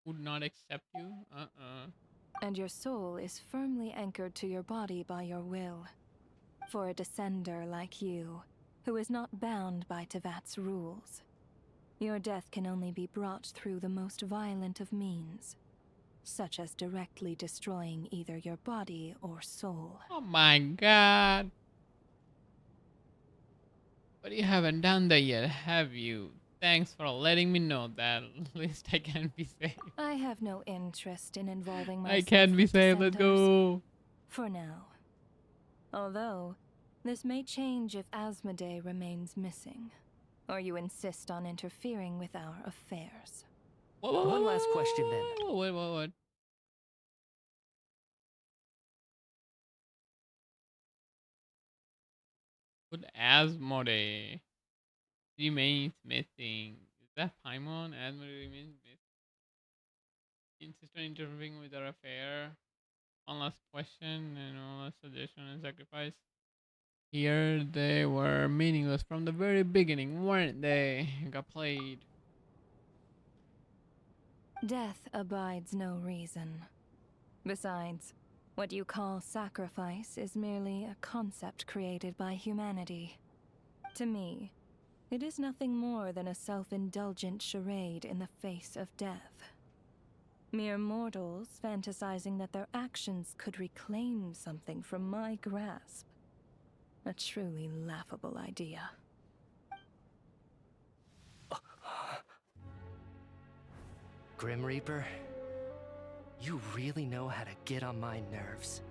[SPEAKER 3] Would not accept you?
[SPEAKER 16] And your soul is firmly anchored to your body by your will. For a descender like you, who is not bound by Tevat's rules, your death can only be brought through the most violent of means, such as directly destroying either your body or soul.
[SPEAKER 3] Oh my god. But you haven't done that yet, have you? Thanks for letting me know that. At least I can be safe.
[SPEAKER 16] I have no interest in involving myself
[SPEAKER 3] I can be
[SPEAKER 16] with
[SPEAKER 3] safe, let's
[SPEAKER 16] dissenters.
[SPEAKER 3] go.
[SPEAKER 16] For now. Although, this may change if Asmodee remains missing, or you insist on interfering with our affairs.
[SPEAKER 7] One last question then.
[SPEAKER 3] What? Would Asmodee remains missing? Is that Paimon? Asmodee remains missing. Insist on interfering with our affair. One last question and one last suggestion and sacrifice. Here they were meaningless from the very beginning, weren't they? Got played.
[SPEAKER 16] Death abides no reason. Besides, what you call sacrifice is merely a concept created by humanity. To me, it is nothing more than a self-indulgent charade in the face of death. Mere mortals fantasizing that their actions could reclaim something from my grasp. A truly laughable idea.
[SPEAKER 7] Grim Reaper, you really know how to get on my nerves.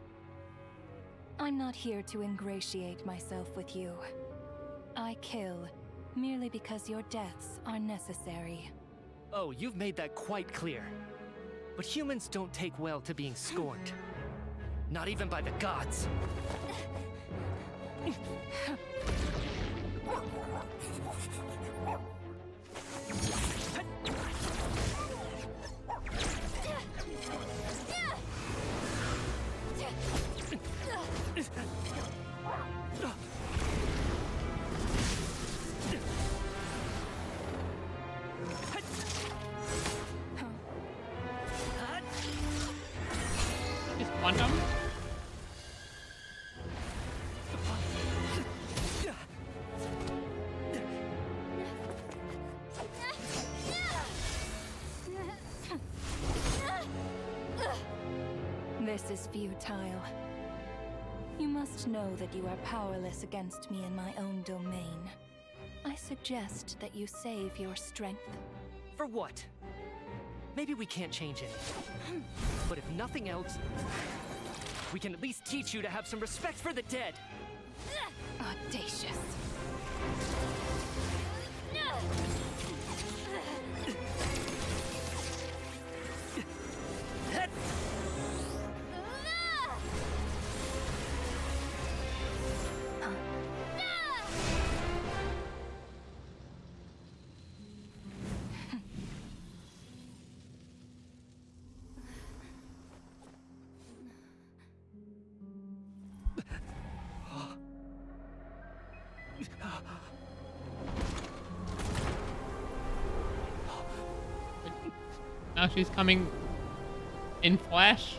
[SPEAKER 16] I'm not here to ingratiate myself with you. I kill merely because your deaths are necessary.
[SPEAKER 7] Oh, you've made that quite clear. But humans don't take well to being scorned. Not even by the gods.
[SPEAKER 3] Is quantum?
[SPEAKER 16] This is futile. You must know that you are powerless against me in my own domain. I suggest that you save your strength.
[SPEAKER 7] For what? Maybe we can't change it. But if nothing else, we can at least teach you to have some respect for the dead.
[SPEAKER 16] Audacious.
[SPEAKER 3] Now she's coming in flash.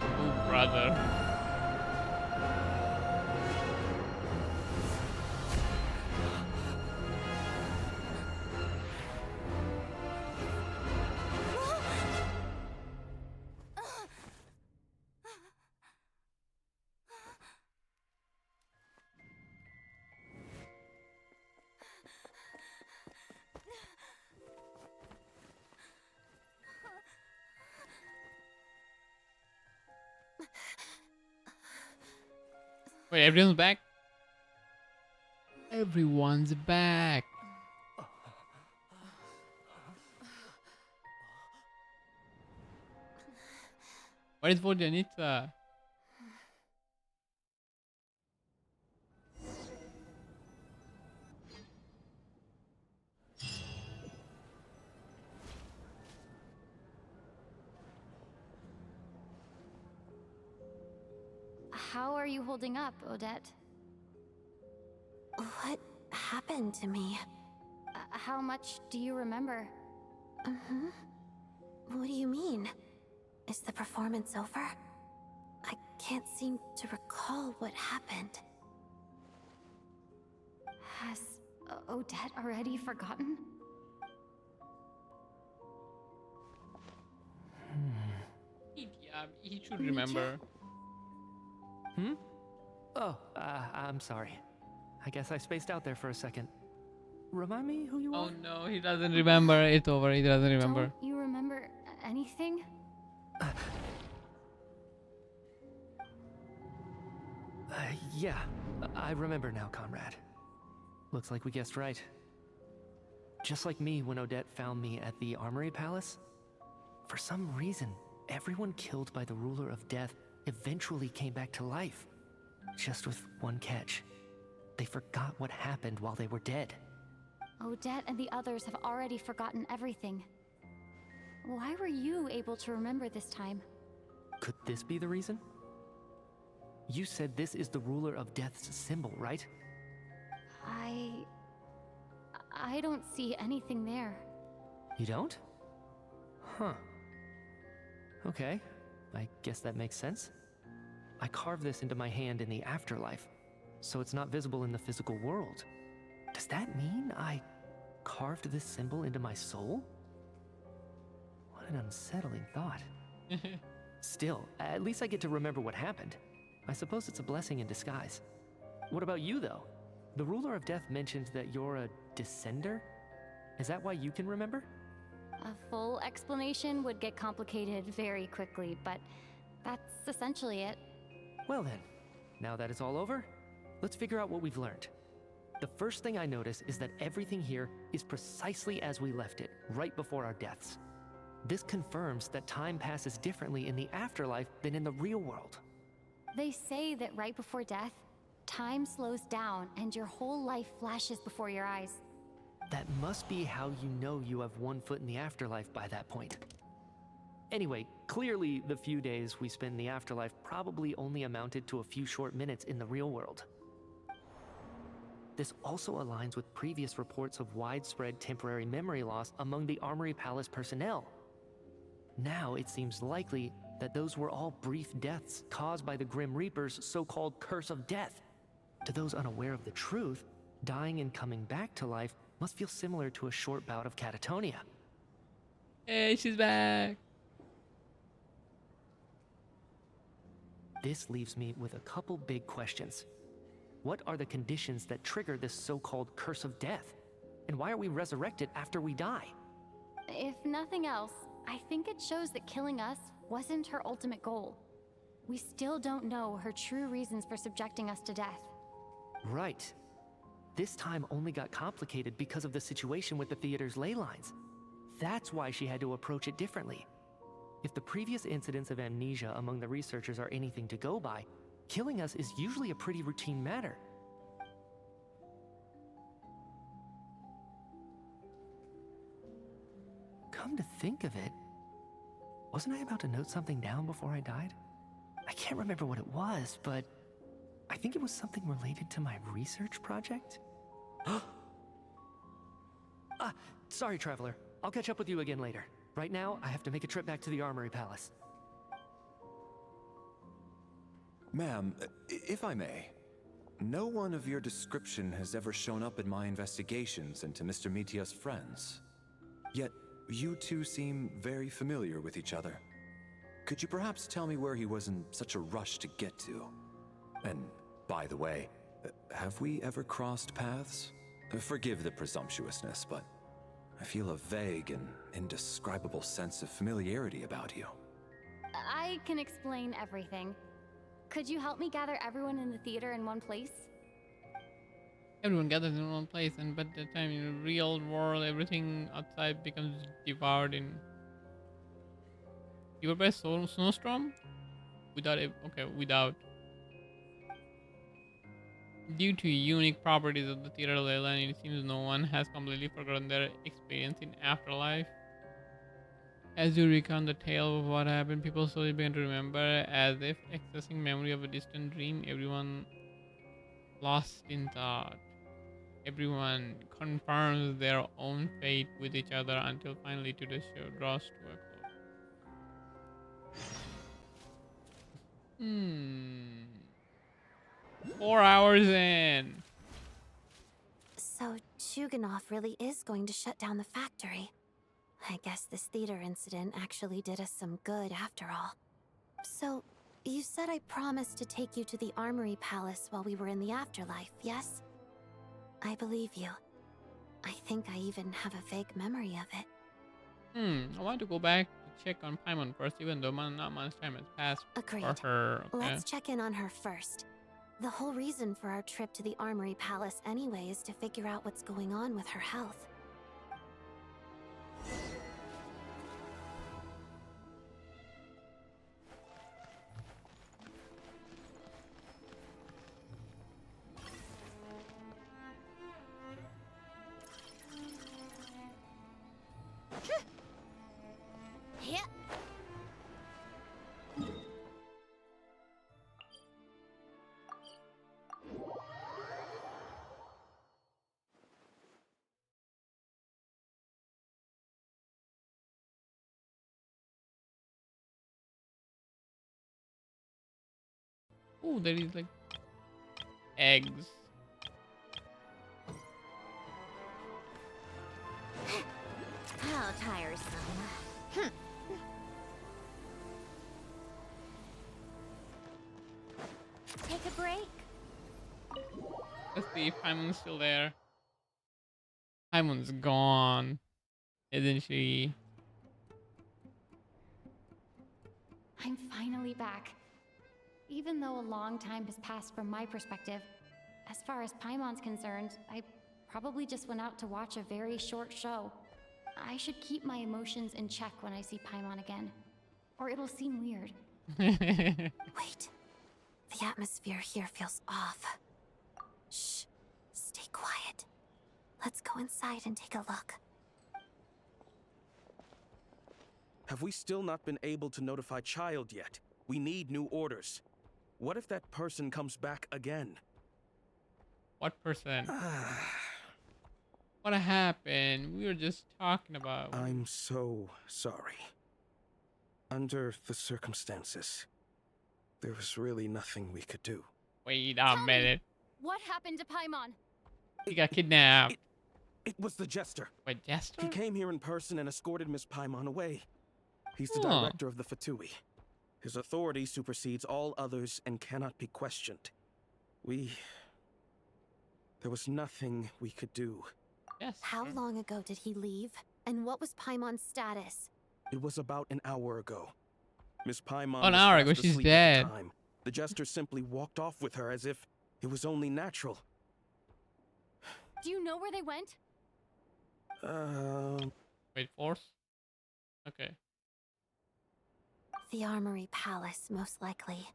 [SPEAKER 3] Oh, brother. Wait, everyone's back? Everyone's back. Where is Vodyanitsa?
[SPEAKER 2] How are you holding up, Odette?
[SPEAKER 15] What happened to me?
[SPEAKER 2] How much do you remember?
[SPEAKER 15] What do you mean? Is the performance over? I can't seem to recall what happened.
[SPEAKER 2] Has Odette already forgotten?
[SPEAKER 3] Yeah, he should remember.
[SPEAKER 7] Oh, I'm sorry. I guess I spaced out there for a second. Remind me who you are?
[SPEAKER 3] Oh no, he doesn't remember. It's over. He doesn't remember.
[SPEAKER 2] Don't you remember anything?
[SPEAKER 7] Yeah, I remember now, comrade. Looks like we guessed right. Just like me when Odette found me at the Armory Palace. For some reason, everyone killed by the Ruler of Death eventually came back to life. Just with one catch. They forgot what happened while they were dead.
[SPEAKER 2] Odette and the others have already forgotten everything. why were you able to remember this time?
[SPEAKER 7] Could this be the reason? You said this is the ruler of death's symbol, right?
[SPEAKER 2] I don't see anything there.
[SPEAKER 7] You don't? Huh. Okay, I guess that makes sense. I carved this into my hand in the afterlife, so it's not visible in the physical world. Does that mean I carved this symbol into my soul? What an unsettling thought. Still, at least I get to remember what happened. I suppose it's a blessing in disguise. What about you, though? The ruler of death mentioned that you're a descender? Is that why you can remember?
[SPEAKER 2] A full explanation would get complicated very quickly, but that's essentially it.
[SPEAKER 7] Well then, now that it's all over, let's figure out what we've learned. The first thing I notice is that everything here is precisely as we left it, right before our deaths. This confirms that time passes differently in the afterlife than in the real world.
[SPEAKER 2] They say that right before death, time slows down and your whole life flashes before your eyes.
[SPEAKER 7] That must be how you know you have one foot in the afterlife by that point. Anyway, clearly the few days we spend in the afterlife probably only amounted to a few short minutes in the real world. This also aligns with previous reports of widespread temporary memory loss among the Armory Palace personnel. Now it seems likely that those were all brief deaths caused by the Grim Reaper's so-called curse of death. To those unaware of the truth, dying and coming back to life must feel similar to a short bout of catatonia.
[SPEAKER 3] Hey, she's back.
[SPEAKER 7] This leaves me with a couple big questions. What are the conditions that trigger this so-called curse of death? And why are we resurrected after we die?
[SPEAKER 2] If nothing else, I think it shows that killing us wasn't her ultimate goal. We still don't know her true reasons for subjecting us to death.
[SPEAKER 7] Right. This time only got complicated because of the situation with the theater's ley lines. That's why she had to approach it differently. If the previous incidents of amnesia among the researchers are anything to go by, killing us is usually a pretty routine matter. Come to think of it, wasn't I about to note something down before I died? I can't remember what it was, but I think it was something related to my research project. Sorry, Traveler. I'll catch up with you again later. Right now, I have to make a trip back to the Armory Palace.
[SPEAKER 6] Ma'am, if I may, no one of your description has ever shown up in my investigations into Mr. Mitia's friends. Yet, you two seem very familiar with each other. Could you perhaps tell me where he was in such a rush to get to? And, by the way, have we ever crossed paths? Forgive the presumptuousness, but I feel a vague and indescribable sense of familiarity about you.
[SPEAKER 2] I can explain everything. Could you help me gather everyone in the theater in one place?
[SPEAKER 3] Everyone gathers in one place, and by the time in the real world, everything outside becomes devoured in. You were by snowstorm? Without. Due to unique properties of the theater ley line, it seems no one has completely forgotten their experience in afterlife. As you recount the tale of what happened, people slowly begin to remember, as if accessing memory of a distant dream. Everyone lost in thought. Everyone confirms their own fate with each other until finally today's show draws to a close. 4 hours in.
[SPEAKER 15] So Chuganov really is going to shut down the factory. I guess this theater incident actually did us some good after all. So, you said I promised to take you to the Armory Palace while we were in the afterlife, yes? I believe you. I think I even have a vague memory of it.
[SPEAKER 3] I want to go back to check on Paimon first, even though not much time has passed.
[SPEAKER 15] Agreed.
[SPEAKER 3] For her. Okay.
[SPEAKER 15] Let's check in on her first. The whole reason for our trip to the Armory Palace anyway is to figure out what's going on with her health.
[SPEAKER 3] Oh, there is like eggs.
[SPEAKER 8] How tiresome. Take a break.
[SPEAKER 3] Let's see if Paimon's still there. Paimon's gone, isn't she?
[SPEAKER 2] I'm finally back. Even though a long time has passed from my perspective, as far as Paimon's concerned, I probably just went out to watch a very short show. I should keep my emotions in check when I see Paimon again, or it'll seem weird.
[SPEAKER 15] Wait. The atmosphere here feels off. Shh. Stay quiet. Let's go inside and take a look.
[SPEAKER 17] Have we still not been able to notify Child yet? We need new orders. What if that person comes back again?
[SPEAKER 3] What person? What happened? We were just talking about.
[SPEAKER 17] I'm so sorry. Under the circumstances, there was really nothing we could do.
[SPEAKER 3] Wait a minute.
[SPEAKER 2] What happened to Paimon?
[SPEAKER 3] He got kidnapped.
[SPEAKER 17] It was the Jester.
[SPEAKER 3] Wait, Jester?
[SPEAKER 17] He came here in person and escorted Miss Paimon away. He's the
[SPEAKER 3] Huh.
[SPEAKER 17] director of the Fatui. His authority supersedes all others and cannot be questioned. There was nothing we could do.
[SPEAKER 3] Yes.
[SPEAKER 15] How long ago did he leave? And what was Paimon's status?
[SPEAKER 17] It was about an hour ago. Miss Paimon
[SPEAKER 3] An
[SPEAKER 17] was
[SPEAKER 3] hour
[SPEAKER 17] fast
[SPEAKER 3] ago, she's
[SPEAKER 17] asleep at the
[SPEAKER 3] dead.
[SPEAKER 17] time. The Jester simply walked off with her as if it was only natural.
[SPEAKER 2] Do you know where they went?
[SPEAKER 3] Wait, force? Okay.
[SPEAKER 15] The Armory Palace, most likely.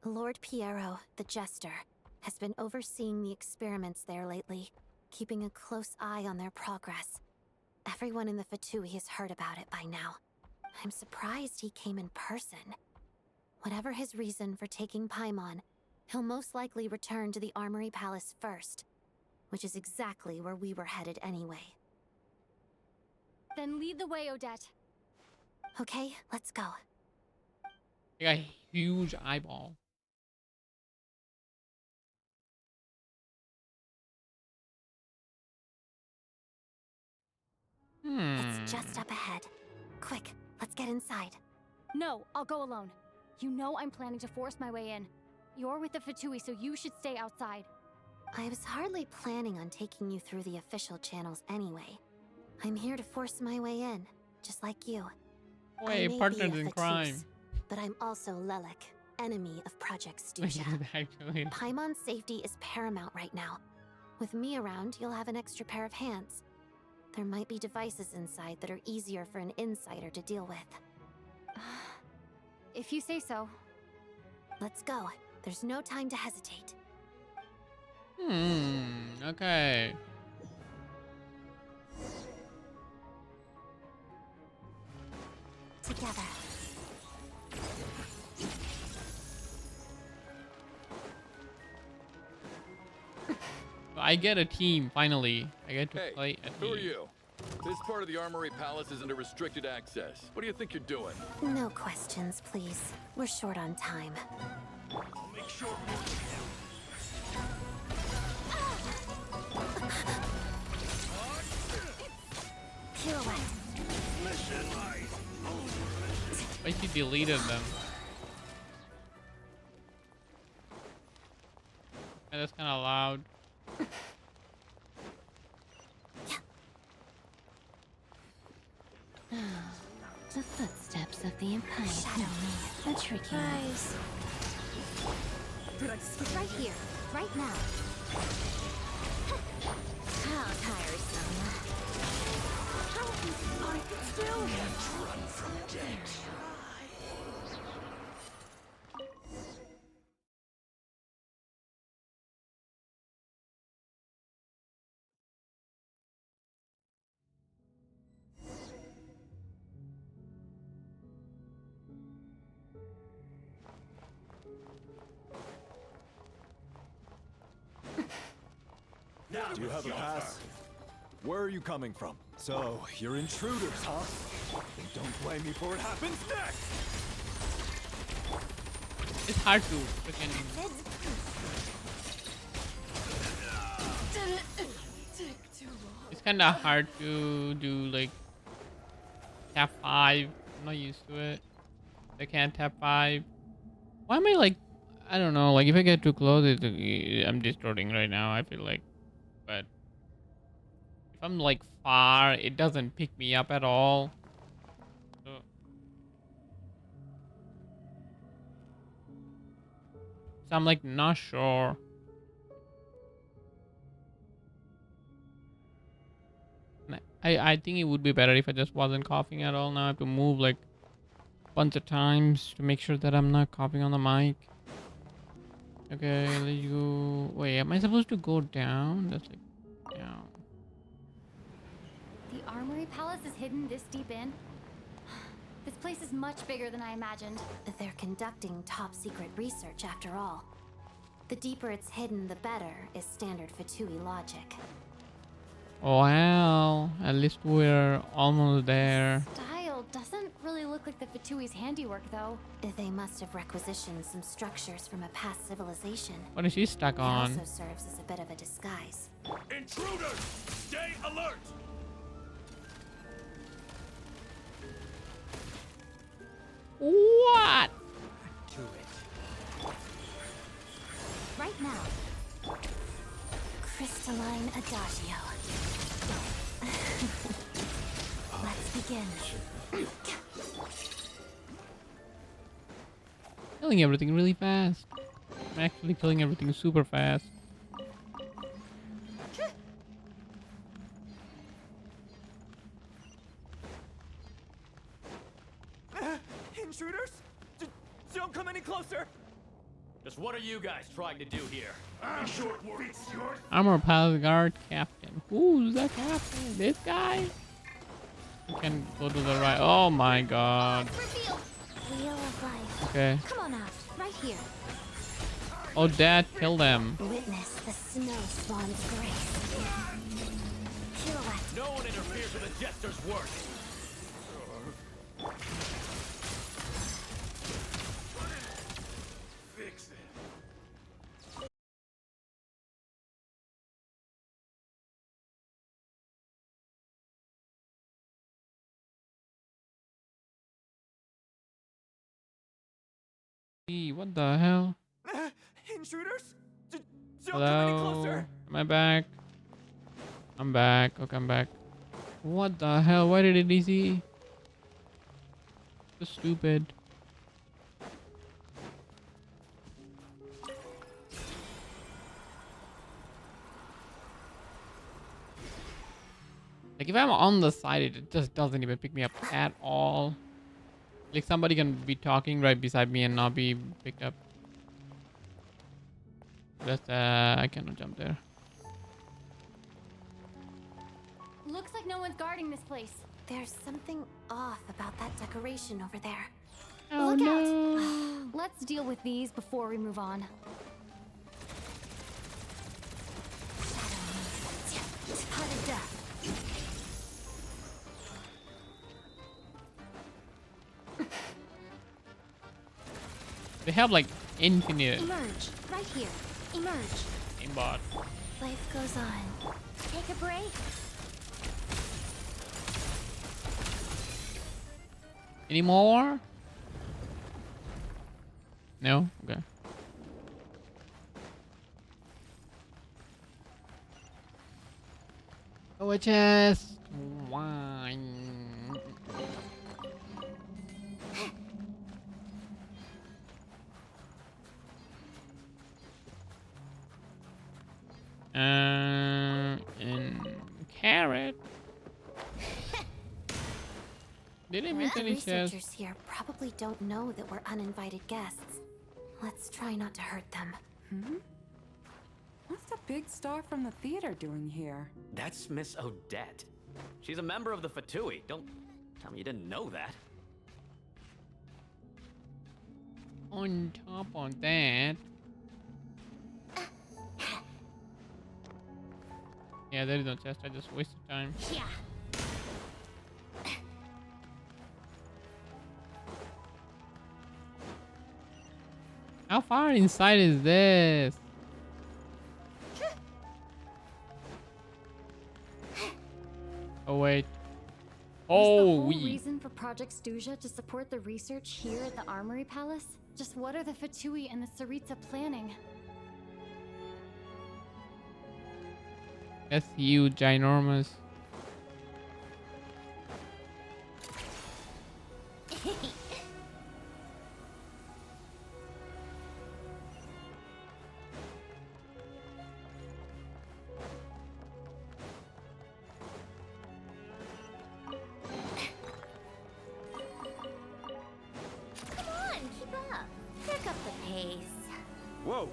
[SPEAKER 15] Lord Piero, the Jester, has been overseeing the experiments there lately, keeping a close eye on their progress. Everyone in the Fatui has heard about it by now. I'm surprised he came in person. Whatever his reason for taking Paimon, he'll most likely return to the Armory Palace first, which is exactly where we were headed anyway.
[SPEAKER 2] Then lead the way, Odette.
[SPEAKER 15] Okay, let's go.
[SPEAKER 3] He got a huge eyeball.
[SPEAKER 15] It's just up ahead. Quick, let's get inside.
[SPEAKER 2] No, I'll go alone. You know I'm planning to force my way in. You're with the Fatui, so you should stay outside.
[SPEAKER 15] I was hardly planning on taking you through the official channels anyway. I'm here to force my way in, just like you.
[SPEAKER 3] Wait,
[SPEAKER 15] I may
[SPEAKER 3] partners
[SPEAKER 15] be a
[SPEAKER 3] in
[SPEAKER 15] Fatus,
[SPEAKER 3] crime.
[SPEAKER 15] but I'm also Lelek, enemy of Project Stuja.
[SPEAKER 3] Actually.
[SPEAKER 15] Paimon's safety is paramount right now. With me around, you'll have an extra pair of hands. There might be devices inside that are easier for an insider to deal with.
[SPEAKER 2] If you say so.
[SPEAKER 15] Let's go. There's no time to hesitate.
[SPEAKER 3] Okay.
[SPEAKER 15] Together.
[SPEAKER 3] I get a team, finally. I get to
[SPEAKER 9] Hey,
[SPEAKER 3] play a
[SPEAKER 9] who are
[SPEAKER 3] team.
[SPEAKER 9] you? This part of the Armory Palace is under restricted access. What do you think you're doing?
[SPEAKER 15] No questions, please. We're short on time.
[SPEAKER 14] Make sure.
[SPEAKER 15] Pirouette.
[SPEAKER 14] Mission light.
[SPEAKER 3] Why she deleted them? Yeah, that's kind of loud.
[SPEAKER 15] The footsteps of the Empire. A tricky
[SPEAKER 2] Guys. Right here. Right now.
[SPEAKER 8] How tiresome.
[SPEAKER 2] Are you still?
[SPEAKER 14] Run from death.
[SPEAKER 18] Do you have a pass? Where are you coming from? So, you're intruders, huh? Then don't blame me for what happens next!
[SPEAKER 3] It's hard to freaking. It's kind of hard to do like tap 5. I'm not used to it. I can't tap 5. Why am I like? I don't know. Like if I get too close, I'm distorting right now. I feel like, but if I'm like far, it doesn't pick me up at all. So, I'm like not sure. I think it would be better if I just wasn't coughing at all. Now I have to move like a bunch of times to make sure that I'm not coughing on the mic. Okay, let's go. Wait, am I supposed to go down? That's like down.
[SPEAKER 2] The Armory Palace is hidden this deep in? This place is much bigger than I imagined.
[SPEAKER 15] They're conducting top secret research after all. The deeper it's hidden, the better is standard Fatui logic.
[SPEAKER 3] Well, at least we're almost there.
[SPEAKER 2] Style doesn't really look like the Fatui's handiwork, though.
[SPEAKER 15] They must have requisitioned some structures from a past civilization.
[SPEAKER 3] What is she stuck on?
[SPEAKER 15] It also serves as a bit of a disguise.
[SPEAKER 14] Intruders! Stay alert!
[SPEAKER 3] What?
[SPEAKER 14] Do it.
[SPEAKER 15] Right now. Crystalline Adagio. Let's begin.
[SPEAKER 3] Killing everything really fast. I'm actually killing everything super fast.
[SPEAKER 11] Intruders? Don't come any closer! Just what are you guys trying to do here?
[SPEAKER 14] I'm short fits yours.
[SPEAKER 3] Armor Palace Guard Captain. Who's the captain? This guy? You can go to the right. Oh my god.
[SPEAKER 15] Wheel of life.
[SPEAKER 3] Okay.
[SPEAKER 15] Come on out. Right here.
[SPEAKER 3] Oh, Dad, kill them.
[SPEAKER 15] Witness the snow swan's grace. Pirouette.
[SPEAKER 11] No one interferes with a jester's work.
[SPEAKER 14] Fix it.
[SPEAKER 3] What the hell?
[SPEAKER 11] Intruders? Don't come any
[SPEAKER 3] Hello?
[SPEAKER 11] closer!
[SPEAKER 3] Am I back? I'm back. Okay, I'm back. What the hell? Why did it easy? So stupid. Like if I'm on the side, it just doesn't even pick me up at all. Like somebody can be talking right beside me and not be picked up. That's I cannot jump there.
[SPEAKER 2] Looks like no one's guarding this place.
[SPEAKER 15] There's something off about that decoration over there.
[SPEAKER 3] Oh,
[SPEAKER 2] Look
[SPEAKER 3] no.
[SPEAKER 2] out! Let's deal with these before we move on.
[SPEAKER 3] They have like infinite
[SPEAKER 15] Emerge. Right here. Emerge.
[SPEAKER 3] aimbot.
[SPEAKER 15] Life goes on. Take a break.
[SPEAKER 3] Any more? No? Okay. Oh, a chest. Wine. And carrot. Did I miss
[SPEAKER 15] The
[SPEAKER 3] any chests?
[SPEAKER 15] researchers here probably don't know that we're uninvited guests. Let's try not to hurt them.
[SPEAKER 19] Hmm? What's the big star from the theater doing here?
[SPEAKER 20] That's Miss Odette. She's a member of the Fatui. Don't tell me you didn't know that.
[SPEAKER 3] On top of that. Yeah, there is no chest. I just wasted time.
[SPEAKER 15] Yeah.
[SPEAKER 3] How far inside is this? Oh wait.
[SPEAKER 2] Was the
[SPEAKER 3] Oh,
[SPEAKER 2] whole
[SPEAKER 3] we.
[SPEAKER 2] reason for Project Stuja to support the research here at the Armory Palace? Just what are the Fatui and the Saritsa planning?
[SPEAKER 3] That's huge, ginormous.
[SPEAKER 8] Come on, keep up. Pick up the pace.
[SPEAKER 17] Whoa!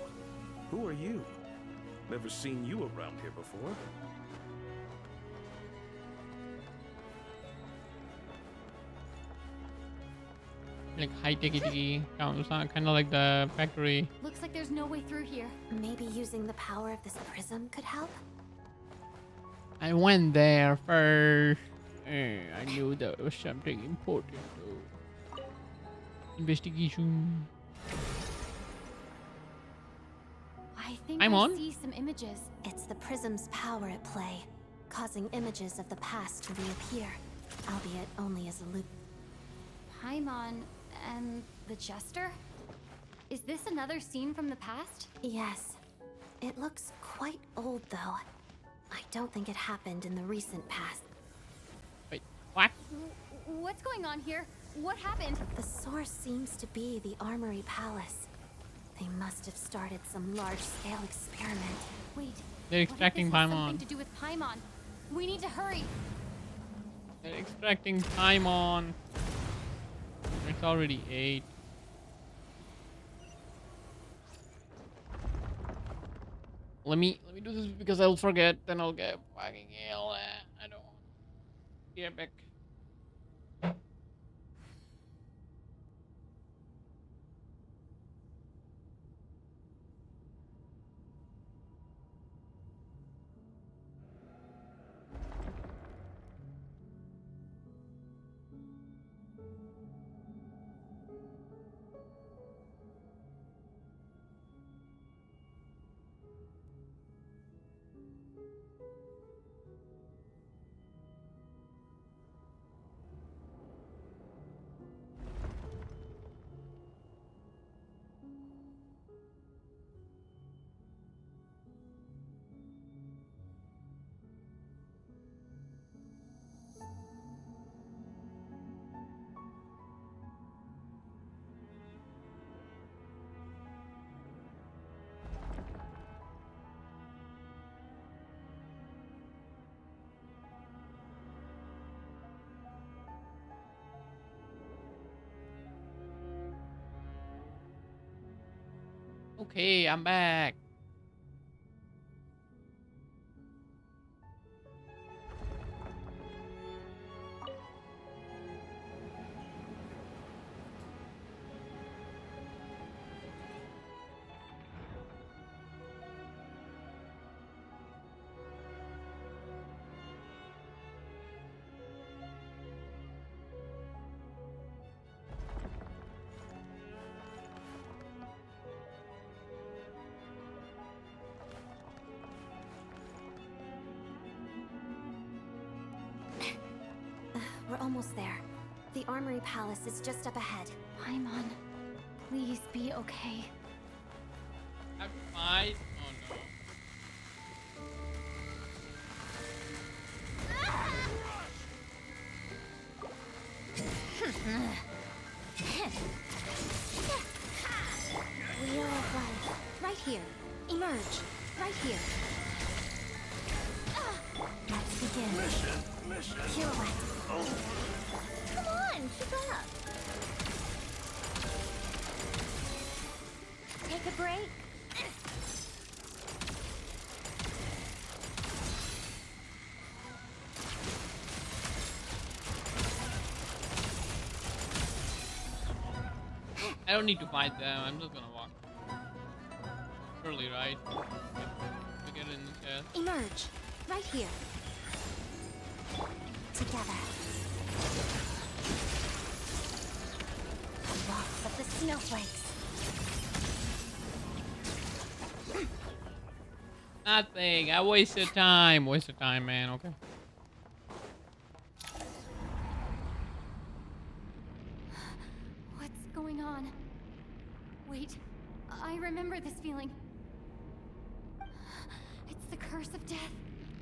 [SPEAKER 17] Who are you? Never seen you around here before.
[SPEAKER 3] Like high-tech, kind of like the factory.
[SPEAKER 2] Looks like there's no way through here.
[SPEAKER 15] Maybe using the power of this prism could help?
[SPEAKER 3] I went there first. I knew that was something important though. Investigation.
[SPEAKER 2] I think
[SPEAKER 3] I'm
[SPEAKER 2] I
[SPEAKER 3] on.
[SPEAKER 2] see some images.
[SPEAKER 15] It's the prism's power at play, causing images of the past to reappear, albeit only as a loop.
[SPEAKER 2] Paimon and the Jester? Is this another scene from the past?
[SPEAKER 15] Yes. It looks quite old, though. I don't think it happened in the recent past.
[SPEAKER 3] Wait, what?
[SPEAKER 2] What's going on here? What happened?
[SPEAKER 15] The source seems to be the Armory Palace. They must have started some large-scale experiment.
[SPEAKER 2] Wait.
[SPEAKER 3] They're extracting
[SPEAKER 2] what if this has
[SPEAKER 3] Paimon.
[SPEAKER 2] something to do with Paimon? We need to hurry.
[SPEAKER 3] They're extracting Paimon. It's already 8. Let me do this because I'll forget. Then I'll get fucking ill. I don't want the epic. Okay, I'm back.
[SPEAKER 15] We're almost there. The Armory Palace is just up ahead.
[SPEAKER 2] Paimon, please be okay.
[SPEAKER 3] I'm fine. Oh no.
[SPEAKER 2] Wheel of life. Right here. Emerge. Right here. Let's begin.
[SPEAKER 14] Mission.
[SPEAKER 2] Pirouette.
[SPEAKER 8] Come on, keep up. Take a break.
[SPEAKER 3] I don't need to fight them. I'm just gonna walk. Surely, right? To get in the chest.
[SPEAKER 2] Emerge. Right here. Together. The walks of the snowflakes.
[SPEAKER 3] Nothing. I wasted time. Wasted time, man. Okay.
[SPEAKER 2] What's going on? Wait, I remember this feeling. It's the curse of death.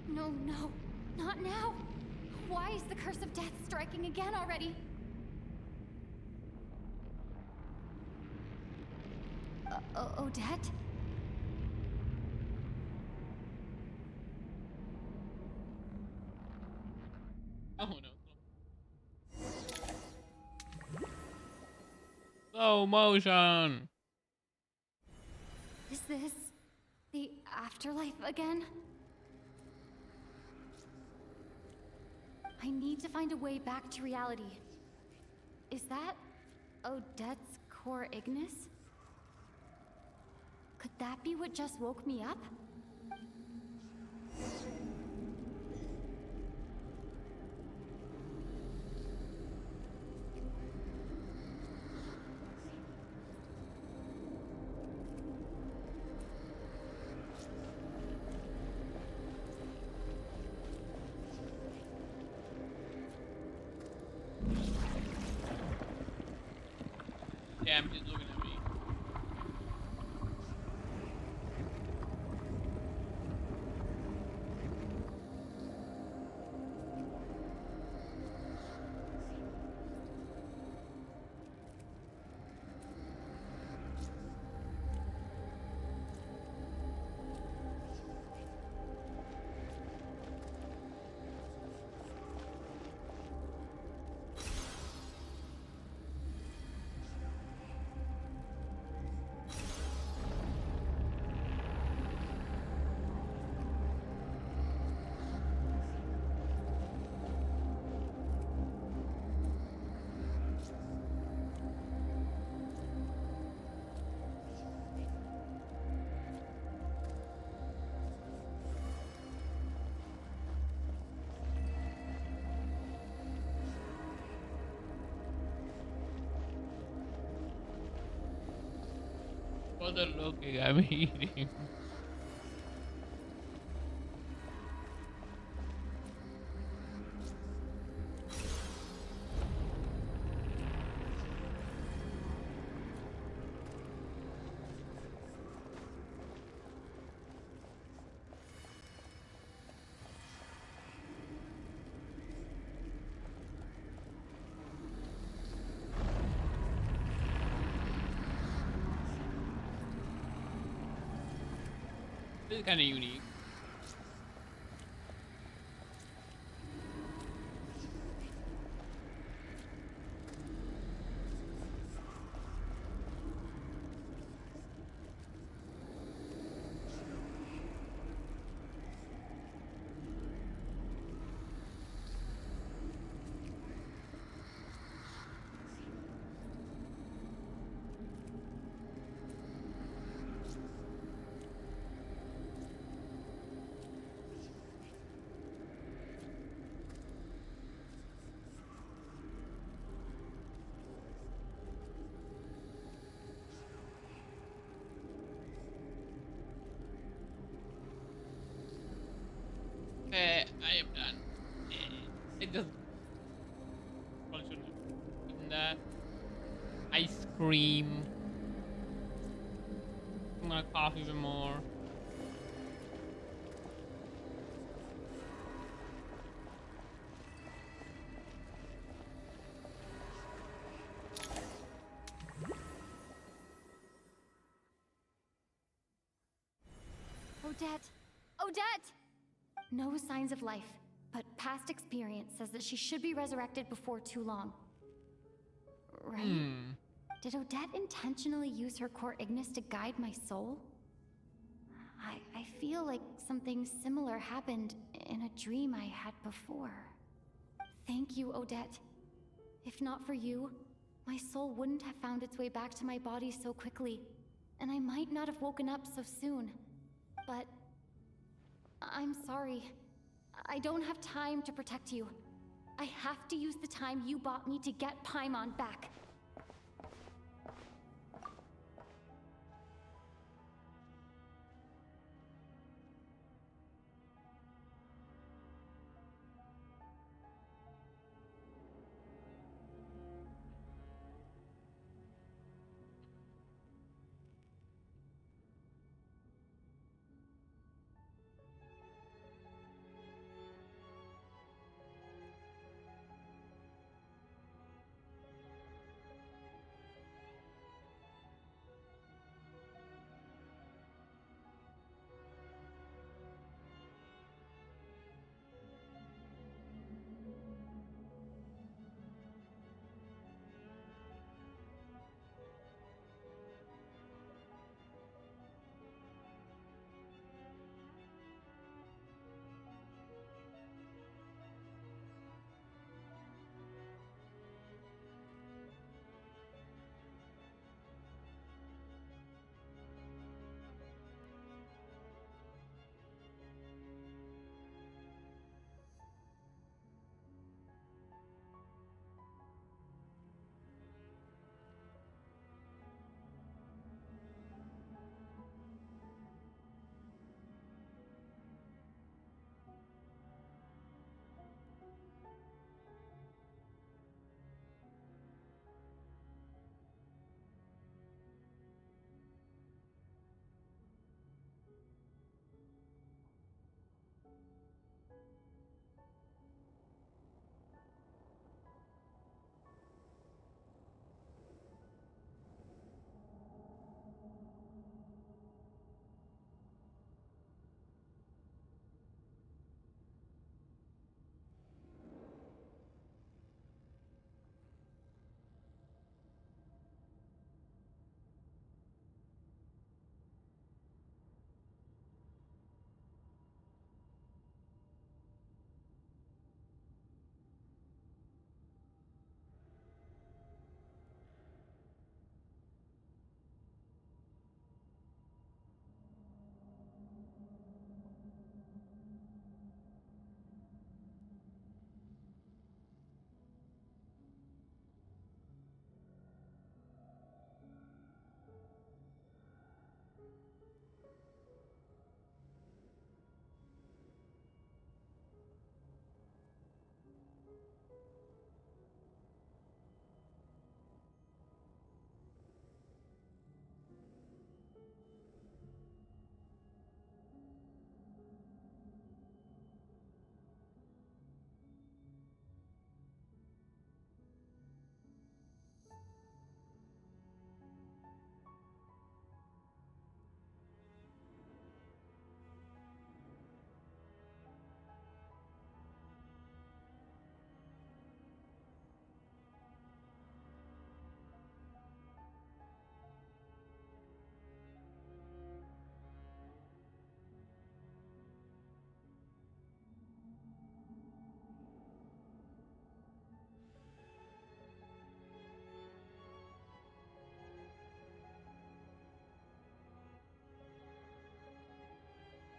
[SPEAKER 2] No, no, not now. Why is the curse of death striking again already? Odette?
[SPEAKER 3] Oh no. Slow motion.
[SPEAKER 2] Is this the afterlife again? I need to find a way back to reality. Is that Odette's core ignis? Could that be what just woke me up?
[SPEAKER 3] Damn, he's looking at me. What the looking I'm eating. This is kind of unique. I am done. It just probably shouldn't have eaten that. Ice cream. I'm gonna cough even more.
[SPEAKER 2] Odette! Odette! No signs of life, but past experience says that she should be resurrected before too long. Right? Did Odette intentionally use her core ignis to guide my soul? I feel like something similar happened in a dream I had before. Thank you, Odette. If not for you, my soul wouldn't have found its way back to my body so quickly, and I might not have woken up so soon. But I'm sorry. I don't have time to protect you. I have to use the time you bought me to get Paimon back.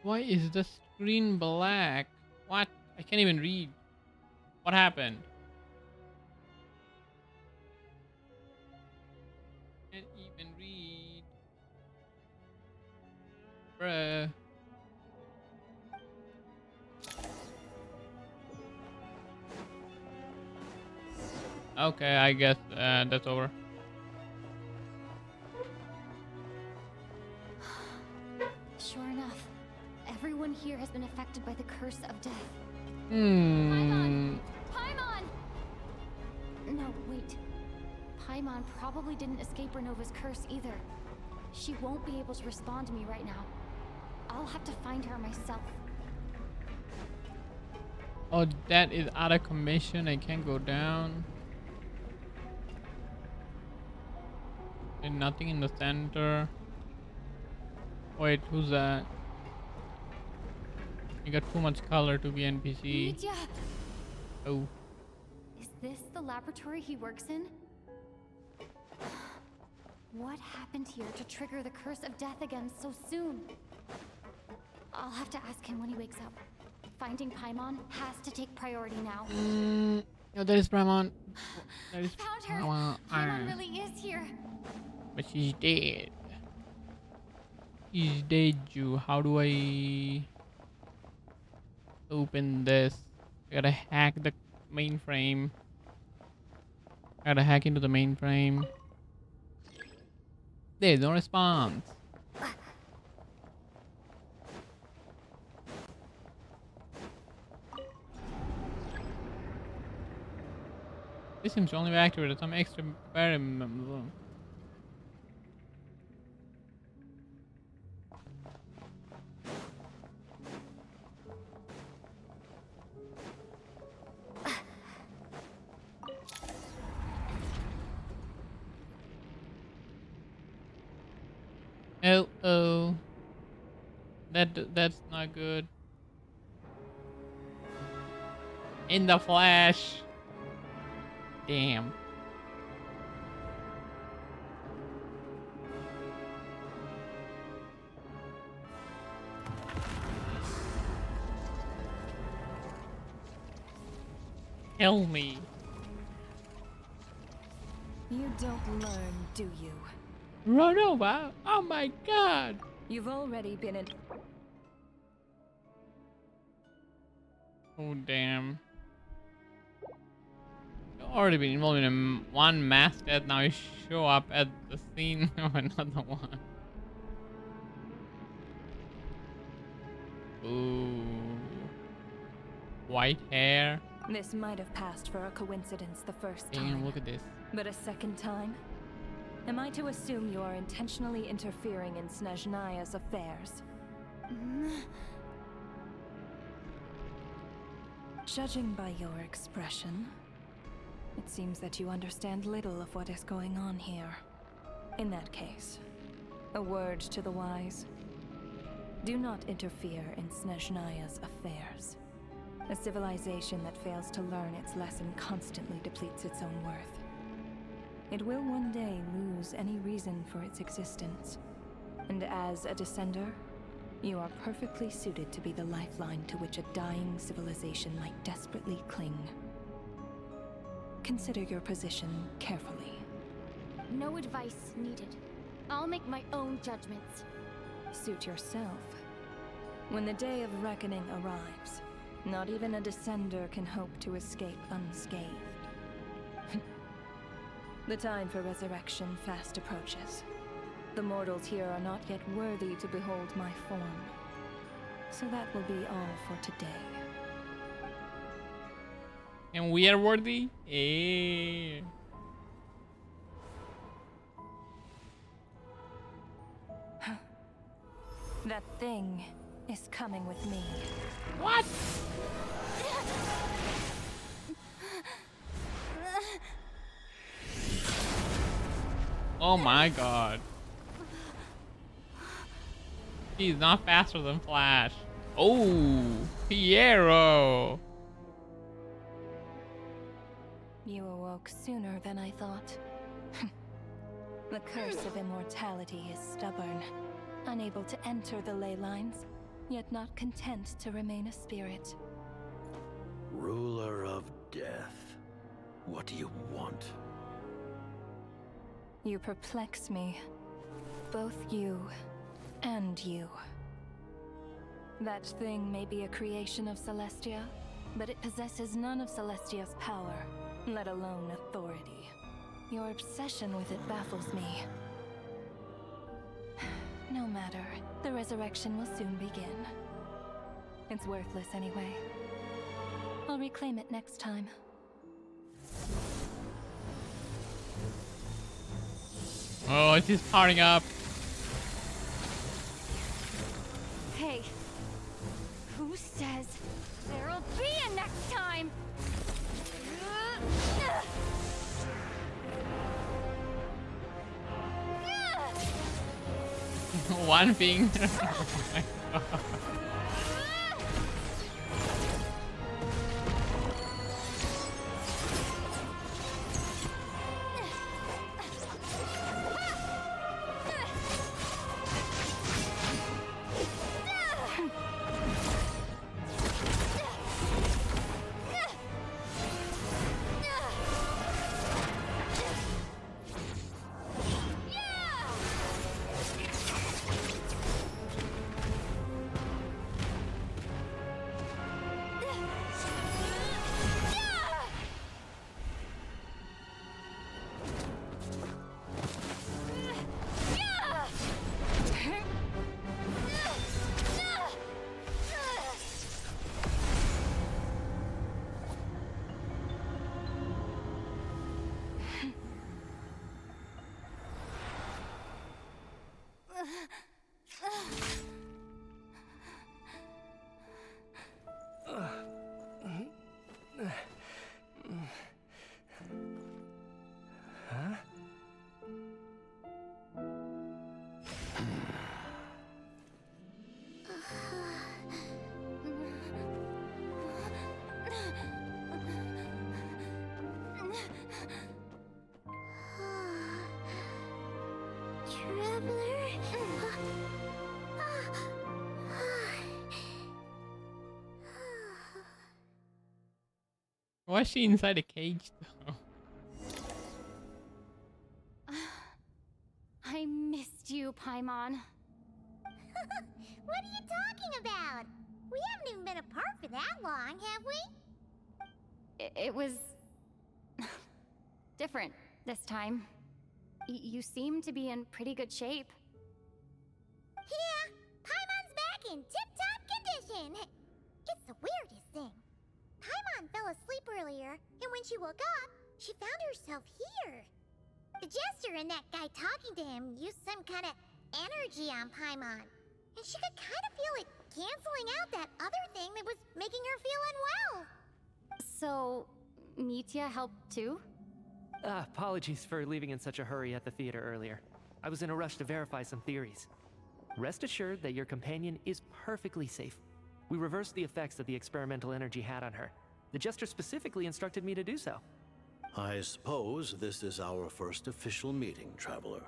[SPEAKER 3] Why is the screen black? What? I can't even read. What happened? Can't even read. Bruh. Okay, I guess that's over.
[SPEAKER 2] Sure enough, everyone here has been affected by the curse of death.
[SPEAKER 3] Hmm.
[SPEAKER 2] Paimon! No, wait. Paimon probably didn't escape Renova's curse either. She won't be able to respond to me right now. I'll have to find her myself.
[SPEAKER 3] Oh, that is out of commission. I can't go down. And nothing in the center. Wait, who's that? You got too much color to be NPC.
[SPEAKER 2] Mitya!
[SPEAKER 3] Oh.
[SPEAKER 2] Is this the laboratory he works in? What happened here to trigger the curse of death again so soon? I'll have to ask him when he wakes up. Finding Paimon has to take priority now.
[SPEAKER 3] No, that is Paimon. That is
[SPEAKER 2] Found her!
[SPEAKER 3] Paimon.
[SPEAKER 2] Paimon really is here!
[SPEAKER 3] But she's dead. She's dead, you. How do I open this? I gotta hack the mainframe. I gotta hack into the mainframe. There's no response. This seems to only be activated some extra experiment. Oh, that's not good. In the flash. Damn. Kill me.
[SPEAKER 16] You don't learn, do you?
[SPEAKER 3] Run over? Oh my god.
[SPEAKER 16] You've already been in.
[SPEAKER 3] Oh damn. You've already been involved in one mass death, now you show up at the scene of another one. Ooh. White hair.
[SPEAKER 16] This might have passed for a coincidence the first time.
[SPEAKER 3] Damn, look at this.
[SPEAKER 16] But a second time? Am I to assume you are intentionally interfering in Snezhnaya's affairs? Judging by your expression, it seems that you understand little of what is going on here. In that case, a word to the wise. Do not interfere in Snezhnaya's affairs. A civilization that fails to learn its lesson constantly depletes its own worth. It will one day lose any reason for its existence. And as a descender, you are perfectly suited to be the lifeline to which a dying civilization might desperately cling. Consider your position carefully.
[SPEAKER 2] No advice needed. I'll make my own judgments.
[SPEAKER 16] Suit yourself. When the day of reckoning arrives, not even a descender can hope to escape unscathed. The time for resurrection fast approaches. The mortals here are not yet worthy to behold my form. So that will be all for today.
[SPEAKER 3] And we are worthy? Eh.
[SPEAKER 16] That thing is coming with me.
[SPEAKER 3] What? Oh my god. He's not faster than Flash. Oh, Piero.
[SPEAKER 16] You awoke sooner than I thought. The curse of immortality is stubborn, unable to enter the ley lines. yet not content to remain a spirit.
[SPEAKER 21] Ruler of Death. What do you want?
[SPEAKER 16] You perplex me. Both you and you. That thing may be a creation of Celestia, but it possesses none of Celestia's power, let alone authority. Your obsession with it baffles me. No matter, the resurrection will soon begin. It's worthless anyway. I'll reclaim it next time.
[SPEAKER 3] Oh, she's powering up.
[SPEAKER 2] Hey, who says there'll be a next time?
[SPEAKER 3] One finger. Oh my god. Why is she inside a cage though?
[SPEAKER 2] I missed you, Paimon.
[SPEAKER 8] What are you talking about? We haven't even been apart for that long, have we?
[SPEAKER 2] It was different this time. You seem to be in pretty good shape.
[SPEAKER 8] Yeah, Paimon's back in tip-top condition. It's the weirdest thing. Paimon fell asleep earlier, and when she woke up, she found herself here. The Jester and that guy talking to him used some kind of energy on Paimon, and she could kind of feel it canceling out that other thing that was making her feel unwell.
[SPEAKER 2] So, Mitya helped too?
[SPEAKER 7] Apologies for leaving in such a hurry at the theater earlier. I was in a rush to verify some theories. Rest assured that your companion is perfectly safe. We reversed the effects that the experimental energy had on her. The Jester specifically instructed me to do so.
[SPEAKER 21] I suppose this is our first official meeting, Traveler.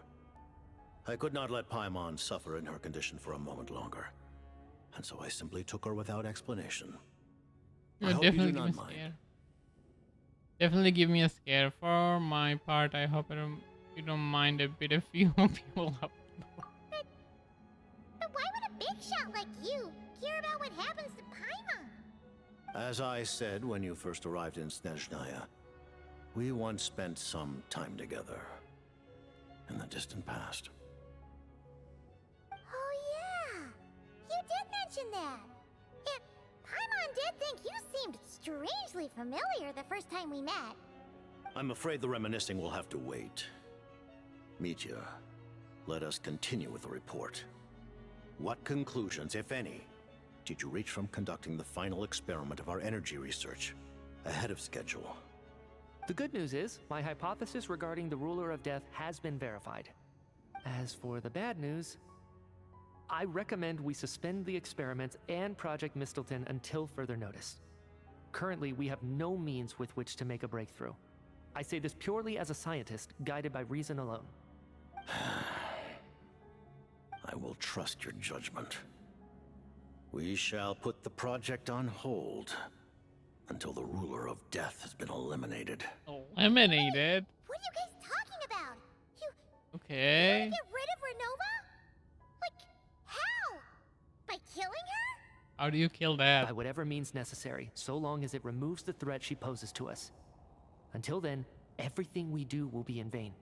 [SPEAKER 21] I could not let Paimon suffer in her condition for a moment longer, and so I simply took her without explanation. I hope you do not mind.
[SPEAKER 3] Definitely give me a scare. For my part, I hope you don't mind a bit of few people up.
[SPEAKER 8] But why would a big shot like you care about what happens to Paimon?
[SPEAKER 21] As I said when you first arrived in Snezhnaya, we once spent some time together in the distant past.
[SPEAKER 8] Oh yeah, you did mention that. Paimon did think you seemed strangely familiar the first time we met.
[SPEAKER 21] I'm afraid the reminiscing will have to wait. Mitya, let us continue with the report. What conclusions, if any, did you reach from conducting the final experiment of our energy research ahead of schedule?
[SPEAKER 7] The good news is, my hypothesis regarding the Ruler of Death has been verified. As for the bad news, I recommend we suspend the experiments and Project Mistleton until further notice. Currently, we have no means with which to make a breakthrough. I say this purely as a scientist, guided by reason alone.
[SPEAKER 21] I will trust your judgment. We shall put the project on hold until the ruler of death has been eliminated.
[SPEAKER 3] Eliminated?
[SPEAKER 8] What are you guys talking about? You
[SPEAKER 3] Okay.
[SPEAKER 8] want to get rid of Renova? Like, how? By killing her?
[SPEAKER 3] How do you kill that?
[SPEAKER 7] By whatever means necessary, so long as it removes the threat she poses to us. Until then, everything we do will be in vain.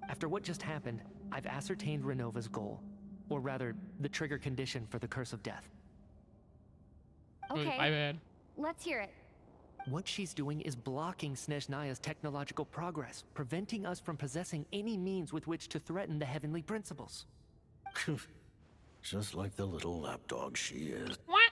[SPEAKER 7] After what just happened, I've ascertained Renova's goal. Or rather, the trigger condition for the Curse of Death.
[SPEAKER 2] Okay.
[SPEAKER 3] My bad.
[SPEAKER 2] Let's hear it.
[SPEAKER 7] What she's doing is blocking Snezhnaya's technological progress, preventing us from possessing any means with which to threaten the heavenly principles.
[SPEAKER 21] Just like the little lapdog she is.
[SPEAKER 3] What?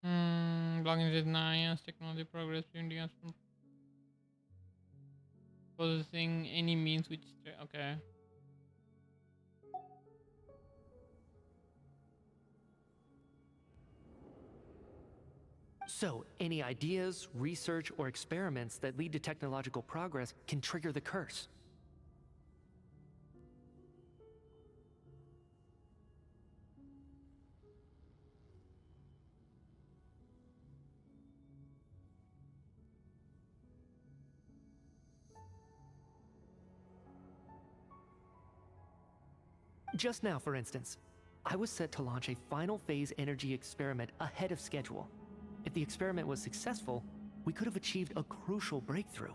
[SPEAKER 3] Blocking Snezhnaya's technology progress, preventing us from possessing any means which... Okay.
[SPEAKER 7] So, any ideas, research, or experiments that lead to technological progress can trigger the curse. Just now, for instance, I was set to launch a final phase energy experiment ahead of schedule. If the experiment was successful, we could have achieved a crucial breakthrough.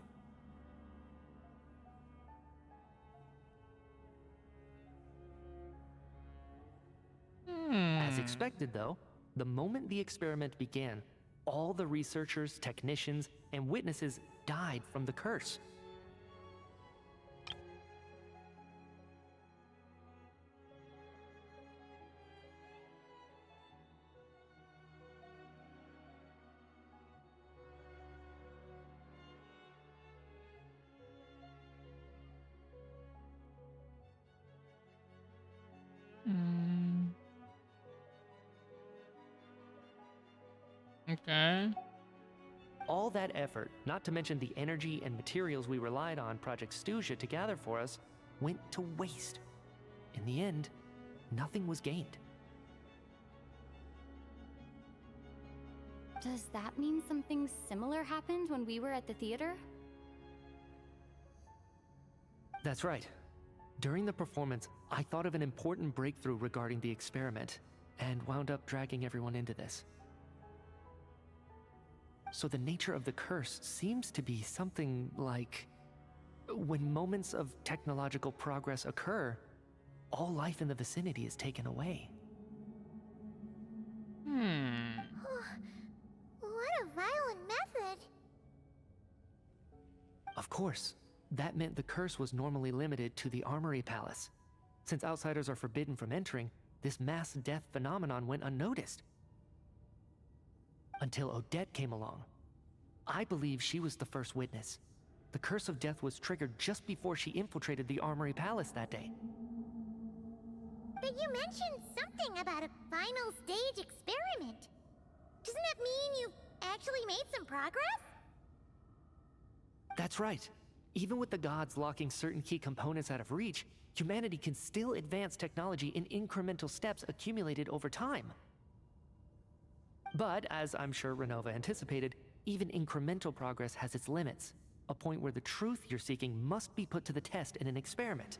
[SPEAKER 7] As expected, though, the moment the experiment began, all the researchers, technicians, and witnesses died from the curse.
[SPEAKER 3] Okay.
[SPEAKER 7] All that effort, not to mention the energy and materials we relied on Project Stuja to gather for us, went to waste. In the end, nothing was gained.
[SPEAKER 2] Does that mean something similar happened when we were at the theater?
[SPEAKER 7] That's right. During the performance, I thought of an important breakthrough regarding the experiment, and wound up dragging everyone into this. So the nature of the curse seems to be something like, when moments of technological progress occur, all life in the vicinity is taken away.
[SPEAKER 8] What a violent method.
[SPEAKER 7] Of course, that meant the curse was normally limited to the Armory Palace. Since outsiders are forbidden from entering, this mass death phenomenon went unnoticed. Until Odette came along. I believe she was the first witness. The Curse of Death was triggered just before she infiltrated the Armory Palace that day.
[SPEAKER 8] But you mentioned something about a final stage experiment. Doesn't that mean you've actually made some progress?
[SPEAKER 7] That's right. Even with the gods locking certain key components out of reach, humanity can still advance technology in incremental steps accumulated over time. But, as I'm sure Renova anticipated, even incremental progress has its limits, a point where the truth you're seeking must be put to the test in an experiment.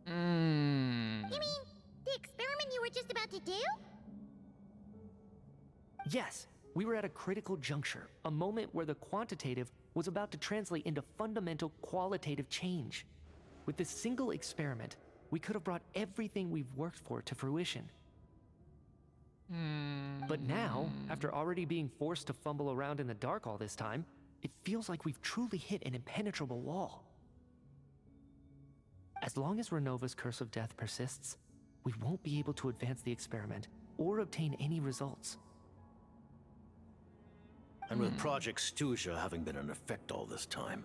[SPEAKER 8] You mean the experiment you were just about to do?
[SPEAKER 7] Yes, we were at a critical juncture, a moment where the quantitative was about to translate into fundamental qualitative change. With this single experiment, we could have brought everything we've worked for to fruition. But now, after already being forced to fumble around in the dark all this time, it feels like we've truly hit an impenetrable wall. As long as Renova's Curse of Death persists, we won't be able to advance the experiment or obtain any results.
[SPEAKER 21] And with Project Stuja having been in effect all this time,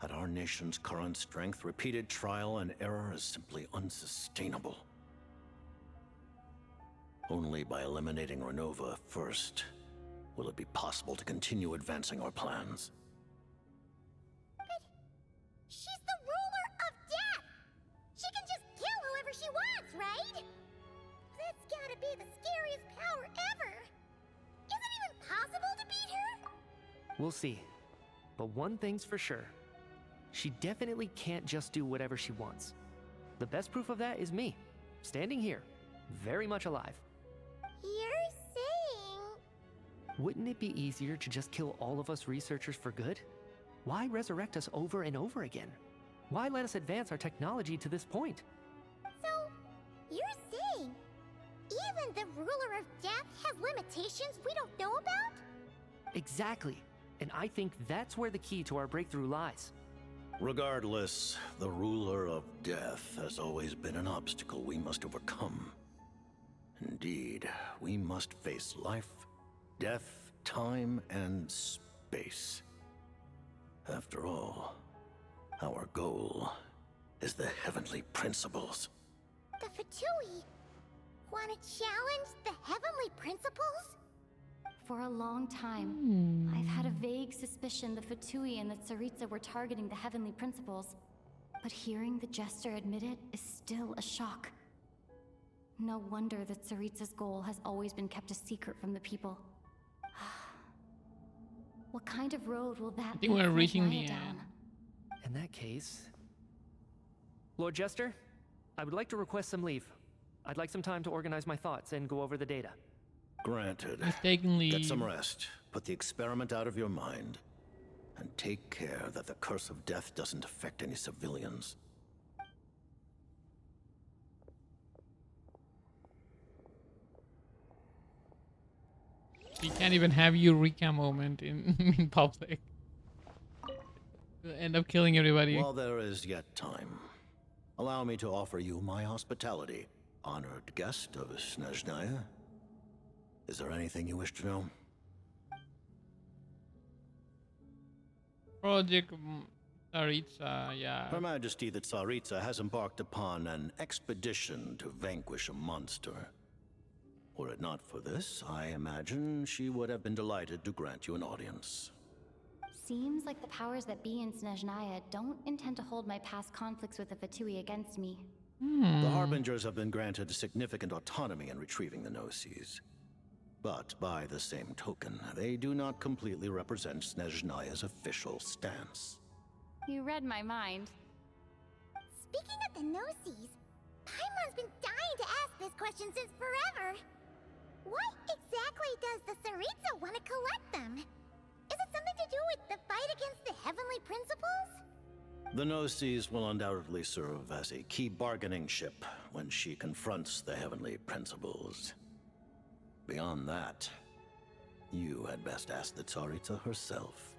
[SPEAKER 21] at our nation's current strength, repeated trial and error is simply unsustainable. Only by eliminating Renova first will it be possible to continue advancing our plans.
[SPEAKER 7] We'll see. But one thing's for sure. She definitely can't just do whatever she wants. The best proof of that is me, standing here, very much alive.
[SPEAKER 8] You're saying...
[SPEAKER 7] Wouldn't it be easier to just kill all of us researchers for good? Why resurrect us over and over again? Why let us advance our technology to this point?
[SPEAKER 8] So, you're saying even the ruler of death has limitations we don't know about?
[SPEAKER 7] Exactly. And I think that's where the key to our breakthrough lies.
[SPEAKER 21] Regardless, the ruler of death has always been an obstacle we must overcome. Indeed, we must face life, death, time, and space. After all, our goal is the heavenly principles.
[SPEAKER 8] The Fatui want to challenge the heavenly principles?
[SPEAKER 2] For a long time, I've had a vague suspicion the Fatui and the Tsaritsa were targeting the heavenly principles. But hearing the Jester admit it is still a shock. No wonder that Tsaritsa's goal has always been kept a secret from the people. What kind of road will that
[SPEAKER 3] I think we're
[SPEAKER 2] lead
[SPEAKER 3] reaching
[SPEAKER 2] Snezhnaya
[SPEAKER 3] the
[SPEAKER 2] down?
[SPEAKER 3] end.
[SPEAKER 7] In that case... Lord Jester, I would like to request some leave. I'd like some time to organize my thoughts and go over the data.
[SPEAKER 21] Granted.
[SPEAKER 3] Mistakenly.
[SPEAKER 21] Get some rest. Put the experiment out of your mind. And take care that the curse of death doesn't affect any civilians.
[SPEAKER 3] We can't even have Eureka moment in, in public. We'll end up killing everybody.
[SPEAKER 21] While there is yet time, allow me to offer you my hospitality, honored guest of Snezhnaya. Is there anything you wish to know?
[SPEAKER 3] Project Tsaritsa, yeah.
[SPEAKER 21] Her Majesty the Tsaritsa has embarked upon an expedition to vanquish a monster. Were it not for this, I imagine she would have been delighted to grant you an audience.
[SPEAKER 2] Seems like the powers that be in Snezhnaya don't intend to hold my past conflicts with the Fatui against me.
[SPEAKER 21] The Harbingers have been granted significant autonomy in retrieving the Gnosis. But by the same token, they do not completely represent Snezhnaya's official stance.
[SPEAKER 2] You read my mind.
[SPEAKER 8] Speaking of the Gnosis, Paimon's been dying to ask this question since forever. What exactly does the Tsaritsa want to collect them? Is it something to do with the fight against the heavenly principles?
[SPEAKER 21] The Gnosis will undoubtedly serve as a key bargaining chip when she confronts the heavenly principles. Beyond that, you had best ask the Tsaritsa herself.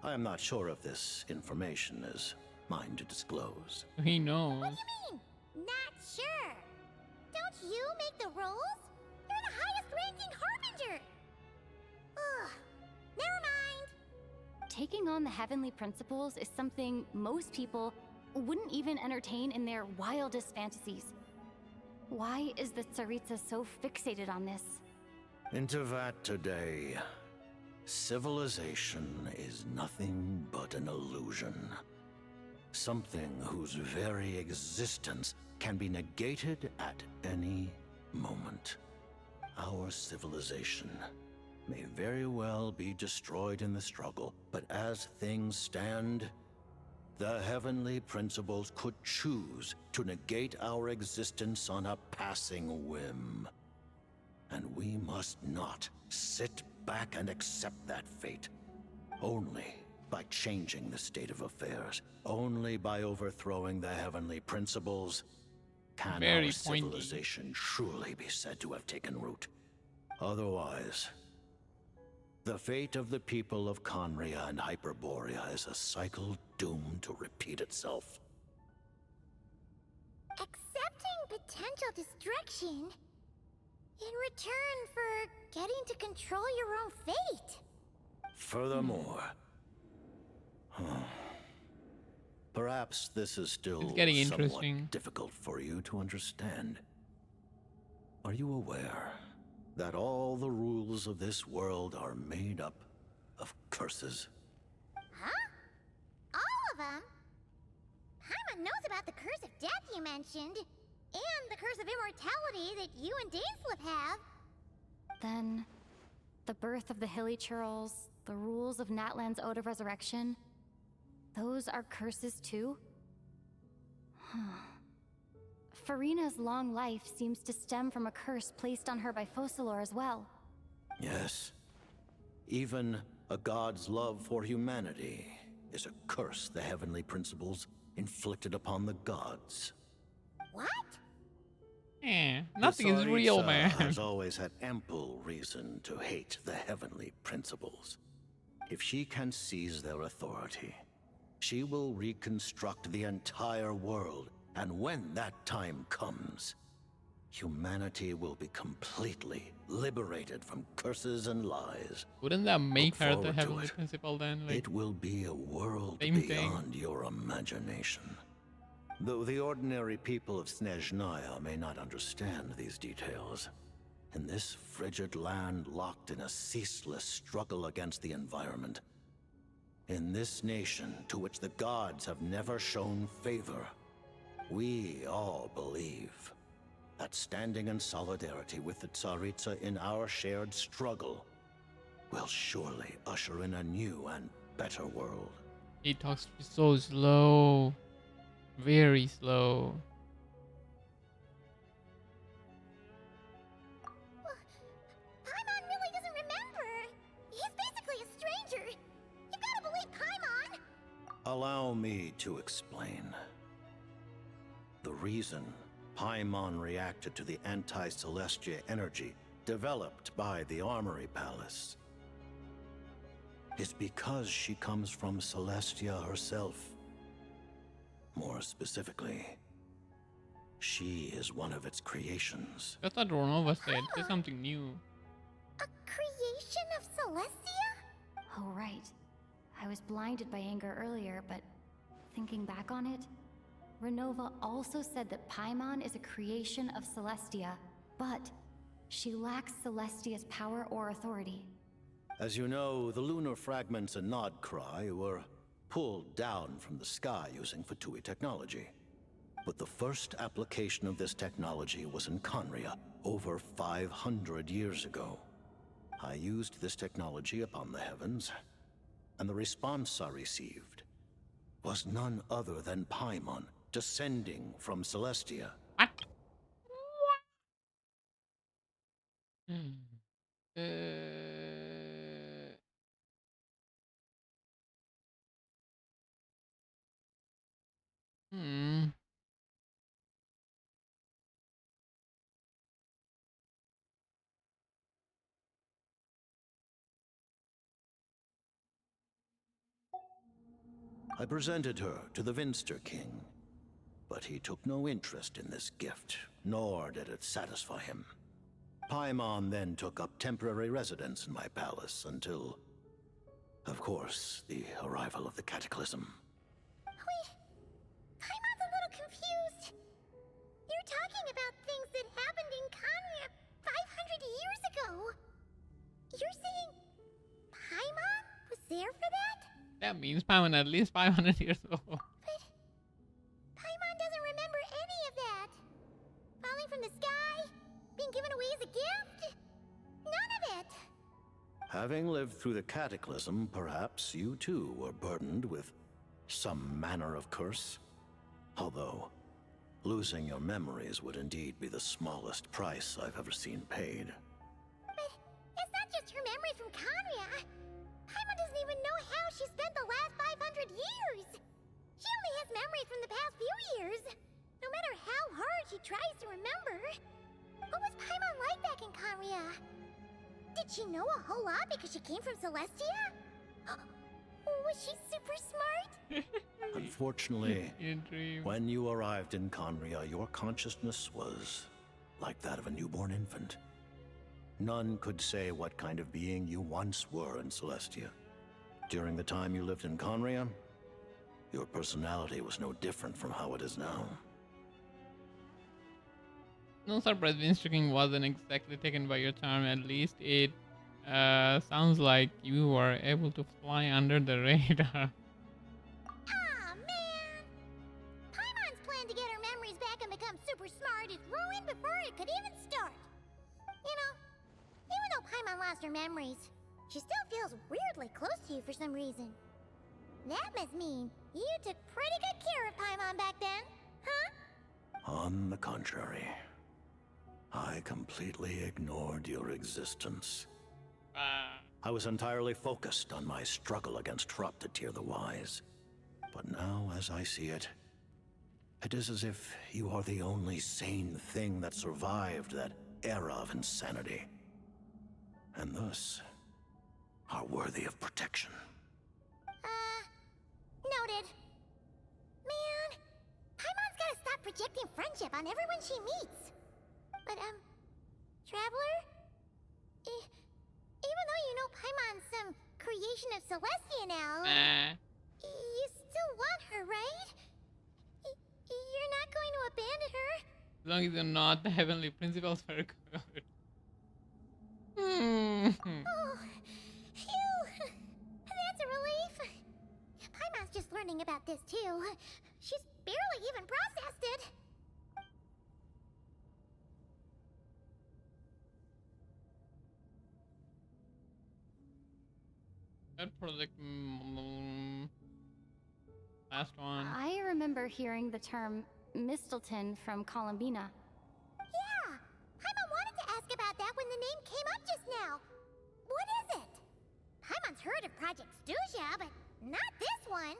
[SPEAKER 21] I am not sure if this information is mine to disclose.
[SPEAKER 3] He knows.
[SPEAKER 8] What do you mean? Not sure. Don't you make the rolls? You're the highest ranking Harbinger. Ugh. Never mind.
[SPEAKER 2] Taking on the heavenly principles is something most people wouldn't even entertain in their wildest fantasies. Why is the Tsaritsa so fixated on this?
[SPEAKER 21] In Tevat today, civilization is nothing but an illusion. Something whose very existence can be negated at any moment. Our civilization may very well be destroyed in the struggle, but as things stand, the heavenly principles could choose to negate our existence on a passing whim. And we must not sit back and accept that fate. Only by changing the state of affairs, only by overthrowing the heavenly principles, can
[SPEAKER 3] Very
[SPEAKER 21] our
[SPEAKER 3] pointy.
[SPEAKER 21] civilization truly be said to have taken root. Otherwise, the fate of the people of Conria and Hyperborea is a cycle doomed to repeat itself.
[SPEAKER 8] Accepting potential destruction in return for getting to control your own fate.
[SPEAKER 21] Furthermore, perhaps this is still
[SPEAKER 3] It's getting
[SPEAKER 21] somewhat
[SPEAKER 3] interesting.
[SPEAKER 21] difficult for you to understand. Are you aware that all the rules of this world are made up of curses?
[SPEAKER 8] Huh? All of them? Paimon knows about the curse of death you mentioned, and the curse of immortality that you and Dainsleif have.
[SPEAKER 2] Then, the birth of the Hilly Churls, the rules of Natlan's Ode of Resurrection, those are curses too? Farina's long life seems to stem from a curse placed on her by Focalor as well.
[SPEAKER 21] Yes. Even a god's love for humanity is a curse the heavenly principles inflicted upon the gods.
[SPEAKER 8] What?
[SPEAKER 3] Nothing is real,
[SPEAKER 21] Tsaritsa
[SPEAKER 3] man.
[SPEAKER 21] has always had ample reason to hate the heavenly principles. If she can seize their authority, she will reconstruct the entire world, and when that time comes, humanity will be completely liberated from curses and lies.
[SPEAKER 3] Wouldn't that make
[SPEAKER 21] Look
[SPEAKER 3] her the
[SPEAKER 21] forward to
[SPEAKER 3] heavenly
[SPEAKER 21] it.
[SPEAKER 3] principal then? Like,
[SPEAKER 21] It will be a world
[SPEAKER 3] same thing.
[SPEAKER 21] beyond your imagination. Though the ordinary people of Snezhnaya may not understand these details, in this frigid land locked in a ceaseless struggle against the environment, in this nation to which the gods have never shown favor, we all believe that standing in solidarity with the Tsaritsa in our shared struggle will surely usher in a new and better world.
[SPEAKER 3] he talks so slow. Very slow.
[SPEAKER 8] Paimon really doesn't remember. He's basically a stranger. You gotta believe Paimon.
[SPEAKER 21] Allow me to explain. The reason Paimon reacted to the anti-Celestia energy developed by the Armory Palace is because she comes from Celestia herself. More specifically, she is one of its creations.
[SPEAKER 3] That's what Ronova said. Say something new.
[SPEAKER 8] A creation of Celestia?
[SPEAKER 2] Oh, right. I was blinded by anger earlier, but thinking back on it, Renova also said that Paimon is a creation of Celestia, but she lacks Celestia's power or authority.
[SPEAKER 21] As you know, the lunar fragments in Nodcry were pulled down from the sky using Fatui technology. But the first application of this technology was in Conria over 500 years ago. I used this technology upon the heavens, and the response I received was none other than Paimon descending from Celestia. I presented her to the Vinster King, but he took no interest in this gift, nor did it satisfy him. Paimon then took up temporary residence in my palace until, of course, the arrival of the Cataclysm.
[SPEAKER 8] Wait, Paimon's a little confused. You're talking about things that happened in Conria 500 years ago. You're saying Paimon was there for that?
[SPEAKER 3] That means Paimon at least 500 years old.
[SPEAKER 8] But Paimon doesn't remember any of that. Falling from the sky, being given away as a gift, none of it.
[SPEAKER 21] Having lived through the Cataclysm, perhaps you too were burdened with some manner of curse. Although, losing your memories would indeed be the smallest price I've ever seen paid.
[SPEAKER 8] But it's not just her memory from Conria. Paimon doesn't even know how she spent the last 500 years. She only has memories from the past few years. No matter how hard she tries to remember. What was Paimon like back in Conria? Did she know a whole lot because she came from Celestia? Was she super smart?
[SPEAKER 21] Unfortunately, when you arrived in Conria, your consciousness was like that of a newborn infant. None could say what kind of being you once were in Celestia. During the time you lived in Conria, your personality was no different from how it is now.
[SPEAKER 3] No surprise, Vinster King wasn't exactly taken by your charm. At least it sounds like you were able to fly under the radar.
[SPEAKER 8] Aw, man! Paimon's plan to get her memories back and become super smart is ruined before it could even start. You know, even though Paimon lost her memories, She still feels weirdly close to you for some reason. That must mean you took pretty good care of Paimon back then, huh?
[SPEAKER 21] On the contrary, I completely ignored your existence. I was entirely focused on my struggle against Troptatir the Wise. But now, as I see it, it is as if you are the only sane thing that survived that era of insanity. And thus, are worthy of protection.
[SPEAKER 8] Noted. Man, Paimon's gotta stop projecting friendship on everyone she meets. But, Traveler? Even though you know Paimon's some creation of Celestia now, you still want her, right? You're not going to abandon her?
[SPEAKER 3] As long as you're not the heavenly principles for good.
[SPEAKER 8] Oh, phew! That's a relief. Paimon's just learning about this too. She's barely even processed it.
[SPEAKER 3] That project. Last one.
[SPEAKER 2] I remember hearing the term Mistelton from Columbina.
[SPEAKER 8] Yeah! Paimon wanted to ask about that when the name came up just now. What is it? Paimon's heard of Project Stuja, but not this one.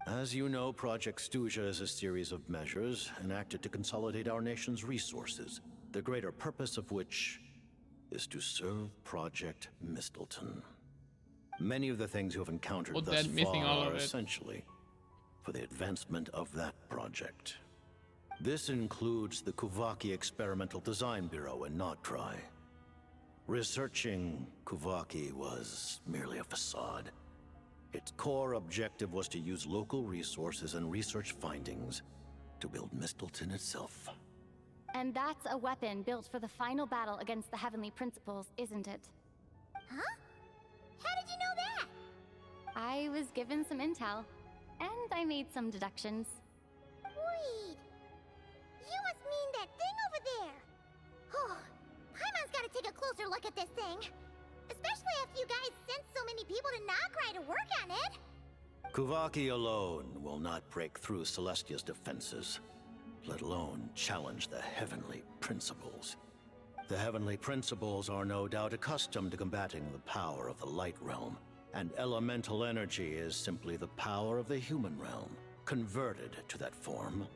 [SPEAKER 21] As you know, Project Stuja is a series of measures enacted to consolidate our nation's resources, the greater purpose of which is to serve Project Mistelton. Many of the things you have encountered thus far are essentially for the advancement of that project. This includes the Kuvaki Experimental Design Bureau in Notcry. Researching Kuvaki was merely a facade. Its core objective was to use local resources and research findings to build Mistelton itself.
[SPEAKER 2] And that's a weapon built for the final battle against the Heavenly Principles, isn't it?
[SPEAKER 8] Huh? How did you know that?
[SPEAKER 2] I was given some intel, and I made some deductions.
[SPEAKER 8] Wait. You must mean that thing over there. Oh, Paimon's gotta take a closer look at this thing. Especially after you guys sent so many people to Nograi to work on it.
[SPEAKER 21] Kuvaki alone will not break through Celestia's defenses, let alone challenge the Heavenly Principles. The Heavenly Principles are no doubt accustomed to combating the power of the Light Realm, and elemental energy is simply the power of the human realm, converted to that form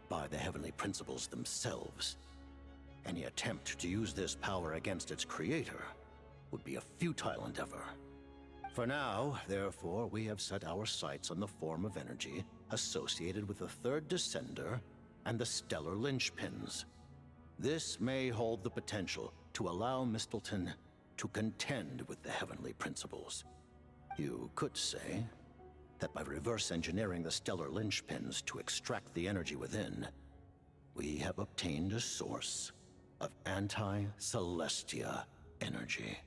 [SPEAKER 21] by the Heavenly Principles themselves. Any attempt to use this power against its creator would be a futile endeavor. For now, therefore, we have set our sights on the form of energy associated with the Third Descender and the Stellar Linchpins. This may hold the potential to allow Mistelton to contend with the Heavenly Principles. You could say that by reverse engineering the Stellar Linchpins to extract the energy within, we have obtained a source of anti-Celestia energy.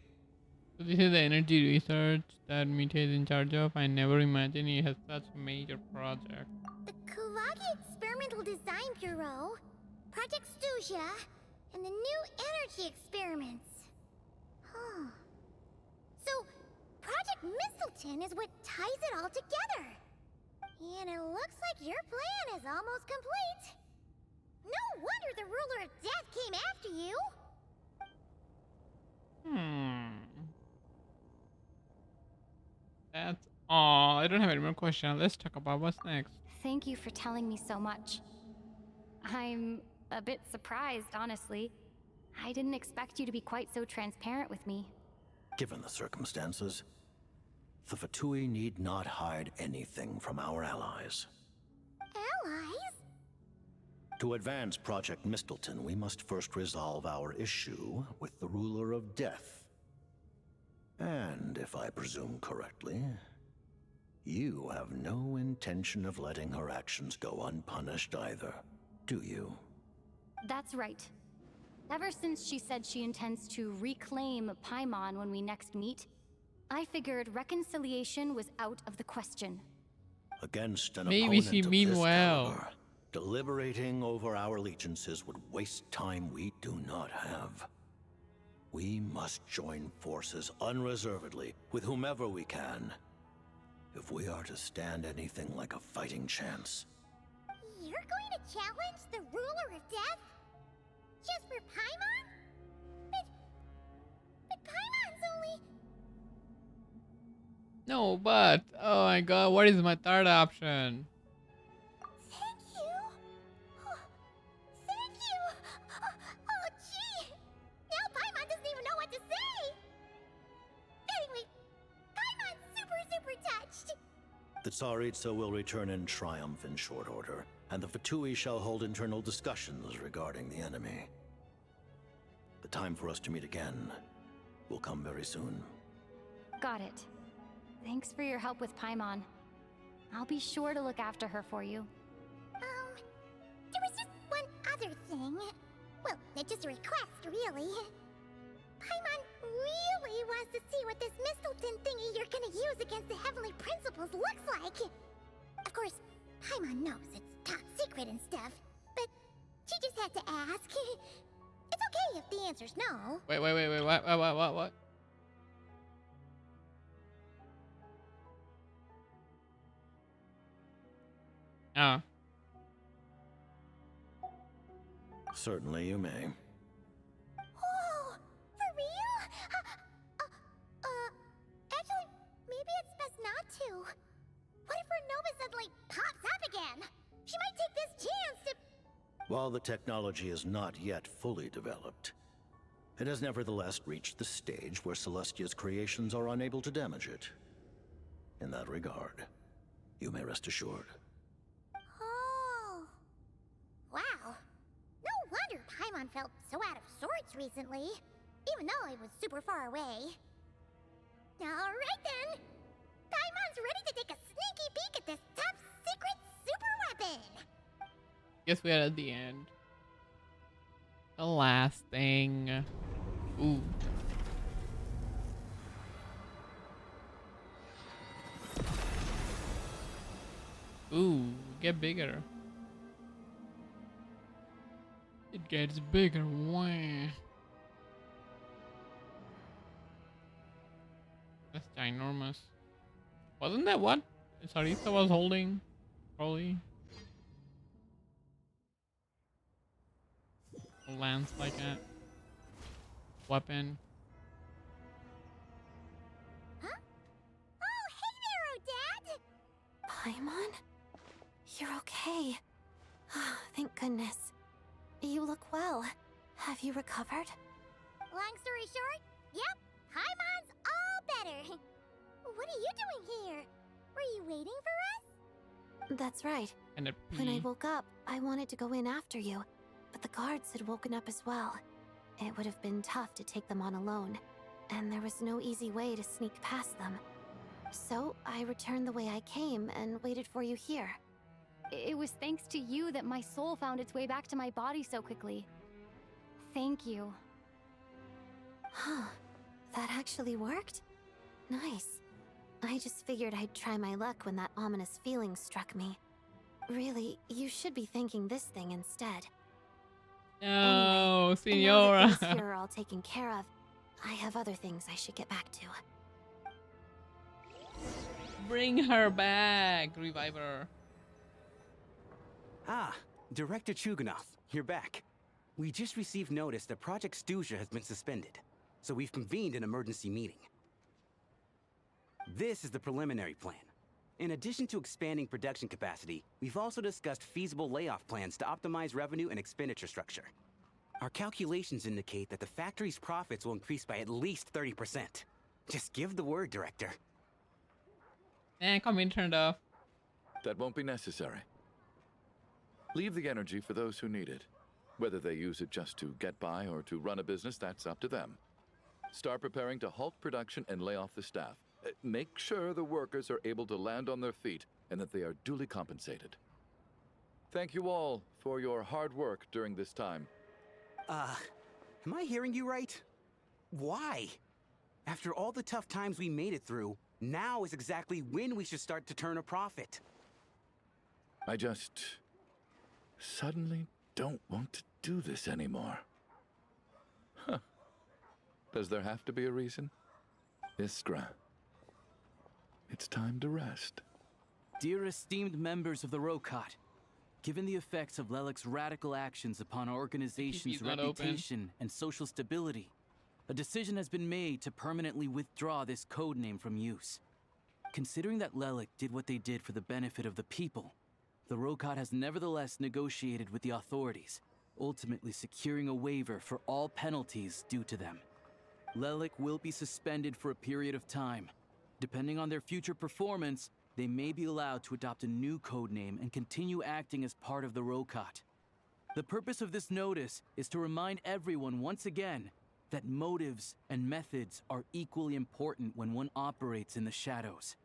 [SPEAKER 3] So this is the energy research that Mita is in charge of. I never imagined he has such a major project.
[SPEAKER 8] The Kuvaki Experimental Design Bureau, Project Stuja, and the new energy experiments. Huh. So, Project Mistelton is what ties it all together. And it looks like your plan is almost complete. No wonder the Ruler of Death came after you.
[SPEAKER 3] That's all. I don't have any more questions. Let's talk about what's next.
[SPEAKER 2] Thank you for telling me so much. I'm a bit surprised, honestly. I didn't expect you to be quite so transparent with me.
[SPEAKER 21] Given the circumstances, the Fatui need not hide anything from our allies.
[SPEAKER 8] Allies?
[SPEAKER 21] To advance Project Mistelton, we must first resolve our issue with the Ruler of Death. And if I presume correctly, you have no intention of letting her actions go unpunished either, do you?
[SPEAKER 2] That's right. Ever since she said she intends to reclaim Paimon when we next meet, I figured reconciliation was out of the question.
[SPEAKER 21] Against an
[SPEAKER 3] Maybe
[SPEAKER 21] opponent
[SPEAKER 3] she
[SPEAKER 21] of
[SPEAKER 3] mean
[SPEAKER 21] this
[SPEAKER 3] well.
[SPEAKER 21] caliber, deliberating over our allegiances would waste time we do not have. We must join forces unreservedly with whomever we can, if we are to stand anything like a fighting chance.
[SPEAKER 8] You're going to challenge the ruler of death? Just for Paimon? But Paimon's only...
[SPEAKER 3] No, but oh my god, what is my third option?
[SPEAKER 8] Thank you. Oh, thank you. Oh, gee. Now Paimon doesn't even know what to say. Anyway, Paimon's super touched.
[SPEAKER 21] The Tsaritsa will return in triumph in short order, and the Fatui shall hold internal discussions regarding the enemy. The time for us to meet again will come very soon.
[SPEAKER 2] Got it. Thanks for your help with Paimon. I'll be sure to look after her for you.
[SPEAKER 8] There was just one other thing. Well, it's just a request, really. Paimon really wants to see what this Mistletoe thingy you're gonna use against the Heavenly Principles looks like. Of course, Paimon knows it's top secret and stuff, but she just had to ask. It's okay if the answer's no.
[SPEAKER 3] Wait, what? Oh.
[SPEAKER 21] Certainly you may.
[SPEAKER 8] Oh, for real? Actually, maybe it's best not to. What if her Nova suddenly pops up again? She might take this chance to...
[SPEAKER 21] While the technology is not yet fully developed, it has nevertheless reached the stage where Celestia's creations are unable to damage it. In that regard, you may rest assured.
[SPEAKER 8] Oh. Wow. No wonder Paimon felt so out of sorts recently, even though he was super far away. Alright then. Paimon's ready to take a sneaky peek at this top secret super weapon.
[SPEAKER 3] Guess we are at the end. The last thing. Ooh. Ooh, get bigger. It gets bigger. Wah. That's ginormous. Wasn't that what Sarita was holding? Probably. A lance like that. Weapon.
[SPEAKER 8] Huh? Oh, hey there, Odette!
[SPEAKER 15] Paimon? You're okay. Thank goodness. You look well. Have you recovered?
[SPEAKER 8] Long story short, yep, Paimon's all better. What are you doing here? Were you waiting for us?
[SPEAKER 15] That's right.
[SPEAKER 3] And
[SPEAKER 15] When I woke up, I wanted to go in after you, but the guards had woken up as well. It would have been tough to take them on alone, and there was no easy way to sneak past them. So I returned the way I came and waited for you here.
[SPEAKER 2] It was thanks to you that my soul found its way back to my body so quickly. Thank you.
[SPEAKER 15] Huh. That actually worked? Nice. I just figured I'd try my luck when that ominous feeling struck me. Really, you should be thanking this thing instead.
[SPEAKER 3] No,
[SPEAKER 15] Anyway, now that things
[SPEAKER 3] Senora.
[SPEAKER 15] here are all taken care of, I have other things I should get back to.
[SPEAKER 3] Bring her back, revive her.
[SPEAKER 10] Ah, Director Chuganov, you're back. We just received notice that Project Stuja has been suspended, so we've convened an emergency meeting. This is the preliminary plan. In addition to expanding production capacity, we've also discussed feasible layoff plans to optimize revenue and expenditure structure. Our calculations indicate that the factory's profits will increase by at least 30%. Just give the word, Director.
[SPEAKER 3] Come in, turned off.
[SPEAKER 9] That won't be necessary. Leave the energy for those who need it. Whether they use it just to get by or to run a business, that's up to them. Start preparing to halt production and lay off the staff. Make sure the workers are able to land on their feet and that they are duly compensated. Thank you all for your hard work during this time.
[SPEAKER 10] Am I hearing you right? Why? After all the tough times we made it through, now is exactly when we should start to turn a profit.
[SPEAKER 9] I just suddenly don't want to do this anymore. Huh. Does there have to be a reason? Iskra, it's time to rest.
[SPEAKER 13] Dear esteemed members of the Rokat, given the effects of Lelik's radical actions upon our organization's
[SPEAKER 3] not open.
[SPEAKER 13] reputation and social stability, a decision has been made to permanently withdraw this code name from use. Considering that Lelik did what they did for the benefit of the people, the Rokat has nevertheless negotiated with the authorities, ultimately securing a waiver for all penalties due to them. Lelik will be suspended for a period of time. Depending on their future performance, they may be allowed to adopt a new code name and continue acting as part of the Rokat. The purpose of this notice is to remind everyone once again that motives and methods are equally important when one operates in the shadows.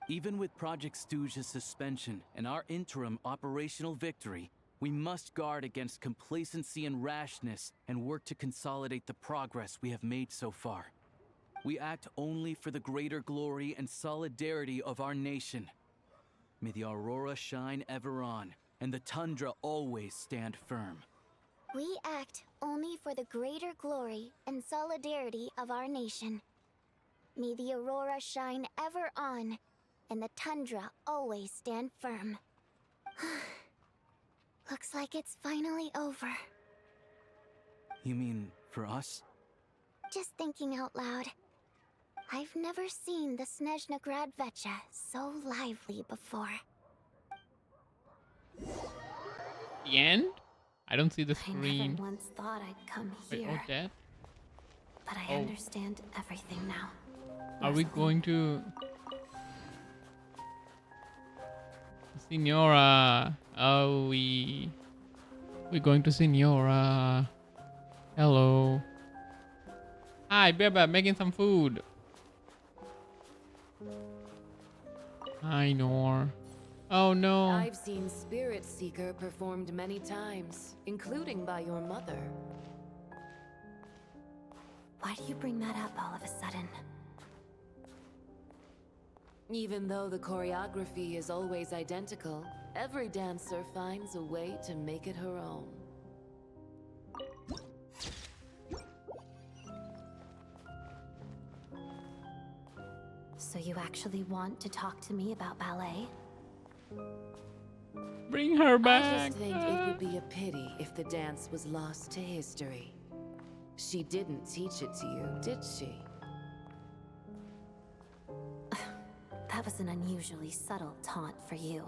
[SPEAKER 13] Even with Project Stooge's suspension and our interim operational victory, we must guard against complacency and rashness and work to consolidate the progress we have made so far. We act only for the greater glory and solidarity of our nation. May the aurora shine ever on, and the tundra always stand firm.
[SPEAKER 8] We act only for the greater glory and solidarity of our nation. May the aurora shine ever on, and the tundra always stand firm. Looks like it's finally over.
[SPEAKER 13] You mean for us?
[SPEAKER 8] Just thinking out loud. I've never seen the Snezhna Grad Vecha so lively before.
[SPEAKER 3] The end? I don't see the
[SPEAKER 15] I
[SPEAKER 3] screen.
[SPEAKER 15] never once thought I'd come
[SPEAKER 3] Wait,
[SPEAKER 15] here.
[SPEAKER 3] Odette?
[SPEAKER 15] But I understand everything now.
[SPEAKER 3] Are we going to... Signora? Oh, we're going to Signora. Hello. Hi, Beba, making some food. Hi, Nor. Oh no.
[SPEAKER 5] I've seen Spirit Seeker performed many times, including by your mother.
[SPEAKER 15] Why do you bring that up all of a sudden?
[SPEAKER 5] Even though the choreography is always identical, every dancer finds a way to make it her own.
[SPEAKER 15] So you actually want to talk to me about ballet?
[SPEAKER 3] Bring her
[SPEAKER 5] I
[SPEAKER 3] back.
[SPEAKER 5] just think it would be a pity if the dance was lost to history. She didn't teach it to you, did she?
[SPEAKER 15] That was an unusually subtle taunt for you.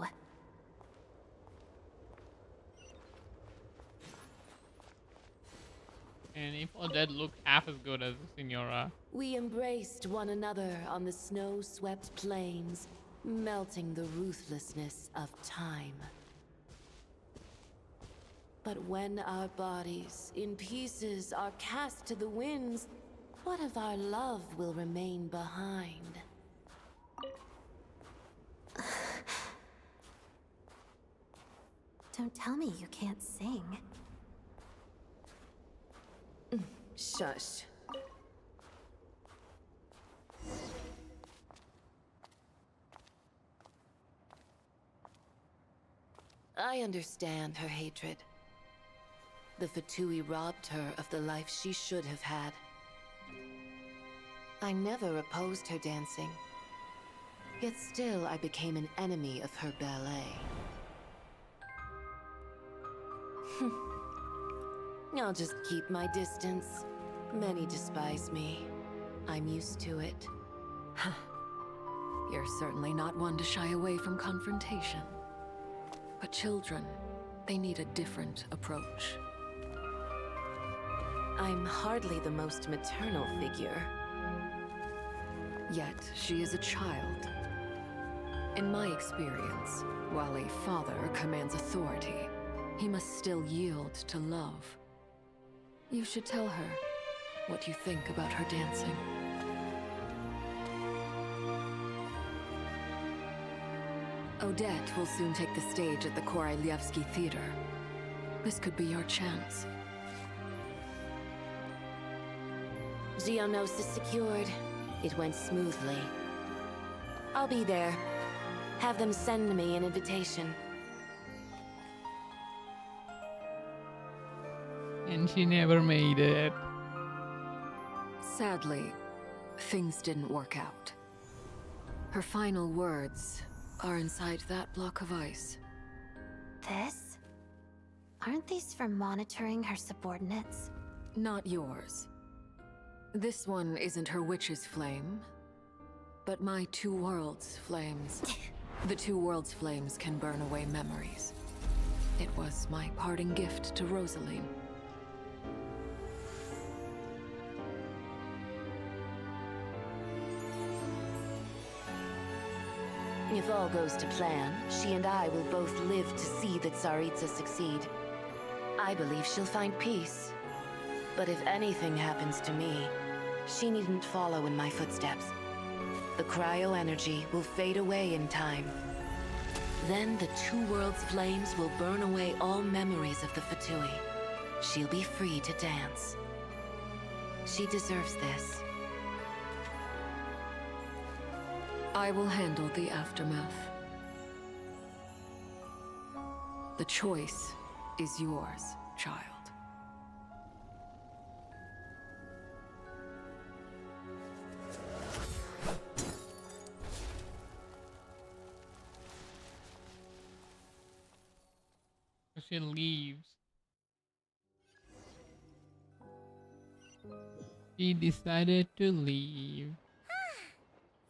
[SPEAKER 3] And if Odette looked half as good as Signora.
[SPEAKER 5] We embraced one another on the snow-swept plains, melting the ruthlessness of time. But when our bodies, in pieces, are cast to the winds, what of our love will remain behind?
[SPEAKER 15] Don't tell me you can't sing.
[SPEAKER 5] Shush. I understand her hatred. The Fatui robbed her of the life she should have had. I never opposed her dancing. Yet still I became an enemy of her ballet. I'll just keep my distance. Many despise me. I'm used to it.
[SPEAKER 22] You're certainly not one to shy away from confrontation. But children, they need a different approach.
[SPEAKER 5] I'm hardly the most maternal figure.
[SPEAKER 22] Yet, she is a child. In my experience, while a father commands authority, he must still yield to love. You should tell her what you think about her dancing. Odette will soon take the stage at the Koralyevsky Theater. This could be your chance.
[SPEAKER 5] Geonosis secured. It went smoothly. I'll be there. Have them send me an invitation.
[SPEAKER 3] And she never made it.
[SPEAKER 22] Sadly, things didn't work out. Her final words are inside that block of ice.
[SPEAKER 15] This? Aren't these for monitoring her subordinates?
[SPEAKER 22] Not yours. This one isn't her witch's flame, but my two worlds' flames. The two worlds' flames can burn away memories. It was my parting gift to Rosaline.
[SPEAKER 5] If all goes to plan, she and I will both live to see that Tsaritsa succeed. I believe she'll find peace. But if anything happens to me, she needn't follow in my footsteps. The cryo-energy will fade away in time. Then the two worlds' flames will burn away all memories of the Fatui. She'll be free to dance. She deserves this.
[SPEAKER 22] I will handle the aftermath. The choice is yours, child.
[SPEAKER 3] She leaves. She decided to leave.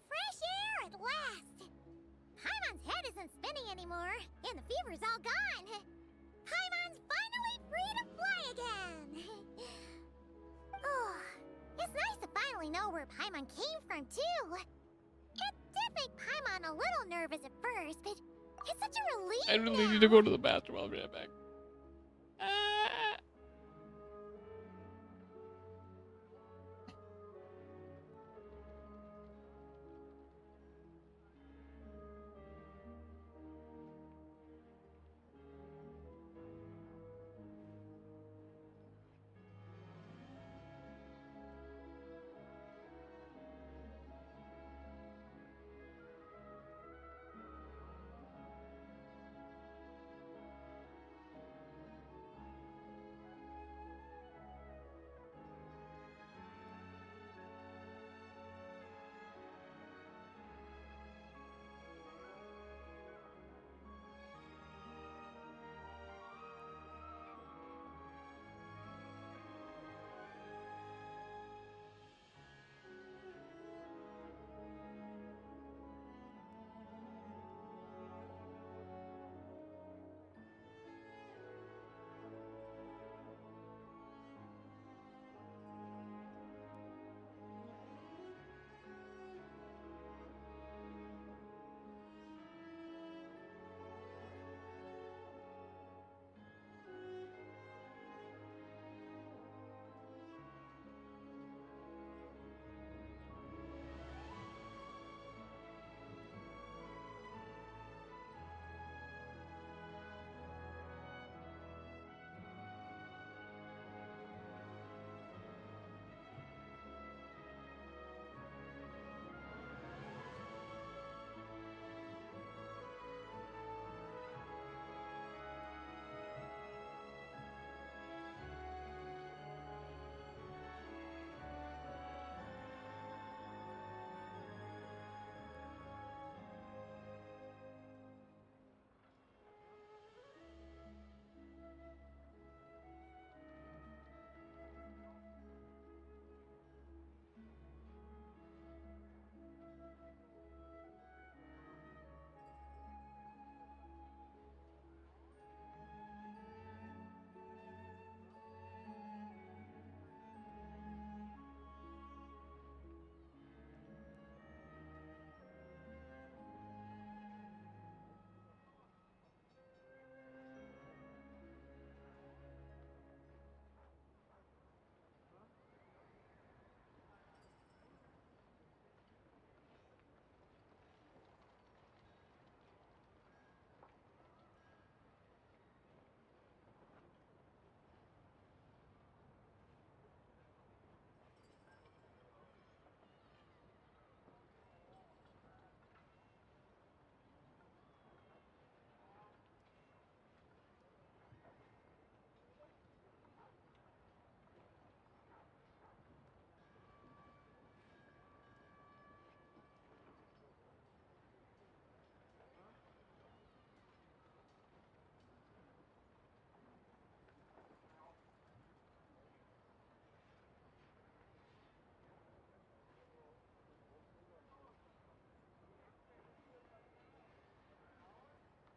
[SPEAKER 1] Fresh air at last! Paimon's head isn't spinning anymore, and the fever's all gone. Paimon's finally free to fly again! Oh, it's nice to finally know where Paimon came from, too. It did make Paimon a little nervous at first, but it's such a relief.
[SPEAKER 3] I really need to go to the bathroom. I'll be right back.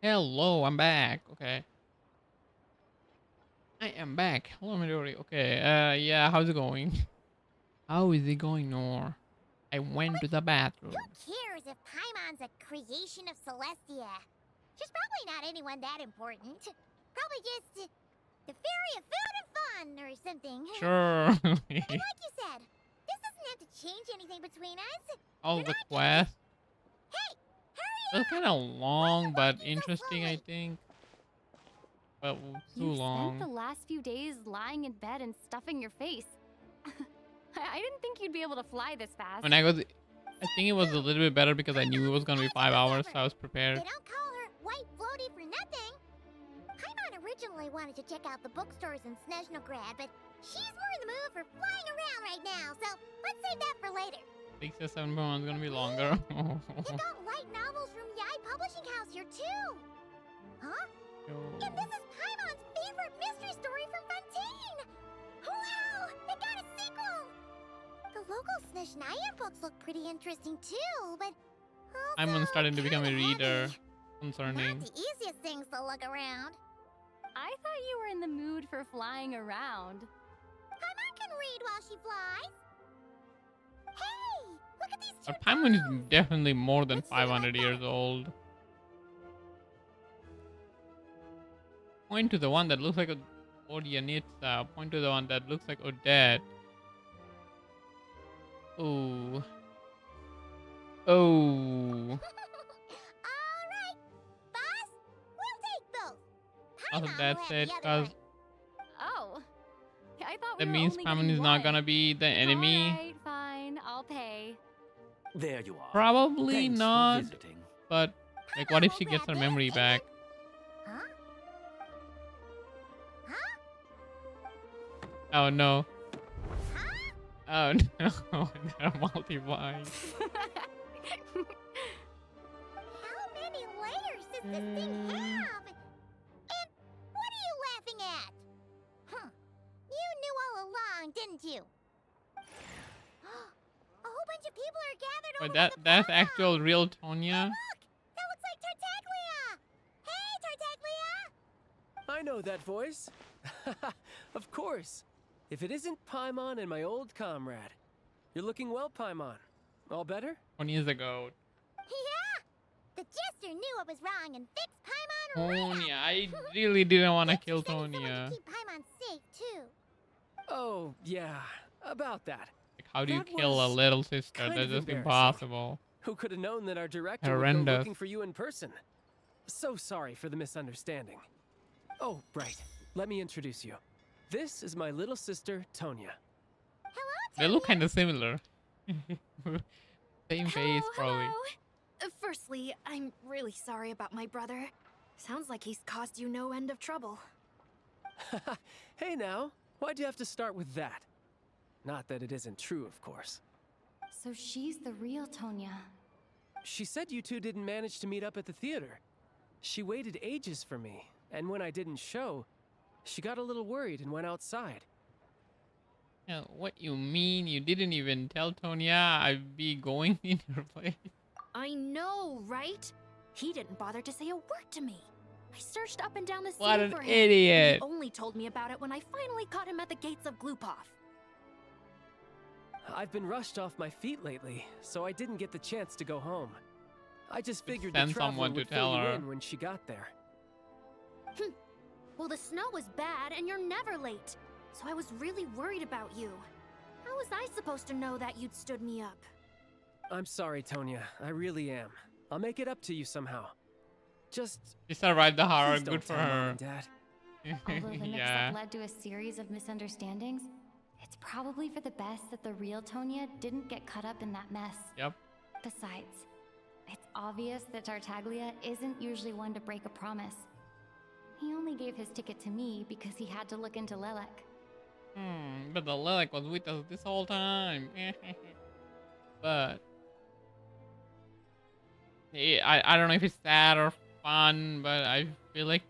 [SPEAKER 3] Hello, I'm back. Okay. I am back. Hello, Midori. Okay. Yeah. How's it going? How is it going, Nor? I went to the bathroom.
[SPEAKER 1] Who cares if Paimon's a creation of Celestia? She's probably not anyone that important. Probably just the fairy of food and fun or something.
[SPEAKER 3] Sure.
[SPEAKER 1] And like you said, this doesn't have to change anything between us.
[SPEAKER 3] All the quests. They're kind of long, but interesting, I think. But too
[SPEAKER 2] You
[SPEAKER 3] long.
[SPEAKER 2] spent the last few days lying in bed and stuffing your face. I didn't think you'd be able to fly this fast.
[SPEAKER 3] When I think it was a little bit better because I knew it was gonna be 5 hours, so I was prepared.
[SPEAKER 1] They don't call her White Floaty for nothing. Paimon originally wanted to check out the bookstores in Snezhnograd, but she's more in the mood for flying around right now, so let's save that for later.
[SPEAKER 3] 6 or 7 months is gonna be longer.
[SPEAKER 1] They've got light novels from Yai Publishing House here too. Huh? And this is Paimon's favorite mystery story from Fontaine. Wow! They got a sequel. The local Snezhnaya books look pretty interesting too, but
[SPEAKER 3] I'm starting to become a reader. Concerning.
[SPEAKER 1] not the easiest things to look around.
[SPEAKER 2] I thought you were in the mood for flying around.
[SPEAKER 1] Paimon can read while she flies. Hey! Look at these two
[SPEAKER 3] But Paimon is definitely more than 500 years old. Point to the one that looks like a Odyanitsa. Point to the one that looks like Odette. Oh. Oh.
[SPEAKER 1] Alright, boss, we'll take both.
[SPEAKER 3] Also,
[SPEAKER 1] Paimon
[SPEAKER 3] that's
[SPEAKER 1] will have
[SPEAKER 3] it,
[SPEAKER 1] the other
[SPEAKER 3] cause
[SPEAKER 1] one.
[SPEAKER 2] Oh. I thought
[SPEAKER 3] that
[SPEAKER 2] we were
[SPEAKER 3] means
[SPEAKER 2] only
[SPEAKER 3] Paimon
[SPEAKER 2] getting
[SPEAKER 3] is not
[SPEAKER 2] one.
[SPEAKER 3] gonna be the enemy.
[SPEAKER 2] Alright, fine. I'll pay.
[SPEAKER 13] There you are.
[SPEAKER 3] Probably
[SPEAKER 13] Thanks for
[SPEAKER 3] not.
[SPEAKER 13] visiting.
[SPEAKER 3] But like, what if she gets her memory back?
[SPEAKER 1] Huh?
[SPEAKER 3] Oh no. Oh no, they're multiplying.
[SPEAKER 1] How many layers does this thing have? And what are you laughing at? Huh. You knew all along, didn't you? A whole bunch of people are gathered
[SPEAKER 3] Wait,
[SPEAKER 1] over
[SPEAKER 3] that's actual real Tonya?
[SPEAKER 1] That looks like Tartaglia! Hey, Tartaglia!
[SPEAKER 11] I know that voice. Of course. If it isn't Paimon and my old comrade. You're looking well, Paimon. All better?
[SPEAKER 3] 20 years ago.
[SPEAKER 1] Yeah! The jester knew what was wrong and fixed Paimon right
[SPEAKER 3] Tonya, I really didn't want to kill
[SPEAKER 1] Someone
[SPEAKER 3] Tonya.
[SPEAKER 1] to keep Paimon safe, too.
[SPEAKER 11] Oh, yeah. About that.
[SPEAKER 3] Like, how do you
[SPEAKER 11] That
[SPEAKER 3] kill a
[SPEAKER 11] was
[SPEAKER 3] little sister?
[SPEAKER 11] kind
[SPEAKER 3] That's
[SPEAKER 11] of
[SPEAKER 3] just
[SPEAKER 11] embarrassing.
[SPEAKER 3] impossible.
[SPEAKER 11] Who could have known that our director would
[SPEAKER 3] Horrendous.
[SPEAKER 11] go looking for you in person? So sorry for the misunderstanding. Oh, right. Let me introduce you. This is my little sister, Tonya.
[SPEAKER 3] They look kind of similar. Same face, probably.
[SPEAKER 15] Firstly, I'm really sorry about my brother. Sounds like he's caused you no end of trouble.
[SPEAKER 11] Hey now, why'd you have to start with that? Not that it isn't true, of course.
[SPEAKER 2] So she's the real Tonya.
[SPEAKER 11] She said you two didn't manage to meet up at the theater. She waited ages for me, and when I didn't show, she got a little worried and went outside.
[SPEAKER 3] Yeah, what you mean? You didn't even tell Tonya I'd be going in your place?
[SPEAKER 15] I know, right? He didn't bother to say a word to me. I searched up and down the
[SPEAKER 3] What
[SPEAKER 15] city
[SPEAKER 3] an
[SPEAKER 15] for him.
[SPEAKER 3] idiot.
[SPEAKER 15] He only told me about it when I finally caught him at the gates of Glupov.
[SPEAKER 11] I've been rushed off my feet lately, so I didn't get the chance to go home. I just figured the
[SPEAKER 3] send
[SPEAKER 11] traveler
[SPEAKER 3] someone to
[SPEAKER 11] would
[SPEAKER 3] tell
[SPEAKER 11] fill you
[SPEAKER 3] her.
[SPEAKER 11] in when she got there.
[SPEAKER 15] Well, the snow was bad and you're never late. So I was really worried about you. How was I supposed to know that you'd stood me up?
[SPEAKER 11] I'm sorry, Tonya. I really am. I'll make it up to you somehow. Just
[SPEAKER 3] She survived the horror.
[SPEAKER 11] please don't
[SPEAKER 3] Good for
[SPEAKER 11] tell Mom
[SPEAKER 3] her.
[SPEAKER 11] and Dad.
[SPEAKER 2] Although the
[SPEAKER 3] Yeah.
[SPEAKER 2] mix-up led to a series of misunderstandings, it's probably for the best that the real Tonya didn't get caught up in that mess.
[SPEAKER 3] Yep.
[SPEAKER 2] Besides, it's obvious that Tartaglia isn't usually one to break a promise. He only gave his ticket to me because he had to look into Lelek.
[SPEAKER 3] But the Lilac was with us this whole time. But yeah, I don't know if it's sad or fun, but I feel like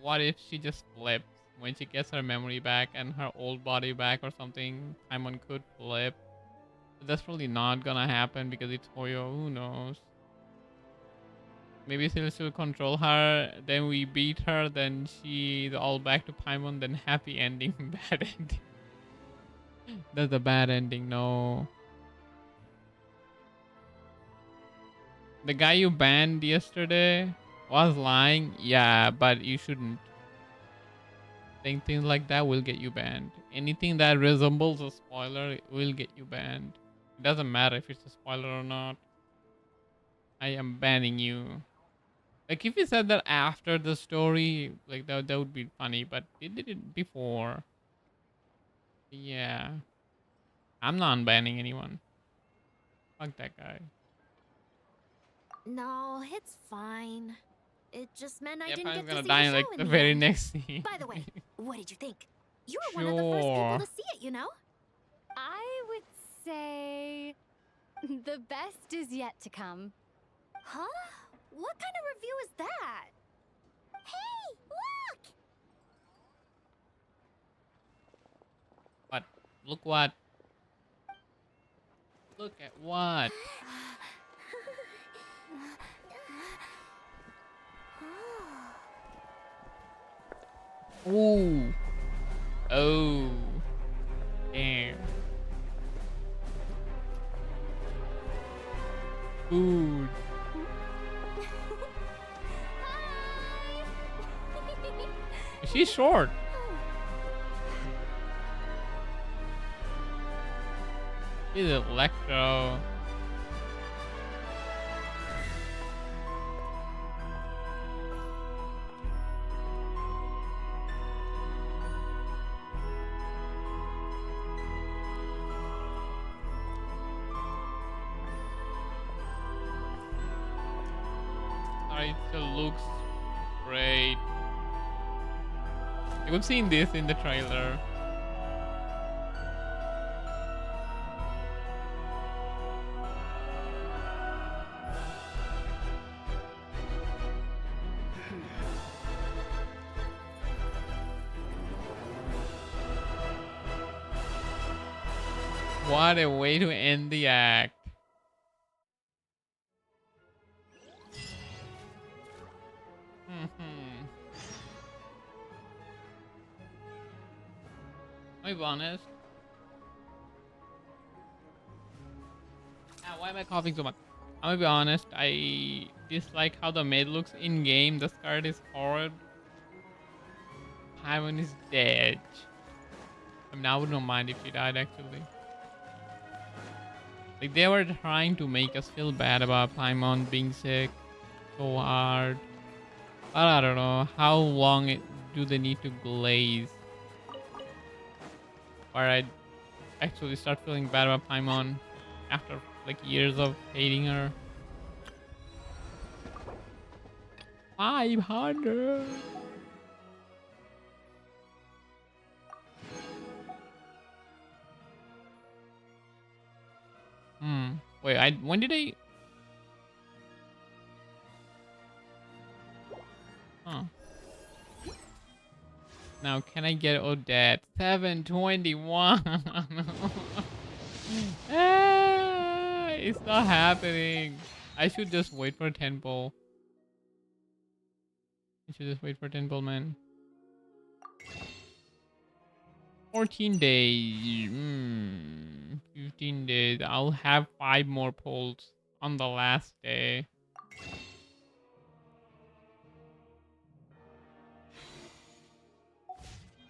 [SPEAKER 3] what if she just flips when she gets her memory back and her old body back or something? Paimon could flip. But that's probably not gonna happen because it's Hoyo. Who knows? Maybe she'll still control her. Then we beat her. Then she's all back to Paimon. Then happy ending, bad ending. That's a bad ending. No. The guy you banned yesterday was lying. Yeah, but you shouldn't. Saying things like that will get you banned. Anything that resembles a spoiler will get you banned. It doesn't matter if it's a spoiler or not. I am banning you. Like if you said that after the story, like that would be funny, but they did it before. Yeah. I'm not banning anyone. Fuck that guy.
[SPEAKER 15] No, it's fine. It just meant I
[SPEAKER 3] Yeah,
[SPEAKER 15] didn't
[SPEAKER 3] Pam's
[SPEAKER 15] get to
[SPEAKER 3] gonna
[SPEAKER 15] see
[SPEAKER 3] die
[SPEAKER 15] the
[SPEAKER 3] in
[SPEAKER 15] show
[SPEAKER 3] like
[SPEAKER 15] in
[SPEAKER 3] the
[SPEAKER 15] the
[SPEAKER 3] very
[SPEAKER 15] end.
[SPEAKER 3] next scene.
[SPEAKER 15] By the way, what did you think? You were one of the first people to see it, you know?
[SPEAKER 2] I would say the best is yet to come.
[SPEAKER 15] Huh? What kind of review is that?
[SPEAKER 1] Hey, look!
[SPEAKER 3] What? Look what? Look at what? Ooh. Oh. Damn. Food. She's short. She's Electro. Sorry, it still looks great. We've seen this in the trailer. What a way to end the act. I'll be honest. Why am I coughing so much? I'm gonna be honest, I dislike how the maid looks in game. The skirt is horrid. Paimon is dead. I mean, I would not mind if she died actually. Like they were trying to make us feel bad about Paimon being sick so hard. But I don't know how long do they need to glaze, or I actually start feeling bad about Paimon after like years of hating her. 500. Wait, when did I? Huh. Now can I get Odette? 721. It's not happening. I should just wait for temple. I should just wait for temple, man. 14 days. 15 days. I'll have 5 more polls on the last day.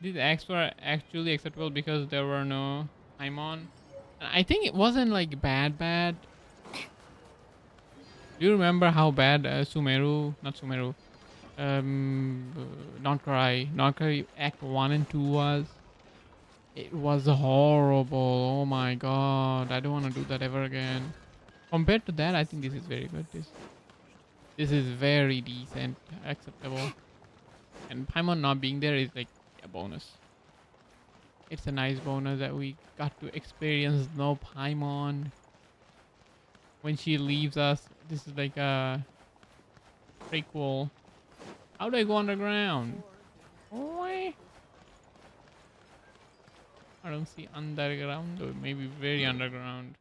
[SPEAKER 3] These acts were actually acceptable because there were no time on. I think it wasn't like bad. Do you remember how bad not Sumeru, Not Cry Act 1 and 2 was? It was horrible. Oh my god. I don't want to do that ever again. Compared to that, I think this is very good. This is very decent, acceptable. And Paimon not being there is like a bonus. It's a nice bonus that we got to experience no Paimon. When she leaves us, this is like a prequel. How do I go underground? I don't see underground, or maybe very underground.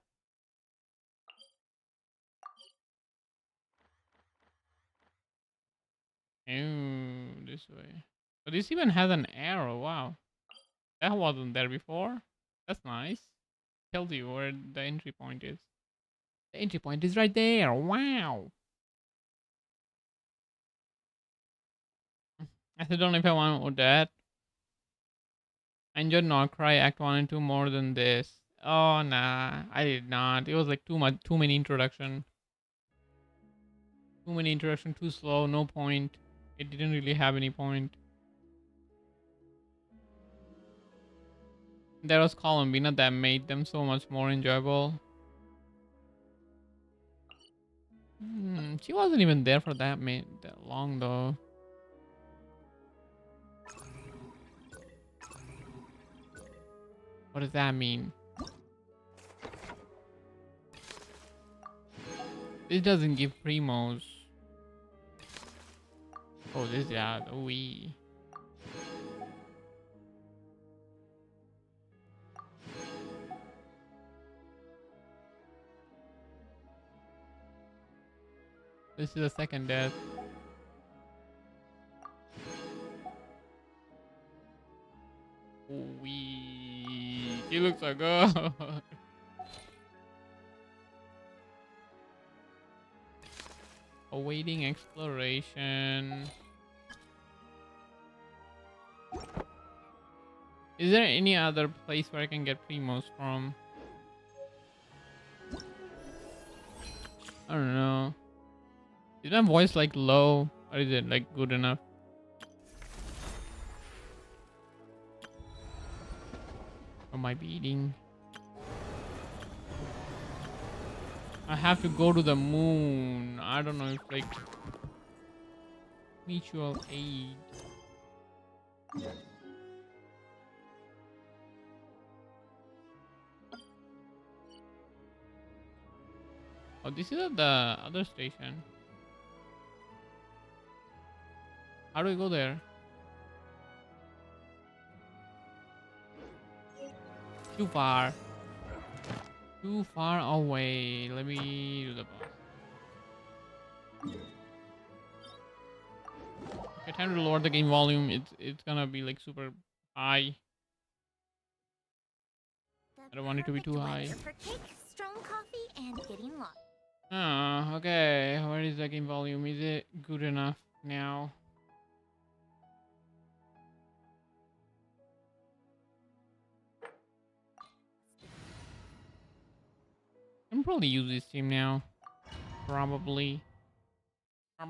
[SPEAKER 3] Oh, this way. But this even has an arrow. Wow. That wasn't there before. That's nice. Tells you where the entry point is. The entry point is right there. Wow. I still don't know if I want Odette. I enjoyed Nordcry Act 1 and 2 more than this. Oh, nah. I did not. It was like too many introduction. Too many introduction, too slow, no point. It didn't really have any point. There was Columbina that made them so much more enjoyable. She wasn't even there for that long though. What does that mean? This doesn't give primos. Oh, this, yeah, the Wii. This is the second death. Wee. He looks so good. Awaiting exploration. Is there any other place where I can get primos from? I don't know. Is my voice like low or is it like good enough? Or my beating? I have to go to the moon. I don't know if like mutual aid. Oh, this is at the other station. How do we go there? Too far. Too far away. Let me do the boss. Okay, time to lower the game volume. It's gonna be like super high. I don't want it to be too high.
[SPEAKER 1] For cake, strong coffee, and getting lost.
[SPEAKER 3] Oh, okay. Where is the game volume? Is it good enough now? I can probably use this team now. Probably. I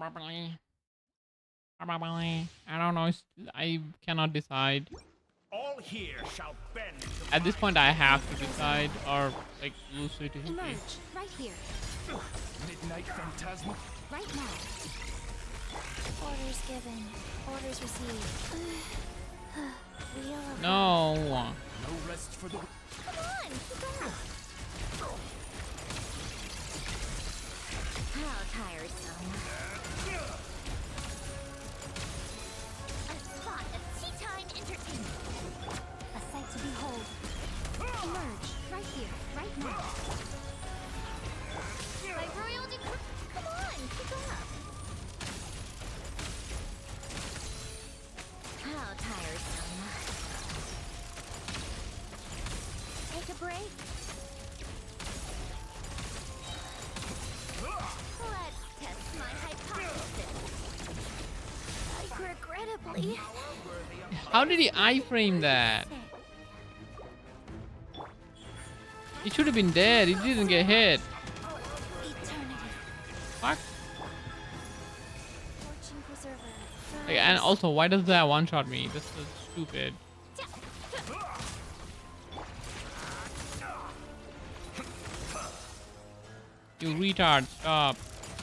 [SPEAKER 3] don't know. I cannot decide.
[SPEAKER 14] All here shall bend.
[SPEAKER 3] At this point, I have to decide or like lose it.
[SPEAKER 15] Emerge right here.
[SPEAKER 14] Midnight Phantasma.
[SPEAKER 15] Right now. Orders given. Orders received. We are.
[SPEAKER 3] No.
[SPEAKER 14] No rest for the.
[SPEAKER 1] Come on, keep up. How tiresome. A spot of tea time entertainment.
[SPEAKER 15] A sight to behold. Emerge right here, right now.
[SPEAKER 1] By royal decree. Come on, keep up. How tiresome. Take a break. Let's test my hypothesis.
[SPEAKER 15] Regrettably.
[SPEAKER 3] How did he iframe that? He should have been dead. He didn't get hit. Fuck.
[SPEAKER 15] Fortune preserver.
[SPEAKER 3] Like, and also, why does that one-shot me? This is stupid. You retard, stop.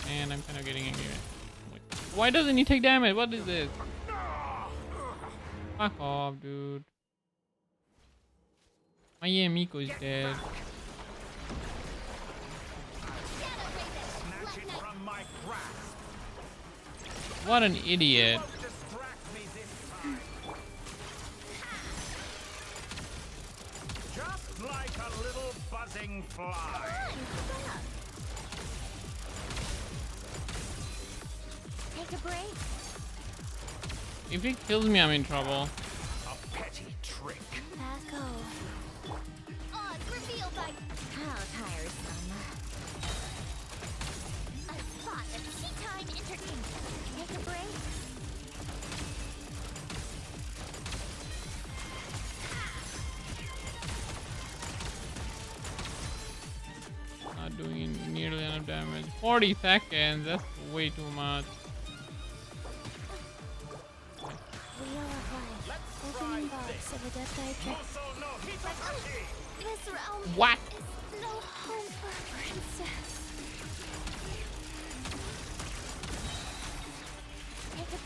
[SPEAKER 3] Man, I'm kind of getting angry. Why doesn't he take damage? What is this? Fuck off, dude. My Miko is dead.
[SPEAKER 14] Snatch it from my grasp.
[SPEAKER 3] What an idiot.
[SPEAKER 14] Distract me this time. Just like a little buzzing fly.
[SPEAKER 1] Take a break.
[SPEAKER 3] If he kills me, I'm in trouble.
[SPEAKER 14] A petty trick.
[SPEAKER 8] Back off.
[SPEAKER 1] Odds revealed by how tiresome. A spot of tea time entertainment. Take a break.
[SPEAKER 3] Not doing nearly enough damage. 40 seconds. That's way too much.
[SPEAKER 8] Wheel of life. Opening box of a death eye trick. This realm
[SPEAKER 3] What?
[SPEAKER 8] is no home for a princess.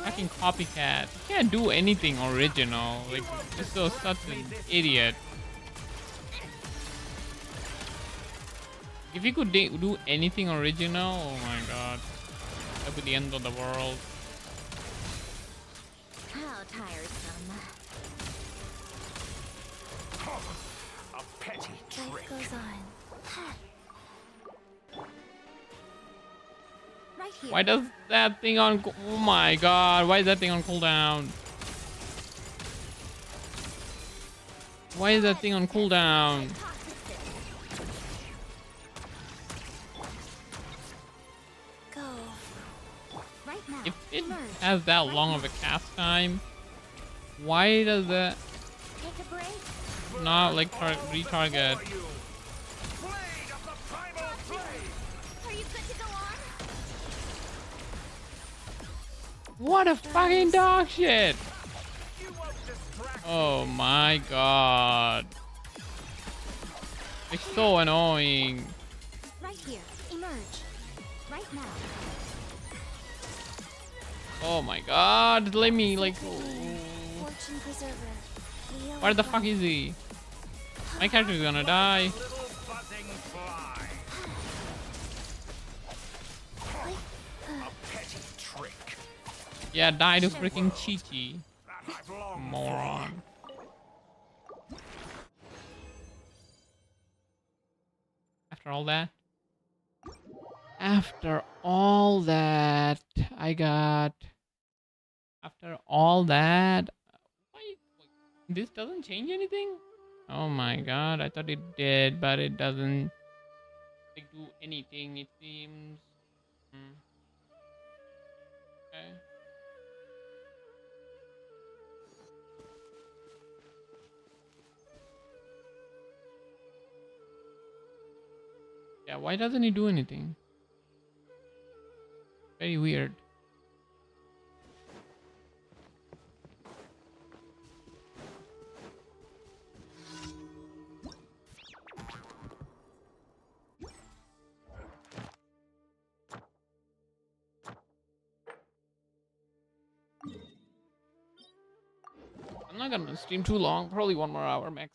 [SPEAKER 3] Fucking copycat. You can't do anything original. Like, this is such an idiot. If you could do anything original, oh my god. That would be the end of the world.
[SPEAKER 1] How tiresome.
[SPEAKER 14] A petty trick.
[SPEAKER 8] Life goes on.
[SPEAKER 1] Right here.
[SPEAKER 3] Why does that thing on... Oh my god. Why is that thing on cooldown? Why is that thing on cooldown?
[SPEAKER 8] Go.
[SPEAKER 1] Right now.
[SPEAKER 3] If it has that long of a cast time, why does that
[SPEAKER 1] Take a break.
[SPEAKER 3] not like retarget?
[SPEAKER 1] Are you good to go on?
[SPEAKER 3] What a fucking dog shit! Oh my god. It's so annoying.
[SPEAKER 1] Right here. Emerge. Right now.
[SPEAKER 3] Oh my god, let me like...
[SPEAKER 8] Fortune preserver. Wheel
[SPEAKER 3] Where
[SPEAKER 8] of
[SPEAKER 3] the
[SPEAKER 8] life.
[SPEAKER 3] fuck is he? My character is gonna die. Yeah, die to freaking Chi-Chi. Moron. After all that? After all that, I got... After all that... Wait, this doesn't change anything? Oh my god, I thought it did, but it doesn't like, do anything, it seems. Okay. Yeah, why doesn't he do anything? Very weird. I'm not gonna stream too long, probably 1 more hour max.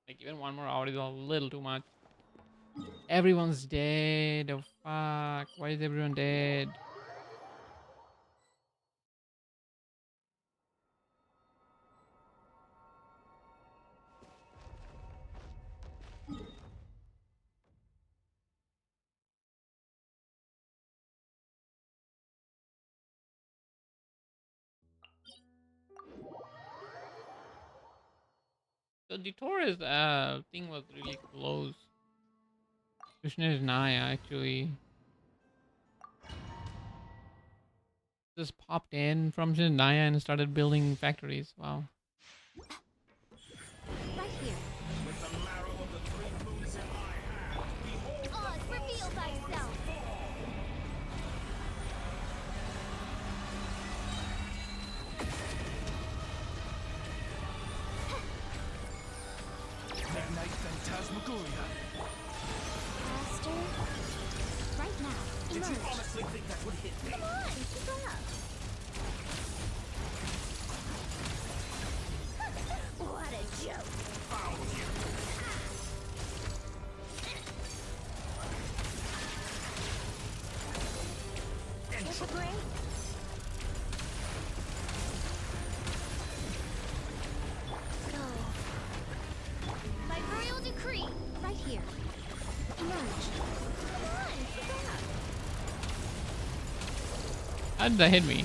[SPEAKER 3] Like even 1 more hour is a little too much. Everyone's dead. Oh fuck. Why is everyone dead? So the Taurus thing was really close. Snoozenaya actually just popped in from Snoozenaya and started building factories. Wow.
[SPEAKER 1] Right here.
[SPEAKER 14] With the marrow of the 3 moons in my hand, behold
[SPEAKER 1] Oz, reveal thyself.
[SPEAKER 14] Midnight Phantasmagoria.
[SPEAKER 1] Faster. Right now.
[SPEAKER 14] Did
[SPEAKER 1] Emerge.
[SPEAKER 14] you honestly think that would hit me?
[SPEAKER 1] Come on, keep up. What a joke.
[SPEAKER 14] Found you.
[SPEAKER 1] Take a break. Go. By royal decree. Right here. Emerge. Come on, keep up.
[SPEAKER 3] How did that hit me?
[SPEAKER 14] You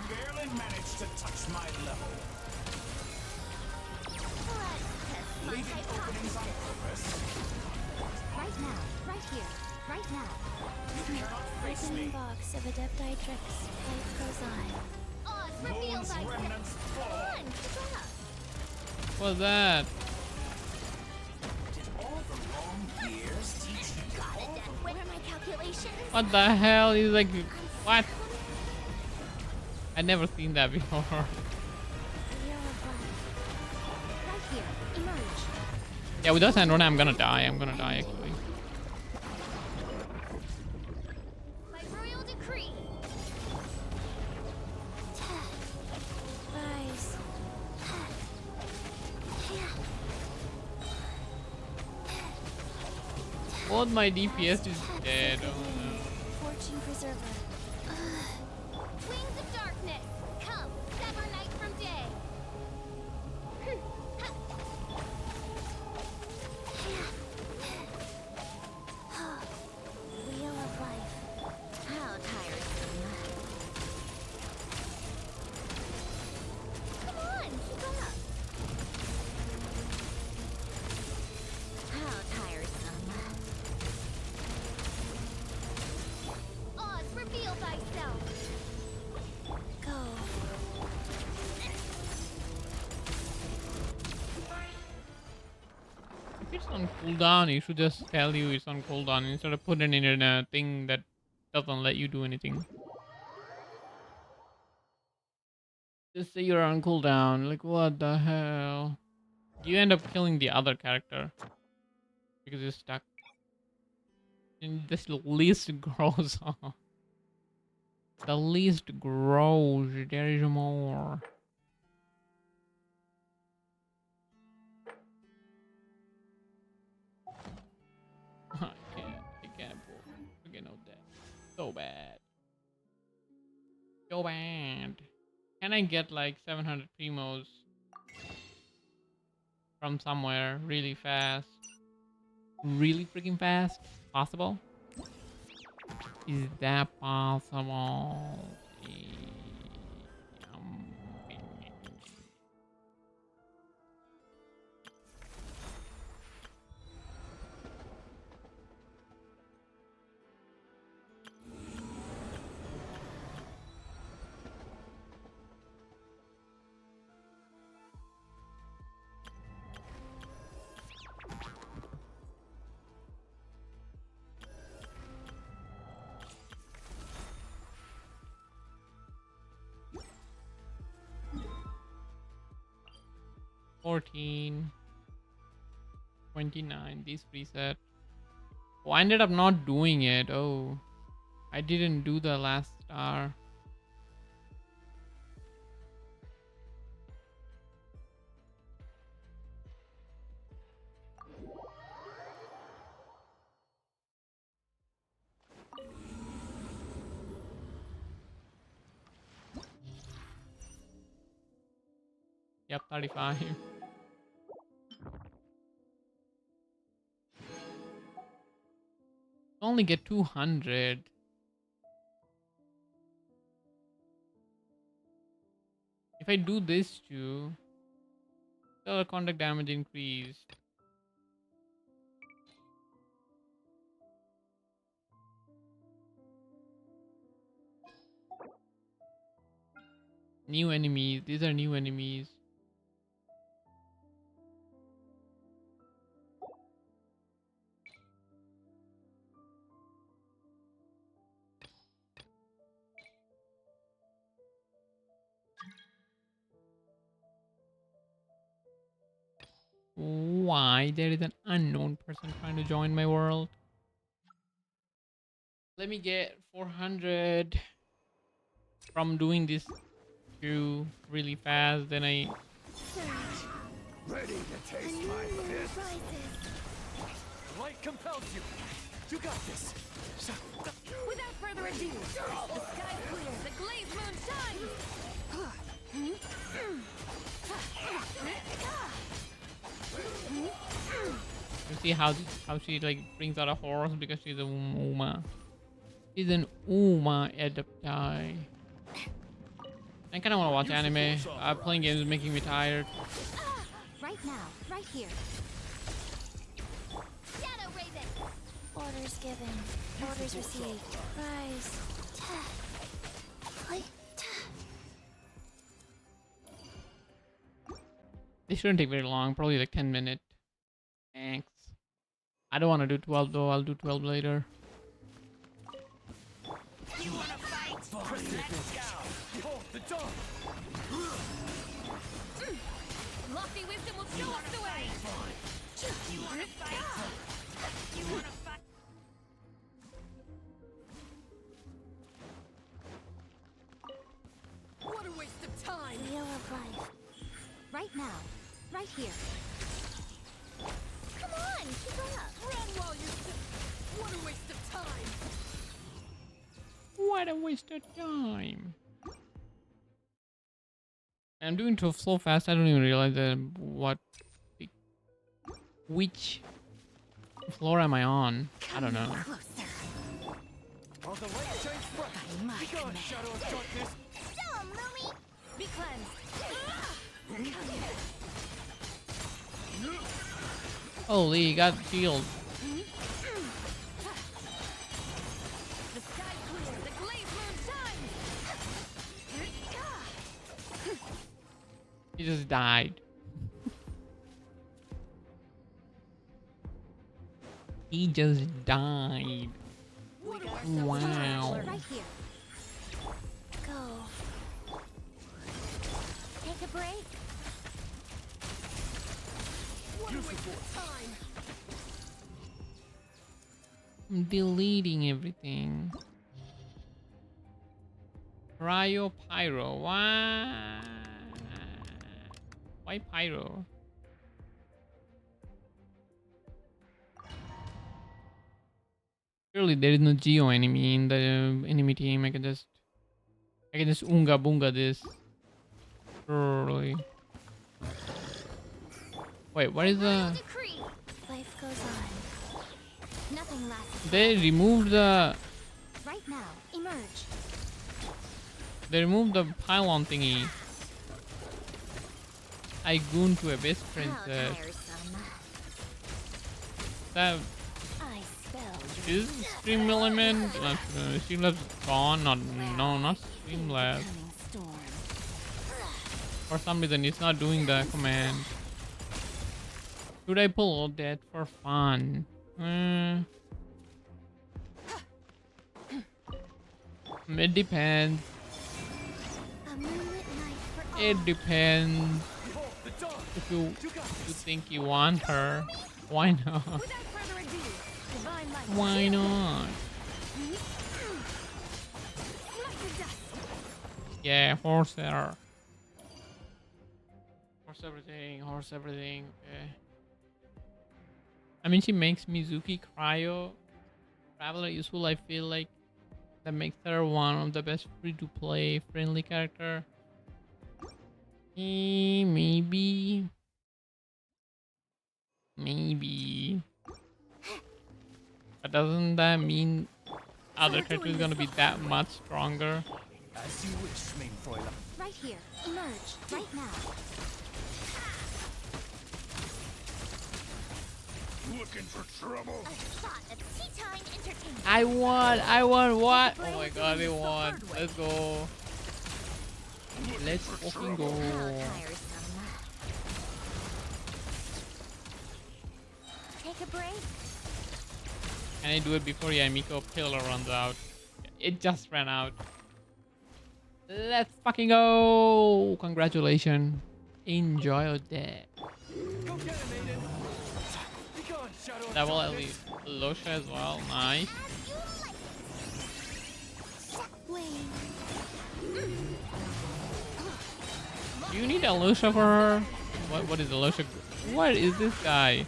[SPEAKER 14] barely managed to touch my level. Leaving openings on purpose.
[SPEAKER 8] Right now, right here, right now.
[SPEAKER 14] You cannot face
[SPEAKER 8] Opening
[SPEAKER 14] me.
[SPEAKER 8] box of Adepti tricks. Life goes on.
[SPEAKER 1] Oz, reveal
[SPEAKER 14] Moon's
[SPEAKER 1] thyself.
[SPEAKER 14] remnants
[SPEAKER 1] Come
[SPEAKER 14] fall.
[SPEAKER 1] on, keep up.
[SPEAKER 3] What's that?
[SPEAKER 14] Did all the wrong years teach you?
[SPEAKER 1] Got it, Dad. What are my calculations?
[SPEAKER 3] What the hell? He's like, what? I'd never seen that before.
[SPEAKER 8] Right here, emerge.
[SPEAKER 3] Yeah, with us and Rona, I'm gonna die. I'm gonna die actually.
[SPEAKER 1] By royal decree.
[SPEAKER 8] Rise.
[SPEAKER 3] Both my DPS is dead. Oh no.
[SPEAKER 8] Fortune preserver.
[SPEAKER 1] Wings of darkness. Come, sever night from day.
[SPEAKER 8] Wheel of life.
[SPEAKER 1] How tiresome. Come on, keep up. How tiresome. Oz, reveal thyself.
[SPEAKER 8] Go.
[SPEAKER 3] If it's on cooldown, it should just tell you it's on cooldown instead of putting it in a thing that doesn't let you do anything. Just say you're on cooldown. Like, what the hell? You end up killing the other character because you're stuck. And this list grows on. The list grows. There is more. I can't forget no that. So bad. So bad. Can I get like 700 primos from somewhere really fast? Really freaking fast? Possible? Is that possible? $14, $29, these preset. Oh, I ended up not doing it. Oh, I didn't do the last star. Yep, 35. Only get 200. If I do this too, the contact damage increased. New enemies. These are new enemies. Why? There is an unknown person trying to join my world. Let me get 400 from doing this too really fast. Then I...
[SPEAKER 14] Ready to taste my piss?
[SPEAKER 11] The light compels you. You got this.
[SPEAKER 16] Without further ado, the sky's clear, the glazed moon shines!
[SPEAKER 3] You see how she like brings out a horse because she's a Uma. She's an Uma adaptai. I kind of want to watch anime. Playing games is making me tired.
[SPEAKER 15] Right now, right here.
[SPEAKER 1] Shadow Raven.
[SPEAKER 8] Orders given. Orders received. Rise.
[SPEAKER 3] This shouldn't take very long. Probably like 10 minutes. Thanks. I don't want to do 12 though. I'll do 12 later.
[SPEAKER 14] You wanna fight? Let's go. Behold the dawn.
[SPEAKER 1] Lofty wisdom will show us the way.
[SPEAKER 14] You wanna fight? You wanna fight?
[SPEAKER 15] What a waste of time! Wheel of life. Right now, right here.
[SPEAKER 1] Come on, keep up.
[SPEAKER 15] Run while you What a waste of time!
[SPEAKER 3] What a waste of time. I'm doing it so fast I don't even realize which floor am I on? I don't know.
[SPEAKER 14] All the light shines bright. Be gone, shadow of darkness.
[SPEAKER 1] Show 'em, Lumi.
[SPEAKER 15] Be cleansed.
[SPEAKER 3] Holy, he got healed.
[SPEAKER 15] The sky clear, the glaze moon shines!
[SPEAKER 3] He just died. He just died. Wow.
[SPEAKER 15] Right here.
[SPEAKER 1] Go. Take a break.
[SPEAKER 15] What a waste of time!
[SPEAKER 3] I'm deleting everything. Cryo Pyro. Why? Why Pyro? Surely there is no Geo enemy in the enemy team. I can just Unga Bunga this. Surely. Wait, what is the?
[SPEAKER 15] Life goes on. Nothing lasts.
[SPEAKER 3] They removed the.
[SPEAKER 15] Right now, emerge.
[SPEAKER 3] They removed the pylon thingy. I goon to a best princess. That is Stream Element. Streamlabs gone. Not Streamlabs. For some reason, it's not doing the command. Should I pull that for fun? It depends. It depends. If you think you want her, why not? Why not? Yeah, horse there. Horse everything, okay. I mean, she makes Mizuki Cryo Traveler useful. I feel like that makes her one of the best free-to-play friendly character. Maybe. But doesn't that mean other character is gonna be that much stronger?
[SPEAKER 14] As you wish, main foil.
[SPEAKER 15] Right here. Emerge. Right now.
[SPEAKER 14] Looking for trouble?
[SPEAKER 1] A spot of tea time entertainment.
[SPEAKER 3] I want what? Oh my god, they won. Let's go. Let's fucking go.
[SPEAKER 1] Take a break.
[SPEAKER 3] Can I do it before Yamiko Pillar runs out? It just ran out. Let's fucking go! Congratulations. Enjoy your day. That will at least Losha as well. Nice. Do you need a Losha for her? What is a Losha? What is this guy?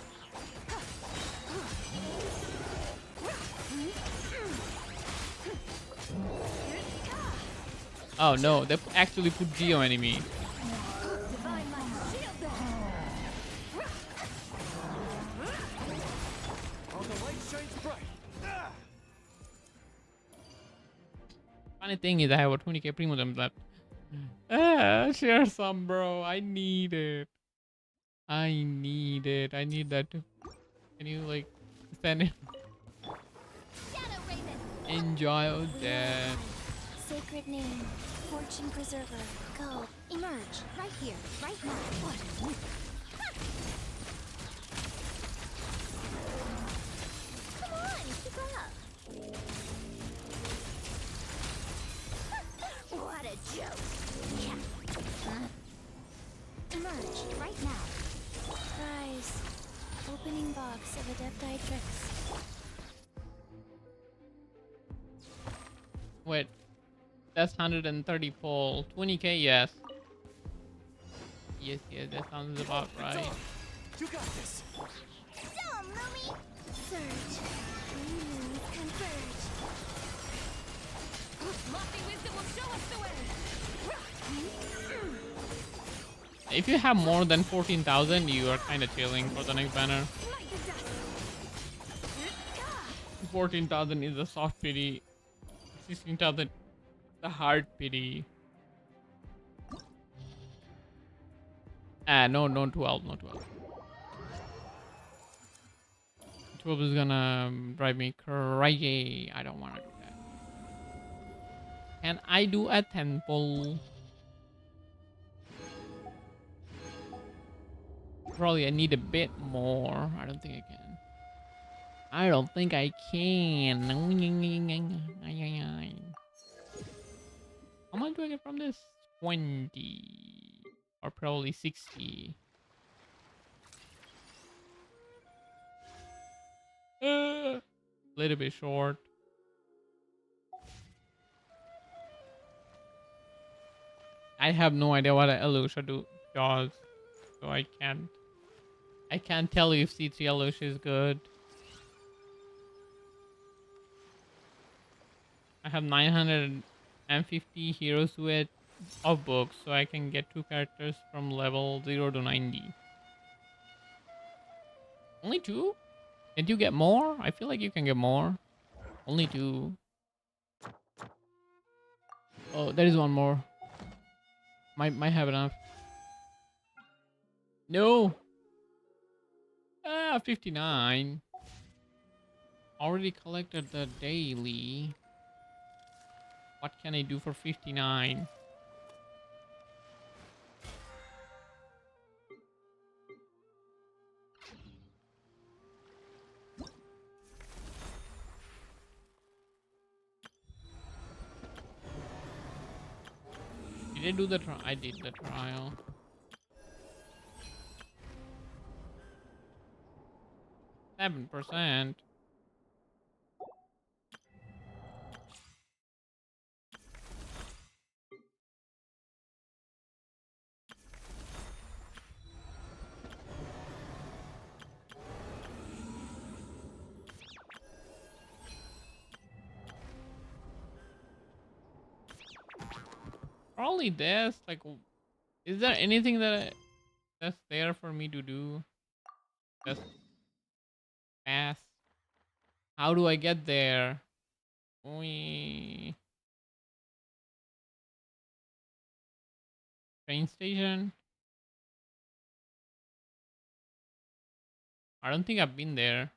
[SPEAKER 3] Oh no, they actually put Geo enemy. Funny thing is, I have a 20k primo gems left. Share some, bro. I need it. I need it. I need that too. Can you like send it? Enjoy that.
[SPEAKER 8] Sacred name, fortune preserver. Go, emerge, right here, right now. What?
[SPEAKER 1] Come on, keep up. What a joke.
[SPEAKER 8] Emerge, right now. Prize. Opening box of Adepti tricks.
[SPEAKER 3] Wait, that's 130 pull. 20k, yes. Yes, that sounds about right.
[SPEAKER 14] You got this.
[SPEAKER 1] Show 'em, Lumi.
[SPEAKER 8] Surge. Moons converge.
[SPEAKER 16] Lofty wisdom will show us the way.
[SPEAKER 3] If you have more than 14,000, you are kind of chilling for the next banner. 14,000 is a soft pity. 16,000, the hard pity. No, 12, no 12. 12 is gonna drive me crazy. I don't want to do that. Can I do a temple? Probably I need a bit more. I don't think I can. I don't think I can. How much do I get from this? 20. Or probably 60. Little bit short. I have no idea what Elusha does. So I can't tell you if C3 Elusha is good. I have 950 heroes with of books, so I can get 2 characters from level 0 to 90. Only 2? Can't you get more? I feel like you can get more. Only 2. Oh, there is one more. Might have enough. No. 59. Already collected the daily. What can I do for 59? Did I do the trial? I did the trial. %. Probably this. Like, is there anything that's there for me to do? Just fast. How do I get there? Train station? I don't think I've been there.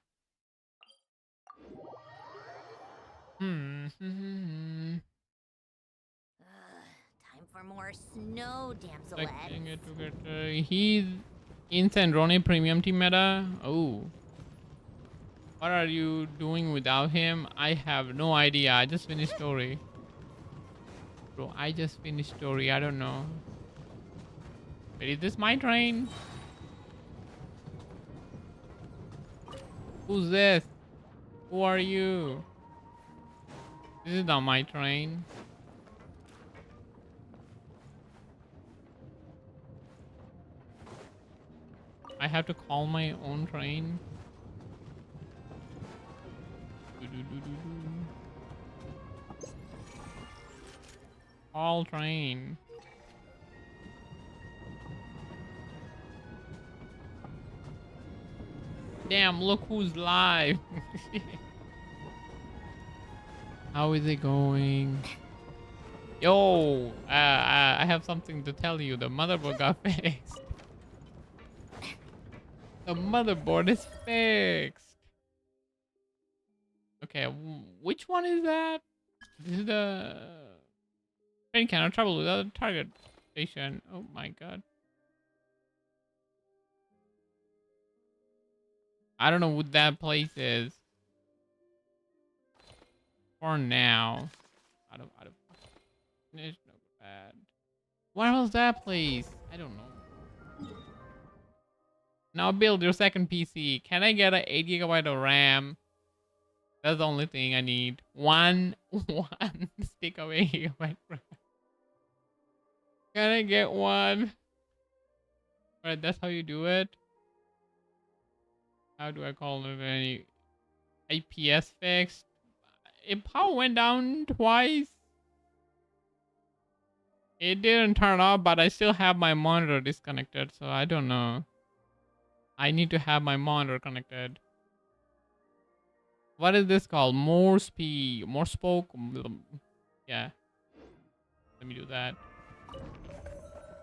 [SPEAKER 1] Time for more snow, damselettes.
[SPEAKER 3] He's in Sandrone Premium Team meta. Oh. What are you doing without him? I have no idea. I just finished story. Bro, I just finished story. I don't know. Wait, is this my train? Who's this? Who are you? This is not my train. I have to call my own train. Call train. Damn, look who's live. How is it going? Yo, I have something to tell you. The motherboard got fixed. The motherboard is fixed. Okay, which one is that? This is the train cannot travel without a target station. Oh my god. I don't know what that place is. For now. I don't it's no bad. Where was that place? I don't know. Now build your second PC. Can I get a 8 GB of RAM? That's the only thing I need. One stick of 8 GB RAM. Can I get one? Alright, that's how you do it. How do I call it? Any IPS fixed? It power went down twice. It didn't turn off, but I still have my monitor disconnected, so I don't know. I need to have my monitor connected. What is this called? More speed, more spoke. Yeah. Let me do that.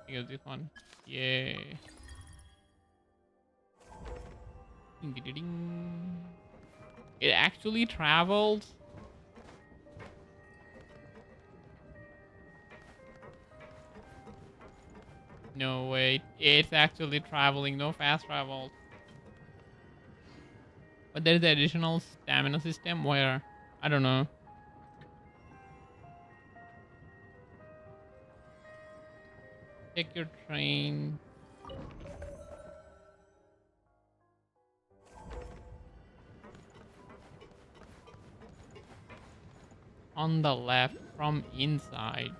[SPEAKER 3] Here's this one. Yeah. Ding-ding-ding. It actually traveled. No, wait. It's actually traveling. No fast travel. But there's the additional stamina system where, I don't know. Take your train. On the left from inside.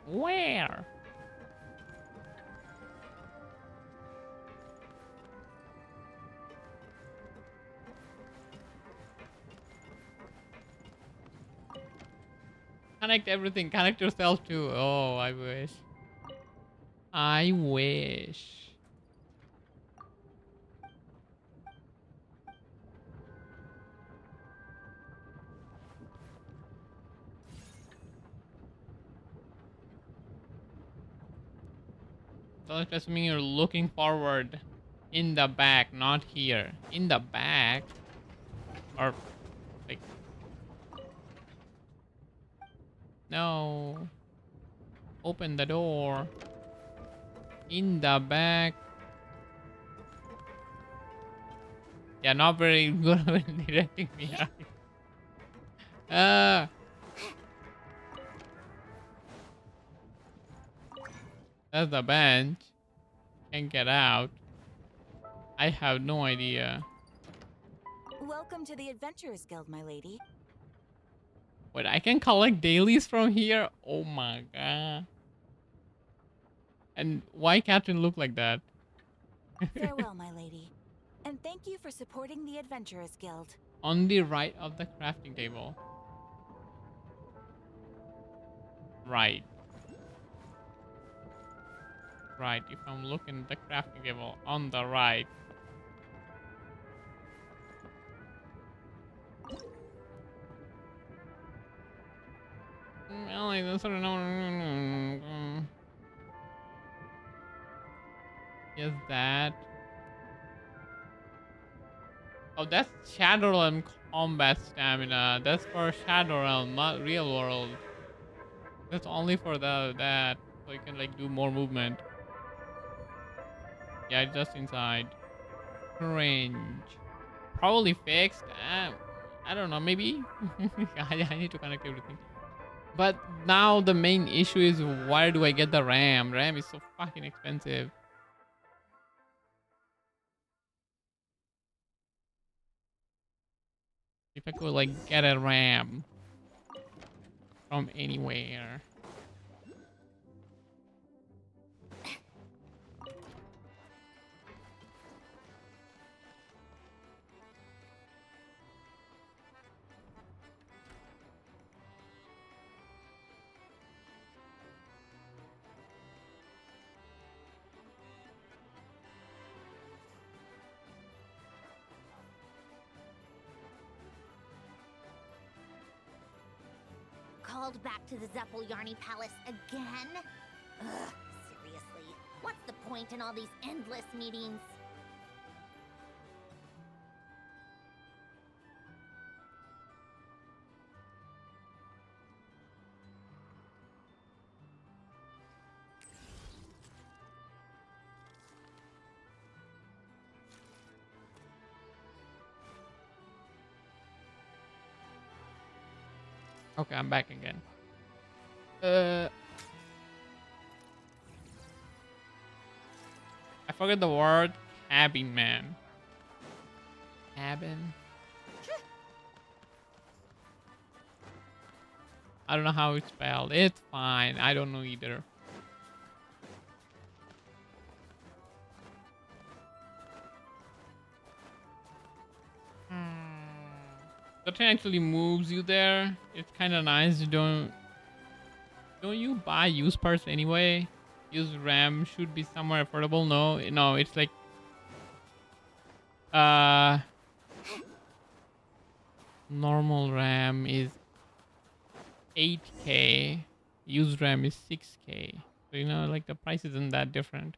[SPEAKER 3] Where? Connect everything. Connect yourself too. Oh, I wish. I wish. So that's mean you're looking forward in the back, not here. In the back. Or like no. Open the door. In the back. Yeah, not very good at directing me out. That's the bench. Can't get out. I have no idea.
[SPEAKER 4] Welcome to the Adventurers Guild, my lady.
[SPEAKER 3] Wait, I can collect dailies from here? Oh my god. And why Catherine look like that?
[SPEAKER 4] Farewell, my lady. And thank you for supporting the Adventurers Guild.
[SPEAKER 3] On the right of the crafting table. Right. Right, if I'm looking at the crafting table on the right. Is that? Oh, that's Shadow Realm combat stamina. That's for Shadow Realm, not real world. That's only for that, so you can like do more movement. Yeah, it's just inside. Range. Probably fixed. I don't know, maybe? I need to connect everything. But now the main issue is where do I get the RAM? RAM is so fucking expensive. If I could like get a RAM from anywhere.
[SPEAKER 1] called back to the Zeppeljärni Palace again? Ugh, seriously. What's the point in all these endless meetings?
[SPEAKER 3] Okay, I'm back again. I forgot the word cabin, man. Cabin. I don't know how it's spelled. It's fine. I don't know either. The train actually moves you there. It's kind of nice. Don't you buy used parts anyway? Used RAM should be somewhere affordable. No, it's like normal RAM is 8K. Used RAM is 6K. So like the price isn't that different.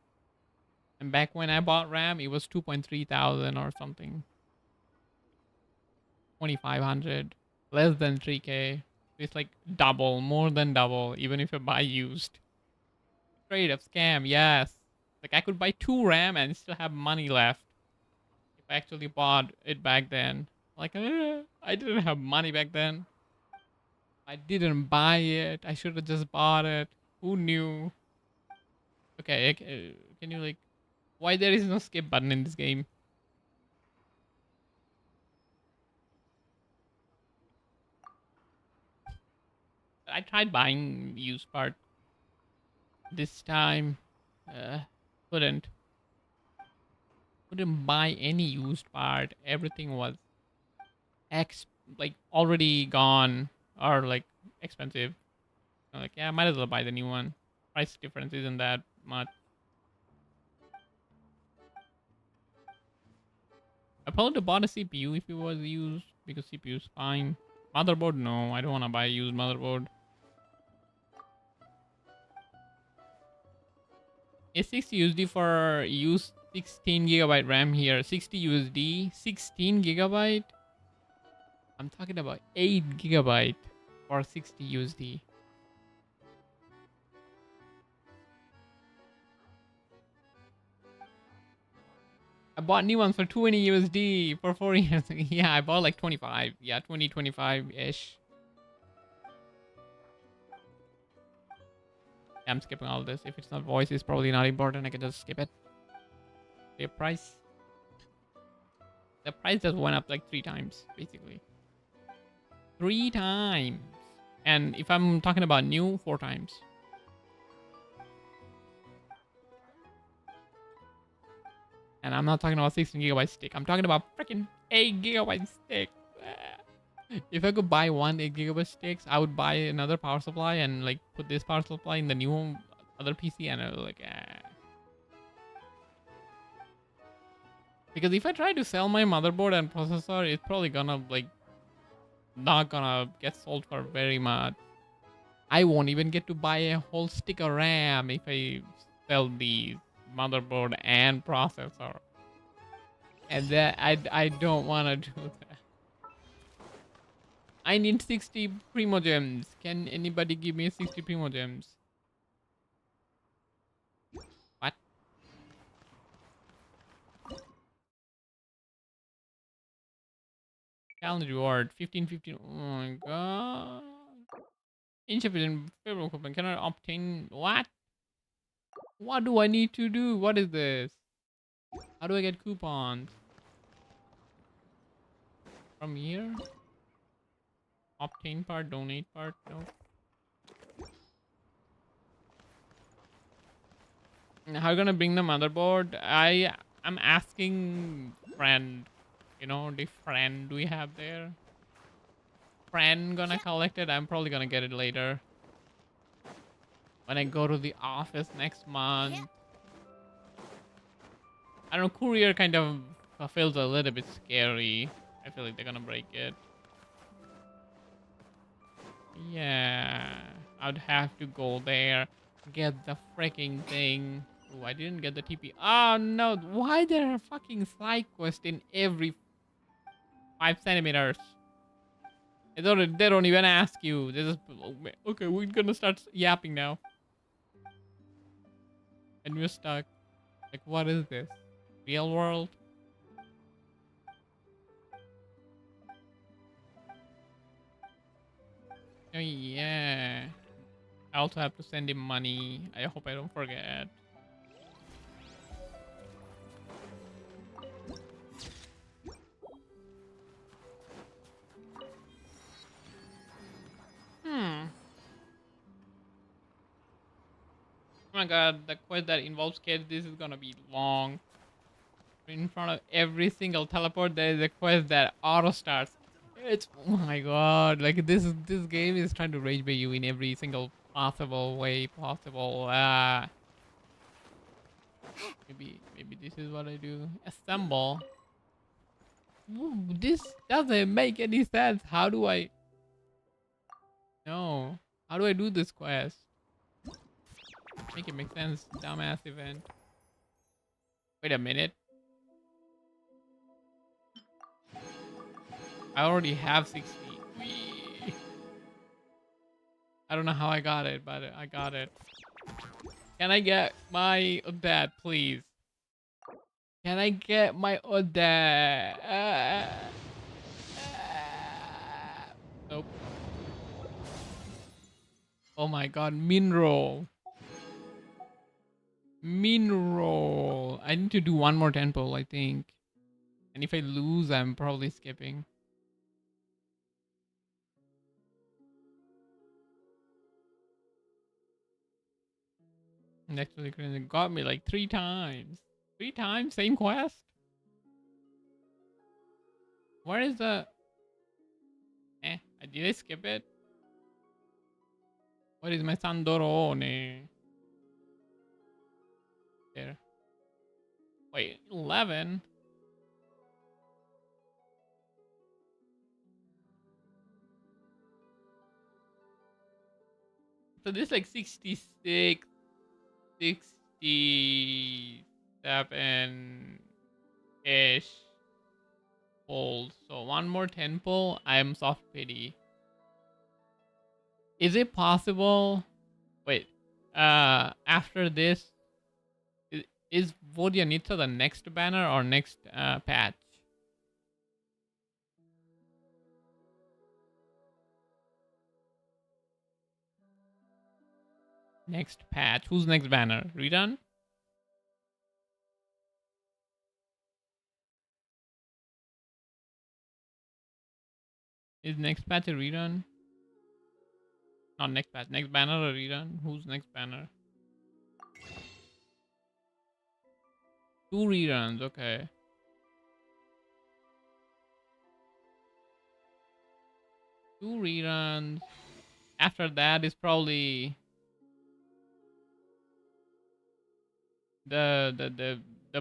[SPEAKER 3] And back when I bought RAM, it was 2.3 thousand or something. 2,500, less than 3K. It's like double, more than double, even if I buy used. Straight up scam, yes. Like I could buy 2 RAM and still have money left if I actually bought it back then. Like, I didn't have money back then. I didn't buy it. I should have just bought it. Who knew? Okay, can you like... Why there is no skip button in this game? I tried buying used part this time. Couldn't buy any used part. Everything was like already gone or like expensive. I'm like, yeah, might as well buy the new one. Price difference isn't that much. I probably bought a CPU if it was used because CPU is fine. Motherboard, no, I don't want to buy a used motherboard. It's 60 USD for use 16GB RAM here. 60 USD, 16 gigabyte. I'm talking about 8GB for 60 USD. I bought new ones for 20 USD for 4 years. Yeah, I bought like 25. Yeah, 20, 25-ish. Yeah, I'm skipping all this. If it's not voice, it's probably not important. I can just skip it. The price. The price just went up like 3 times, basically. 3 times. And if I'm talking about new, 4 times. And I'm not talking about 16GB stick. I'm talking about freaking 8GB stick. If I could buy one 8GB sticks, I would buy another power supply and like put this power supply in the new other PC and I was like, Because if I try to sell my motherboard and processor, it's probably gonna like not gonna get sold for very much. I won't even get to buy a whole stick of RAM if I sell the motherboard and processor. And that I don't want to do that. I need 60 Primo Gems. Can anybody give me 60 Primo Gems? What? Challenge reward 15. Oh my god. Insufficient favorable coupon. Cannot obtain what? What do I need to do? What is this? How do I get coupons? From here? Obtain part, donate part, no. How are you gonna bring the motherboard? I'm asking friend. You know, the friend we have there. Friend gonna collect it. I'm probably gonna get it later. When I go to the office next month. I don't know, courier kind of feels a little bit scary. I feel like they're gonna break it. Yeah, I'd have to go there, get the freaking thing. Oh, I didn't get the TP. Oh no, why there are fucking side quests in every 5 centimeters? They don't even ask you. They just, okay, we're gonna start yapping now. And we're stuck. Like, what is this? Real world? Oh yeah. I also have to send him money. I hope I don't forget. Hmm. Oh my god, the quest that involves kids, this is gonna be long. In front of every single teleport, there is a quest that auto starts. It's, oh my god, like this game is trying to rage bait you in every single possible way possible. Maybe this is what I do. Assemble. Ooh, this doesn't make any sense. How do I? No. How do I do this quest? Make it make sense. Dumbass event. Wait a minute. I already have 60. Whee. I don't know how I got it, but I got it. Can I get my dad, please? Can I get my dad? Nope. Oh my god, mineral. Mineral. I need to do one more temple, I think. And if I lose, I'm probably skipping. Actually, it got me like 3 times. 3 times? Same quest? Where is the... did I skip it? What is my Sandorone? There. Wait, 11? So this is like 66, 67-ish old. So one more temple, I am soft pity. Is it possible? Wait, after this, is Vodyanitsa the next banner or next patch? Next patch. Who's next banner? Redone? Is next patch a rerun? Not next patch. Next banner or rerun? Who's next banner? 2 reruns. Okay. Two reruns. After that is probably the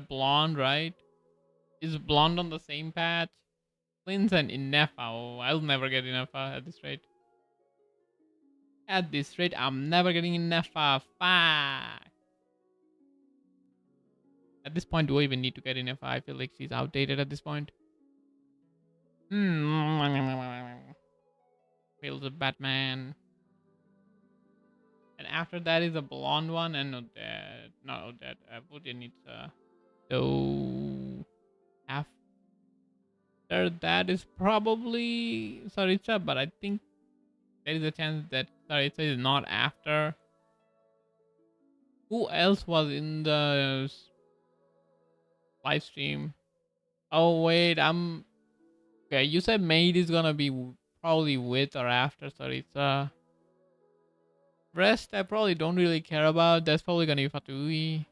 [SPEAKER 3] blonde, right? Is blonde on the same patch? Lynn's and Innefa. Oh, I'll never get Innefa at this rate. At this rate, I'm never getting Innefa. Fuck. At this point, do I even need to get Innefa? I feel like she's outdated at this point. Feels a Batman. And after that is a blonde one and Odette. Not Odette. Vodyanitsa. So after that is probably Saritsa, but I think there is a chance that Saritsa is not after. Who else was in the live stream? Oh wait, okay. You said Maid is gonna be probably with or after Saritsa. Rest I probably don't really care about. That's probably gonna be Fatui.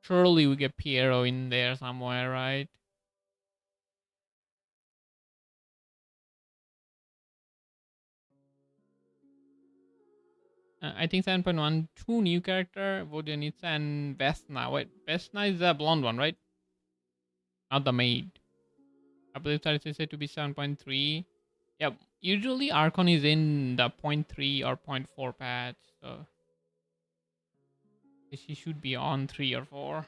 [SPEAKER 3] Surely we get Piero in there somewhere, right? I think 7.1, 2 new character, Vodyanitsa and Vesna. Wait, Vesna is the blonde one, right? Not the maid. I believe that is said to be 7.3. Yeah, usually Archon is in the 0.3 or 0.4 patch, so she should be on 3 or 4.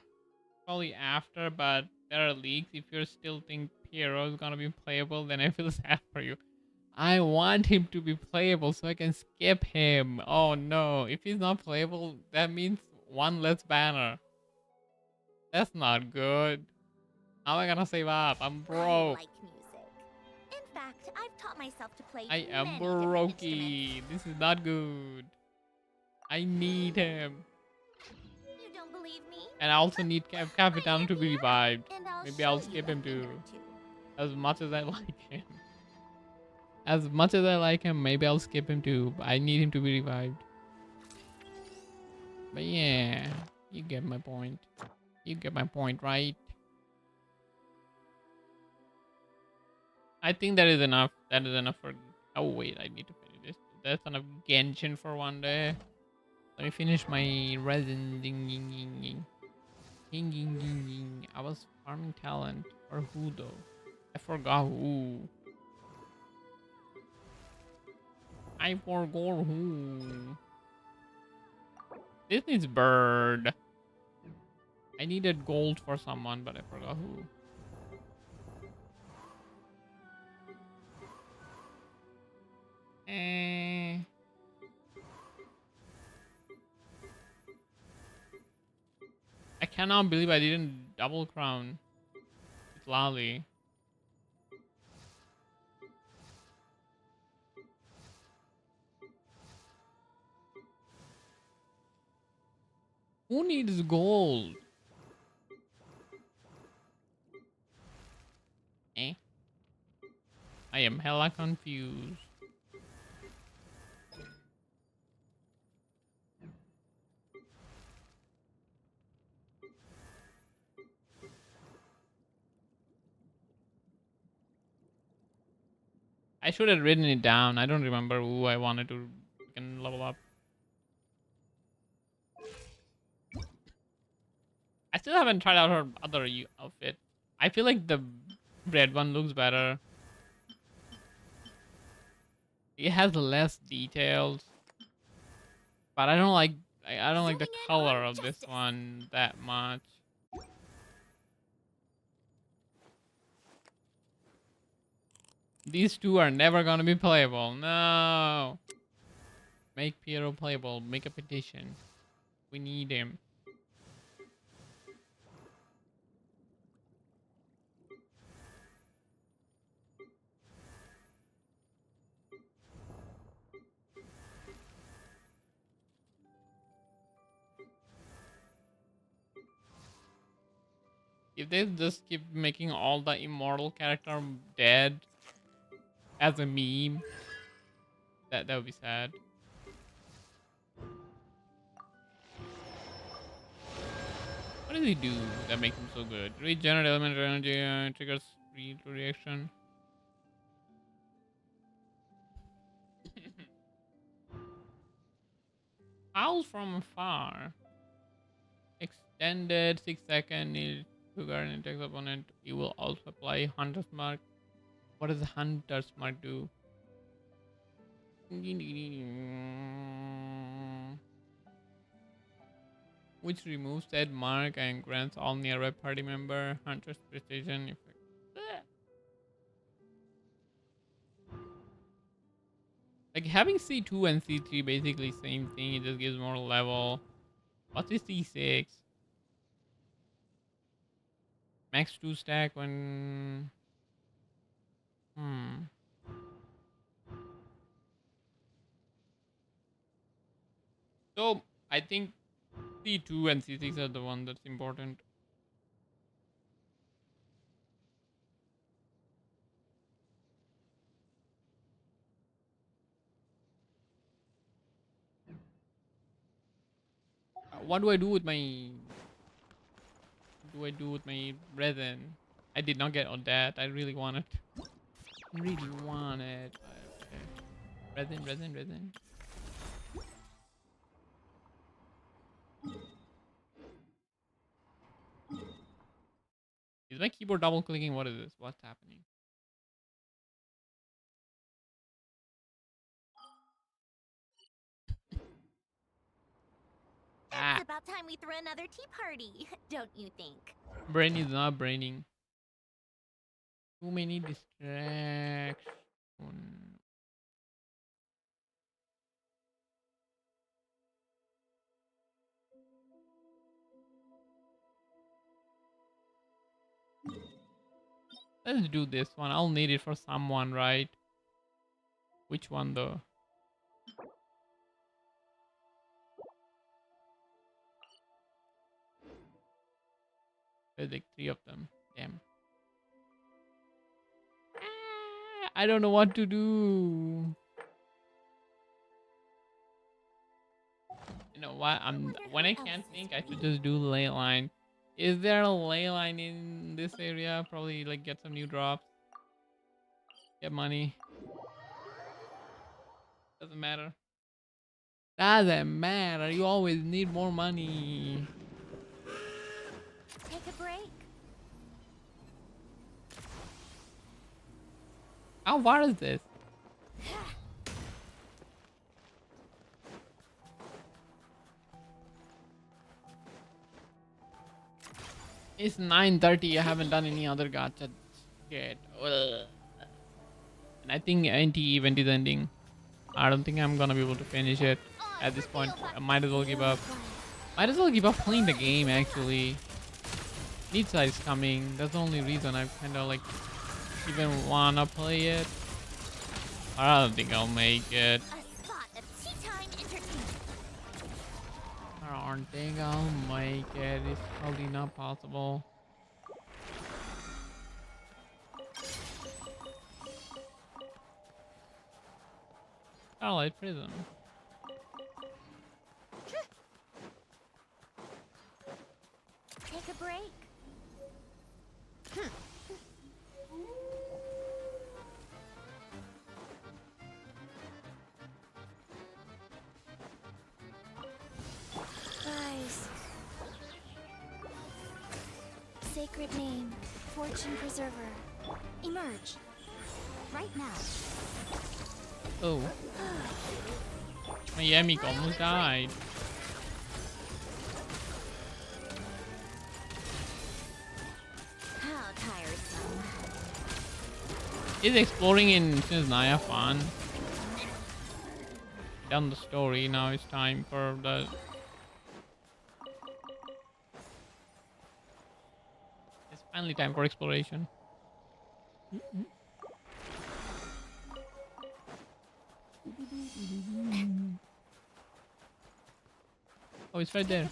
[SPEAKER 3] Probably after, but there are leaks. If you still think Piero is gonna be playable, then I feel sad for you. I want him to be playable so I can skip him. Oh no, if he's not playable, that means one less banner. That's not good. How am I gonna save up? I'm
[SPEAKER 1] I
[SPEAKER 3] broke.
[SPEAKER 1] like music. In fact, I've taught myself to play
[SPEAKER 3] I am
[SPEAKER 1] many different instruments.
[SPEAKER 3] brokey. This is not good. I need him.
[SPEAKER 1] You don't believe me?
[SPEAKER 3] And I also need Capitan to be revived.
[SPEAKER 1] And I'll
[SPEAKER 3] Maybe I'll
[SPEAKER 1] show you
[SPEAKER 3] skip
[SPEAKER 1] a
[SPEAKER 3] him
[SPEAKER 1] thing
[SPEAKER 3] too.
[SPEAKER 1] or two.
[SPEAKER 3] As much as I like him. As much as I like him, maybe I'll skip him too. I need him to be revived. But yeah, you get my point. You get my point, right? I think that is enough. That is enough for... Oh wait, I need to finish this. That's enough Genshin for one day. Let me finish my resin. I was farming talent. For who though? I forgot who. I forgot who. This needs bird. I needed gold for someone, but I forgot who. I cannot believe I didn't double crown with Lali. Who needs gold? Eh? I am hella confused. I should have written it down. I don't remember who I wanted to freaking level up. I still haven't tried out her other outfit. I feel like the red one looks better. It has less details, but I don't like the color of this one that much. These two are never gonna be playable. No. Make Piero playable. Make a petition. We need him. If they just keep making all the immortal character dead as a meme, that would be sad. What does he do that makes him so good? Regenerate elemental energy, triggers reaction. Howls from afar. Extended 6-second needed to guard an attacks opponent. You will also apply Hunter's Mark. What does Hunter's Mark do? Which removes said mark and grants all nearby party member Hunter's precision effect. Like having C2 and C3 basically same thing, it just gives more level. What is C6? Max 2 stack when... So, I think C2 and C6 are the one that's important. What do I do with my... What do I do with my resin? I did not get on that. I really want it. Really want it. Okay. Resin. Is my keyboard double clicking? What is this? What's happening?
[SPEAKER 1] It's about time we throw another tea party, don't you think?
[SPEAKER 3] Brain is not braining. Too many distractions. Let's do this one. I'll need it for someone, right? Which one though? There's like 3 of them. Damn. I don't know what to do. You know what? When I can't think, I should just do ley line. Is there a ley line in this area? Probably like get some new drops. Get money. Doesn't matter. Doesn't matter. You always need more money.
[SPEAKER 1] Take a break.
[SPEAKER 3] How far is this? It's 9:30. I haven't done any other gacha yet. Ugh. And I think NT event is ending. I don't think I'm gonna be able to finish it at this point. I might as well give up. Might as well give up playing the game actually. Nitsa is coming. That's the only reason I kind of like even wanna play it. I don't think I'll make it. I don't think I'll make it. It's probably not possible. Starlight Prism.
[SPEAKER 1] Take a break.
[SPEAKER 8] Rise. Sacred name, fortune preserver. Emerge. Right now.
[SPEAKER 3] Oh. My Yamiko almost died.
[SPEAKER 1] How tiresome.
[SPEAKER 3] Is exploring in snoozenaya fun? Done the story, now it's time for the... It's finally time for exploration. Oh, it's right there.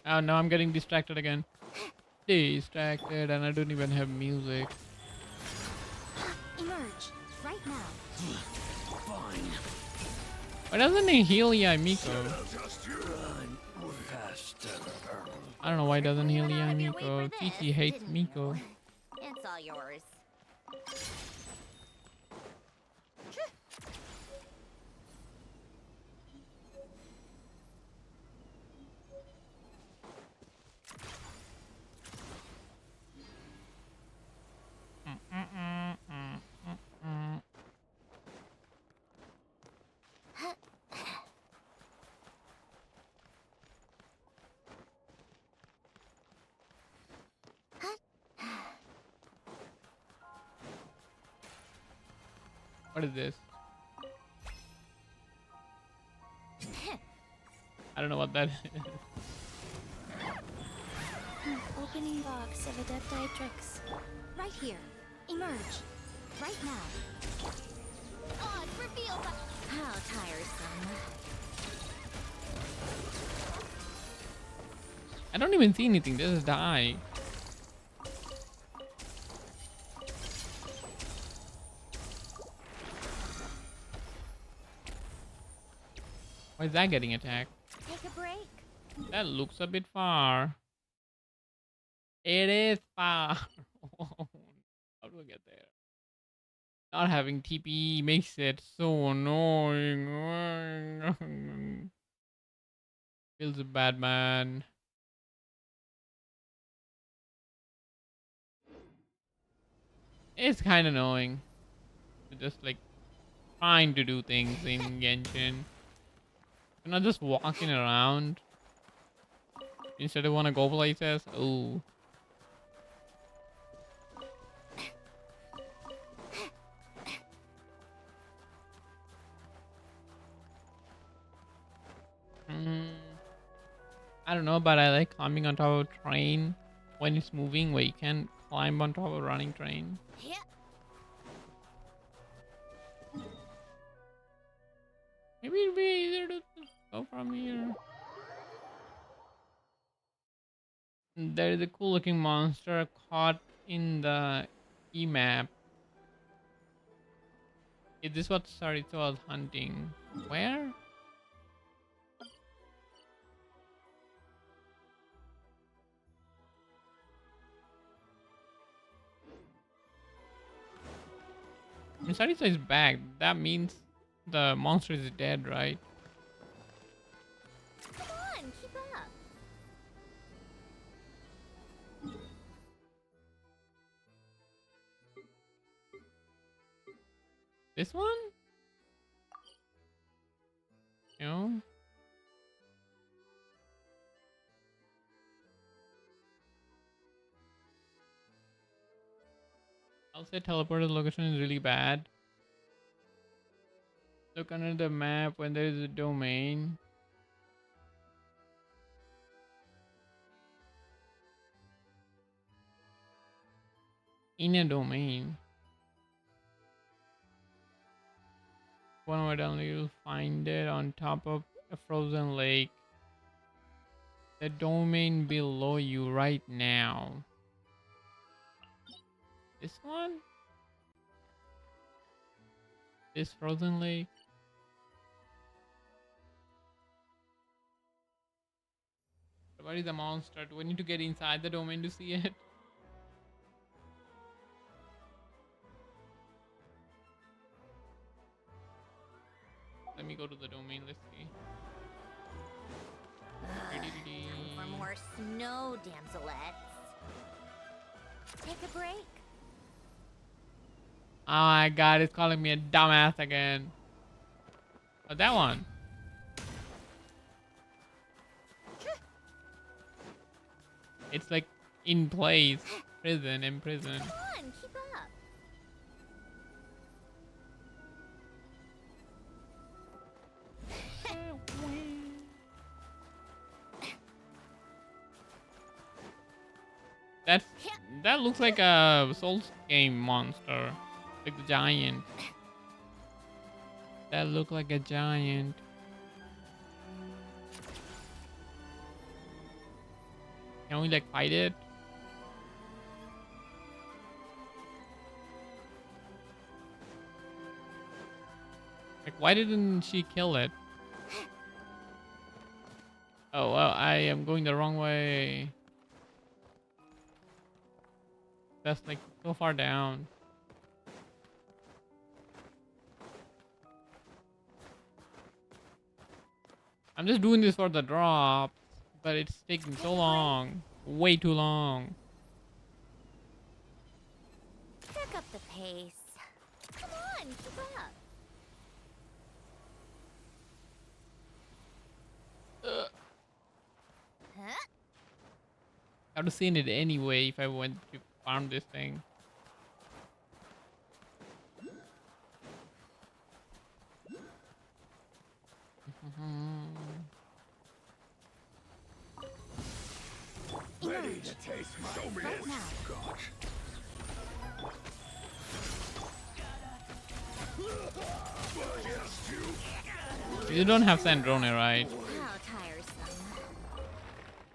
[SPEAKER 3] Oh no, I'm getting distracted again. Distracted, and I don't even have music.
[SPEAKER 8] Emerge. Right now.
[SPEAKER 14] Fine.
[SPEAKER 3] Why doesn't he heal Yamiko? I don't know why it doesn't heal Yamiko. Chichi hates Miko.
[SPEAKER 1] It's all yours.
[SPEAKER 3] What is this? I don't know what that is.
[SPEAKER 8] Opening box of Adepti-Trix. Right here. Emerge. Right now.
[SPEAKER 1] Oh, it's revealed. How tiresome.
[SPEAKER 3] I don't even see anything. Just die. Why is that getting attacked?
[SPEAKER 1] Take a break.
[SPEAKER 3] That looks a bit far. It is far. How do I get there? Not having TP makes it so annoying. Feels bad, man. It's kind of annoying. Just like trying to do things in Genshin. You're not just walking around. Instead of want to go places. Oh. I don't know, but I like climbing on top of a train when it's moving, where you can climb on top of a running train.
[SPEAKER 1] Yeah.
[SPEAKER 3] Maybe it'd be easier to go from here. There is a cool looking monster caught in the E-map. Is this what Sarita was hunting? Where? Sarita is back. That means the monster is dead, right?
[SPEAKER 1] Come on, keep up.
[SPEAKER 3] This one? No. I'll say teleported location is really bad. Look under the map when there is a domain. In a domain. One way down you'll find it on top of a frozen lake. The domain below you right now. This one? This frozen lake? What is the monster? Do we need to get inside the domain to see it? Let me go to the domain, let's see.
[SPEAKER 1] Time for more snow damselettes. Take a break.
[SPEAKER 3] Oh my god, it's calling me a dumbass again. Oh, that one. It's like in place. Prison, in prison.
[SPEAKER 1] Come on, keep up.
[SPEAKER 3] That looks like a Souls game monster. Like the giant. That look like a giant. Can we like fight it? Like why didn't she kill it? Oh well, I am going the wrong way. That's like so far down. I'm just doing this for the drops, but it's taking so long. Way too long.
[SPEAKER 1] Pick up the pace. Come on, keep up. Huh?
[SPEAKER 3] I would have seen it anyway if I went to farm this thing.
[SPEAKER 14] Ready to taste my
[SPEAKER 1] Right now.
[SPEAKER 14] gosh.
[SPEAKER 3] You don't have Sandrone, right?
[SPEAKER 1] How tiresome.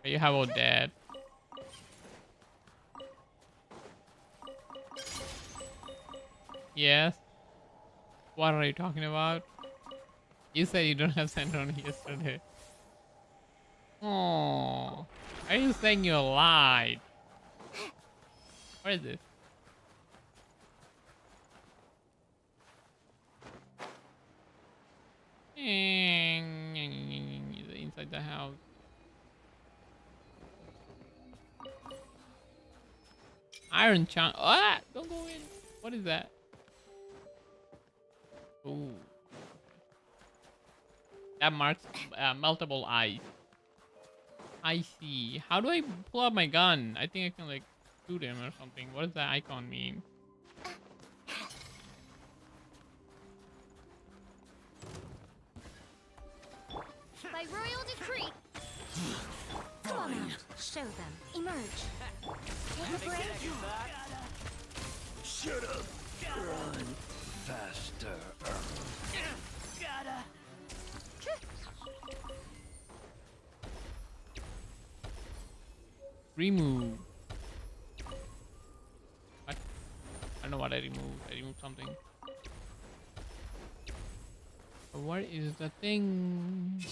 [SPEAKER 3] You have Odette. Yes. What are you talking about? You said you don't have Sandrone yesterday. Oh, are you saying you lied? What is this? Inside the house. Iron chunk. Ah! Don't go in. What is that? Ooh. That marks meltable ice. I see. How do I pull out my gun? I think I can like shoot him or something. What does that icon mean?
[SPEAKER 1] By royal decree. Come on out. Show them. Emerge. Take a break.
[SPEAKER 14] Shut up. Run faster.
[SPEAKER 1] Gotta.
[SPEAKER 3] Remove. What? I don't know what I removed. I removed something. What is the thing?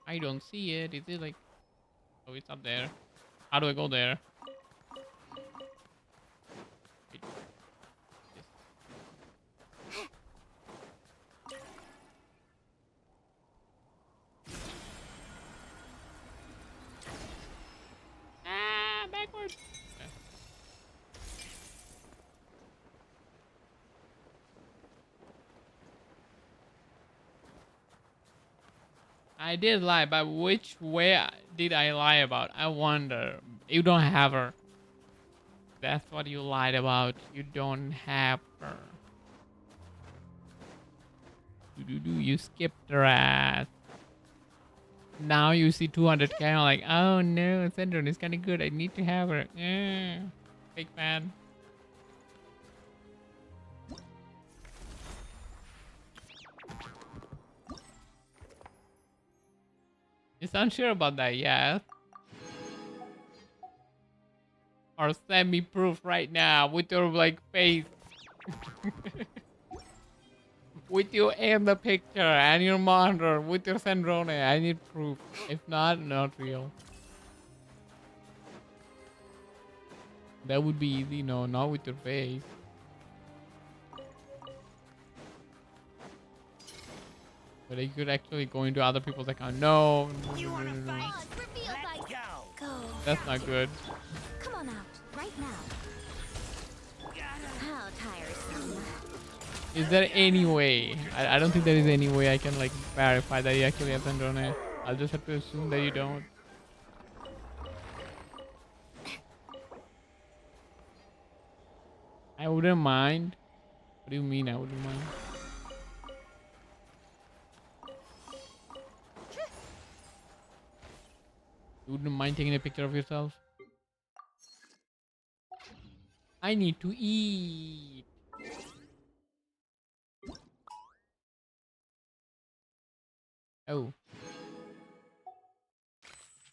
[SPEAKER 3] I don't see it. Is it like... Oh, it's up there. How do I go there? Wait. Ah, backwards. Okay. I did lie, but which way did I lie about? I wonder. You don't have her. That's what you lied about. You don't have her. You skipped her ass. Now you see 200k. I'm like, oh no, Syndrome is kind of good. I need to have her. Big fan. You sound sure about that, yeah? Or send me proof right now with your like face. With you in the picture and your monitor with your Syndrome. I need proof. If not, not real. That would be easy, no, not with your face. But you could actually go into other people's account. No, no. That's not good.
[SPEAKER 1] Come on out, right now. How tiresome.
[SPEAKER 3] Is there any way? I don't think there is any way I can like verify that you actually have Syndrome. I'll just have to assume that you don't. I wouldn't mind. What do you mean I wouldn't mind? You wouldn't mind taking a picture of yourself? I need to eat. Oh.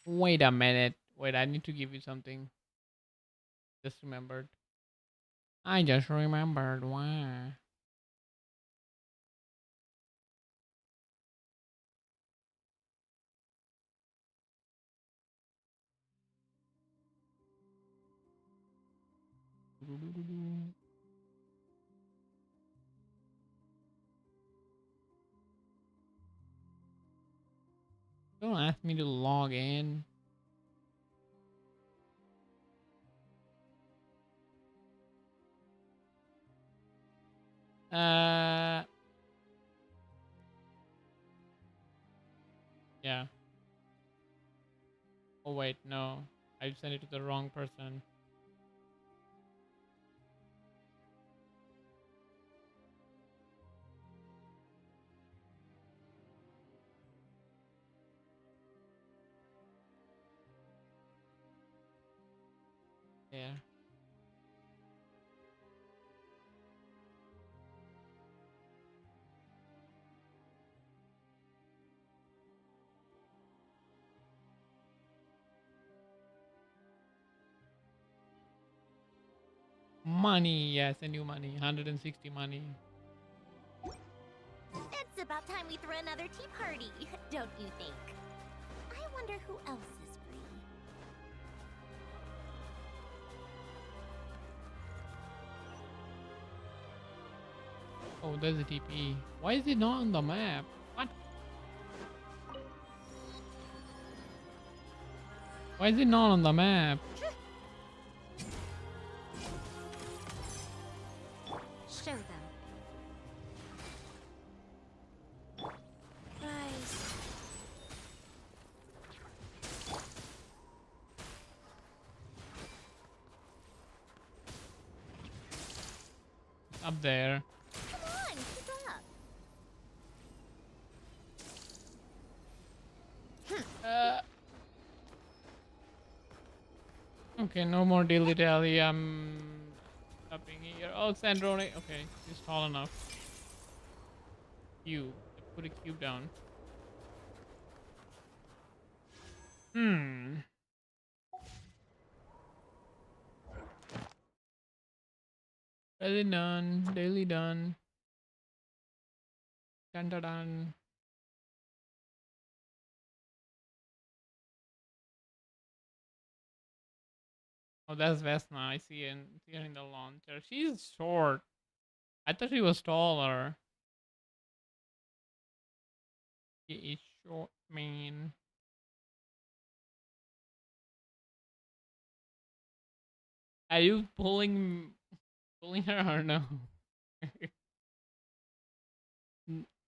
[SPEAKER 3] Wait a minute. Wait, I need to give you something. Just remembered. I just remembered. Why? Don't ask me to log in. Yeah. Oh wait, no. I sent it to the wrong person. Yeah. Money, yes, a new money. 160 money.
[SPEAKER 1] It's about time we throw another tea party, don't you think? I wonder who else is free.
[SPEAKER 3] Oh, there's a TP. Why is it not on the map? What? Why is it not on the map?
[SPEAKER 15] Show them. Rise.
[SPEAKER 3] Up there.
[SPEAKER 1] Come on, keep up.
[SPEAKER 3] Okay, no more dilly dally. I'm stopping here. Oh, Sandrone. Okay, he's tall enough. Cube. Put a cube down. Hmm. Daily done. Daily done. Dun dun dun. Oh, that's Vesna. I see her in the launcher. She's short. I thought she was taller. She is short, man. Are you pulling her or no?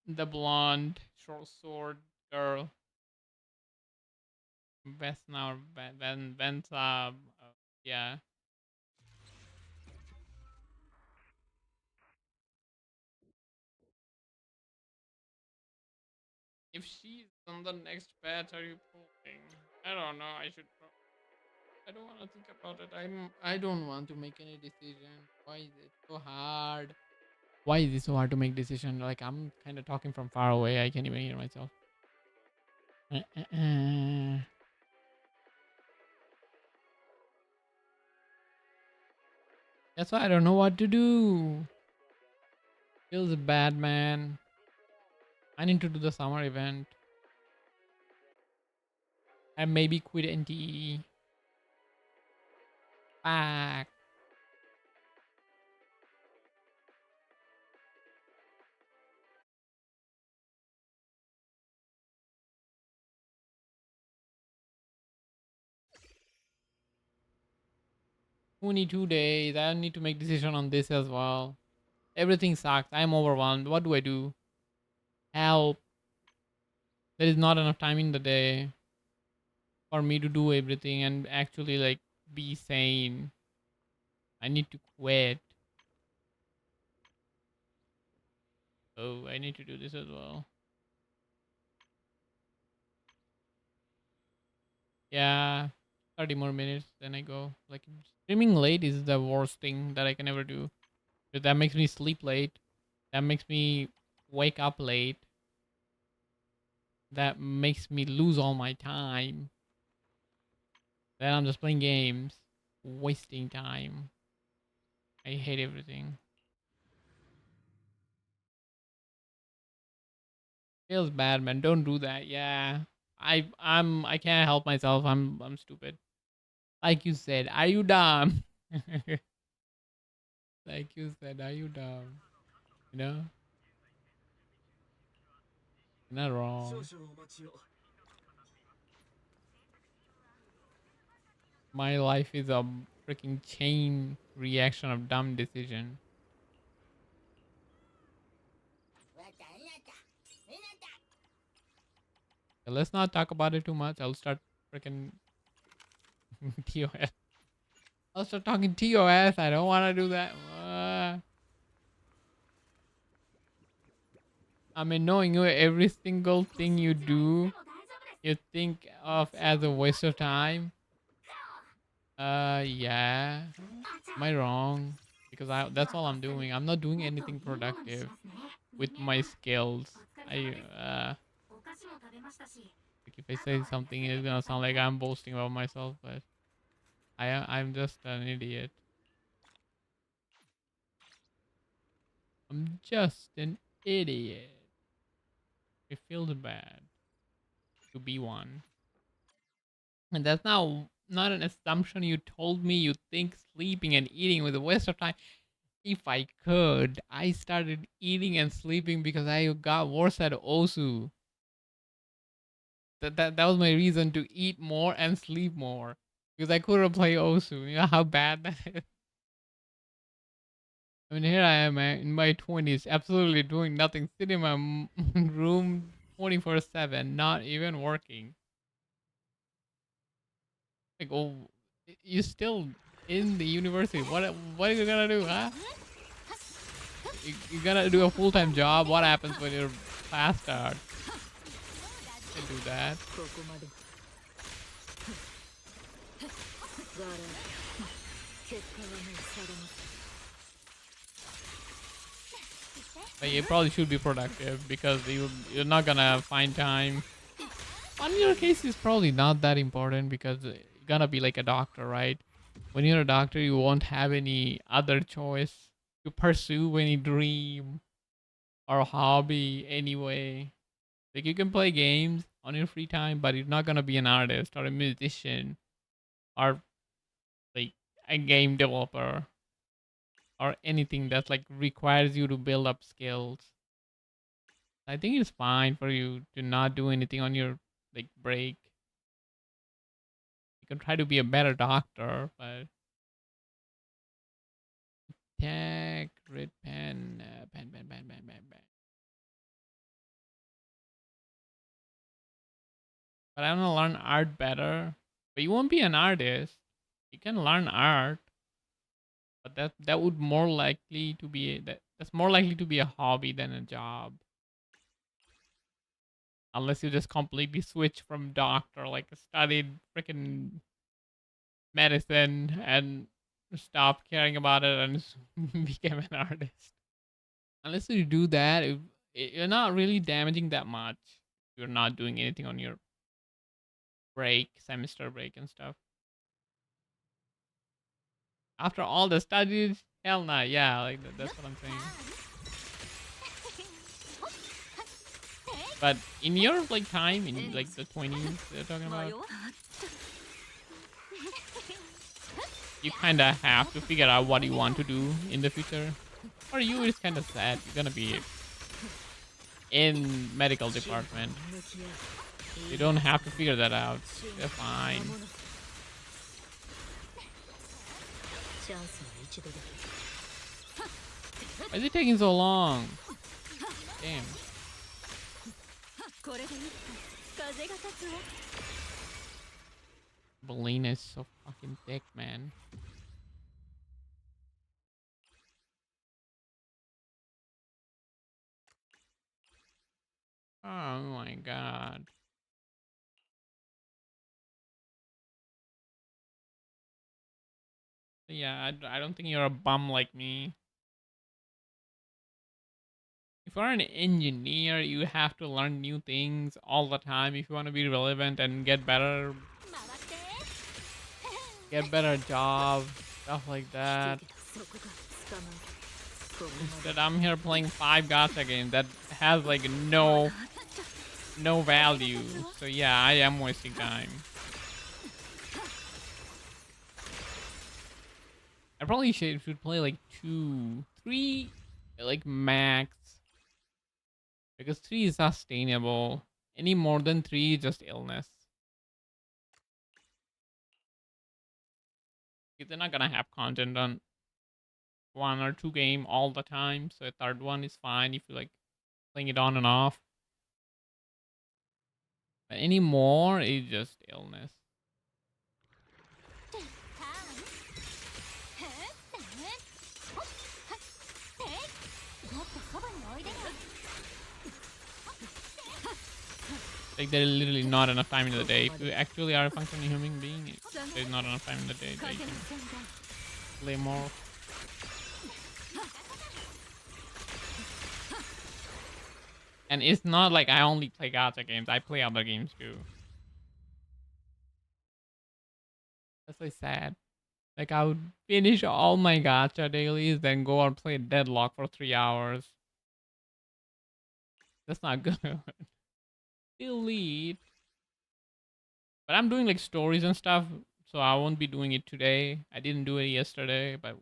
[SPEAKER 3] The blonde short sword girl. Vesna or Vensa. Yeah. If she's on the next batch, are you pulling? I don't know. I don't want to think about it. I don't want to make any decision. Why is it so hard? Why is it so hard to make decision? Like I'm kind of talking from far away. I can't even hear myself. That's why I don't know what to do. Feels bad, man. I need to do the summer event. And maybe quit NTE. Back. Only 2 days. I need to make decision on this as well. Everything sucks. I'm overwhelmed. What do I do? Help. There is not enough time in the day for me to do everything and actually like be sane. I need to quit. Oh, I need to do this as well. Yeah, 30 more minutes, then I go. Like, streaming late is the worst thing that I can ever do. Because that makes me sleep late. That makes me wake up late. That makes me lose all my time. Then I'm just playing games. Wasting time. I hate everything. Feels bad, man. Don't do that. Yeah. I can't help myself. I'm stupid. Like you said, are you dumb? Like you said, are you dumb? You know? You're not wrong. My life is a freaking chain reaction of dumb decision. Let's not talk about it too much. I'll start freaking TOS. I'll start talking TOS. I don't want to do that. I mean, knowing you, every single thing you do, you think of as a waste of time. Yeah. Am I wrong? Because that's all I'm doing. I'm not doing anything productive with my skills. Like if I say something, it's gonna sound like I'm boasting about myself, but I'm just an idiot. I'm just an idiot. It feels bad to be one. And that's not an assumption. You told me you think sleeping and eating was a waste of time. If I could, I started eating and sleeping because I got worse at Osu. That was my reason to eat more and sleep more. Because I couldn't play Osu. You know how bad that is? I mean, here I am in my 20s, absolutely doing nothing, sitting in my room 24/7, not even working. Like, oh, you're still in the university. What are you gonna do, huh? You gotta do a full-time job. What happens when your class starts? Can't do that. But you probably should be productive because you're not gonna find time. On your case, it's probably not that important because you're gonna be like a doctor, right? When you're a doctor, you won't have any other choice to pursue any dream or hobby anyway. Like you can play games on your free time, but you're not gonna be an artist or a musician or like a game developer or anything that like requires you to build up skills. I think it's fine for you to not do anything on your like break. You can try to be a better doctor, but tech, red pen, pen. But I want to learn art better. But you won't be an artist. You can learn art, but that would more likely to be that's more likely to be a hobby than a job. Unless you just completely switch from doctor, like studied freaking medicine and stop caring about it and became an artist. Unless you do that, you're not really damaging that much. You're not doing anything on your break, semester break and stuff. After all the studies, hell nah, yeah, like that's what I'm saying. But in your like time, in like the 20s they're talking about, you kind of have to figure out what you want to do in the future. Or you is kind of sad. You're gonna be in medical department. You don't have to figure that out. You're fine. Why is it taking so long? Damn. Belina is so fucking thick, man. Oh my god. Yeah, I don't think you're a bum like me. If you're an engineer, you have to learn new things all the time if you want to be relevant and get better job, stuff like that. Instead, I'm here playing 5 gacha games that has like no value. So yeah, I am wasting time. I probably should play like 2, 3, like max. Because 3 is sustainable. Any more than 3 is just illness. Because they're not gonna have content on 1 or 2 game all the time. So a third one is fine if you like playing it on and off. But any more is just illness. Like there's literally not enough time in the day. If you actually are a functioning human being, there's not enough time in the day that you can play more. And it's not like I only play gacha games. I play other games too. That's so sad. Like I would finish all my gacha dailies, then go and play Deadlock for 3 hours. That's not good. Delete. But I'm doing like stories and stuff, so I won't be doing it today. I didn't do it yesterday, but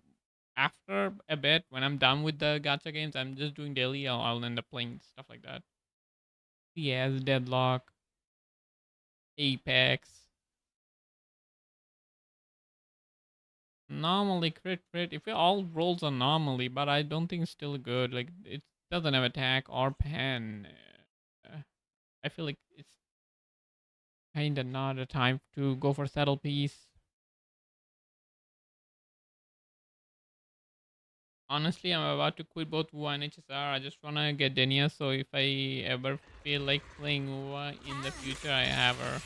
[SPEAKER 3] after a bit, when I'm done with the gacha games, I'm just doing daily. I'll end up playing stuff like that. CS, Deadlock, Apex. Normally crit. If it all rolls on normally, but I don't think it's still good. Like it doesn't have attack or pen. I feel like it's kinda not a time to go for settle piece. Honestly, I'm about to quit both WoW and HSR. I just wanna get Denia, so if I ever feel like playing WoW in the future, I have her.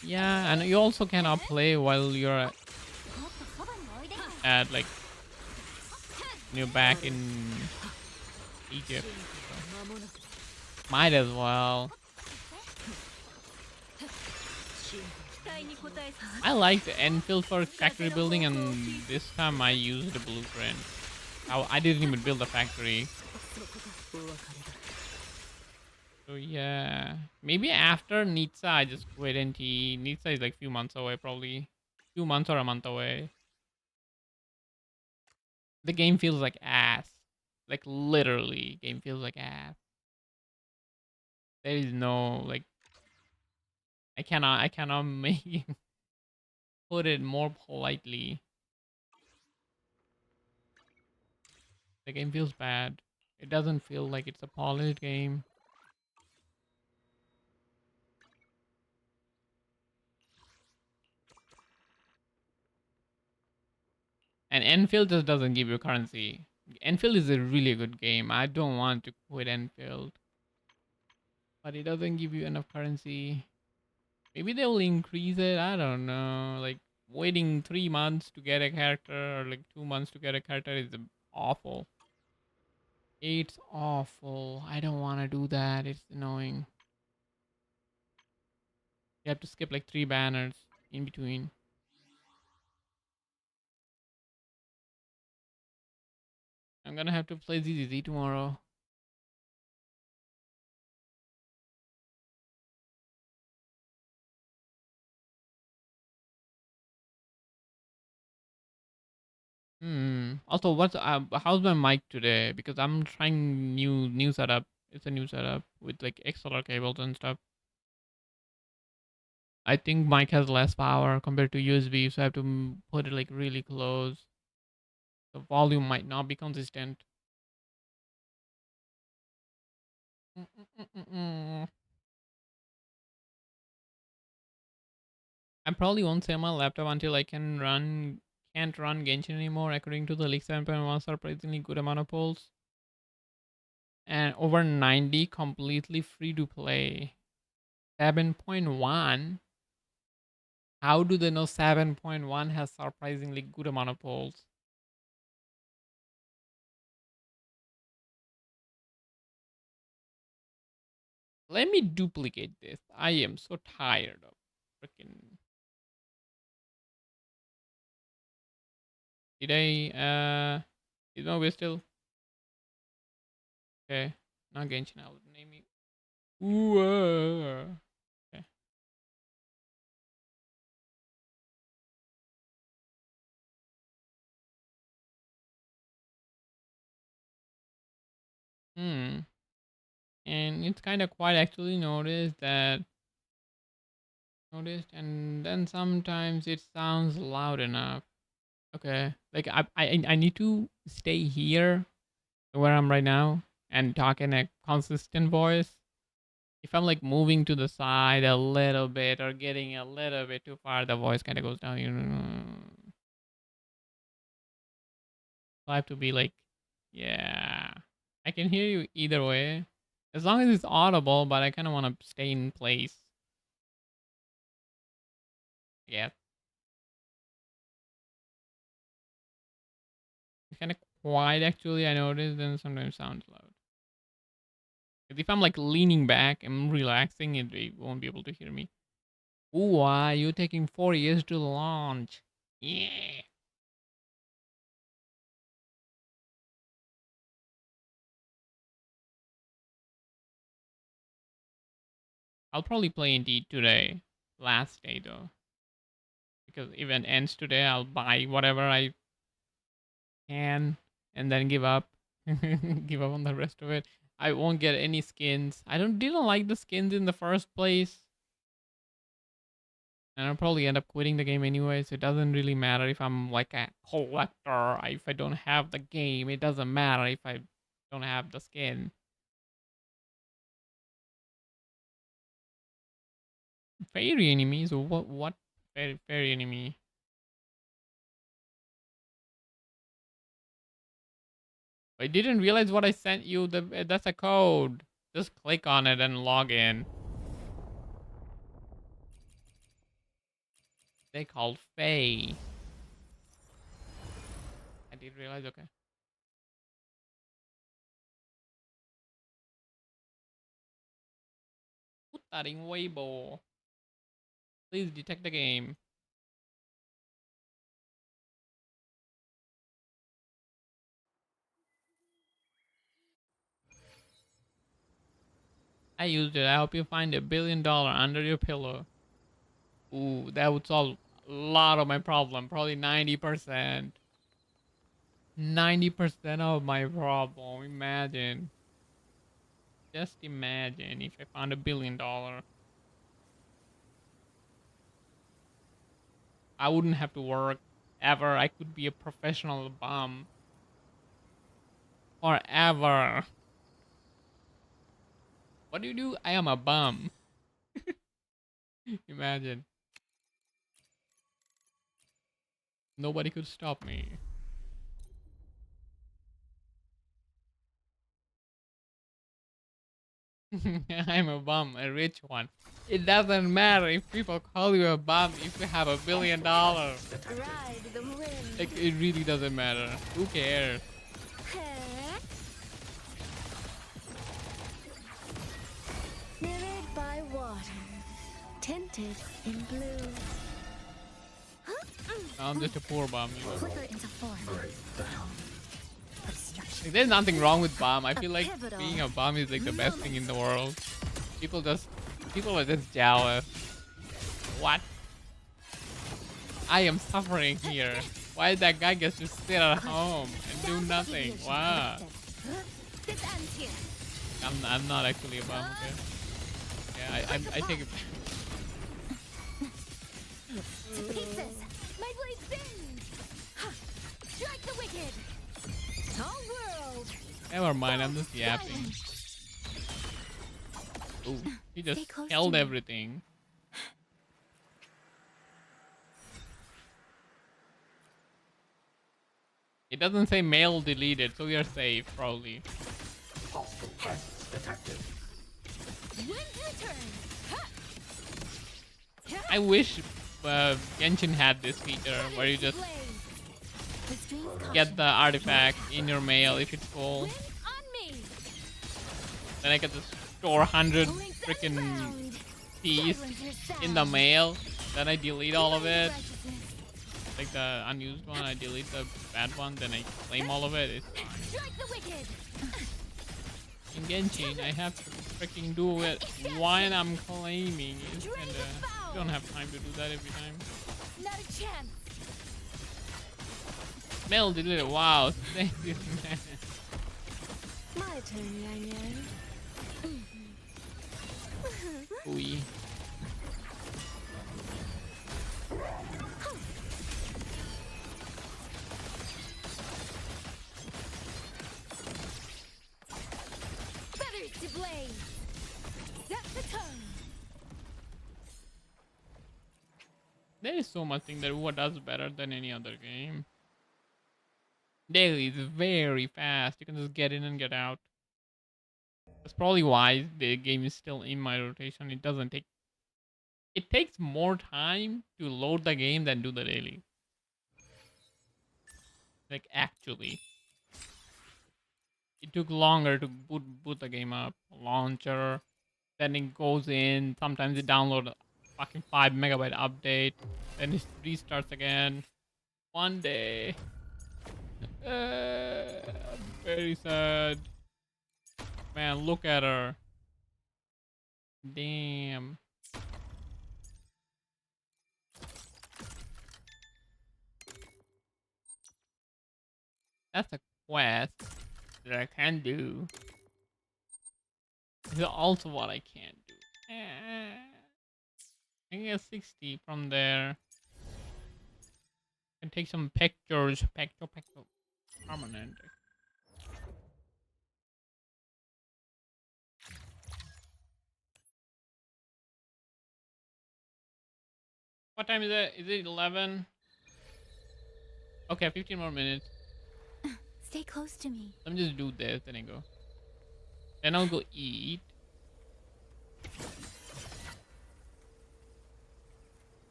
[SPEAKER 3] Yeah, and you also cannot play while you're at like you're back in Egypt. So might as well. I like the Enfield for factory building, and this time I used the blueprint. I didn't even build a factory. So yeah, maybe after Nitsa I just quit NT. Nitsa is like few months away, probably 2 months or a month away. The game feels like ass. Like literally, game feels like ass. There is no like I cannot make it, put it more politely. The game feels bad. It doesn't feel like it's a polished game. And Enfield just doesn't give you currency. Enfield is a really good game. I don't want to quit Enfield. But it doesn't give you enough currency. Maybe they will increase it. I don't know. Like waiting 3 months to get a character or like 2 months to get a character is awful. It's awful. I don't want to do that. It's annoying. You have to skip like 3 banners in between. I'm gonna have to play ZZZ tomorrow. Also, how's my mic today? Because I'm trying new setup. It's a new setup with like XLR cables and stuff. I think mic has less power compared to USB, so I have to put it like really close. The volume might not be consistent. I probably won't sell my laptop until I can't run Genshin anymore. According to the leak, 7.1 surprisingly good amount of polls, and over 90 completely free to play. 7.1. How do they know 7.1 has surprisingly good amount of polls? Let me duplicate this. I am so tired of freaking. Did I is no way still? Okay. Not Genshin, I would name it. Ooh. Okay. Hmm. And it's kind of quite actually noticed, and then sometimes it sounds loud enough. Okay, like I need to stay here where I'm right now and talk in a consistent voice. If I'm like moving to the side a little bit or getting a little bit too far, the voice kind of goes down. So I have to be like, yeah, I can hear you either way, as long as it's audible. But I kind of want to stay in place. Yeah, it's kind of quiet actually. I noticed, and sometimes sounds loud. 'Cause if I'm like leaning back and relaxing, it won't be able to hear me. Ooh, why you taking 4 years to launch? Yeah. I'll probably play Indeed today. Last day though. Because event ends today, I'll buy whatever I can and then give up. Give up on the rest of it. I won't get any skins. I didn't like the skins in the first place. And I'll probably end up quitting the game anyway, so it doesn't really matter if I'm like a collector. If I don't have the game, it doesn't matter if I don't have the skin. Fairy enemies? What fairy enemy? I didn't realize what I sent you. That's a code. Just click on it and log in. They called Faye. I didn't realize. Okay. Putaring Weibo. Please detect the game. I used it. I hope you find $1 billion under your pillow. Ooh, that would solve a lot of my problem. Probably 90%. 90% of my problem. Imagine. Just imagine if I found $1 billion. I wouldn't have to work ever. I could be a professional bum. Forever. What do you do? I am a bum. Imagine. Nobody could stop me. I'm a bum, a rich one. It doesn't matter if people call you a bum if you have $1 billion.
[SPEAKER 8] Ride the wind.
[SPEAKER 3] Like, it really doesn't matter. Who cares?
[SPEAKER 8] Mirrored by water, tinted in blue.
[SPEAKER 3] I'm just a poor bum. You know?
[SPEAKER 8] Flicker into form.
[SPEAKER 3] Like, there's nothing wrong with bum. I feel like being a bum is like the best thing in the world. People are just jealous. What? I am suffering here. Why that guy gets to sit at home and do nothing? Wow. I'm not actually a bum, okay? Yeah, I take it.
[SPEAKER 8] To pieces! My blade bends! Strike the wicked! Whole world!
[SPEAKER 3] Never mind, I'm just yapping. Ooh, he just held everything. It doesn't say mail deleted, so we are safe, probably. I wish Genshin had this feature where you just get the artifact in your mail if it's full. Then I can just store 100 freaking keys in the mail. Then I delete all of it. Like the unused one, I delete the bad one, then I claim all of it. It's fine. In Genshin, I have to freaking do it while I'm claiming it, and you don't have time to do that every time.
[SPEAKER 8] Not a chance.
[SPEAKER 3] Mail deleted. Wow, thank you, man.
[SPEAKER 8] My turn, Yang Yang.
[SPEAKER 3] Ooh.
[SPEAKER 8] Feathers to blaze. Set the tone.
[SPEAKER 3] There is so much thing that UA does better than any other game. Daily is very fast. You can just get in and get out. That's probably why the game is still in my rotation. It doesn't take... It takes more time to load the game than do the daily. Like, actually. It took longer to boot the game up. Launcher. Then it goes in. Sometimes it downloads a fucking 5 megabyte update. Then it restarts again. One day. I'm very sad. Man, look at her. Damn. That's a quest that I can do. This is also what I can't do. I can get 60 from there. Can take some pictures. Picture. Permanent. What time is it? Is it 11? Okay, 15 more minutes.
[SPEAKER 15] Stay close to me.
[SPEAKER 3] Let me just do this, then I go. Then I'll go eat.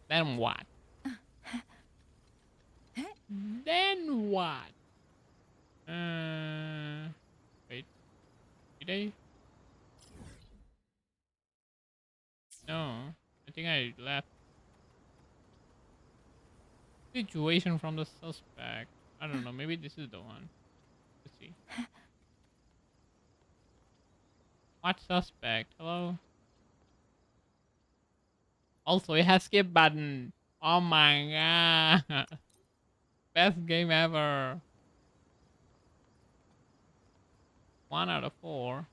[SPEAKER 3] Then what? Then what? Wait. Did I? No. I think I left. Situation from the suspect. I don't know. Maybe this is the one. Let's see. What suspect? Hello? Also, it has skip button. Oh my god. Best game ever. 1 out of 4.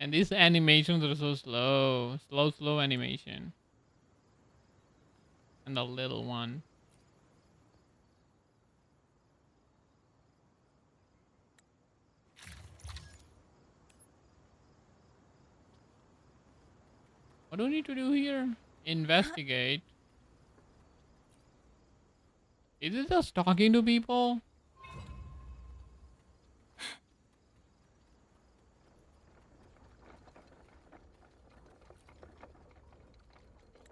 [SPEAKER 3] And these animations are so slow. Slow animation. And the little one. What do we need to do here? Investigate. Is it just talking to people?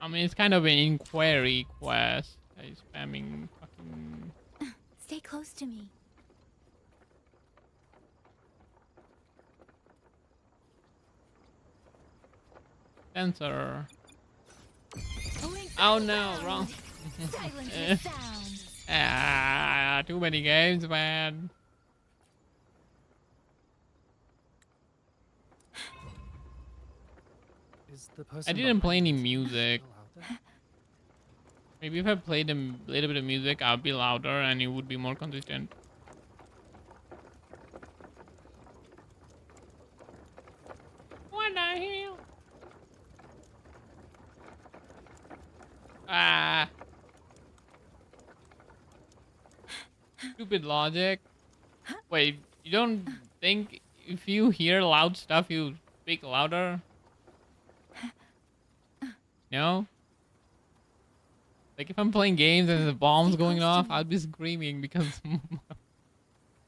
[SPEAKER 3] I mean, it's kind of an inquiry quest. He's spamming fucking...
[SPEAKER 15] Stay close to me.
[SPEAKER 3] Sensor. Oh no, wrong. Too many games, man.
[SPEAKER 17] Is the person
[SPEAKER 3] I didn't play
[SPEAKER 17] behind
[SPEAKER 3] any
[SPEAKER 17] this
[SPEAKER 3] music.
[SPEAKER 17] still out there?
[SPEAKER 3] Maybe if I played a little bit of music, I'll be louder and it would be more consistent. What the hell? Ah. Stupid logic. Wait, you don't think if you hear loud stuff, you speak louder? No? Like if I'm playing games and the bomb's going off, I'll be screaming because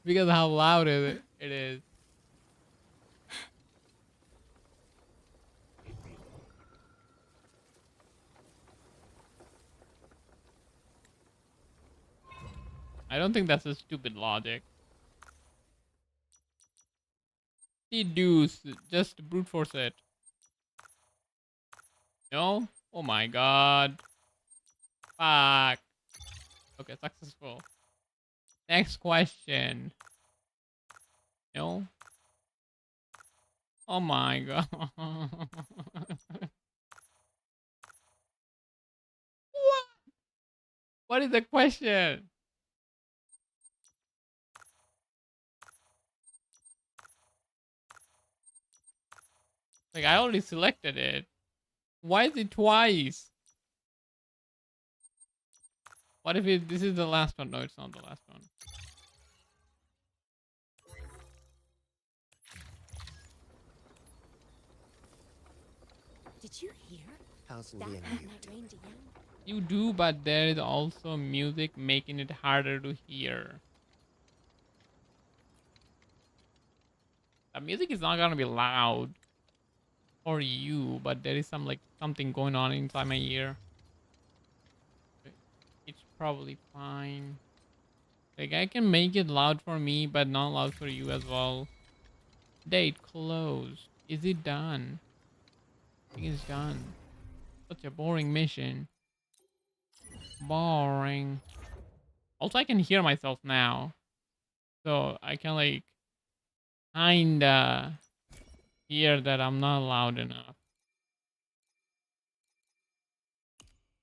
[SPEAKER 3] because of how loud it is. I don't think that's a stupid logic. Deduce, just brute force it. No? Oh my god. Fuck. Okay, successful. Next question. No? Oh my god. What? What is the question? Like, I already selected it. Why is it twice? What if this is the last one? No, it's not the last one.
[SPEAKER 8] Did you hear?
[SPEAKER 21] How's
[SPEAKER 8] That
[SPEAKER 21] Lian
[SPEAKER 8] midnight rain to you?
[SPEAKER 3] You do, but there is also music making it harder to hear. The music is not gonna be loud for you, but there is some like something going on inside my ear. It's probably fine. Like I can make it loud for me, but not loud for you as well. Date closed. Is it done? I think it's done. Such a boring mission. Boring. Also, I can hear myself now. So I can like kinda hear that I'm not loud enough.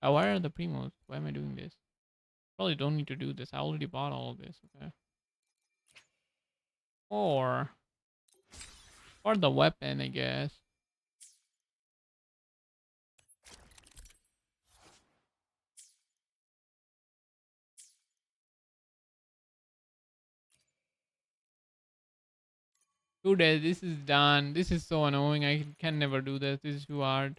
[SPEAKER 3] Why are the primos? Why am I doing this? Probably don't need to do this. I already bought all of this. Okay. Or the weapon, I guess. Today, this is done. This is so annoying. I can never do this. This is too hard.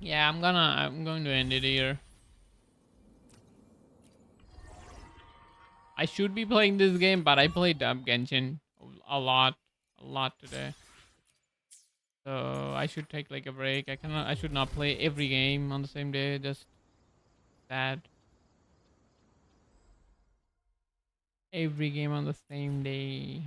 [SPEAKER 3] Yeah, I'm going to end it here. I should be playing this game, but I played Genshin a lot today. So I should take like a break. I should not play every game on the same day. Just that. Every game on the same day.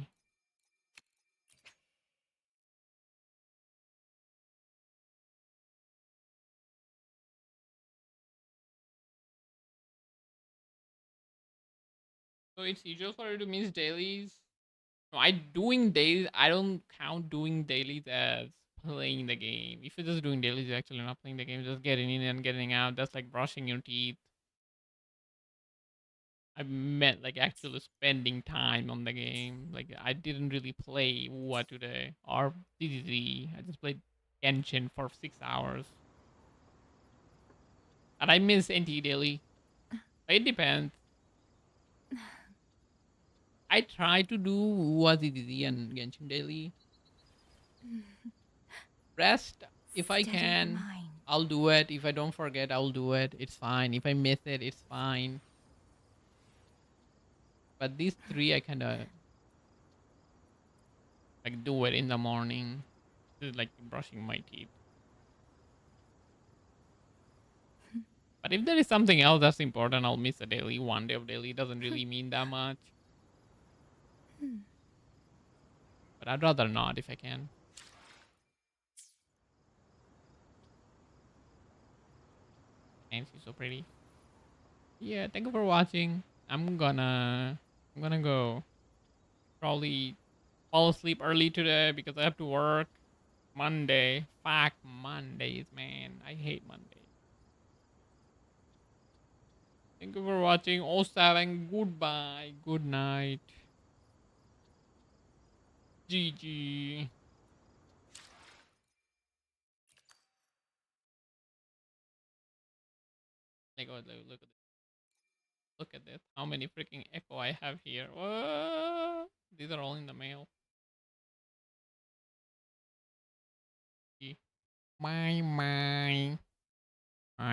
[SPEAKER 3] So it's usual for you to miss dailies. No, doing dailies. I don't count doing dailies as playing the game. If you're just doing dailies, you're actually not playing the game. Just getting in and getting out. That's like brushing your teeth. I meant like actually spending time on the game. Like I didn't really play what today or DDD. I just played Genshin for 6 hours. And I miss NT daily. It depends. I try to do what DDD and Genshin daily. Rest, if I
[SPEAKER 15] Steady the
[SPEAKER 3] can,
[SPEAKER 15] mind.
[SPEAKER 3] I'll do it. If I don't forget, I'll do it. It's fine. If I miss it, it's fine. But these three, I kind of like do it in the morning. This is like brushing my teeth. But if there is something else that's important, I'll miss a daily. One day of daily doesn't really mean that much. But I'd rather not if I can. And she's so pretty. Yeah, thank you for watching. I'm gonna go probably fall asleep early today because I have to work Monday. Fuck Mondays, man. I hate Mondays. Thank you for watching. Osav and goodbye. Good night. GG. Like, oh, look at this. Look at this. How many freaking echo I have here. Whoa. These are all in the mail. My.